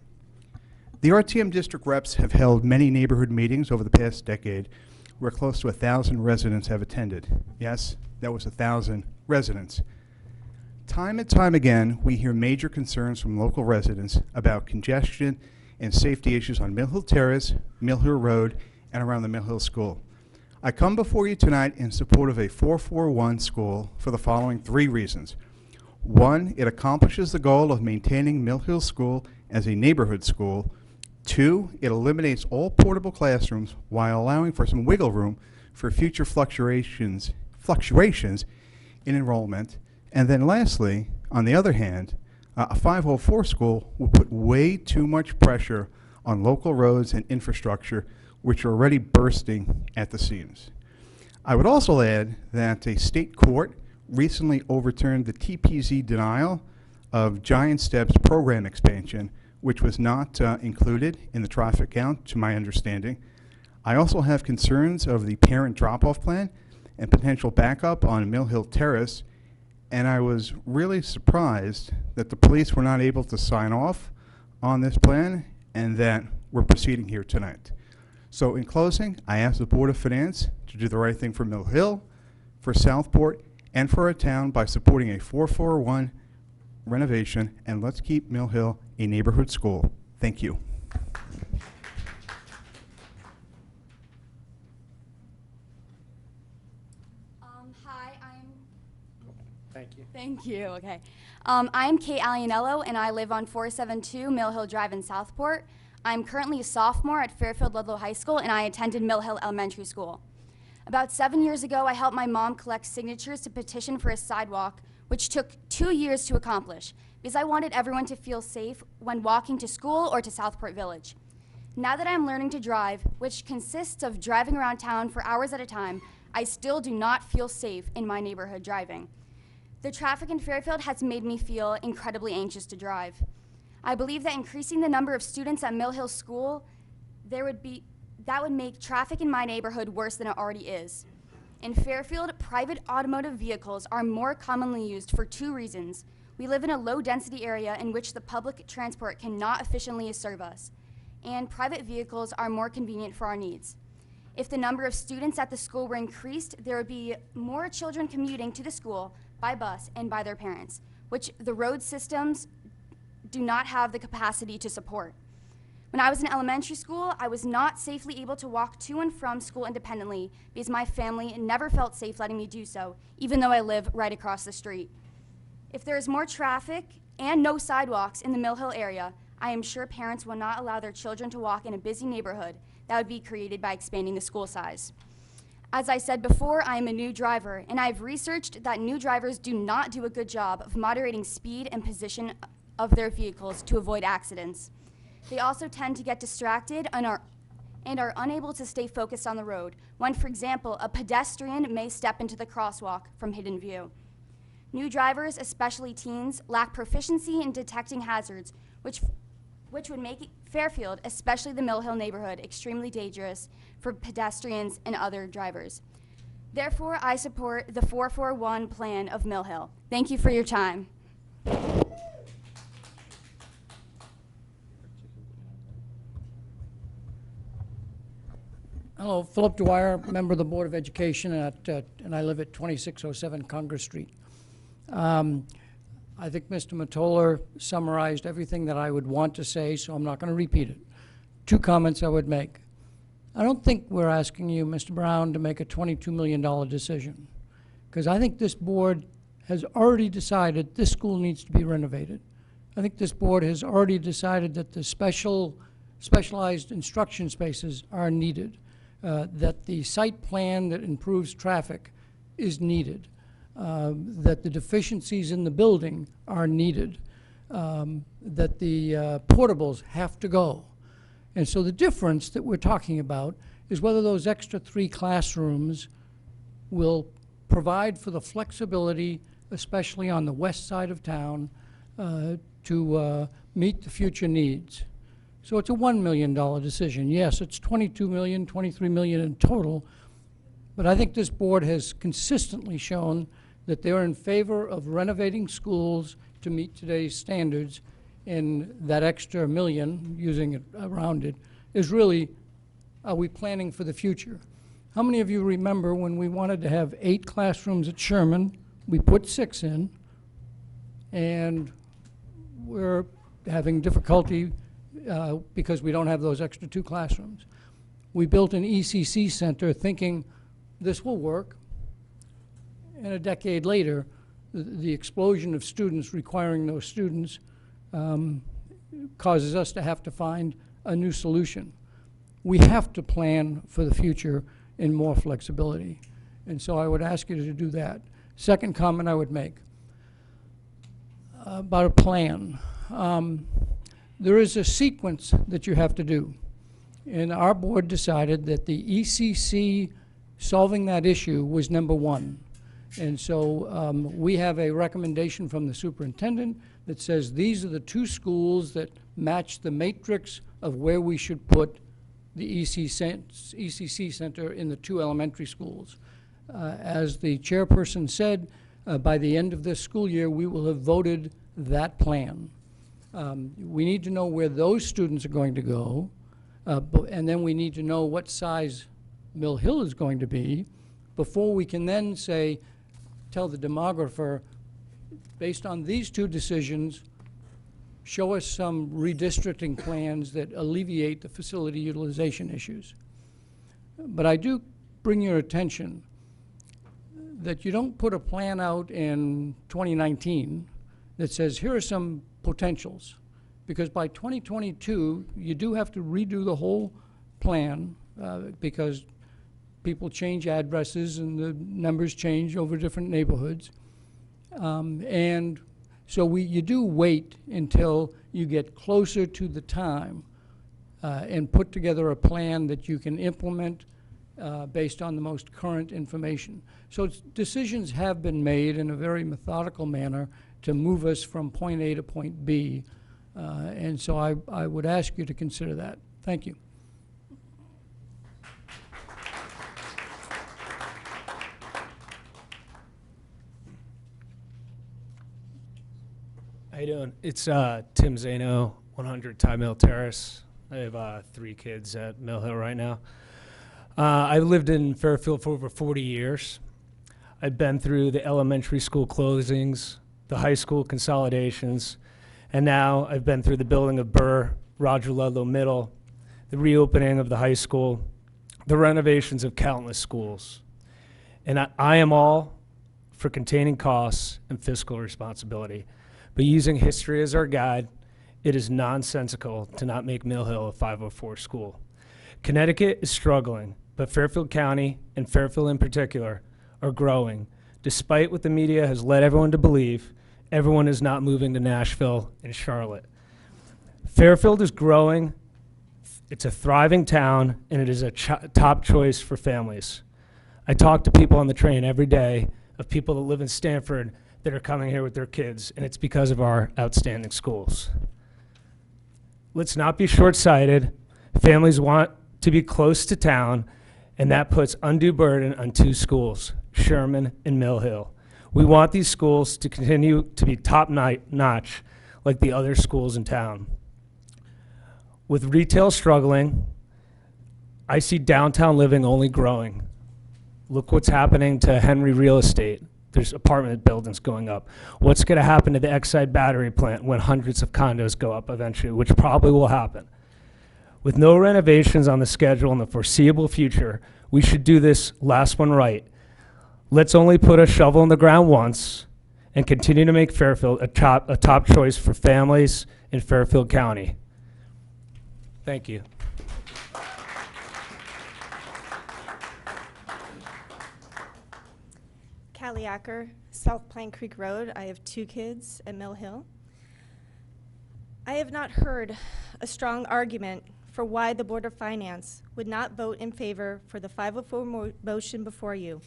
The RTM district reps have held many neighborhood meetings over the past decade where close to 1,000 residents have attended. Yes, that was 1,000 residents. Time and time again, we hear major concerns from local residents about congestion and safety issues on Mill Hill Terrace, Mill Hill Road, and around the Mill Hill School. I come before you tonight in support of a 441 school for the following 3 reasons. 1, it accomplishes the goal of maintaining Mill Hill School as a neighborhood school. 2, it eliminates all portable classrooms while allowing for some wiggle room for future fluctuations in enrollment. And then lastly, on the other hand, a 504 school will put way too much pressure on local roads and infrastructure, which are already bursting at the seams. I would also add that a state court recently overturned the TPZ denial of Giant Steps program expansion, which was not included in the traffic count, to my understanding. I also have concerns of the parent drop-off plan and potential backup on Mill Hill Terrace, and I was really surprised that the police were not able to sign off on this plan and that we're proceeding here tonight. So in closing, I ask the Board of Finance to do the right thing for Mill Hill, for Southport, and for our town by supporting a 441 renovation, and let's keep Mill Hill a neighborhood school. Thank you. Thank you. Okay. I'm Kate Alianello, and I live on 472 Mill Hill Drive in Southport. I'm currently a sophomore at Fairfield Ludlow High School, and I attended Mill Hill Elementary School. About 7 years ago, I helped my mom collect signatures to petition for a sidewalk, which took 2 years to accomplish, because I wanted everyone to feel safe when walking to school or to Southport Village. Now that I'm learning to drive, which consists of driving around town for hours at a time, I still do not feel safe in my neighborhood driving. The traffic in Fairfield has made me feel incredibly anxious to drive. I believe that increasing the number of students at Mill Hill School, that would make traffic in my neighborhood worse than it already is. In Fairfield, private automotive vehicles are more commonly used for two reasons. We live in a low-density area in which the public transport cannot efficiently serve us, and private vehicles are more convenient for our needs. If the number of students at the school were increased, there would be more children commuting to the school by bus and by their parents, which the road systems do not have the capacity to support. When I was in elementary school, I was not safely able to walk to and from school independently because my family never felt safe letting me do so, even though I live right across the street. If there is more traffic and no sidewalks in the Mill Hill area, I am sure parents will not allow their children to walk in a busy neighborhood that would be created by expanding the school size. As I said before, I am a new driver, and I've researched that new drivers do not do a good job of moderating speed and position of their vehicles to avoid accidents. They also tend to get distracted and are unable to stay focused on the road when, for example, a pedestrian may step into the crosswalk from hidden view. New drivers, especially teens, lack proficiency in detecting hazards, which would make Fairfield, especially the Mill Hill neighborhood, extremely dangerous for pedestrians and other drivers. Therefore, I support the 441 plan of Mill Hill. Thank you for your time. Hello, Philip Dwyer, member of the Board of Education, and I live at 2607 Congress Street. I think Mr. Mottola summarized everything that I would want to say, so I'm not going to repeat it. Two comments I would make. I don't think we're asking you, Mr. Brown, to make a $22 million decision, because I think this board has already decided this school needs to be renovated. I think this board has already decided that the specialized instruction spaces are needed, that the site plan that improves traffic is needed, that the deficiencies in the building are needed, that the portables have to go. And so the difference that we're talking about is whether those extra 3 classrooms will provide for the flexibility, especially on the west side of town, to meet the future needs. So it's a $1 million decision. Yes, it's $22 million, $23 million in total, but I think this board has consistently shown that they're in favor of renovating schools to meet today's standards, and that extra $1 million, using it rounded, is really, are we planning for the future? How many of you remember when we wanted to have 8 classrooms at Sherman, we put 6 in, and we're having difficulty because we don't have those extra 2 classrooms. We built an ECC center thinking this will work, and a decade later, the explosion of students requiring those students causes us to have to find a new solution. We have to plan for the future in more flexibility, and so I would ask you to do that. Second comment I would make about a plan. There is a sequence that you have to do, and our board decided that the ECC solving that issue was number 1. And so we have a recommendation from the superintendent that says these are the 2 schools that match the matrix of where we should put the ECC center in the 2 elementary schools. As the chairperson said, by the end of this school year, we will have voted that plan. We need to know where those students are going to go, and then we need to know what size Mill Hill is going to be before we can then say, tell the demographer, based on these 2 decisions, show us some redistricting plans that alleviate the facility utilization issues. But I do bring your attention that you don't put a plan out in 2019 that says, here are some potentials, because by 2022, you do have to redo the whole plan because people change addresses and the numbers change over different neighborhoods. And so you do wait until you get closer to the time. and put together a plan that you can implement based on the most current information. So decisions have been made in a very methodical manner to move us from point A to point B. And so I would ask you to consider that. Thank you. How you doing? It's Tim Zano, 100 Ty Mill Terrace. I have 3 kids at Mill Hill right now. I've lived in Fairfield for over 40 years. I've been through the elementary school closings, the high school consolidations, and now I've been through the building of Burr, Roger Ludlow Middle, the reopening of the high school, the renovations of countless schools. And I am all for containing costs and fiscal responsibility. But using history as our guide, it is nonsensical to not make Mill Hill a 504 school. Connecticut is struggling, but Fairfield County, and Fairfield in particular, are growing. Despite what the media has led everyone to believe, everyone is not moving to Nashville and Charlotte. Fairfield is growing, it's a thriving town, and it is a top choice for families. I talk to people on the train every day of people that live in Stamford that are coming here with their kids, and it's because of our outstanding schools. Let's not be short-sighted. Families want to be close to town, and that puts undue burden on 2 schools, Sherman and Mill Hill. We want these schools to continue to be top-notch like the other schools in town. With retail struggling, I see downtown living only growing. Look what's happening to Henry Real Estate. There's apartment buildings going up. What's going to happen to the Exide battery plant when hundreds of condos go up eventually, which probably will happen? With no renovations on the schedule in the foreseeable future, we should do this last one right. Let's only put a shovel in the ground once and continue to make Fairfield a top choice for families in Fairfield County. Thank you. Callie Acker, South Pine Creek Road. I have 2 kids at Mill Hill. I have not heard a strong argument for why the Board of Finance would not vote in favor for the 504 motion before you.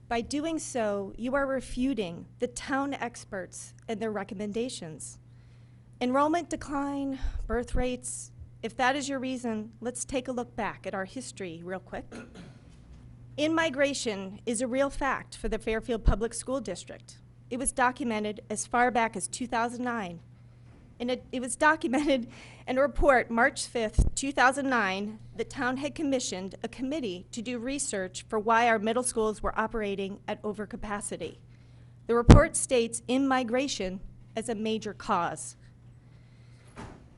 By doing so, you are refuting the town experts and their recommendations. Enrollment decline, birth rates, if that is your reason, let's take a look back at our history real quick. In-migration is a real fact for the Fairfield Public School District. It was documented as far back as 2009. And it was documented in a report March 5th, 2009, the town had commissioned a committee to do research for why our middle schools were operating at overcapacity. The report states in-migration as a major cause.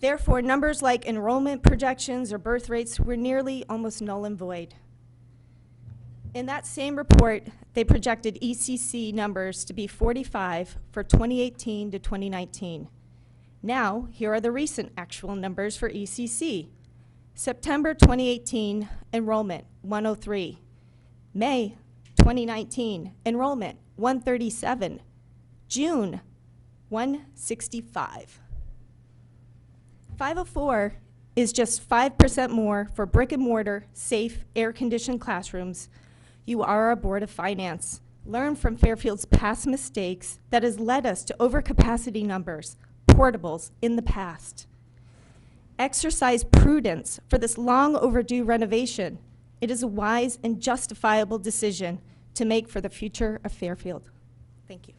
Therefore, numbers like enrollment projections or birth rates were nearly almost null and void. In that same report, they projected ECC numbers to be 45 for 2018 to 2019. Now, here are the recent actual numbers for ECC. September 2018, enrollment, 103. May 2019, enrollment, 137. June, 165. 504 is just 5% more for brick and mortar, safe, air-conditioned classrooms. You are a Board of Finance. Learn from Fairfield's past mistakes that has led us to overcapacity numbers, portables in the past. Exercise prudence for this long overdue renovation. It is a wise and justifiable decision to make for the future of Fairfield. Thank you.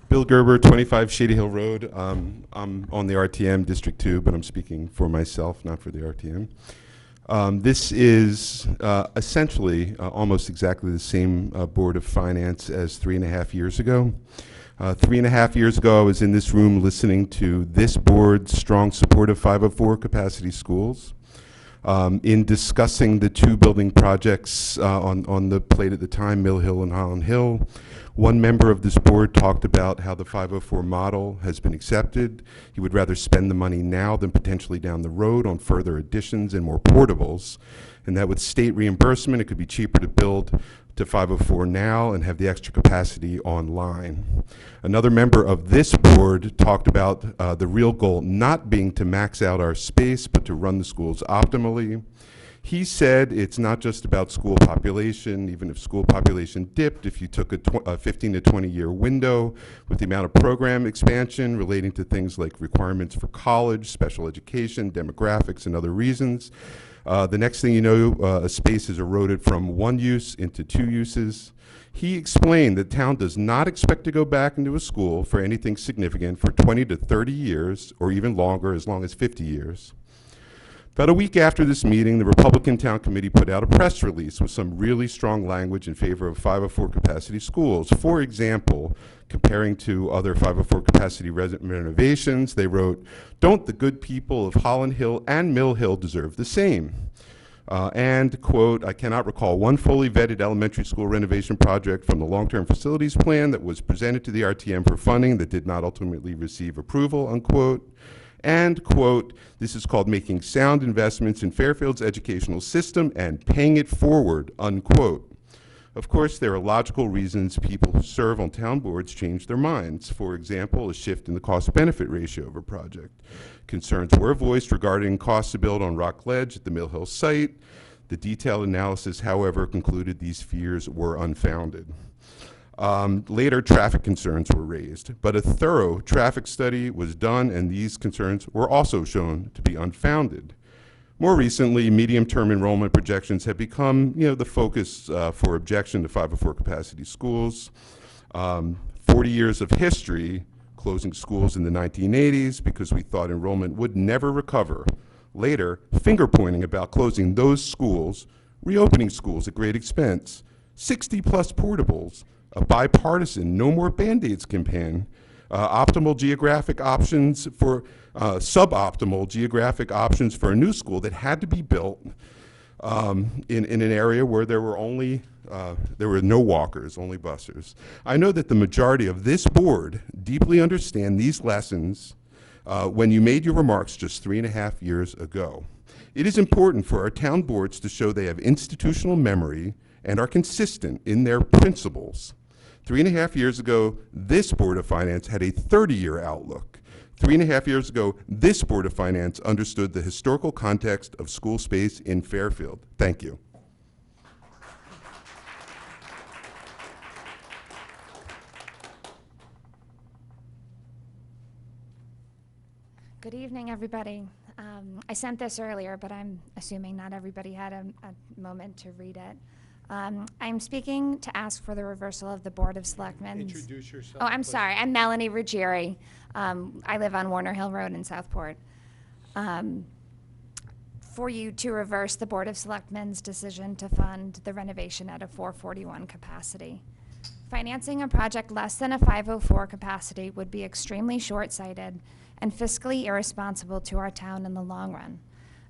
Bill Gerber, 25 Shady Hill Road. I'm on the RTM District 2, but I'm speaking for myself, not for the RTM. This is essentially almost exactly the same Board of Finance as 3.5 years ago. 3.5 years ago, I was in this room listening to this board's strong support of 504 capacity schools. In discussing the 2 building projects on the plate at the time, Mill Hill and Holland Hill, one member of this board talked about how the 504 model has been accepted. He would rather spend the money now than potentially down the road on further additions and more portables, and that with state reimbursement, it could be cheaper to build to 504 now and have the extra capacity online. Another member of this board talked about the real goal not being to max out our space, but to run the schools optimally. He said it's not just about school population. Even if school population dipped, if you took a 15 to 20 year window with the amount of program expansion relating to things like requirements for college, special education, demographics, and other reasons, the next thing you know, a space is eroded from one use into two uses. He explained that town does not expect to go back into a school for anything significant for 20 to 30 years, or even longer, as long as 50 years. About a week after this meeting, the Republican Town Committee put out a press release with some really strong language in favor of 504 capacity schools. For example, comparing to other 504 capacity renovations, they wrote, "Don't the good people of Holland Hill and Mill Hill deserve the same?" And, quote, "I cannot recall one fully vetted elementary school renovation project from the long-term facilities plan that was presented to the RTM for funding that did not ultimately receive approval," unquote. And, quote, "This is called making sound investments in Fairfield's educational system and paying it forward," unquote. Of course, there are logical reasons people who serve on town boards change their minds. For example, a shift in the cost-benefit ratio of a project. Concerns were voiced regarding costs to build on Rock Ledge at the Mill Hill site. The detailed analysis, however, concluded these fears were unfounded. Later, traffic concerns were raised, but a thorough traffic study was done, and these concerns were also shown to be unfounded. More recently, medium-term enrollment projections have become, the focus for objection to 504 capacity schools. 40 years of history, closing schools in the 1980s because we thought enrollment would never recover. Later, finger-pointing about closing those schools, reopening schools at great expense, 60-plus portables, a bipartisan No More Band-Aids campaign, optimal geographic options for, suboptimal geographic options for a new school that had to be built in an area where there were no walkers, only busers. I know that the majority of this board deeply understand these lessons when you made your remarks just 3.5 years ago. It is important for our town boards to show they have institutional memory and are consistent in their principles. 3.5 years ago, this Board of Finance had a 30-year outlook. 3.5 years ago, this Board of Finance understood the historical context of school space in Fairfield. Thank you. Good evening, everybody. I sent this earlier, but I'm assuming not everybody had a moment to read it. I'm speaking to ask for the reversal of the Board of Selectmen. Introduce yourself. Oh, I'm please. sorry. I'm Melanie Ruggieri. I live on Warner Hill Road in Southport. For you to reverse the Board of Selectmen's decision to fund the renovation at a 441 capacity. Financing a project less than a 504 capacity would be extremely short-sighted and fiscally irresponsible to our town in the long run.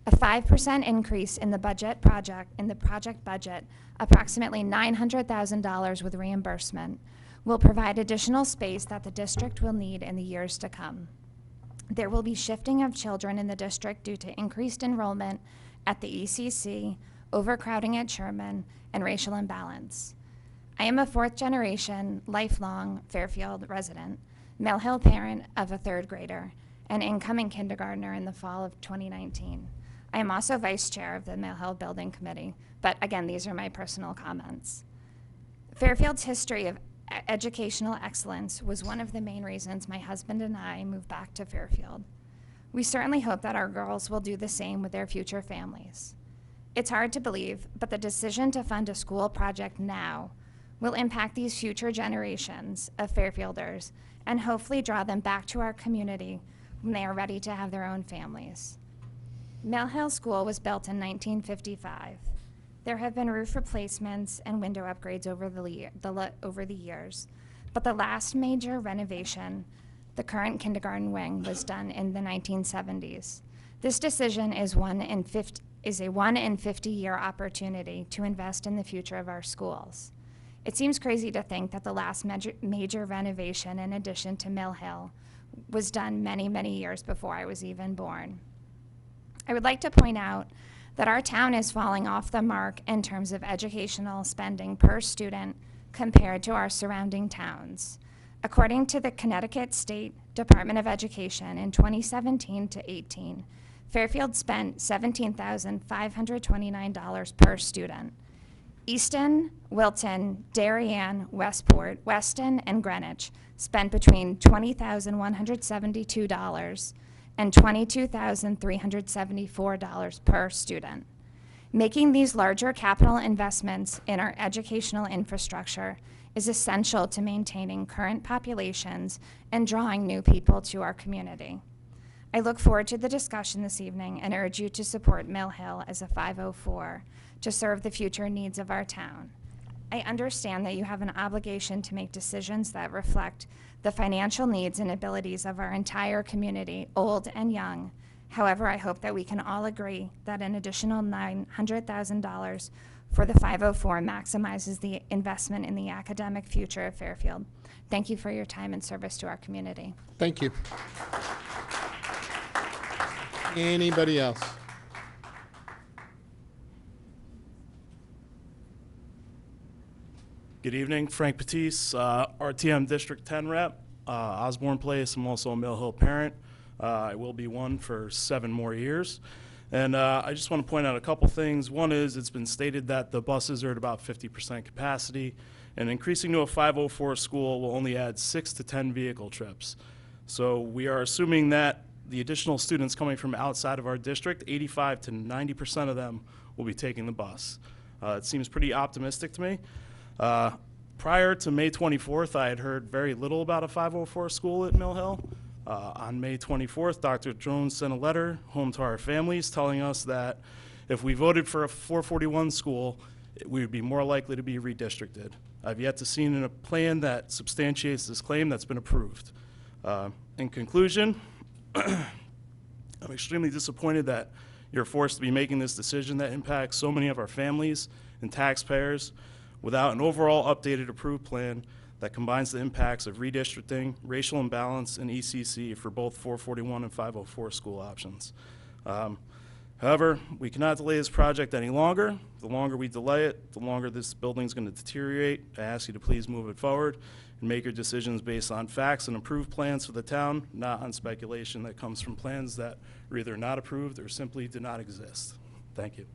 A 5% increase in the project budget, approximately $900,000 with reimbursement, will provide additional space that the district will need in the years to come. There will be shifting of children in the district due to increased enrollment at the ECC, overcrowding at Sherman, and racial imbalance. I am a fourth-generation, lifelong Fairfield resident, Mill Hill parent of a third grader, and incoming kindergartner in the fall of 2019. I am also vice chair of the Mill Hill Building Committee, but again, these are my personal comments. Fairfield's history of educational excellence was one of the main reasons my husband and I moved back to Fairfield. We certainly hope that our girls will do the same with their future families. It's hard to believe, but the decision to fund a school project now will impact these future generations of Fairfielders and hopefully draw them back to our community when they are ready to have their own families. Mill Hill School was built in 1955. There have been roof replacements and window upgrades over the years, but the last major renovation, the current kindergarten wing, was done in the 1970s. This decision is a 1 in 50-year opportunity to invest in the future of our schools. It seems crazy to think that the last major renovation in addition to Mill Hill was done many, many years before I was even born. I would like to point out that our town is falling off the mark in terms of educational spending per student compared to our surrounding towns. According to the Connecticut State Department of Education in 2017 to 18, Fairfield spent $17,529 per student. Easton, Wilton, Darien, Westport, Weston, and Greenwich spent between $20,172 and $22,374 per student. Making these larger capital investments in our educational infrastructure is essential to maintaining current populations and drawing new people to our community. I look forward to the discussion this evening and urge you to support Mill Hill as a 504 to serve the future needs of our town. I understand that you have an obligation to make decisions that reflect the financial needs and abilities of our entire community, old and young. However, I hope that we can all agree that an additional $900,000 for the 504 maximizes the investment in the academic future of Fairfield. Thank you for your time and service to our community. Thank you. Anybody else? Good evening, Frank Patisse, RTM District 10 rep, Osborne Place. I'm also a Mill Hill parent. I will be one for 7 more years. And I just want to point out a couple things. One is it's been stated that the buses are at about 50% capacity, and increasing to a 504 school will only add 6 to 10 vehicle trips. So we are assuming that the additional students coming from outside of our district, 85 to 90% of them will be taking the bus. It seems pretty optimistic to me. Prior to May 24th, I had heard very little about a 504 school at Mill Hill. On May 24th, Dr. Jones sent a letter home to our families telling us that if we voted for a 441 school, we would be more likely to be redistricted. I've yet to see a plan that substantiates this claim that's been approved. In conclusion, I'm extremely disappointed that you're forced to be making this decision that impacts so many of our families and taxpayers without an overall updated approved plan that combines the impacts of redistricting, racial imbalance, and ECC for both 441 and 504 school options. However, we cannot delay this project any longer. The longer we delay it, the longer this building's going to deteriorate. I ask you to please move it forward and make your decisions based on facts and approved plans for the town, not on speculation that comes from plans that are either not approved or simply do not exist. Thank you.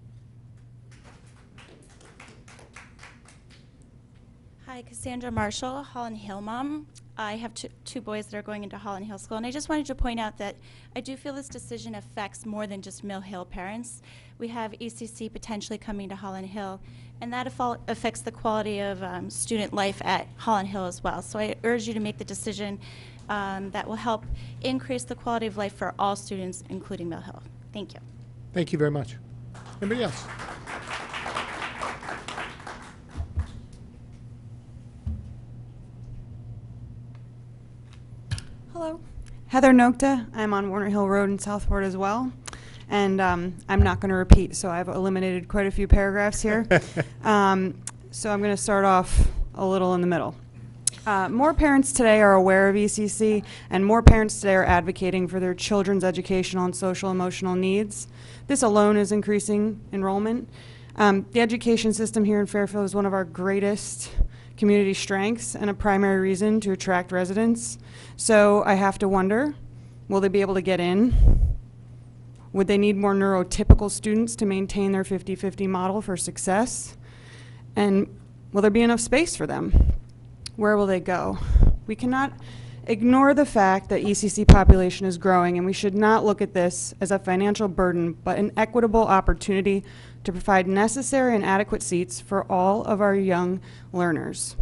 Hi, Cassandra Marshall, Holland Hill mom. I have two boys that are going into Holland Hill School, and I just wanted to point out that I do feel this decision affects more than just Mill Hill parents. We have ECC potentially coming to Holland Hill, and that affects the quality of student life at Holland Hill as well. So I urge you to make the decision that will help increase the quality of life for all students, including Mill Hill. Thank you. Thank you very much. Anybody else? Hello. Heather Nokta. I'm on Warner Hill Road in Southport as well. And I'm not going to repeat, so I've eliminated quite a few paragraphs here. So I'm going to start off a little in the middle. More parents today are aware of ECC, and more parents today are advocating for their children's educational and social emotional needs. This alone is increasing enrollment. The education system here in Fairfield is one of our greatest community strengths and a primary reason to attract residents. So I have to wonder, will they be able to get in? Would they need more neurotypical students to maintain their 50-50 model for success? And will there be enough space for them? Where will they go? We cannot ignore the fact that ECC population is growing, and we should not look at this as a financial burden, but an equitable opportunity to provide necessary and adequate seats for all of our young learners.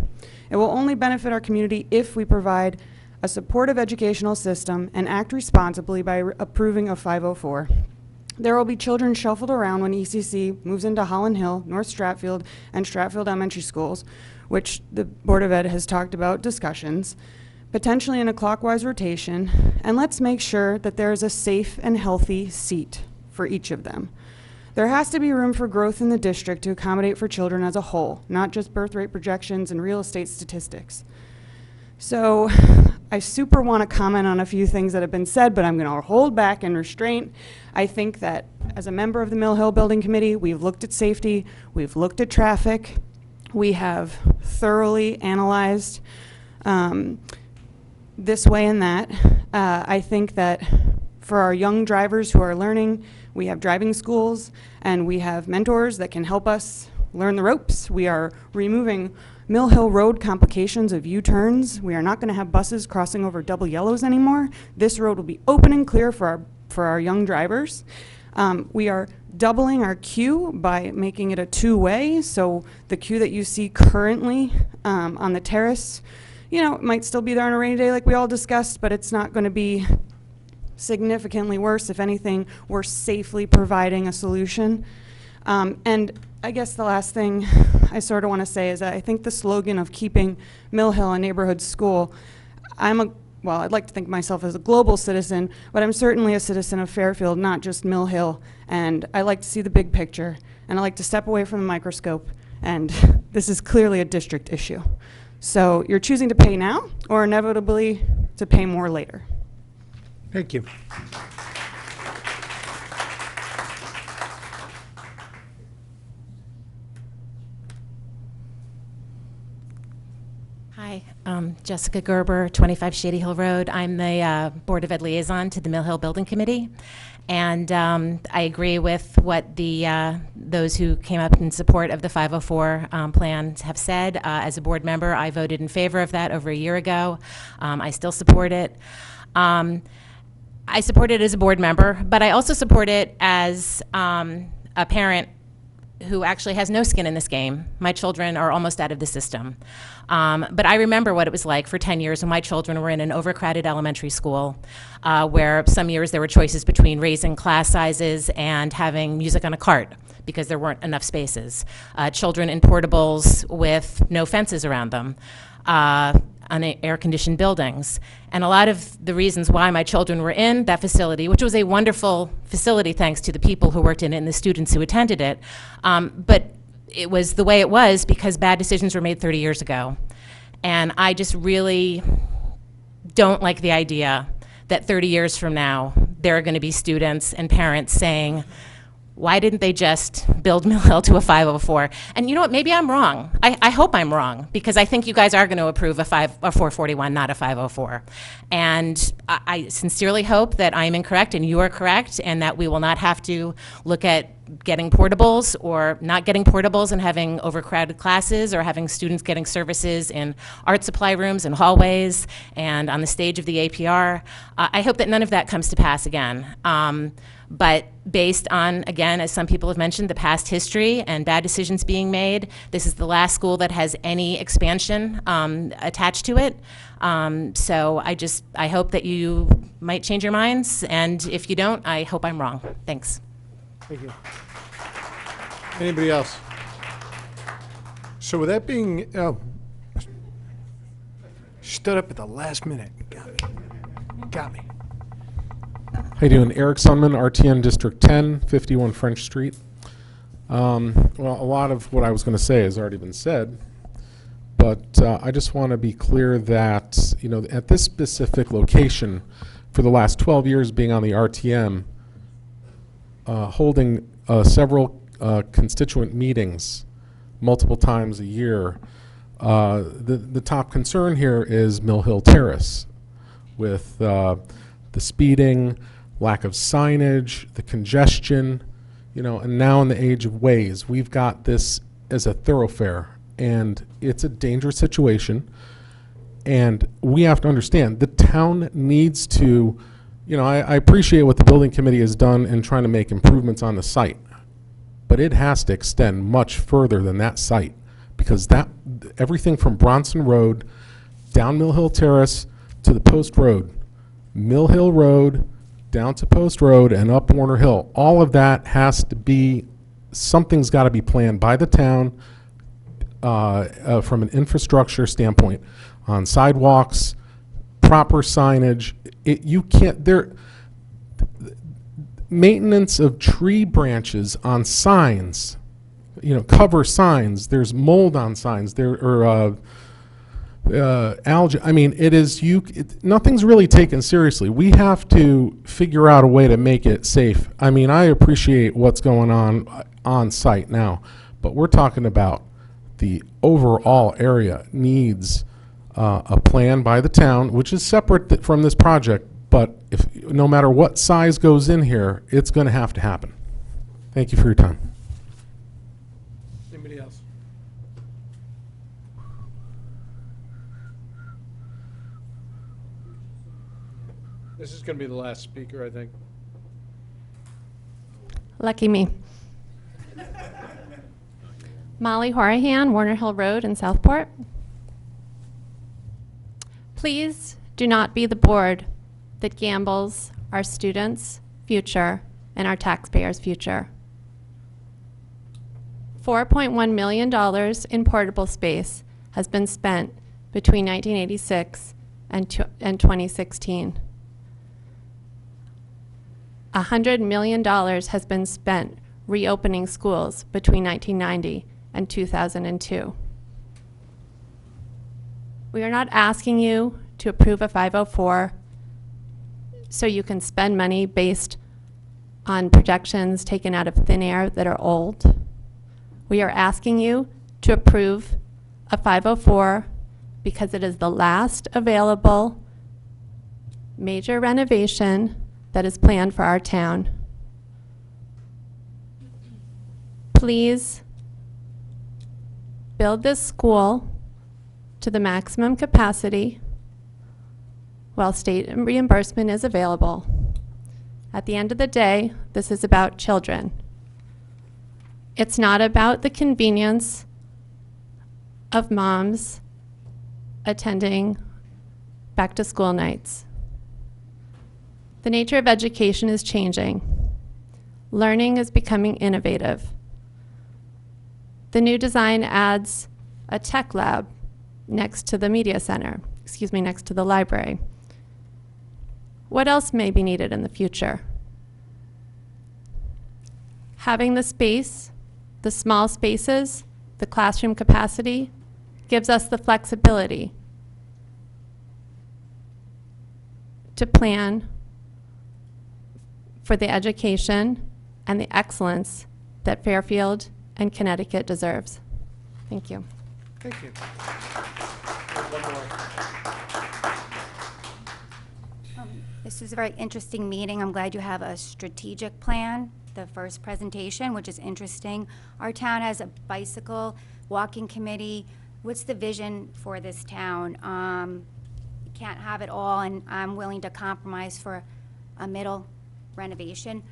It will only benefit our community if we provide a supportive educational system and act responsibly by approving a 504. There will be children shuffled around when ECC moves into Holland Hill, North Stratfield, and Stratfield Elementary Schools, which the Board of Ed has talked about discussions, potentially in a clockwise rotation, and let's make sure that there is a safe and healthy seat for each of them. There has to be room for growth in the district to accommodate for children as a whole, not just birth rate projections and real estate statistics. So I super want to comment on a few things that have been said, but I'm going to hold back and restraint. I think that as a member of the Mill Hill Building Committee, we've looked at safety, we've looked at traffic, we have thoroughly analyzed this way and that. I think that for our young drivers who are learning, we have driving schools and we have mentors that can help us learn the ropes. We are removing Mill Hill Road complications of U-turns. We are not going to have buses crossing over double yellows anymore. This road will be open and clear for our young drivers. We are doubling our queue by making it a two-way. So the queue that you see currently on the terrace, you know, it might still be there on a rainy day like we all discussed, but it's not going to be significantly worse. If anything, we're safely providing a solution. And I guess the last thing I sort of want to say is that I think the slogan of keeping Mill Hill a neighborhood school, well, I'd like to think of myself as a global citizen, but I'm certainly a citizen of Fairfield, not just Mill Hill. And I like to see the big picture, and I like to step away from the microscope. And this is clearly a district issue. So you're choosing to pay now or inevitably to pay more later. Thank you. Hi, Jessica Gerber, 25 Shady Hill Road. I'm the Board of Ed liaison to the Mill Hill Building Committee. And I agree with what those who came up in support of the 504 plan have said. As a board member, I voted in favor of that over a year ago. I still support it. I support it as a board member, but I also support it as a parent who actually has no skin in this game. My children are almost out of the system. But I remember what it was like for 10 years when my children were in an overcrowded elementary school, where some years there were choices between raising class sizes and having music on a cart because there weren't enough spaces. Children in portables with no fences around them. On air-conditioned buildings. And a lot of the reasons why my children were in that facility, which was a wonderful facility thanks to the people who worked in it and the students who attended it, but it was the way it was because bad decisions were made 30 years ago. And I just really don't like the idea that 30 years from now, there are going to be students and parents saying, why didn't they just build Mill Hill to a 504? And you know what, maybe I'm wrong. I hope I'm wrong, because I think you guys are going to approve a 441, not a 504. And I sincerely hope that I'm incorrect and you are correct, and that we will not have to look at getting portables or not getting portables and having overcrowded classes, or having students getting services in art supply rooms and hallways and on the stage of the APR. I hope that none of that comes to pass again. But based on, again, as some people have mentioned, the past history and bad decisions being made, this is the last school that has any expansion attached to it. So I hope that you might change your minds, and if you don't, I hope I'm wrong. Thanks. Thank you. Anybody else? So with that being, stood up at the last minute. Got me. How you doing? Eric Sunman, RTN District 10, 51 French Street. Well, a lot of what I was going to say has already been said, but I just want to be clear that, you know, at this specific location, for the last 12 years being on the RTM, holding several constituent meetings multiple times a year, the top concern here is Mill Hill Terrace, with the speeding, lack of signage, the congestion, you know, and now in the age of Waze, we've got this as a thoroughfare, and it's a dangerous situation. And we have to understand the town needs to, you know, I appreciate what the building committee has done in trying to make improvements on the site, but it has to extend much further than that site, because that everything from Bronson Road down Mill Hill Terrace to the Post Road, Mill Hill Road down to Post Road and up Warner Hill, all of that has to be, something's got to be planned by the town from an infrastructure standpoint, on sidewalks, proper signage. You can't, maintenance of tree branches on signs, you know, cover signs, there's mold on signs, there are I mean, it is nothing's really taken seriously. We have to figure out a way to make it safe. I mean, I appreciate what's going on site now, but we're talking about the overall area needs a plan by the town, which is separate from this project. But no matter what size goes in here, it's going to have to happen. Thank you for your time. Anybody else? This is going to be the last speaker, I think. Lucky me. Molly Horahan, Warner Hill Road in Southport. Please do not be the board that gambles our students' future and our taxpayers' future. $4.1 million in portable space has been spent between 1986 and 2016. $100 million has been spent reopening schools between 1990 and 2002. We are not asking you to approve a 504 so you can spend money based on projections taken out of thin air that are old. We are asking you to approve a 504 because it is the last available major renovation that is planned for our town. Please build this school to the maximum capacity while state reimbursement is available. At the end of the day, this is about children. It's not about the convenience of moms attending back to school nights. The nature of education is changing. Learning is becoming innovative. The new design adds a tech lab next to the media center, next to the library. What else may be needed in the future? Having the space, the small spaces, the classroom capacity gives us the flexibility to plan for the education and the excellence that Fairfield and Connecticut deserves. Thank you. Thank you. This was a very interesting meeting. I'm glad you have a strategic plan, the first presentation, which is interesting. Our town has a bicycle walking committee. What's the vision for this town? You can't have it all, and I'm willing to compromise for a middle renovation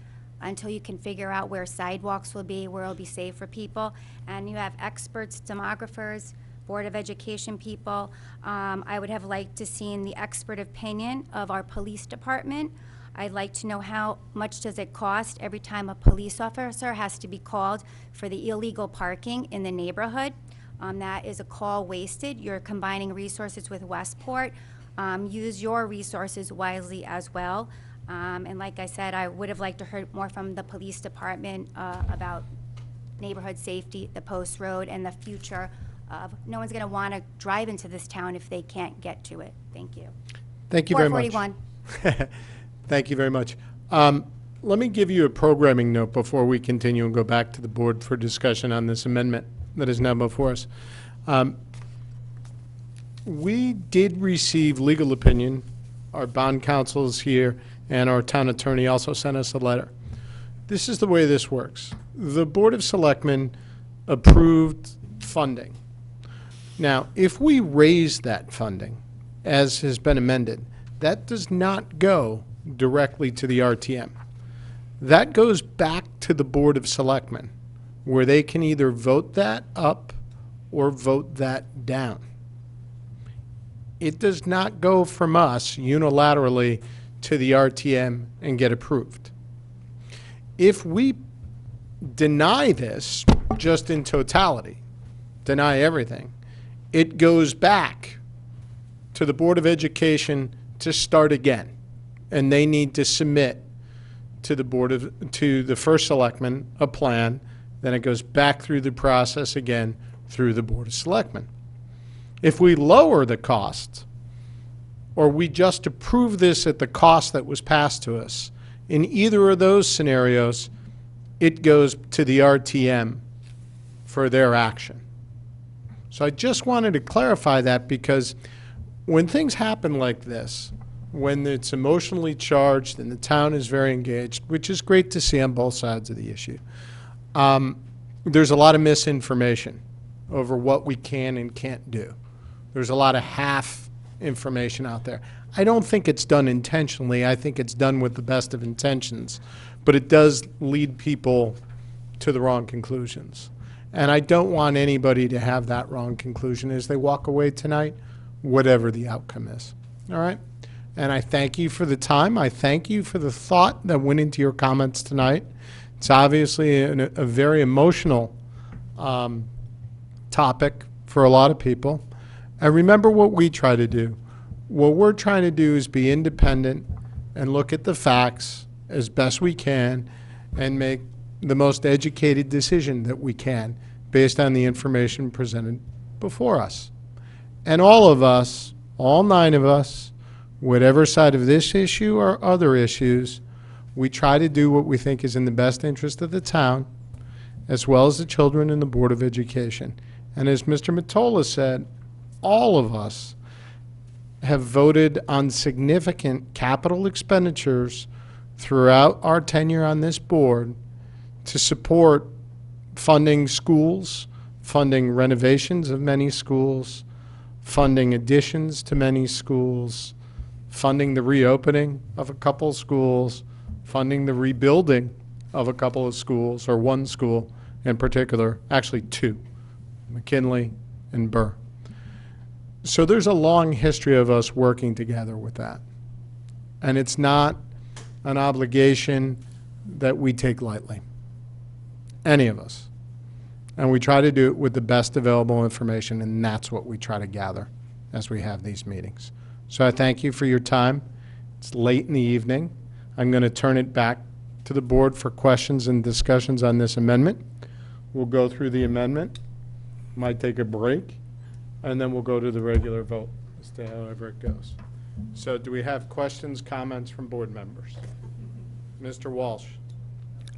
until you can figure out where sidewalks will be, where it'll be safe for people. And you have experts, demographers, Board of Education people. I would have liked to seen the expert opinion of our police department. I'd like to know how much does it cost every time a police officer has to be called for the illegal parking in the neighborhood. That is a call wasted. You're combining resources with Westport. Use your resources wisely as well. And like I said, I would have liked to hear more from the police department about neighborhood safety, the post road, and the future of no one's going to want to drive into this town if they can't get to it. Thank you. Thank you very much. 441. Thank you very much. Let me give you a programming note before we continue and go back to the board for discussion on this amendment that is now before us. We did receive legal opinion. Our bond counsel is here, and our town attorney also sent us a letter. This is the way this works. The Board of Selectmen approved funding. Now, if we raise that funding, as has been amended, that does not go directly to the RTM. That goes back to the Board of Selectmen, where they can either vote that up or vote that down. It does not go from us unilaterally to the RTM and get approved. If we deny this just in totality, deny everything, it goes back to the Board of Education to start again. And they need to submit to the first selectman a plan. Then it goes back through the process again through the Board of Selectmen. If we lower the cost, or we just approve this at the cost that was passed to us, in either of those scenarios, it goes to the RTM for their action. So I just wanted to clarify that, because when things happen like this, when it's emotionally charged and the town is very engaged, which is great to see on both sides of the issue, there's a lot of misinformation over what we can and can't do. There's a lot of half information out there. I don't think it's done intentionally. I think it's done with the best of intentions, but it does lead people to the wrong conclusions. And I don't want anybody to have that wrong conclusion as they walk away tonight, whatever the outcome is. All right? And I thank you for the time. I thank you for the thought that went into your comments tonight. It's obviously a very emotional topic for a lot of people. And remember what we try to do. What we're trying to do is be independent and look at the facts as best we can and make the most educated decision that we can based on the information presented before us. And all of us, all 9 of us, whatever side of this issue or other issues, we try to do what we think is in the best interest of the town, as well as the children and the Board of Education. And as Mr. Mottola said, all of us have voted on significant capital expenditures throughout our tenure on this board to support funding schools, funding renovations of many schools, funding additions to many schools, funding the reopening of a couple schools, funding the rebuilding of a couple of schools, or one school in particular, actually 2, McKinley and Burr. So there's a long history of us working together with that. And it's not an obligation that we take lightly, any of us. And we try to do it with the best available information, and that's what we try to gather as we have these meetings. So I thank you for your time. It's late in the evening. I'm going to turn it back to the board for questions and discussions on this amendment. We'll go through the amendment, might take a break, and then we'll go to the regular vote as to however it goes. So do we have questions, comments from board members? Mr. Walsh.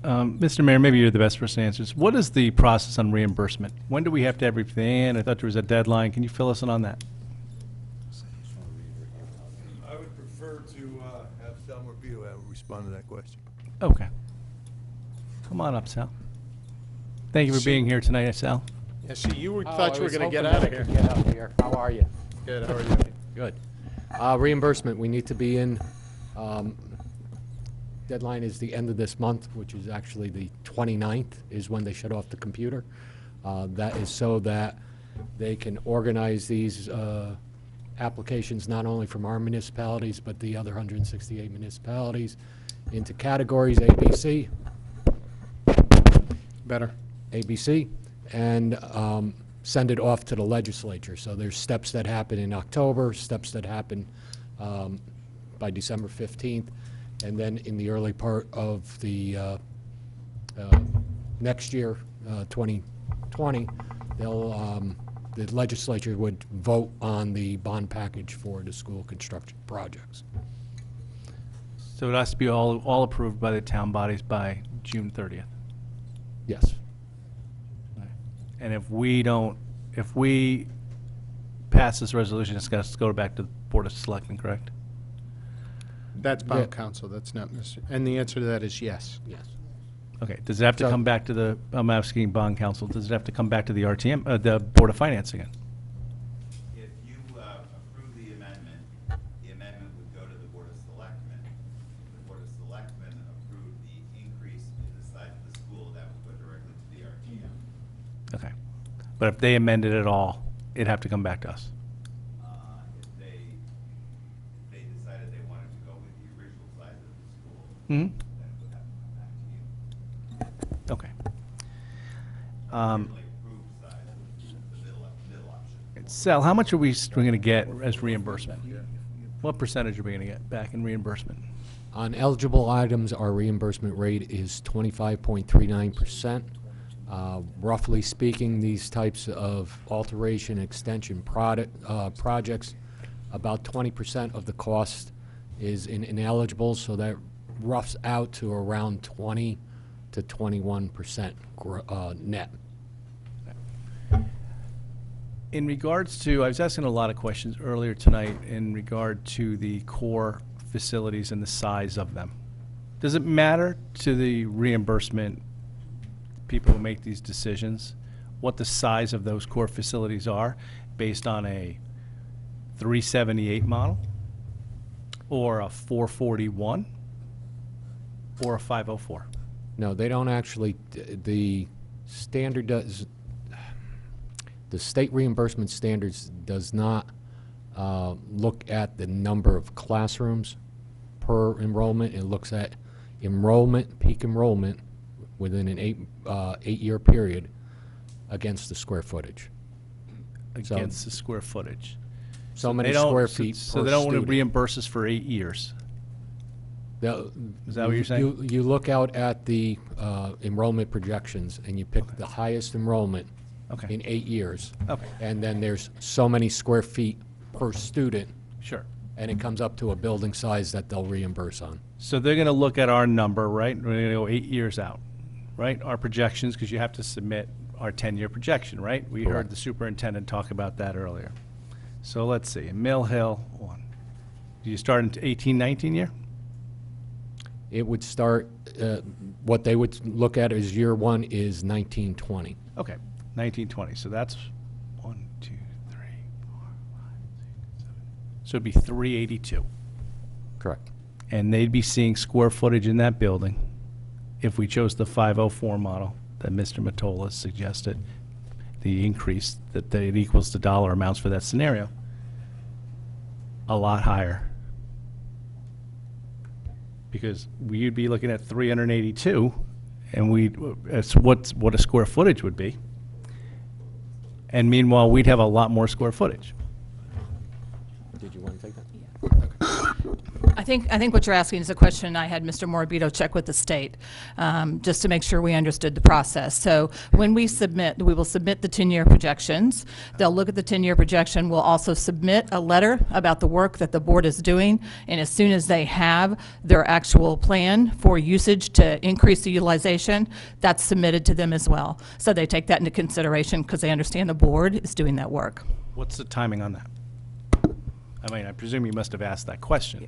Mr. Mayor, maybe you're the best person to answer this. What is the process on reimbursement? When do we have to have everything in? I thought there was a deadline. Can you fill us in on that? I would prefer to have Sal Morbillo respond to that question. Okay. Come on up, Sal. Thank you for being here tonight, Sal. Yeah, see, thought you were going to get out of here. Get out of here. How are you? Good, how are you? Good. Reimbursement, we need to be in. Deadline is the end of this month, which is actually the 29th is when they shut off the computer. That is so that they can organize these applications not only from our municipalities, but the other 168 municipalities into categories A, B, C. Better. A, B, C, and send it off to the legislature. So there's steps that happen in October, steps that happen by December 15th, and then in the early part of the next year, 2020, they'll the legislature would vote on the bond package for the school construction projects. So it has to be all approved by the town bodies by June 30th? Yes. And if we pass this resolution, it's got to go back to the Board of Selectmen, correct? That's bond council, that's not Mr. And the answer to that is yes. Yes. Okay, does it have to come back to the, I'm asking bond council, does it have to come back to the RTM, the Board of Finance again? If you approve the amendment would go to the Board of Selectmen. The Board of Selectmen approved the increase in the size of the school, that would go directly to the RTM. Okay. But if they amended it all, it'd have to come back to us. If they decided they wanted to go with the original size of the school, Mm-hmm. then it would have to come back to you. Okay. Originally approved size was the middle option. Sal, how much are we going to get as reimbursement? What percentage are we going to get back in reimbursement? On eligible items, our reimbursement rate is 25.39%. Roughly speaking, these types of alteration extension projects, about 20% of the cost is ineligible, so that roughs out to around 20 to 21% net. In regards to, I was asking a lot of questions earlier tonight in regard to the core facilities and the size of them. Does it matter to the reimbursement people who make these decisions what the size of those core facilities are based on a 378 model or a 441 or a 504? No, they don't actually, the standard does, the state reimbursement standards does not look at the number of classrooms per enrollment. It looks at enrollment, peak enrollment within an eight-year period against the square footage. Against the square footage. So many they don't- square so- feet So per they don't want to student. reimburse us for 8 years. Is that what you're saying? You look out at the enrollment projections, and you pick the highest enrollment Okay. in 8 years. Okay. And then there's so many square feet per student, Sure. and it comes up to a building size that they'll reimburse on. So they're going to look at our number, right? We're going to go 8 years out, right? Our projections, because you have to submit our 10-year projection, right? We heard Correct. the superintendent talk about that earlier. So let's see, in Mill Hill, do you start in 18, 19 year? It would start, what they would look at as year one is 1920. Okay, 1920. So that's 1, 2, 3, 4, 5, 6, 7. So it'd be 382. Correct. And they'd be seeing square footage in that building if we chose the 504 model that Mr. Mottola suggested, the increase that it equals the dollar amounts for that scenario, a lot higher. Because we'd be looking at 382, and that's what a square footage would be. And meanwhile, we'd have a lot more square footage. Did you want to take that? I think what you're asking is a question I had Mr. Morabito check with the state, just to make sure we understood the process. So when we submit, we will submit the 10-year projections. They'll look at the 10-year projection. We'll also submit a letter about the work that the board is doing, and as soon as they have their actual plan for usage to increase the utilization, that's submitted to them as well. So they take that into consideration because they understand the board is doing that work. What's the timing on that? I mean, I presume you must have asked that question.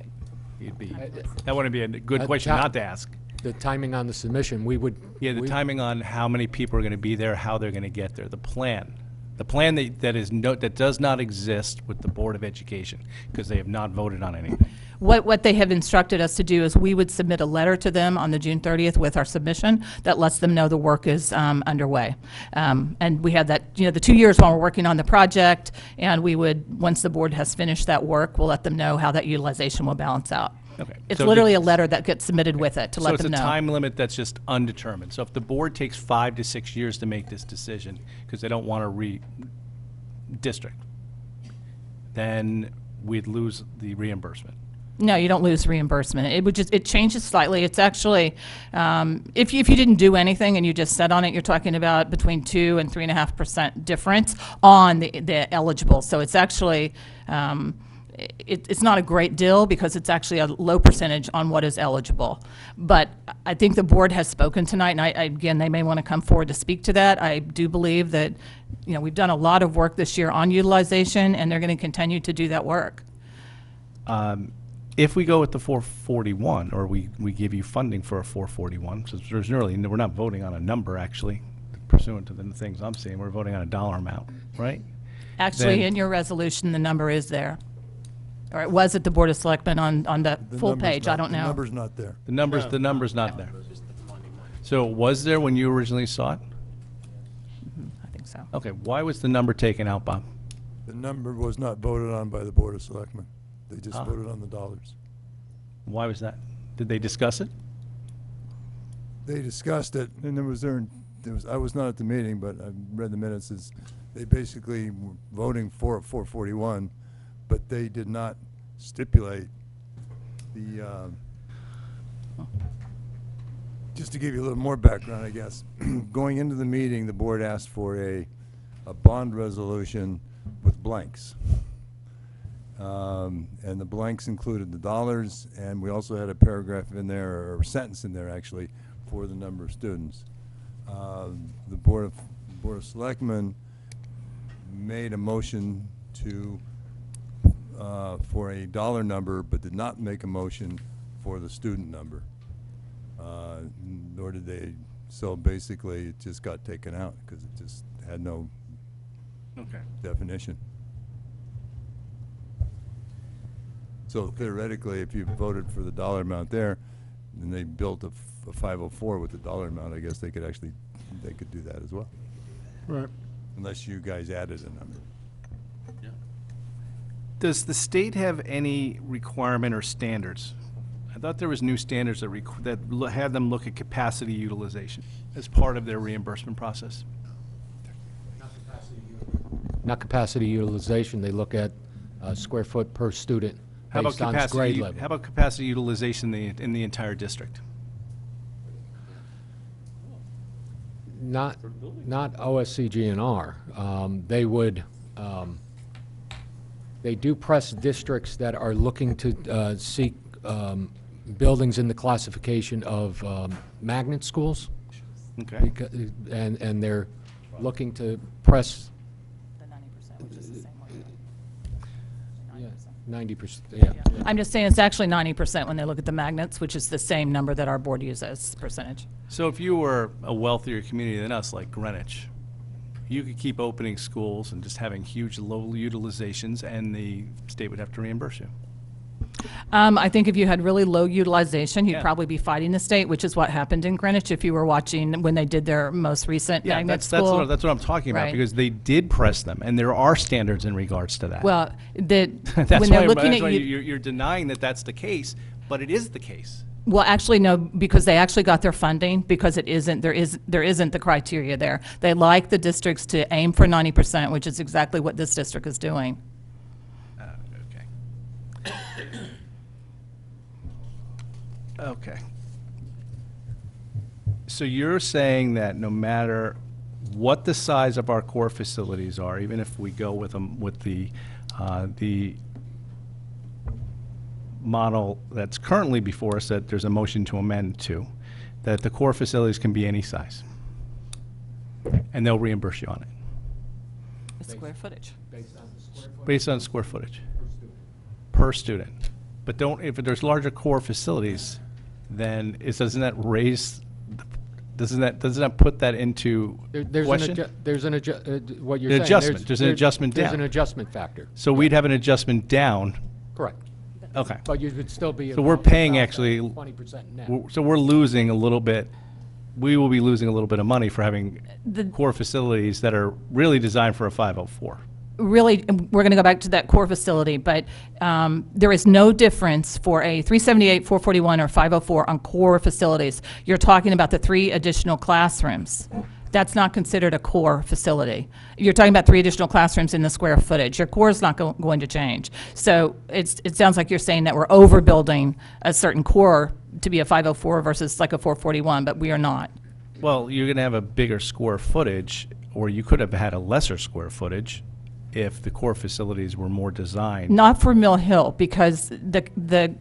That wouldn't be a good question not to ask. The timing on the submission, we would. Yeah, the timing on how many people are going to be there, how they're going to get there, the plan. The plan that does not exist with the Board of Education, because they have not voted on anything. What they have instructed us to do is we would submit a letter to them on the June 30th with our submission that lets them know the work is underway. And we have that, the 2 years while we're working on the project, and we would, once the board has finished that work, we'll let them know how that utilization will balance out. Okay. It's So literally the- a letter that gets submitted with it to let them know. So it's a time limit that's just undetermined. So if the board takes 5 to 6 years to make this decision, because they don't want to re-district, then we'd lose the reimbursement. No, you don't lose reimbursement. It changes slightly. It's actually, if you didn't do anything and you just sat on it, you're talking about between 2 and 3.5% difference on the eligible. So it's actually, it's not a great deal because it's actually a low percentage on what is eligible. But I think the board has spoken tonight, and again, they may want to come forward to speak to that. I do believe that, we've done a lot of work this year on utilization, and they're going to continue to do that work. If we go with the 441, or we give you funding for a 441, so there's really, we're not voting on a number, actually, pursuant to the things I'm seeing, we're voting on a dollar amount, right? Actually, Then- in your resolution, the number is there. Or it was at the Board of Selectmen on the full number's page, I not- don't know. The number's not there. The number's not there. So was there when you originally saw it? I think so. Okay, why was the number taken out, Bob? The number was not voted on by the Board of Selectmen. They just Ah. voted on the dollars. Why was that? Did they discuss it? They discussed it, and I was not at the meeting, but I read the minutes, they basically were voting for 441, but they did not stipulate the Just to give you a little more background, I guess. Going into the meeting, the board asked for a bond resolution with blanks. And the blanks included the dollars, and we also had a paragraph in there, or a sentence in there actually, for the number of students. The Board of Selectmen made a motion to, for a dollar number, but did not make a motion for the student number. Nor did they, so basically it just got taken out because it just had no definition. So theoretically, if you voted for the dollar amount there, and they built a 504 with the dollar amount, I guess they could actually, they could do that as well. Right. Unless you guys added a number. Does the state have any requirement or standards? I thought there was new standards that had them look at capacity utilization as part of their reimbursement process. Not capacity utilization, they look at square foot per student How about based on grade capacity? level. How about capacity utilization in the entire district? Not OSCGNR. They would, they do press districts that are looking to seek buildings in the classification of magnet schools. Okay. And they're looking to press. The 90%, which is the same one. 90%, yeah. I'm just saying it's actually 90% when they look at the magnets, which is the same number that our board uses percentage. So if you were a wealthier community than us, like Greenwich, you could keep opening schools and just having huge low utilizations, and the state would have to reimburse you. I think if you had really low utilization, you'd Yeah. probably be fighting the state, which is what happened in Greenwich if you were watching when they did their most recent Yeah, magnet that's school. what I'm talking about, Right. because they did press them, and there are standards in regards to that. Well, that's when they're looking that's at why you. you're denying that that's the case, but it is the case. Well, actually, no, because they actually got their funding, because it isn't, there isn't the criteria there. They like the districts to aim for 90%, which is exactly what this district is doing. Okay. So you're saying that no matter what the size of our core facilities are, even if we go with the model that's currently before us, that there's a motion to amend to, that the core facilities can be any size, and they'll reimburse you on it, The square footage. based on square footage. Per student. But if there's larger core facilities, then doesn't that put that into question? There's an what you're An saying. adjustment. There's an adjustment There's down. an adjustment factor. So we'd have an adjustment down. Correct. Okay. But you could still be. So we're paying actually, 20% net. so we're losing a little bit, we will be losing a little bit of money for having The- core facilities that are really designed for a 504. Really, we're going to go back to that core facility, but there is no difference for a 378, 441, or 504 on core facilities. You're talking about the 3 additional classrooms. That's not considered a core facility. You're talking about 3 additional classrooms in the square footage. Your core is not going to change. So it sounds like you're saying that we're overbuilding a certain core to be a 504 versus like a 441, but we are not. Well, you're going to have a bigger square footage, or you could have had a lesser square footage if the core facilities were more designed. Not for Mill Hill, because the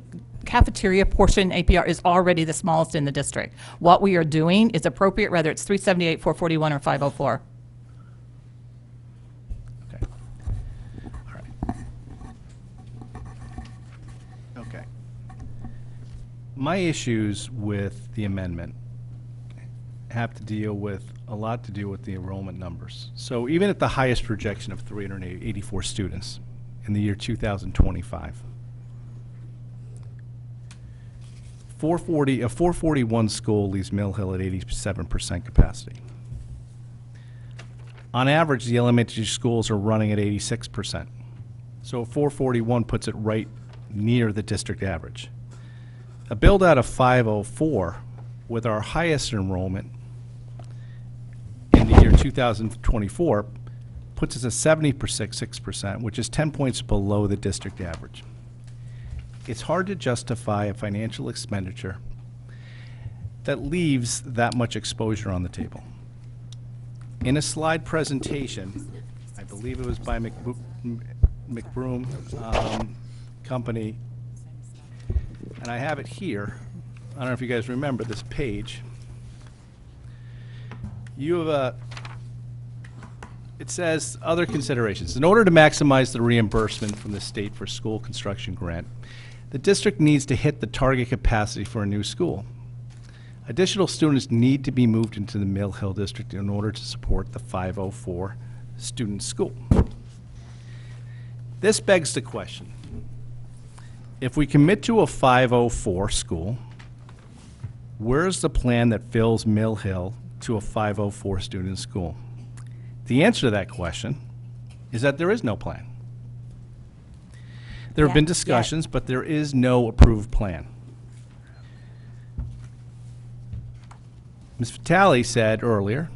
cafeteria portion APR is already the smallest in the district. What we are doing is appropriate, whether it's 378, 441, or 504. Okay. All right. Okay. My issues with the amendment have to deal with, a lot to do with the enrollment numbers. So even at the highest projection of 384 students in the year 2025, a 441 school leaves Mill Hill at 87% capacity. On average, the elementary schools are running at 86%. So a 441 puts it right near the district average. A build out of 504 with our highest enrollment in the year 2024 puts us at 76%, which is 10 points below the district average. It's hard to justify a financial expenditure that leaves that much exposure on the table. In a slide presentation, I believe it was by McBroom Company, and I have it here. I don't know if you guys remember this page. You have it says other considerations. In order to maximize the reimbursement from the state for school construction grant, the district needs to hit the target capacity for a new school. Additional students need to be moved into the Mill Hill district in order to support the 504 student school. This begs the question, if we commit to a 504 school, where's the plan that fills Mill Hill to a 504 student school? The answer to that question is that there is no plan. There have been discussions, but there is no approved plan. Ms. Vitale said earlier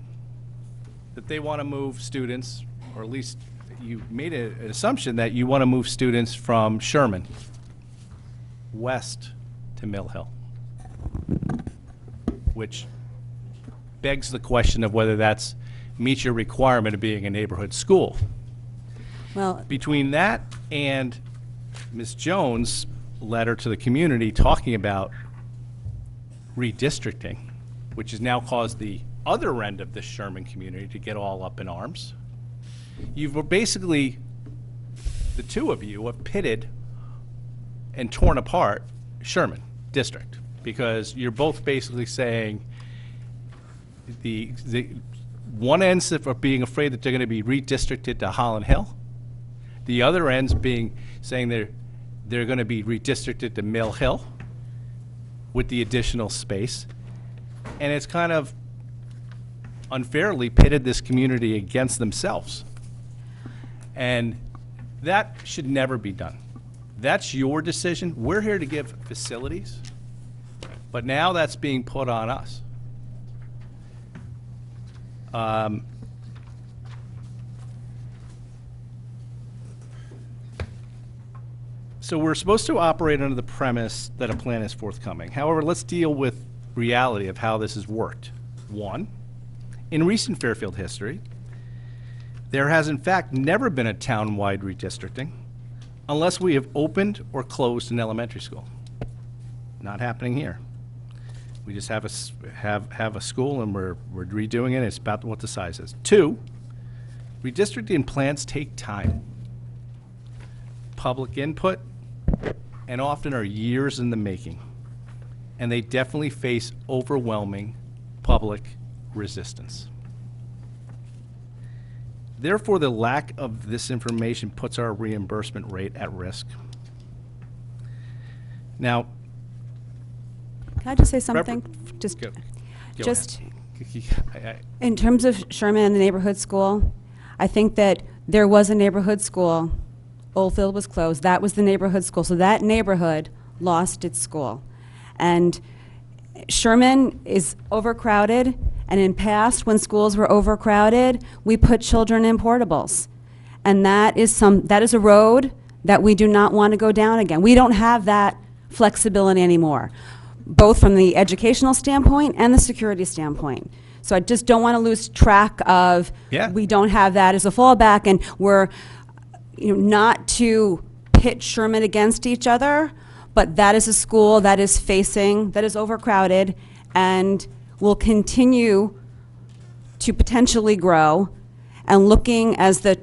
that they want to move students, or at least you made an assumption that you want to move students from Sherman west to Mill Hill, which begs the question of whether that's meets your requirement of being a neighborhood school. Well, between that and Ms. Jones' letter to the community talking about redistricting, which has now caused the other end of the Sherman community to get all up in arms, you've basically, the two of you have pitted and torn apart Sherman district, because you're both basically saying the one end's of being afraid that they're going to be redistricted to Holland Hill. The other end's saying they're going to be redistricted to Mill Hill with the additional space. And it's kind of unfairly pitted this community against themselves. And that should never be done. That's your decision. We're here to give facilities, but now that's being put on us. So we're supposed to operate under the premise that a plan is forthcoming. However, let's deal with reality of how this has worked. One, in recent Fairfield history, there has in fact never been a town-wide redistricting unless we have opened or closed an elementary school. Not happening here. We just have a school and we're redoing it. It's about what the size is. Two, redistricting plans take time, public input, and often are years in the making. And they definitely face overwhelming public resistance. Therefore, the lack of this information puts our reimbursement rate at risk. Now, can I just say something? Go Just ahead. in terms of Sherman and the neighborhood school, I think that there was a neighborhood school. Oldfield was closed. That was the neighborhood school. So that neighborhood lost its school. And Sherman is overcrowded, and in past, when schools were overcrowded, we put children in portables. And that is a road that we do not want to go down again. We don't have that flexibility anymore, both from the educational standpoint and the security standpoint. So I just don't want to lose track of, we don't have that as a fallback, and we're not to pit Sherman against each other, but that is a school that is overcrowded and will continue to potentially grow. And looking as the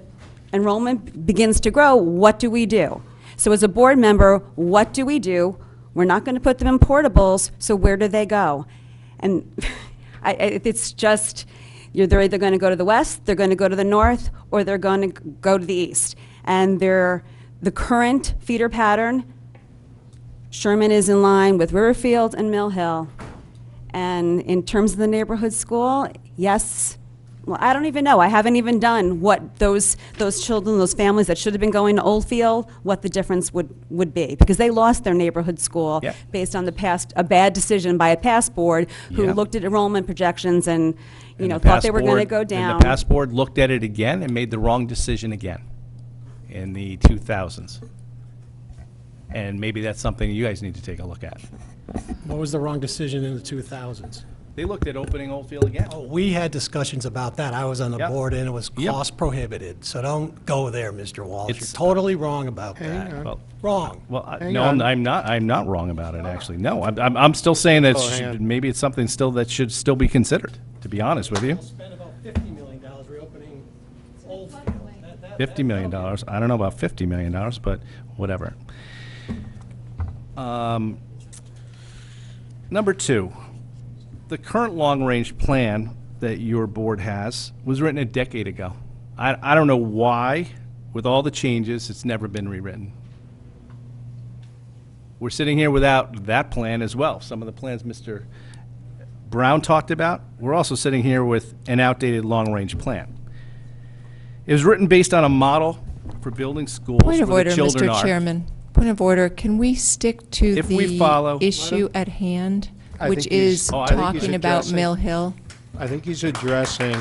enrollment begins to grow, what do we do? So as a board member, what do we do? We're not going to put them in portables, so where do they go? And it's just, they're either going to go to the west, they're going to go to the north, or they're going to go to the east. And the current feeder pattern, Sherman is in line with Riverfield and Mill Hill. And in terms of the neighborhood school, yes, well, I don't even know. I haven't even done what those children, those families that should have been going to Oldfield, what the difference would be. Because they lost their neighborhood school based on a bad decision by a past board who looked at enrollment projections and thought they were going to go down. And the past board looked at it again and made the wrong decision again in the 2000s. And maybe that's something you guys need to take a look at. What was the wrong decision in the 2000s? They looked at opening Old Field again. Oh, we had discussions about that. I was on the Yep. board, and it was Yep. cost prohibited. So don't go there, Mr. Walsh. It's- You're totally wrong about that. Well, Wrong. Well, Hang no, on. I'm not wrong about it, actually. No, I'm still saying that Oh, hang on. maybe it's something still that should still be considered, to be honest with you. Spent about $50 million reopening Old Field. $50 million. I don't know about $50 million, but whatever. Number two, the current long-range plan that your board has was written a decade ago. I don't know why, with all the changes, it's never been rewritten. We're sitting here without that plan as well. Some of the plans Mr. Brown talked about, we're also sitting here with an outdated long-range plan. It was written based on a model for building schools Point of where order, the children Mr. are. Chairman. Point of order. Can we stick to If we the follow- issue at hand, I which think he's- is Oh, I think he's talking about addressing- Mill Hill? I think he's addressing,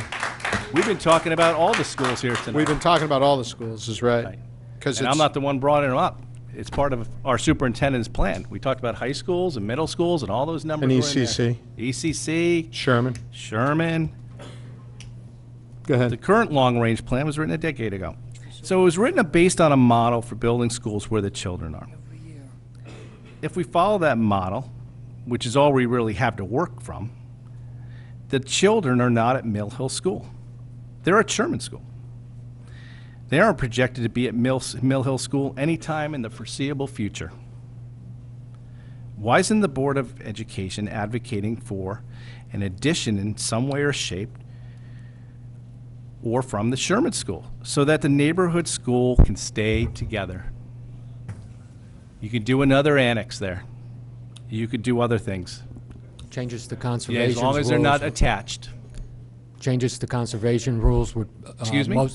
We've been talking about all the schools here tonight. we've been talking about all the schools, is right. Because And I'm not the one bringing them up. It's part of our superintendent's plan. We talked about high schools and middle schools and all those numbers And were in there. ECC. ECC, Sherman. Sherman. Go ahead. The current long-range plan was written a decade ago. So it was written based on a model for building schools where the children are. If we follow that model, which is all we really have to work from, the children are not at Mill Hill School. They're at Sherman School. They aren't projected to be at Mill Hill School anytime in the foreseeable future. Why isn't the Board of Education advocating for an addition in some way or shape or from the Sherman School so that the neighborhood school can stay together? You could do another annex there. You could do other things. Changes to Yeah, conservation as long as they're not attached. Changes to conservation rules would. Excuse me?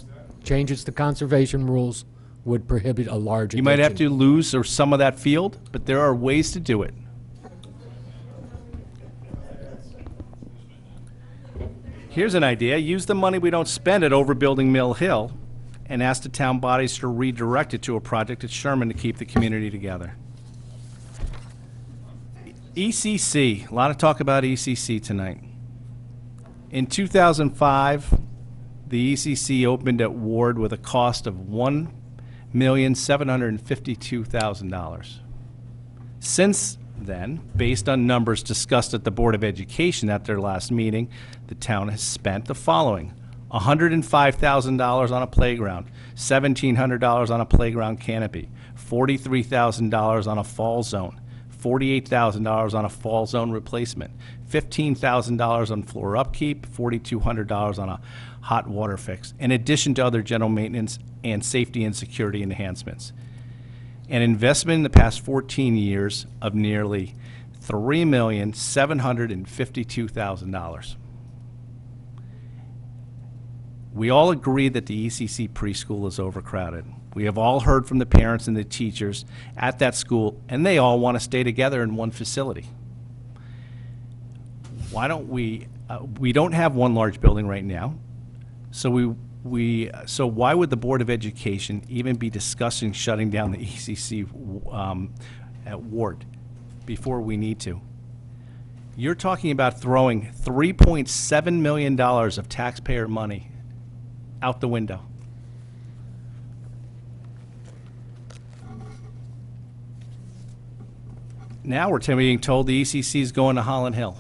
Changes to conservation rules would prohibit a large You might have addition. to lose or some of that field, but there are ways to do it. Here's an idea. Use the money we don't spend at overbuilding Mill Hill and ask the town bodies to redirect it to a project at Sherman to keep the community together. ECC, a lot of talk about ECC tonight. In 2005, the ECC opened at Ward with a cost of $1,752,000. Since then, based on numbers discussed at the Board of Education at their last meeting, the town has spent the following: $105,000 on a playground, $1,700 on a playground canopy, $43,000 on a fall zone, $48,000 on a fall zone replacement, $15,000 on floor upkeep, $4,200 on a hot water fix, in addition to other general maintenance and safety and security enhancements. An investment in the past 14 years of nearly $3,752,000. We all agree that the ECC preschool is overcrowded. We have all heard from the parents and the teachers at that school, and they all want to stay together in one facility. Why don't we don't have one large building right now, so so why would the Board of Education even be discussing shutting down the ECC at Ward before we need to? You're talking about throwing $3.7 million of taxpayer money out the window. Now we're being told the ECC is going to Holland Hill.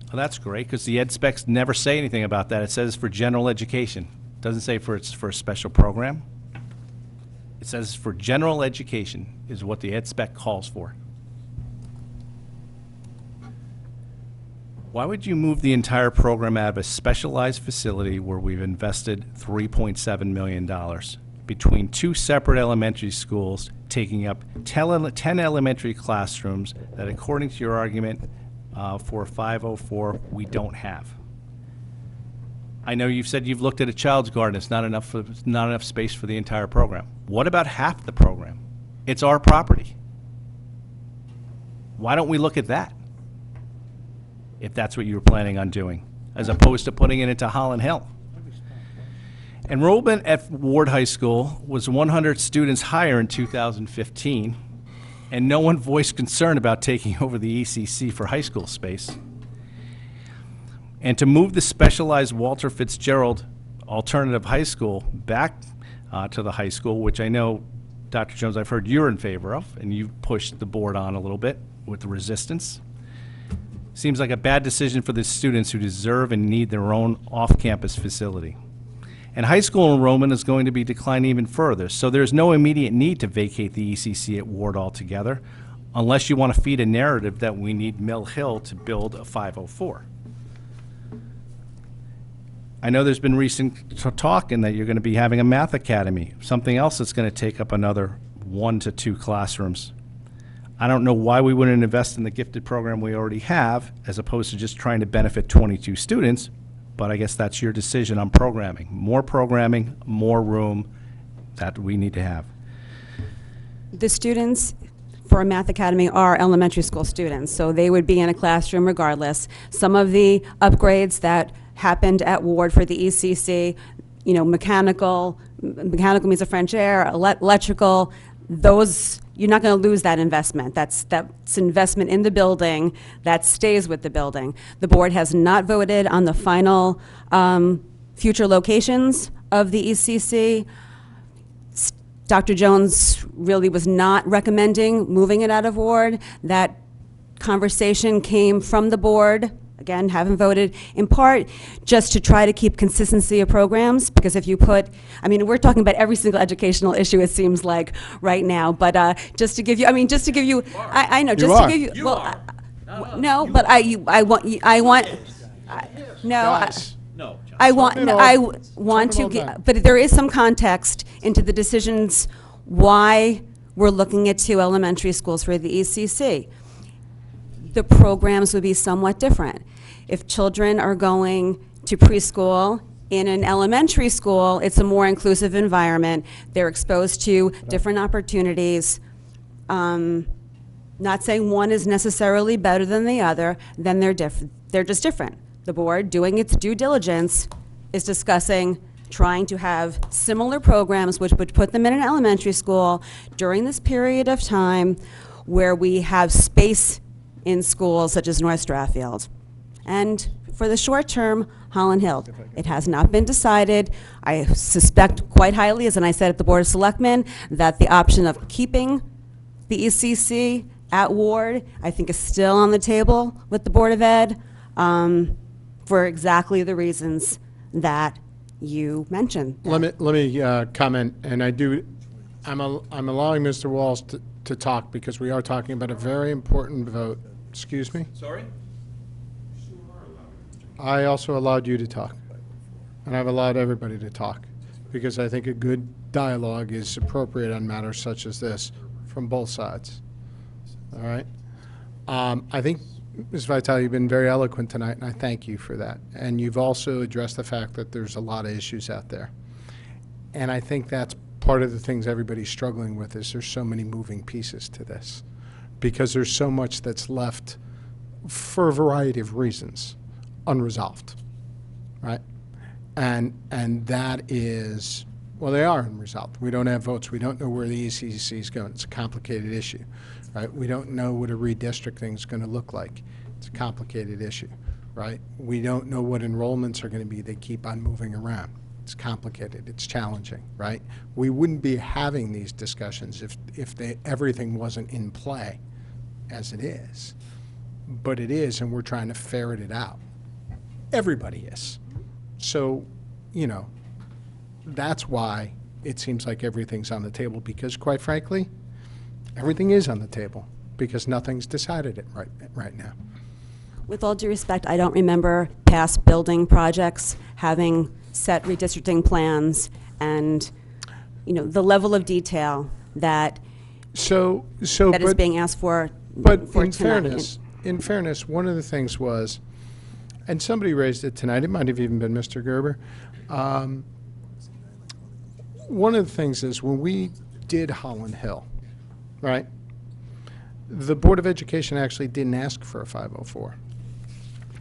Well, that's great, because the ed specs never say anything about that. It says for general education. It doesn't say it's for a special program. It says for general education is what the ed spec calls for. Why would you move the entire program out of a specialized facility where we've invested $3.7 million between two separate elementary schools, taking up 10 elementary classrooms that, according to your argument, for 504, we don't have? I know you've said you've looked at a child's garden. It's not enough space for the entire program. What about half the program? It's our property. Why don't we look at that, if that's what you were planning on doing, as opposed to putting it into Holland Hill? Enrollment at Ward High School was 100 students higher in 2015, and no one voiced concern about taking over the ECC for high school space. And to move the specialized Walter Fitzgerald Alternative High School back to the high school, which I know, Dr. Jones, I've heard you're in favor of, and you've pushed the board on a little bit with the resistance. Seems like a bad decision for the students who deserve and need their own off-campus facility. And high school enrollment is going to be declining even further, so there's no immediate need to vacate the ECC at Ward altogether, unless you want to feed a narrative that we need Mill Hill to build a 504. I know there's been recent talk in that you're going to be having a math academy, something else that's going to take up another 1 to 2 classrooms. I don't know why we wouldn't invest in the gifted program we already have, as opposed to just trying to benefit 22 students, but I guess that's your decision on programming. More programming, more room that we need to have. The students for a math academy are elementary school students, so they would be in a classroom regardless. Some of the upgrades that happened at Ward for the ECC, you know, mechanical means of French air, electrical, those, you're not going to lose that investment. That's investment in the building that stays with the building. The board has not voted on the final future locations of the ECC. Dr. Jones really was not recommending moving it out of Ward. That conversation came from the board. Again, haven't voted, in part just to try to keep consistency of programs, because if you put, I mean, we're talking about every single educational issue, it seems like, right now, but just to give you, I mean, just to give you, I know, just to give you, well, no, but I want, but there is some context into the decisions why we're looking at 2 elementary schools for the ECC. The programs would be somewhat different. If children are going to preschool in an elementary school, it's a more inclusive environment. They're exposed to different opportunities. Not saying one is necessarily better than the other, then they're just different. The board, doing its due diligence, is discussing trying to have similar programs which would put them in an elementary school during this period of time where we have space in schools such as North Strathfield. And for the short term, Holland Hill. It has not been decided. I suspect quite highly, as I said at the Board of Selectmen, that the option of keeping the ECC at Ward, I think, is still on the table with the Board of Ed for exactly the reasons that you mentioned. Let me comment, and I'm allowing Mr. Walls to talk because we are talking about a very important vote. Excuse me? Sorry? I also allowed you to talk, and I've allowed everybody to talk, because I think a good dialogue is appropriate on matters such as this from both sides. All right? I think, Ms. Vitale, you've been very eloquent tonight, and I thank you for that. And you've also addressed the fact that there's a lot of issues out there. And I think that's part of the things everybody's struggling with, is there's so many moving pieces to this, because there's so much that's left, for a variety of reasons, unresolved, right? And that is, well, they are unresolved. We don't have votes. We don't know where the ECC is going. It's a complicated issue, right? We don't know what a redistricting is going to look like. It's a complicated issue, right? We don't know what enrollments are going to be. They keep on moving around. It's complicated. It's challenging, right? We wouldn't be having these discussions if everything wasn't in play as it is. But it is, and we're trying to ferret it out. Everybody is. So, you know, that's why it seems like everything's on the table, because quite frankly, everything is on the table because nothing's decided it right now. With all due respect, I don't remember past building projects having set redistricting plans and, you know, the level of detail that is being asked for. But in tonight. fairness, one of the things was, and somebody raised it tonight, it might have even been Mr. Gerber. One of the things is when we did Holland Hill, right, the Board of Education actually didn't ask for a 504.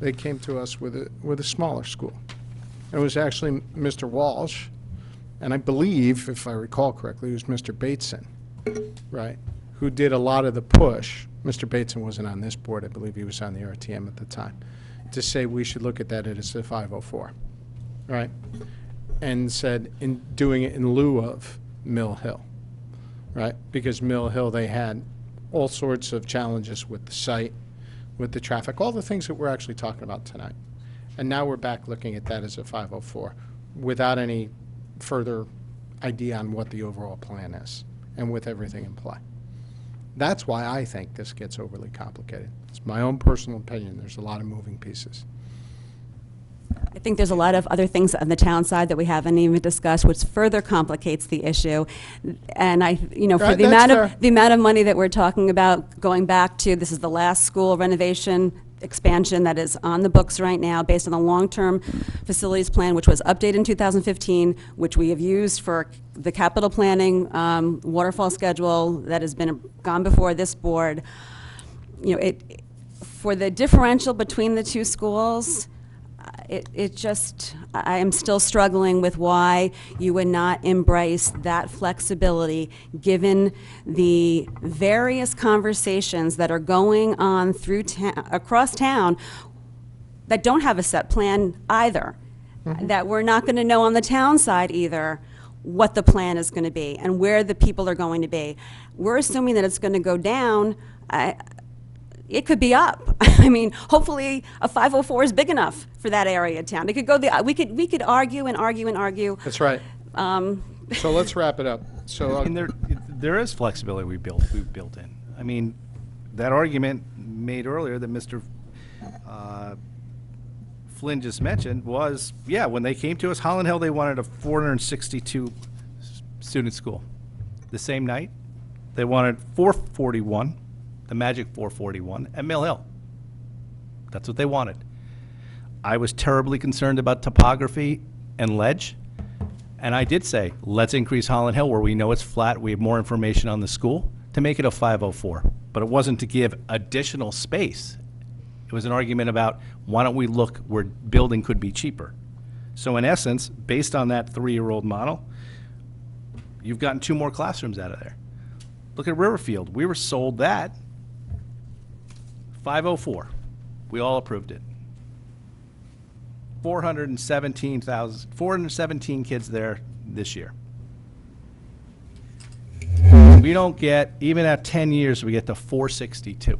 They came to us with a smaller school. It was actually Mr. Walsh and I believe, if I recall correctly, it was Mr. Bateson, right, who did a lot of the push. Mr. Bateson wasn't on this board. I believe he was on the RTM at the time, to say we should look at that as a 504, right? And said in doing it in lieu of Mill Hill, right? Because Mill Hill, they had all sorts of challenges with the site, with the traffic, all the things that we're actually talking about tonight. And now we're back looking at that as a 504 without any further idea on what the overall plan is and with everything in play. That's why I think this gets overly complicated. It's my own personal opinion. There's a lot of moving pieces. I think there's a lot of other things on the town side that we haven't even discussed, which further complicates the issue. And for Right, the that's amount of money that we're talking about, going back to, this is the last school renovation expansion that is on the books right now, based on the long-term facilities plan, which was updated in 2015, which we have used for the capital planning waterfall schedule that has been gone before this board. For the differential between the two schools, I am still struggling with why you would not embrace that flexibility, given the various conversations that are going on across town that don't have a set plan either, that we're not going to know on the town side either what the plan is going to be and where the people are going to be. We're assuming that it's going to go down. It could be up. I mean, hopefully a 504 is big enough for that area of town. It could go we could argue and argue and argue. That's right. So let's wrap it up. So I mean, there is flexibility we built in. I mean, that argument made earlier that Mr. Flynn just mentioned was, yeah, when they came to us, Holland Hill, they wanted a 462 student school. The same night, they wanted 441. The magic 441 at Mill Hill. That's what they wanted. I was terribly concerned about topography and ledge, and I did say, let's increase Holland Hill where we know it's flat, we have more information on the school, to make it a 504. But it wasn't to give additional space. It was an argument about, why don't we look where building could be cheaper? So in essence, based on that 3-year-old model, you've gotten 2 more classrooms out of there. Look at Riverfield. We were sold that 504. We all approved it. 417 kids there this year. We don't get, even at 10 years, we get to 462.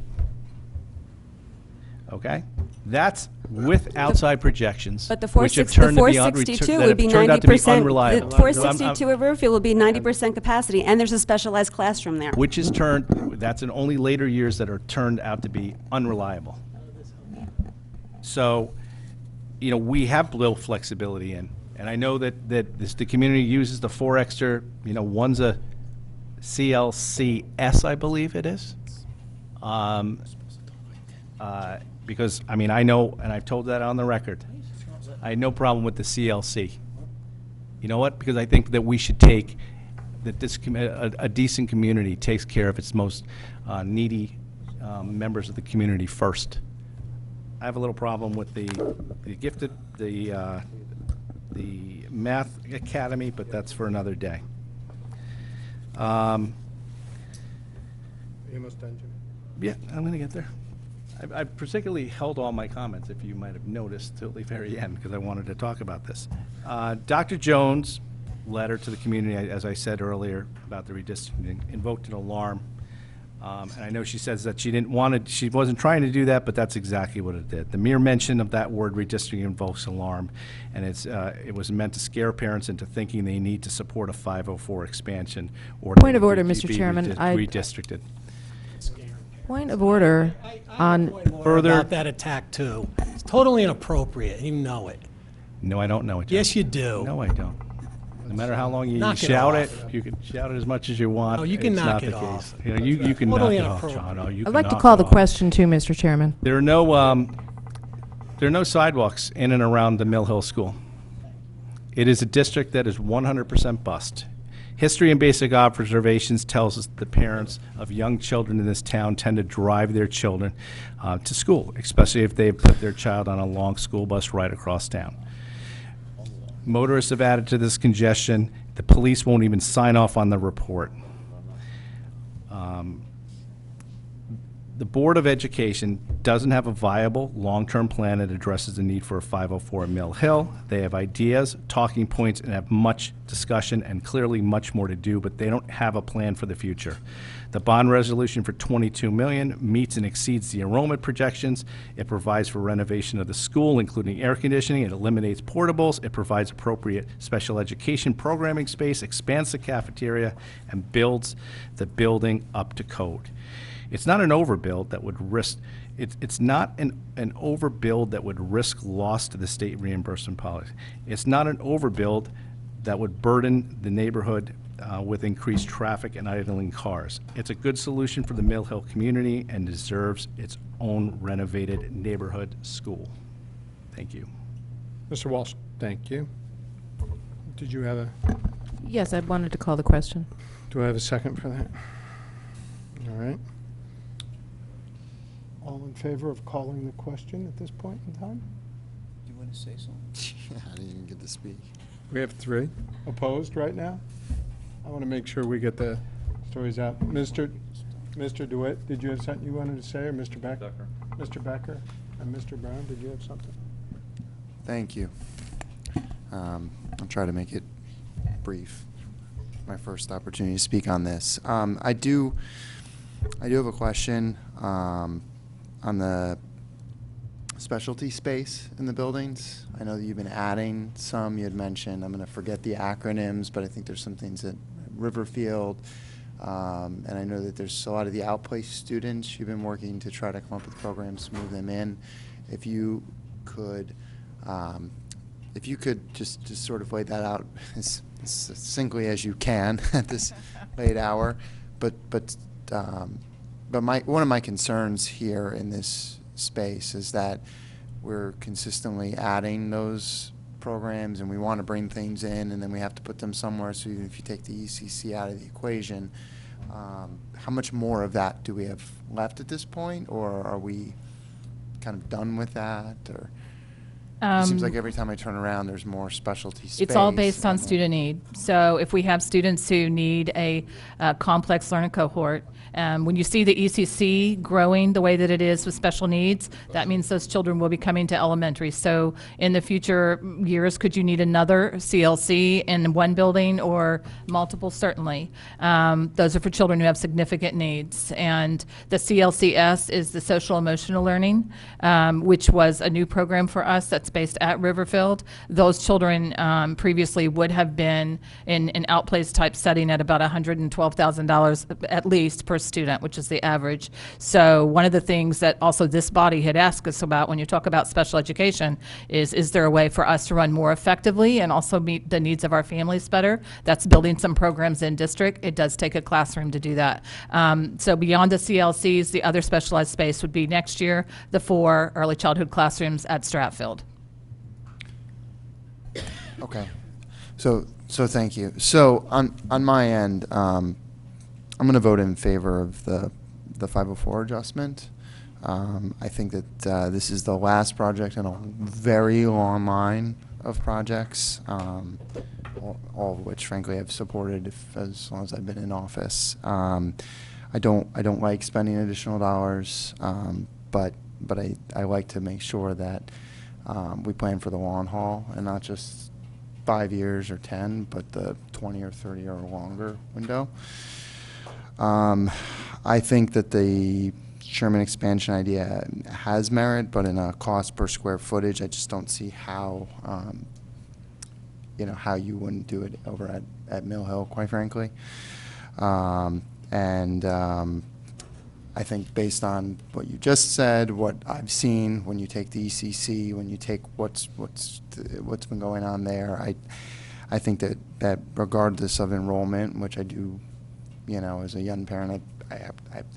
Okay? That's with outside projections, But the which have turned to be 462 that would be have turned out to be 90%. unreliable. The 462 at Riverfield would be 90% capacity, and there's a specialized classroom there. Which is that's in only later years that are turned out to be unreliable. So, we have built flexibility in, and I know that the community uses the 4 extra, one's a CLCS, I believe it is. Because, I know, and I've told that on the record, I had no problem with the CLC. You know what? Because I think that we should take, that a decent community takes care of its most needy members of the community first. I have a little problem with the gifted, the math academy, but that's for another day. You almost done, Jimmy? Yeah, I'm going to get there. I particularly held all my comments, if you might have noticed, till the very end, because I wanted to talk about this. Dr. Jones' letter to the community, as I said earlier, about the redistricting, invoked an alarm. And I know she says that she wasn't trying to do that, but that's exactly what it did. The mere mention of that word redistricting invokes alarm, and it was meant to scare parents into thinking they need to support a 504 expansion or Point of order, Mr. Chairman. Redistricted. Point of order on Further about that attack too. It's totally inappropriate. You know it. No, I don't know it. Yes, you do. No, I don't. No matter how long you Knock it shout off. it, you can shout it as much as you want. No, you can it's knock not the it case. off. You can Totally knock it off, inappropriate. John. Oh, you I'd can like to knock call it the off. question too, Mr. Chairman. There are no sidewalks in and around the Mill Hill School. It is a district that is 100% bust. History and basic observations tells us the parents of young children in this town tend to drive their children to school, especially if they've put their child on a long school bus ride across town. Motorists have added to this congestion. The police won't even sign off on the report. The Board of Education doesn't have a viable long-term plan that addresses the need for a 504 at Mill Hill. They have ideas, talking points, and have much discussion and clearly much more to do, but they don't have a plan for the future. The bond resolution for $22 million meets and exceeds the enrollment projections. It provides for renovation of the school, including air conditioning. It eliminates portables. It provides appropriate special education programming space, expands the cafeteria, and builds the building up to code. It's not an overbuild that would risk, it's not an overbuild that would risk loss to the state reimbursement policy. It's not an overbuild that would burden the neighborhood with increased traffic and idling cars. It's a good solution for the Mill Hill community and deserves its own renovated neighborhood school. Thank you. Mr. Walsh, thank you. Did you have a, Yes, I wanted to call the question. do I have a second for that? All right. All in favor of calling the question at this point in time? Do you want to say something? I didn't even get to speak. We have 3 opposed right now. I want to make sure we get the stories out. Mr. DeWitt, did you have something you wanted to say, or Mr. Becker? Mr. Becker and Mr. Brown, did you have something? Thank you. I'll try to make it brief. My first opportunity to speak on this. I do have a question on the specialty space in the buildings. I know that you've been adding some. You had mentioned, I'm going to forget the acronyms, but I think there's some things at Riverfield. And I know that there's a lot of the outplaced students. You've been working to try to come up with programs to move them in. If you could just sort of lay that out as succinctly as you can at this late hour. But one of my concerns here in this space is that we're consistently adding those programs, and we want to bring things in, and then we have to put them somewhere. So even if you take the ECC out of the equation, how much more of that do we have left at this point, or are we kind of done with that? Or it seems like every time I turn around, there's more specialty space. It's all based on student need. So if we have students who need a complex learning cohort, when you see the ECC growing the way that it is with special needs, that means those children will be coming to elementary. So in the future years, could you need another CLC in one building or multiple? Certainly. Those are for children who have significant needs. And the CLCS is the social emotional learning, which was a new program for us that's based at Riverfield. Those children previously would have been in an outplace type setting at about $112,000 at least per student, which is the average. So one of the things that also this body had asked us about when you talk about special education is there a way for us to run more effectively and also meet the needs of our families better? That's building some programs in district. It does take a classroom to do that. So beyond the CLCs, the other specialized space would be next year, the 4 early childhood classrooms at Stratfield. Okay. So thank you. So on my end, I'm going to vote in favor of the 504 adjustment. I think that this is the last project in a very long line of projects, all of which, frankly, I've supported as long as I've been in office. I don't like spending additional dollars, but I like to make sure that we plan for the long haul and not just 5 years or 10, but the 20 or 30 or longer window. I think that the Sherman expansion idea has merit, but in a cost per square footage, I just don't see how, how you wouldn't do it over at Mill Hill, quite frankly. I think based on what you just said, what I've seen, when you take the ECC, when you take what's been going on there, I think that regardless of enrollment, which I do, as a young parent, I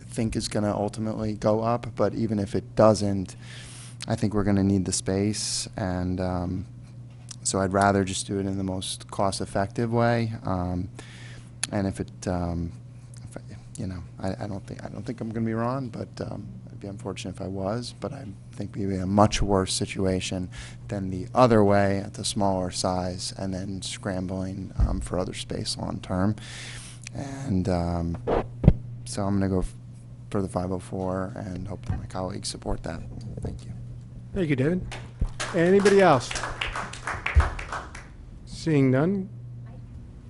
think is going to ultimately go up. But even if it doesn't, I think we're going to need the space, and so I'd rather just do it in the most cost-effective way. And if it, I don't think I'm going to be wrong, but It'd be unfortunate if I was, but I think we'd be in a much worse situation than the other way at the smaller size and then scrambling for other space long term. And so I'm going to go for the 504 and hope that my colleagues support that. Thank you. Thank you, David. Anybody else? Seeing none?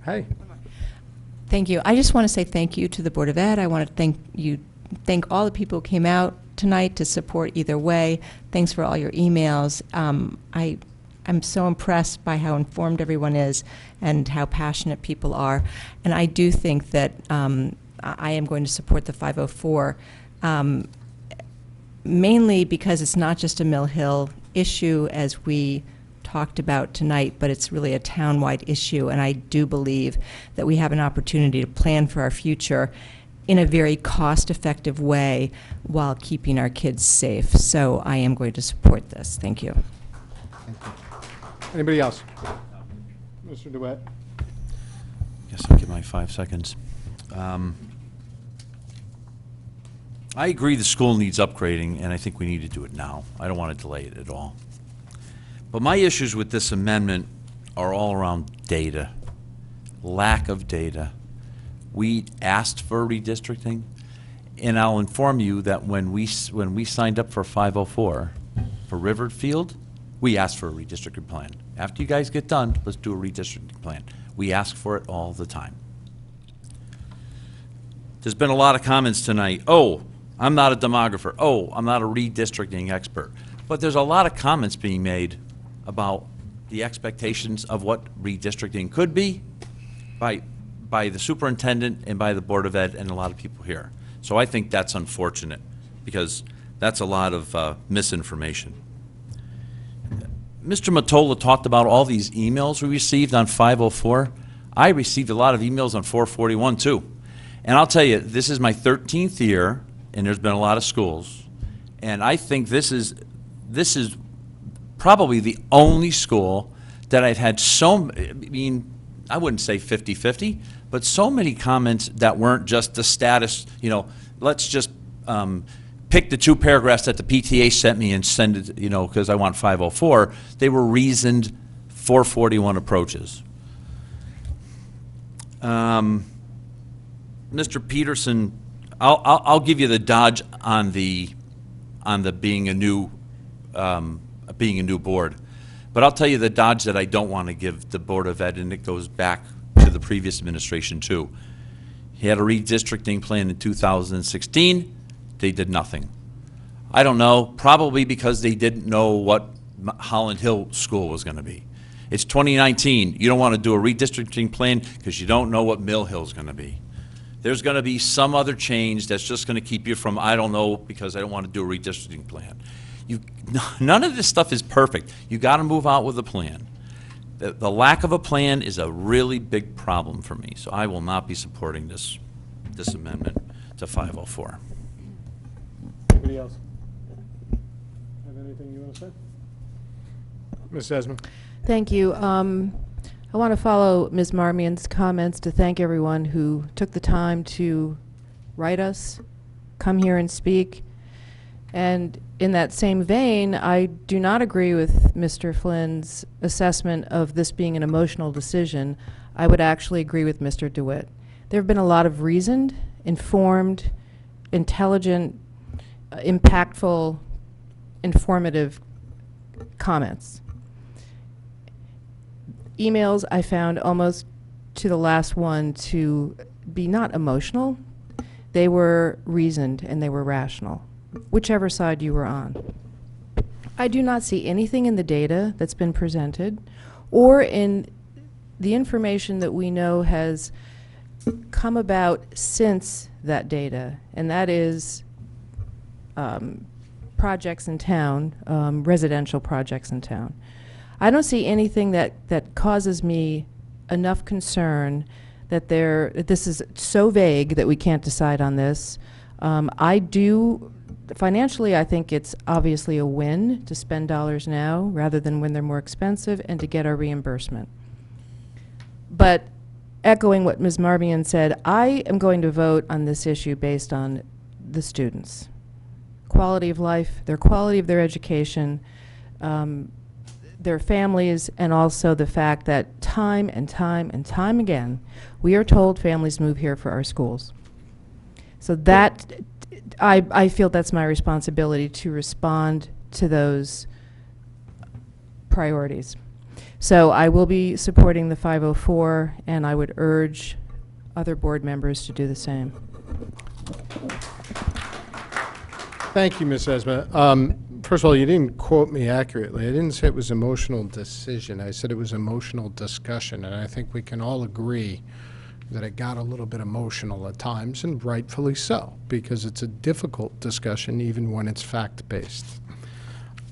Hey. Thank you. I just want to say thank you to the Board of Ed. I want to thank all the people who came out tonight to support either way. Thanks for all your emails. I'm so impressed by how informed everyone is and how passionate people are. And I do think that I am going to support the 504, mainly because it's not just a Mill Hill issue as we talked about tonight, but it's really a town-wide issue, and I do believe that we have an opportunity to plan for our future in a very cost-effective way while keeping our kids safe. So I am going to support this. Thank you. Anybody else? Mr. DeWitt? Guess I'll give my 5 seconds. I agree the school needs upgrading, and I think we need to do it now. I don't want to delay it at all. But my issues with this amendment are all around data, lack of data. We asked for redistricting, and I'll inform you that when we signed up for 504 for Riverfield, we asked for a redistricting plan. After you guys get done, let's do a redistricting plan. We ask for it all the time. There's been a lot of comments tonight. Oh, I'm not a demographer. Oh, I'm not a redistricting expert. But there's a lot of comments being made about the expectations of what redistricting could be by the superintendent and by the Board of Ed and a lot of people here. So I think that's unfortunate because that's a lot of misinformation. Mr. Mottola talked about all these emails we received on 504. I received a lot of emails on 441 too. And I'll tell you, this is my 13th year, and there's been a lot of schools. And I think this is probably the only school that I've had I wouldn't say 50-50, but so many comments that weren't just the status, let's just pick the 2 paragraphs that the PTA sent me and send it, because I want 504. They were reasoned 441 approaches. Mr. Peterson, I'll give you the dodge on the being a new board, but I'll tell you the dodge that I don't want to give the Board of Ed, and it goes back to the previous administration too. He had a redistricting plan in 2016. They did nothing. I don't know, probably because they didn't know what Holland Hill School was going to be. It's 2019. You don't want to do a redistricting plan because you don't know what Mill Hill is going to be. There's going to be some other change that's just going to keep you from, I don't know, because I don't want to do a redistricting plan. None of this stuff is perfect. You got to move out with a plan. The lack of a plan is a really big problem for me, so I will not be supporting this amendment to 504. Anybody else? Have anything you want to say? Ms. Esmond? Thank you. I want to follow Ms. Marmion's comments to thank everyone who took the time to write us, come here and speak. And in that same vein, I do not agree with Mr. Flynn's assessment of this being an emotional decision. I would actually agree with Mr. DeWitt. There have been a lot of reasoned, informed, intelligent, impactful, informative comments. Emails I found almost to the last one to be not emotional. They were reasoned and they were rational, whichever side you were on. I do not see anything in the data that's been presented or in the information that we know has come about since that data, and that is projects in town, residential projects in town. I don't see anything that causes me enough concern that this is so vague that we can't decide on this. Financially, I think it's obviously a win to spend dollars now rather than when they're more expensive and to get our reimbursement. But echoing what Ms. Marmion said, I am going to vote on this issue based on the students. quality of life, their quality of their education, their families, and also the fact that time and time and time again, we are told families move here for our schools. So that, I feel that's my responsibility to respond to those priorities. So I will be supporting the 504, and I would urge other board members to do the same. Thank you, Ms. Esma. First of all, you didn't quote me accurately. I didn't say it was emotional decision. I said it was emotional discussion, and I think we can all agree that it got a little bit emotional at times, and rightfully so, because it's a difficult discussion even when it's fact-based.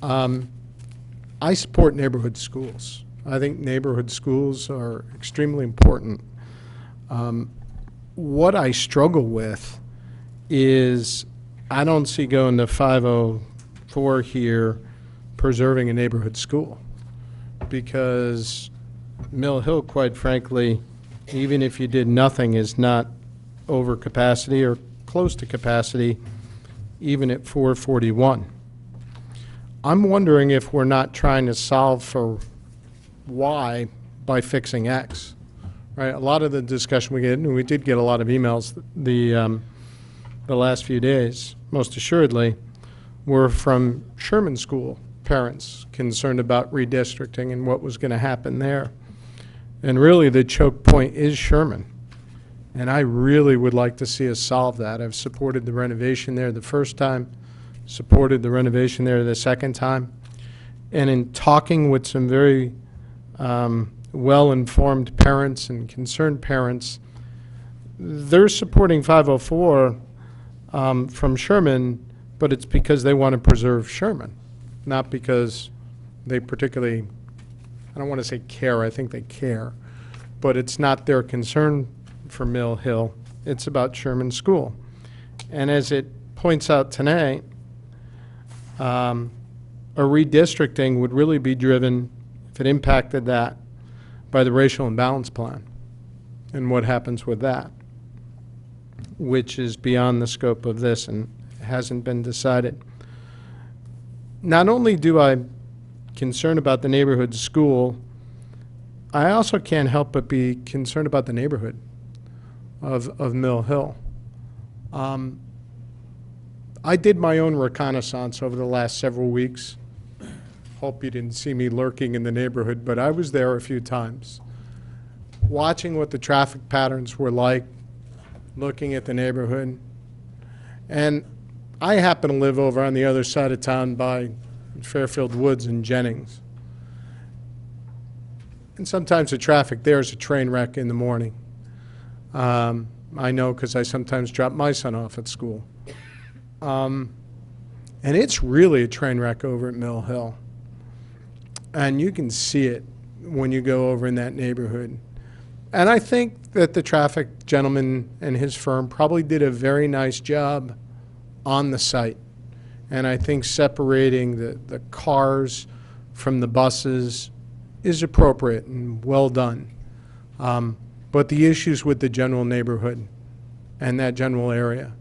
I support neighborhood schools. I think neighborhood schools are extremely important. What I struggle with is I don't see going to 504 here preserving a neighborhood school, because Mill Hill, quite frankly, even if you did nothing, is not over capacity or close to capacity, even at 441. I'm wondering if we're not trying to solve for Y by fixing X. Right? A lot of the discussion we get, and we did get a lot of emails the last few days, most assuredly, were from Sherman School parents concerned about redistricting and what was going to happen there. And really the choke point is Sherman. And I really would like to see us solve that. I've supported the renovation there the first time, supported the renovation there the second time. And in talking with some very well-informed parents and concerned parents, they're supporting 504 from Sherman, but it's because they want to preserve Sherman, not because they particularly, I don't want to say care, I think they care, but it's not their concern for Mill Hill. It's about Sherman School. And as it points out tonight, a redistricting would really be driven, if it impacted that, by the racial imbalance plan and what happens with that, which is beyond the scope of this and hasn't been decided. Not only do I concerned about the neighborhood school, I also can't help but be concerned about the neighborhood of Mill Hill. I did my own reconnaissance over the last several weeks. Hope you didn't see me lurking in the neighborhood, but I was there a few times, watching what the traffic patterns were like, looking at the neighborhood. And I happen to live over on the other side of town by Fairfield Woods and Jennings. And sometimes the traffic there is a train wreck in the morning. I know because I sometimes drop my son off at school. And it's really a train wreck over at Mill Hill. And you can see it when you go over in that neighborhood. And I think that the traffic gentleman and his firm probably did a very nice job on the site. And I think separating the cars from the buses is appropriate and well done. But the issues with the general neighborhood and that general area,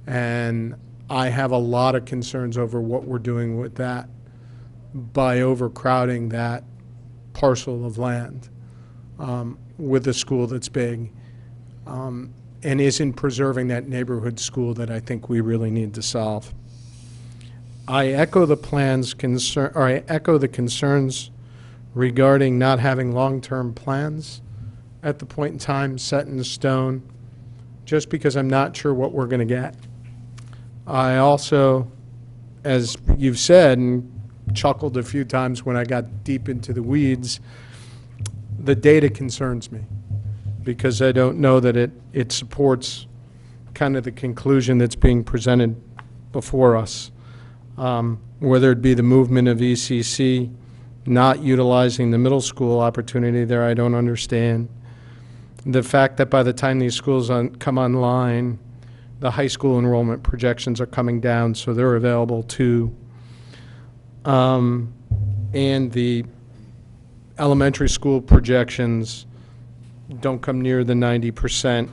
and I have a lot of concerns over what we're doing with that by overcrowding that parcel of land with a school that's big and isn't preserving that neighborhood school that I think we really need to solve. I echo the concerns regarding not having long-term plans at the point in time set in stone, just because I'm not sure what we're going to get. I also, as you've said, and chuckled a few times when I got deep into the weeds, the data concerns me, because I don't know that it supports kind of the conclusion that's being presented before us. Whether it be the movement of ECC, not utilizing the middle school opportunity there, I don't understand. The fact that by the time these schools come online, the high school enrollment projections are coming down, so they're available too. And the elementary school projections don't come near the 90%,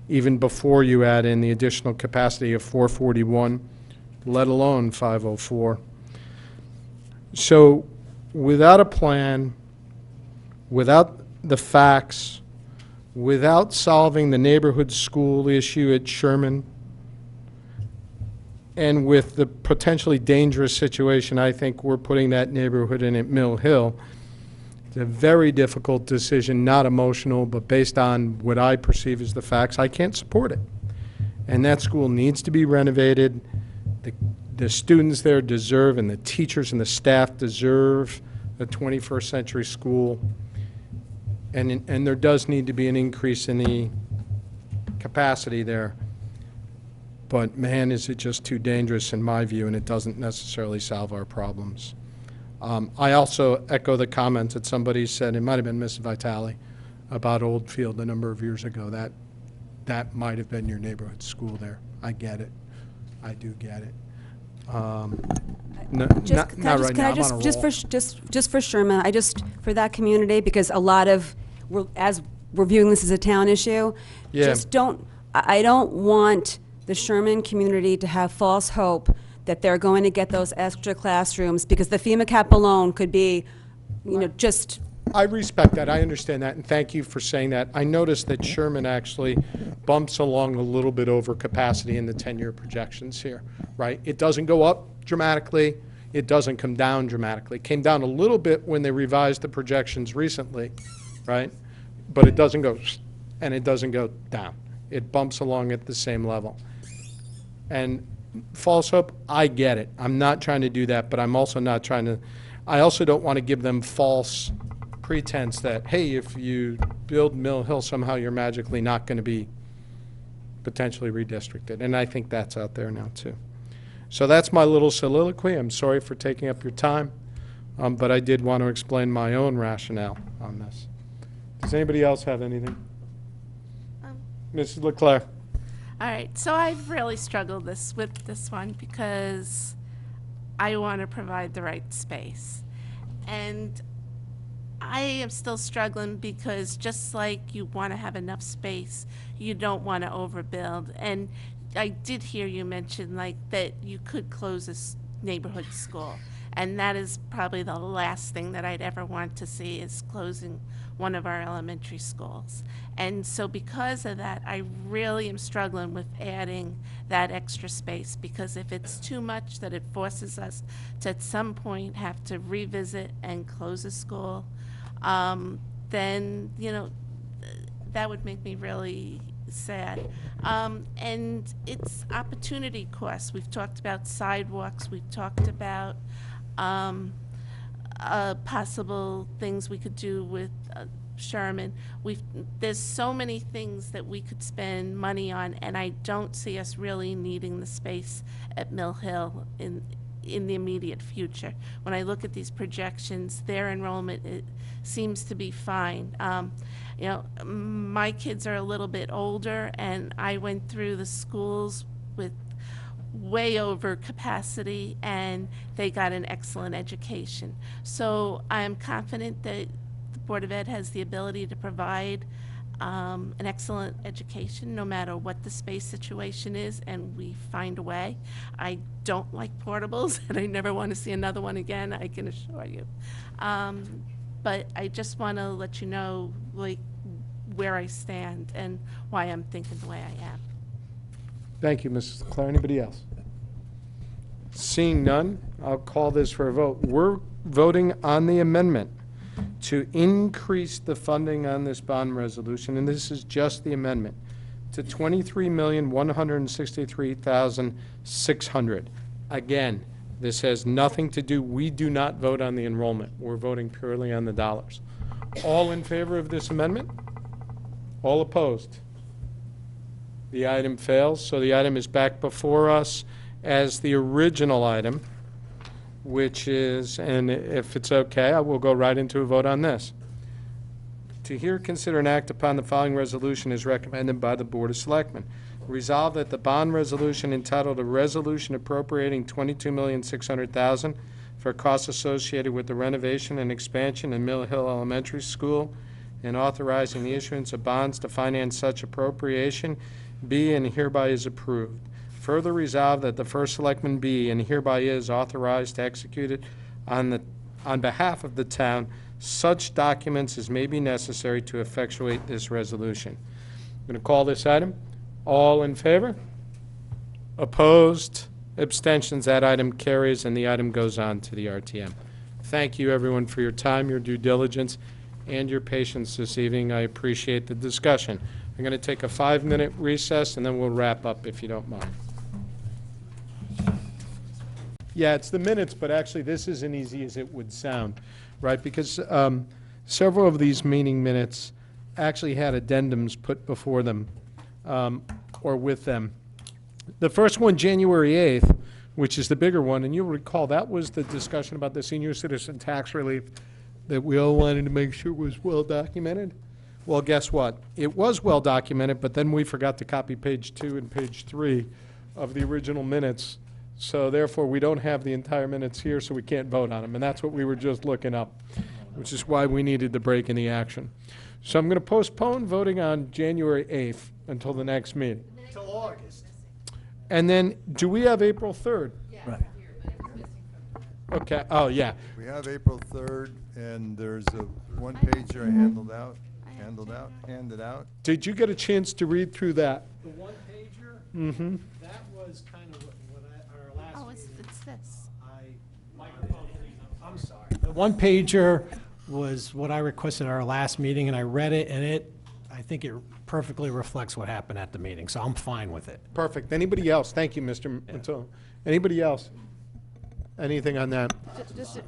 even before you add in the additional capacity of 441 let alone 504. So without a plan, without the facts, without solving the neighborhood school issue at Sherman, and with the potentially dangerous situation I think we're putting that neighborhood in at Mill Hill, it's a very difficult decision, not emotional, but based on what I perceive as the facts, I can't support it. And that school needs to be renovated. The students there deserve, and the teachers and the staff deserve, a 21st century school. And there does need to be an increase in the capacity there. But man, is it just too dangerous in my view, and it doesn't necessarily solve our problems. I also echo the comments that somebody said, it might have been Ms. Vitale, about Oldfield a number of years ago. That might have been your neighborhood school there. I get it. I do get it. Not right now. I'm on a roll. Just for Sherman, for that community, because a lot of, as we're viewing this as a town issue, Yeah. I don't want the Sherman community to have false hope that they're going to get those extra classrooms, because the FEMA cap alone could be, just. I respect that. I understand that, and thank you for saying that. I noticed that Sherman actually bumps along a little bit over capacity in the 10-year projections here, right? It doesn't go up dramatically. It doesn't come down dramatically. It came down a little bit when they revised the projections recently, right? But it doesn't go, and it doesn't go down. It bumps along at the same level. And false hope, I get it. I'm not trying to do that, but I'm also not trying to, I also don't want to give them false pretense that, hey, if you build Mill Hill, somehow you're magically not going to be potentially redistricted. And I think that's out there now, too. So that's my little soliloquy. I'm sorry for taking up your time, but I did want to explain my own rationale on this. Does anybody else have anything? Mrs. Leclerc. All right, so I've really struggled with this one because I want to provide the right space. And I am still struggling because just like you want to have enough space, you don't want to overbuild. And I did hear you mention like that you could close this neighborhood school. And that is probably the last thing that I'd ever want to see, is closing one of our elementary schools. And so because of that, I really am struggling with adding that extra space, because if it's too much, that it forces us to at some point have to revisit and close a school, then, that would make me really sad. And it's opportunity costs. We've talked about sidewalks. We've talked about possible things we could do with Sherman. There's so many things that we could spend money on, and I don't see us really needing the space at Mill Hill in the immediate future. When I look at these projections, their enrollment, it seems to be fine. My kids are a little bit older, and I went through the schools with way over capacity, and they got an excellent education. So I'm confident that the Board of Ed has the ability to provide an excellent education no matter what the space situation is, and we find a way. I don't like portables, and I never want to see another one again, I can assure you. But I just want to let you know where I stand and why I'm thinking the way I am. Thank you, Mrs. Leclerc. Anybody else? Seeing none, I'll call this for a vote. We're voting on the amendment to increase the funding on this bond resolution, and this is just the amendment, to $23,163,600. Again, this has nothing to do, we do not vote on the enrollment. We're voting purely on the dollars. All in favor of this amendment? All opposed? The item fails, so the item is back before us as the original item, which is, and if it's okay, I will go right into a vote on this. To hear, consider, and act upon the following resolution as recommended by the Board of Selectmen. Resolved that the bond resolution entitled, "A Resolution Appropriating $22,600,000 for costs associated with the renovation and expansion of Mill Hill Elementary School and authorizing the issuance of bonds to finance such appropriation, be and hereby is approved." Further resolved that the first selectman be and hereby is authorized to execute it on behalf of the town such documents as may be necessary to effectuate this resolution. I'm going to call this item. All in favor? Opposed? Abstentions? That item carries, and the item goes on to the RTM. Thank you, everyone, for your time, your due diligence, and your patience this evening. I appreciate the discussion. I'm going to take a 5-minute recess, and then we'll wrap up, if you don't mind. Yeah, it's the minutes, but actually this isn't easy as it would sound, right? Because several of these meeting minutes actually had addendums put before them or with them. The first one, January 8th, which is the bigger one, and you'll recall that was the discussion about the senior citizen tax relief that we all wanted to make sure was well documented. Well, guess what? It was well documented, but then we forgot to copy page 2 and page 3 of the original minutes. So therefore, we don't have the entire minutes here, so we can't vote on them. And that's what we were just looking up, which is why we needed the break in the action. So I'm going to postpone voting on January 8th until the next meeting. Till August. And then, do we have April 3rd? Right. Okay, oh, yeah. We have April 3rd, and there's a one-pager handed out. Did you get a chance to read through that? The one-pager? Mm-hmm. That was kind of what our last Oh, it's this. I'm sorry. The one-pager was what I requested at our last meeting, and I read it, and I think it perfectly reflects what happened at the meeting, so I'm fine with it. Perfect. Anybody else? Thank you, Mr. Mattone. Anybody else? Anything on that? Just,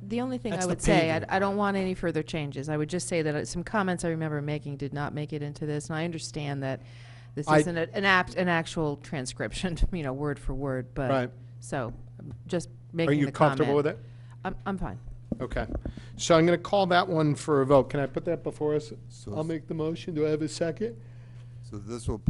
the only thing That's I the would say, paving. I don't want any further changes. I would just say that some comments I remember making did not make it into this, and I understand that this isn't an actual transcription, word for word, but. Right. So, just making Are the you comfortable with comment. it? I'm fine. Okay. So I'm going to call that one for a vote. Can I put that before us? I'll make the motion. Do I have a second? So this will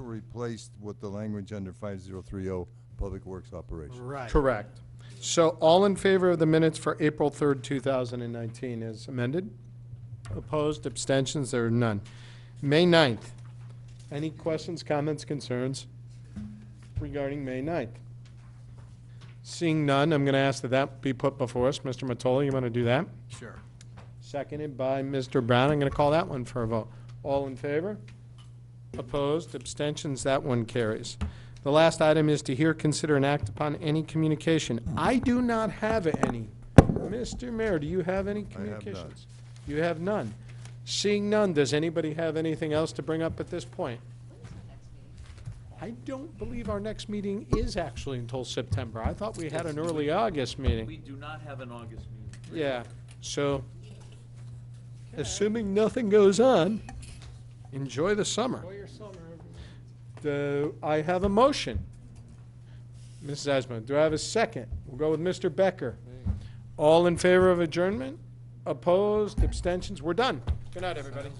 replace what the language under 5030, Public Works Operation. Right. Correct. So all in favor of the minutes for April 3rd, 2019 as amended? Opposed, abstentions, there are none. May 9th. Any questions, comments, concerns regarding May 9th? Seeing none, I'm going to ask that that be put before us. Mr. Mattola, you want to do that? Sure. Seconded by Mr. Brown. I'm going to call that one for a vote. All in favor? Opposed, abstentions, that one carries. The last item is to hear, consider, and act upon any communication. I do not have any. Mr. Mayor, do you have any communications? You have none. Seeing none, does anybody have anything else to bring up at this point? I don't believe our next meeting is actually until September. I thought we had an early August meeting. We do not have an August meeting. Yeah, so, assuming nothing goes on, enjoy the summer. Enjoy your summer, everyone. I have a motion. Mrs. Asma, do I have a second? We'll go with Mr. Becker. All in favor of adjournment? Opposed, abstentions? We're done. Good night, everybody.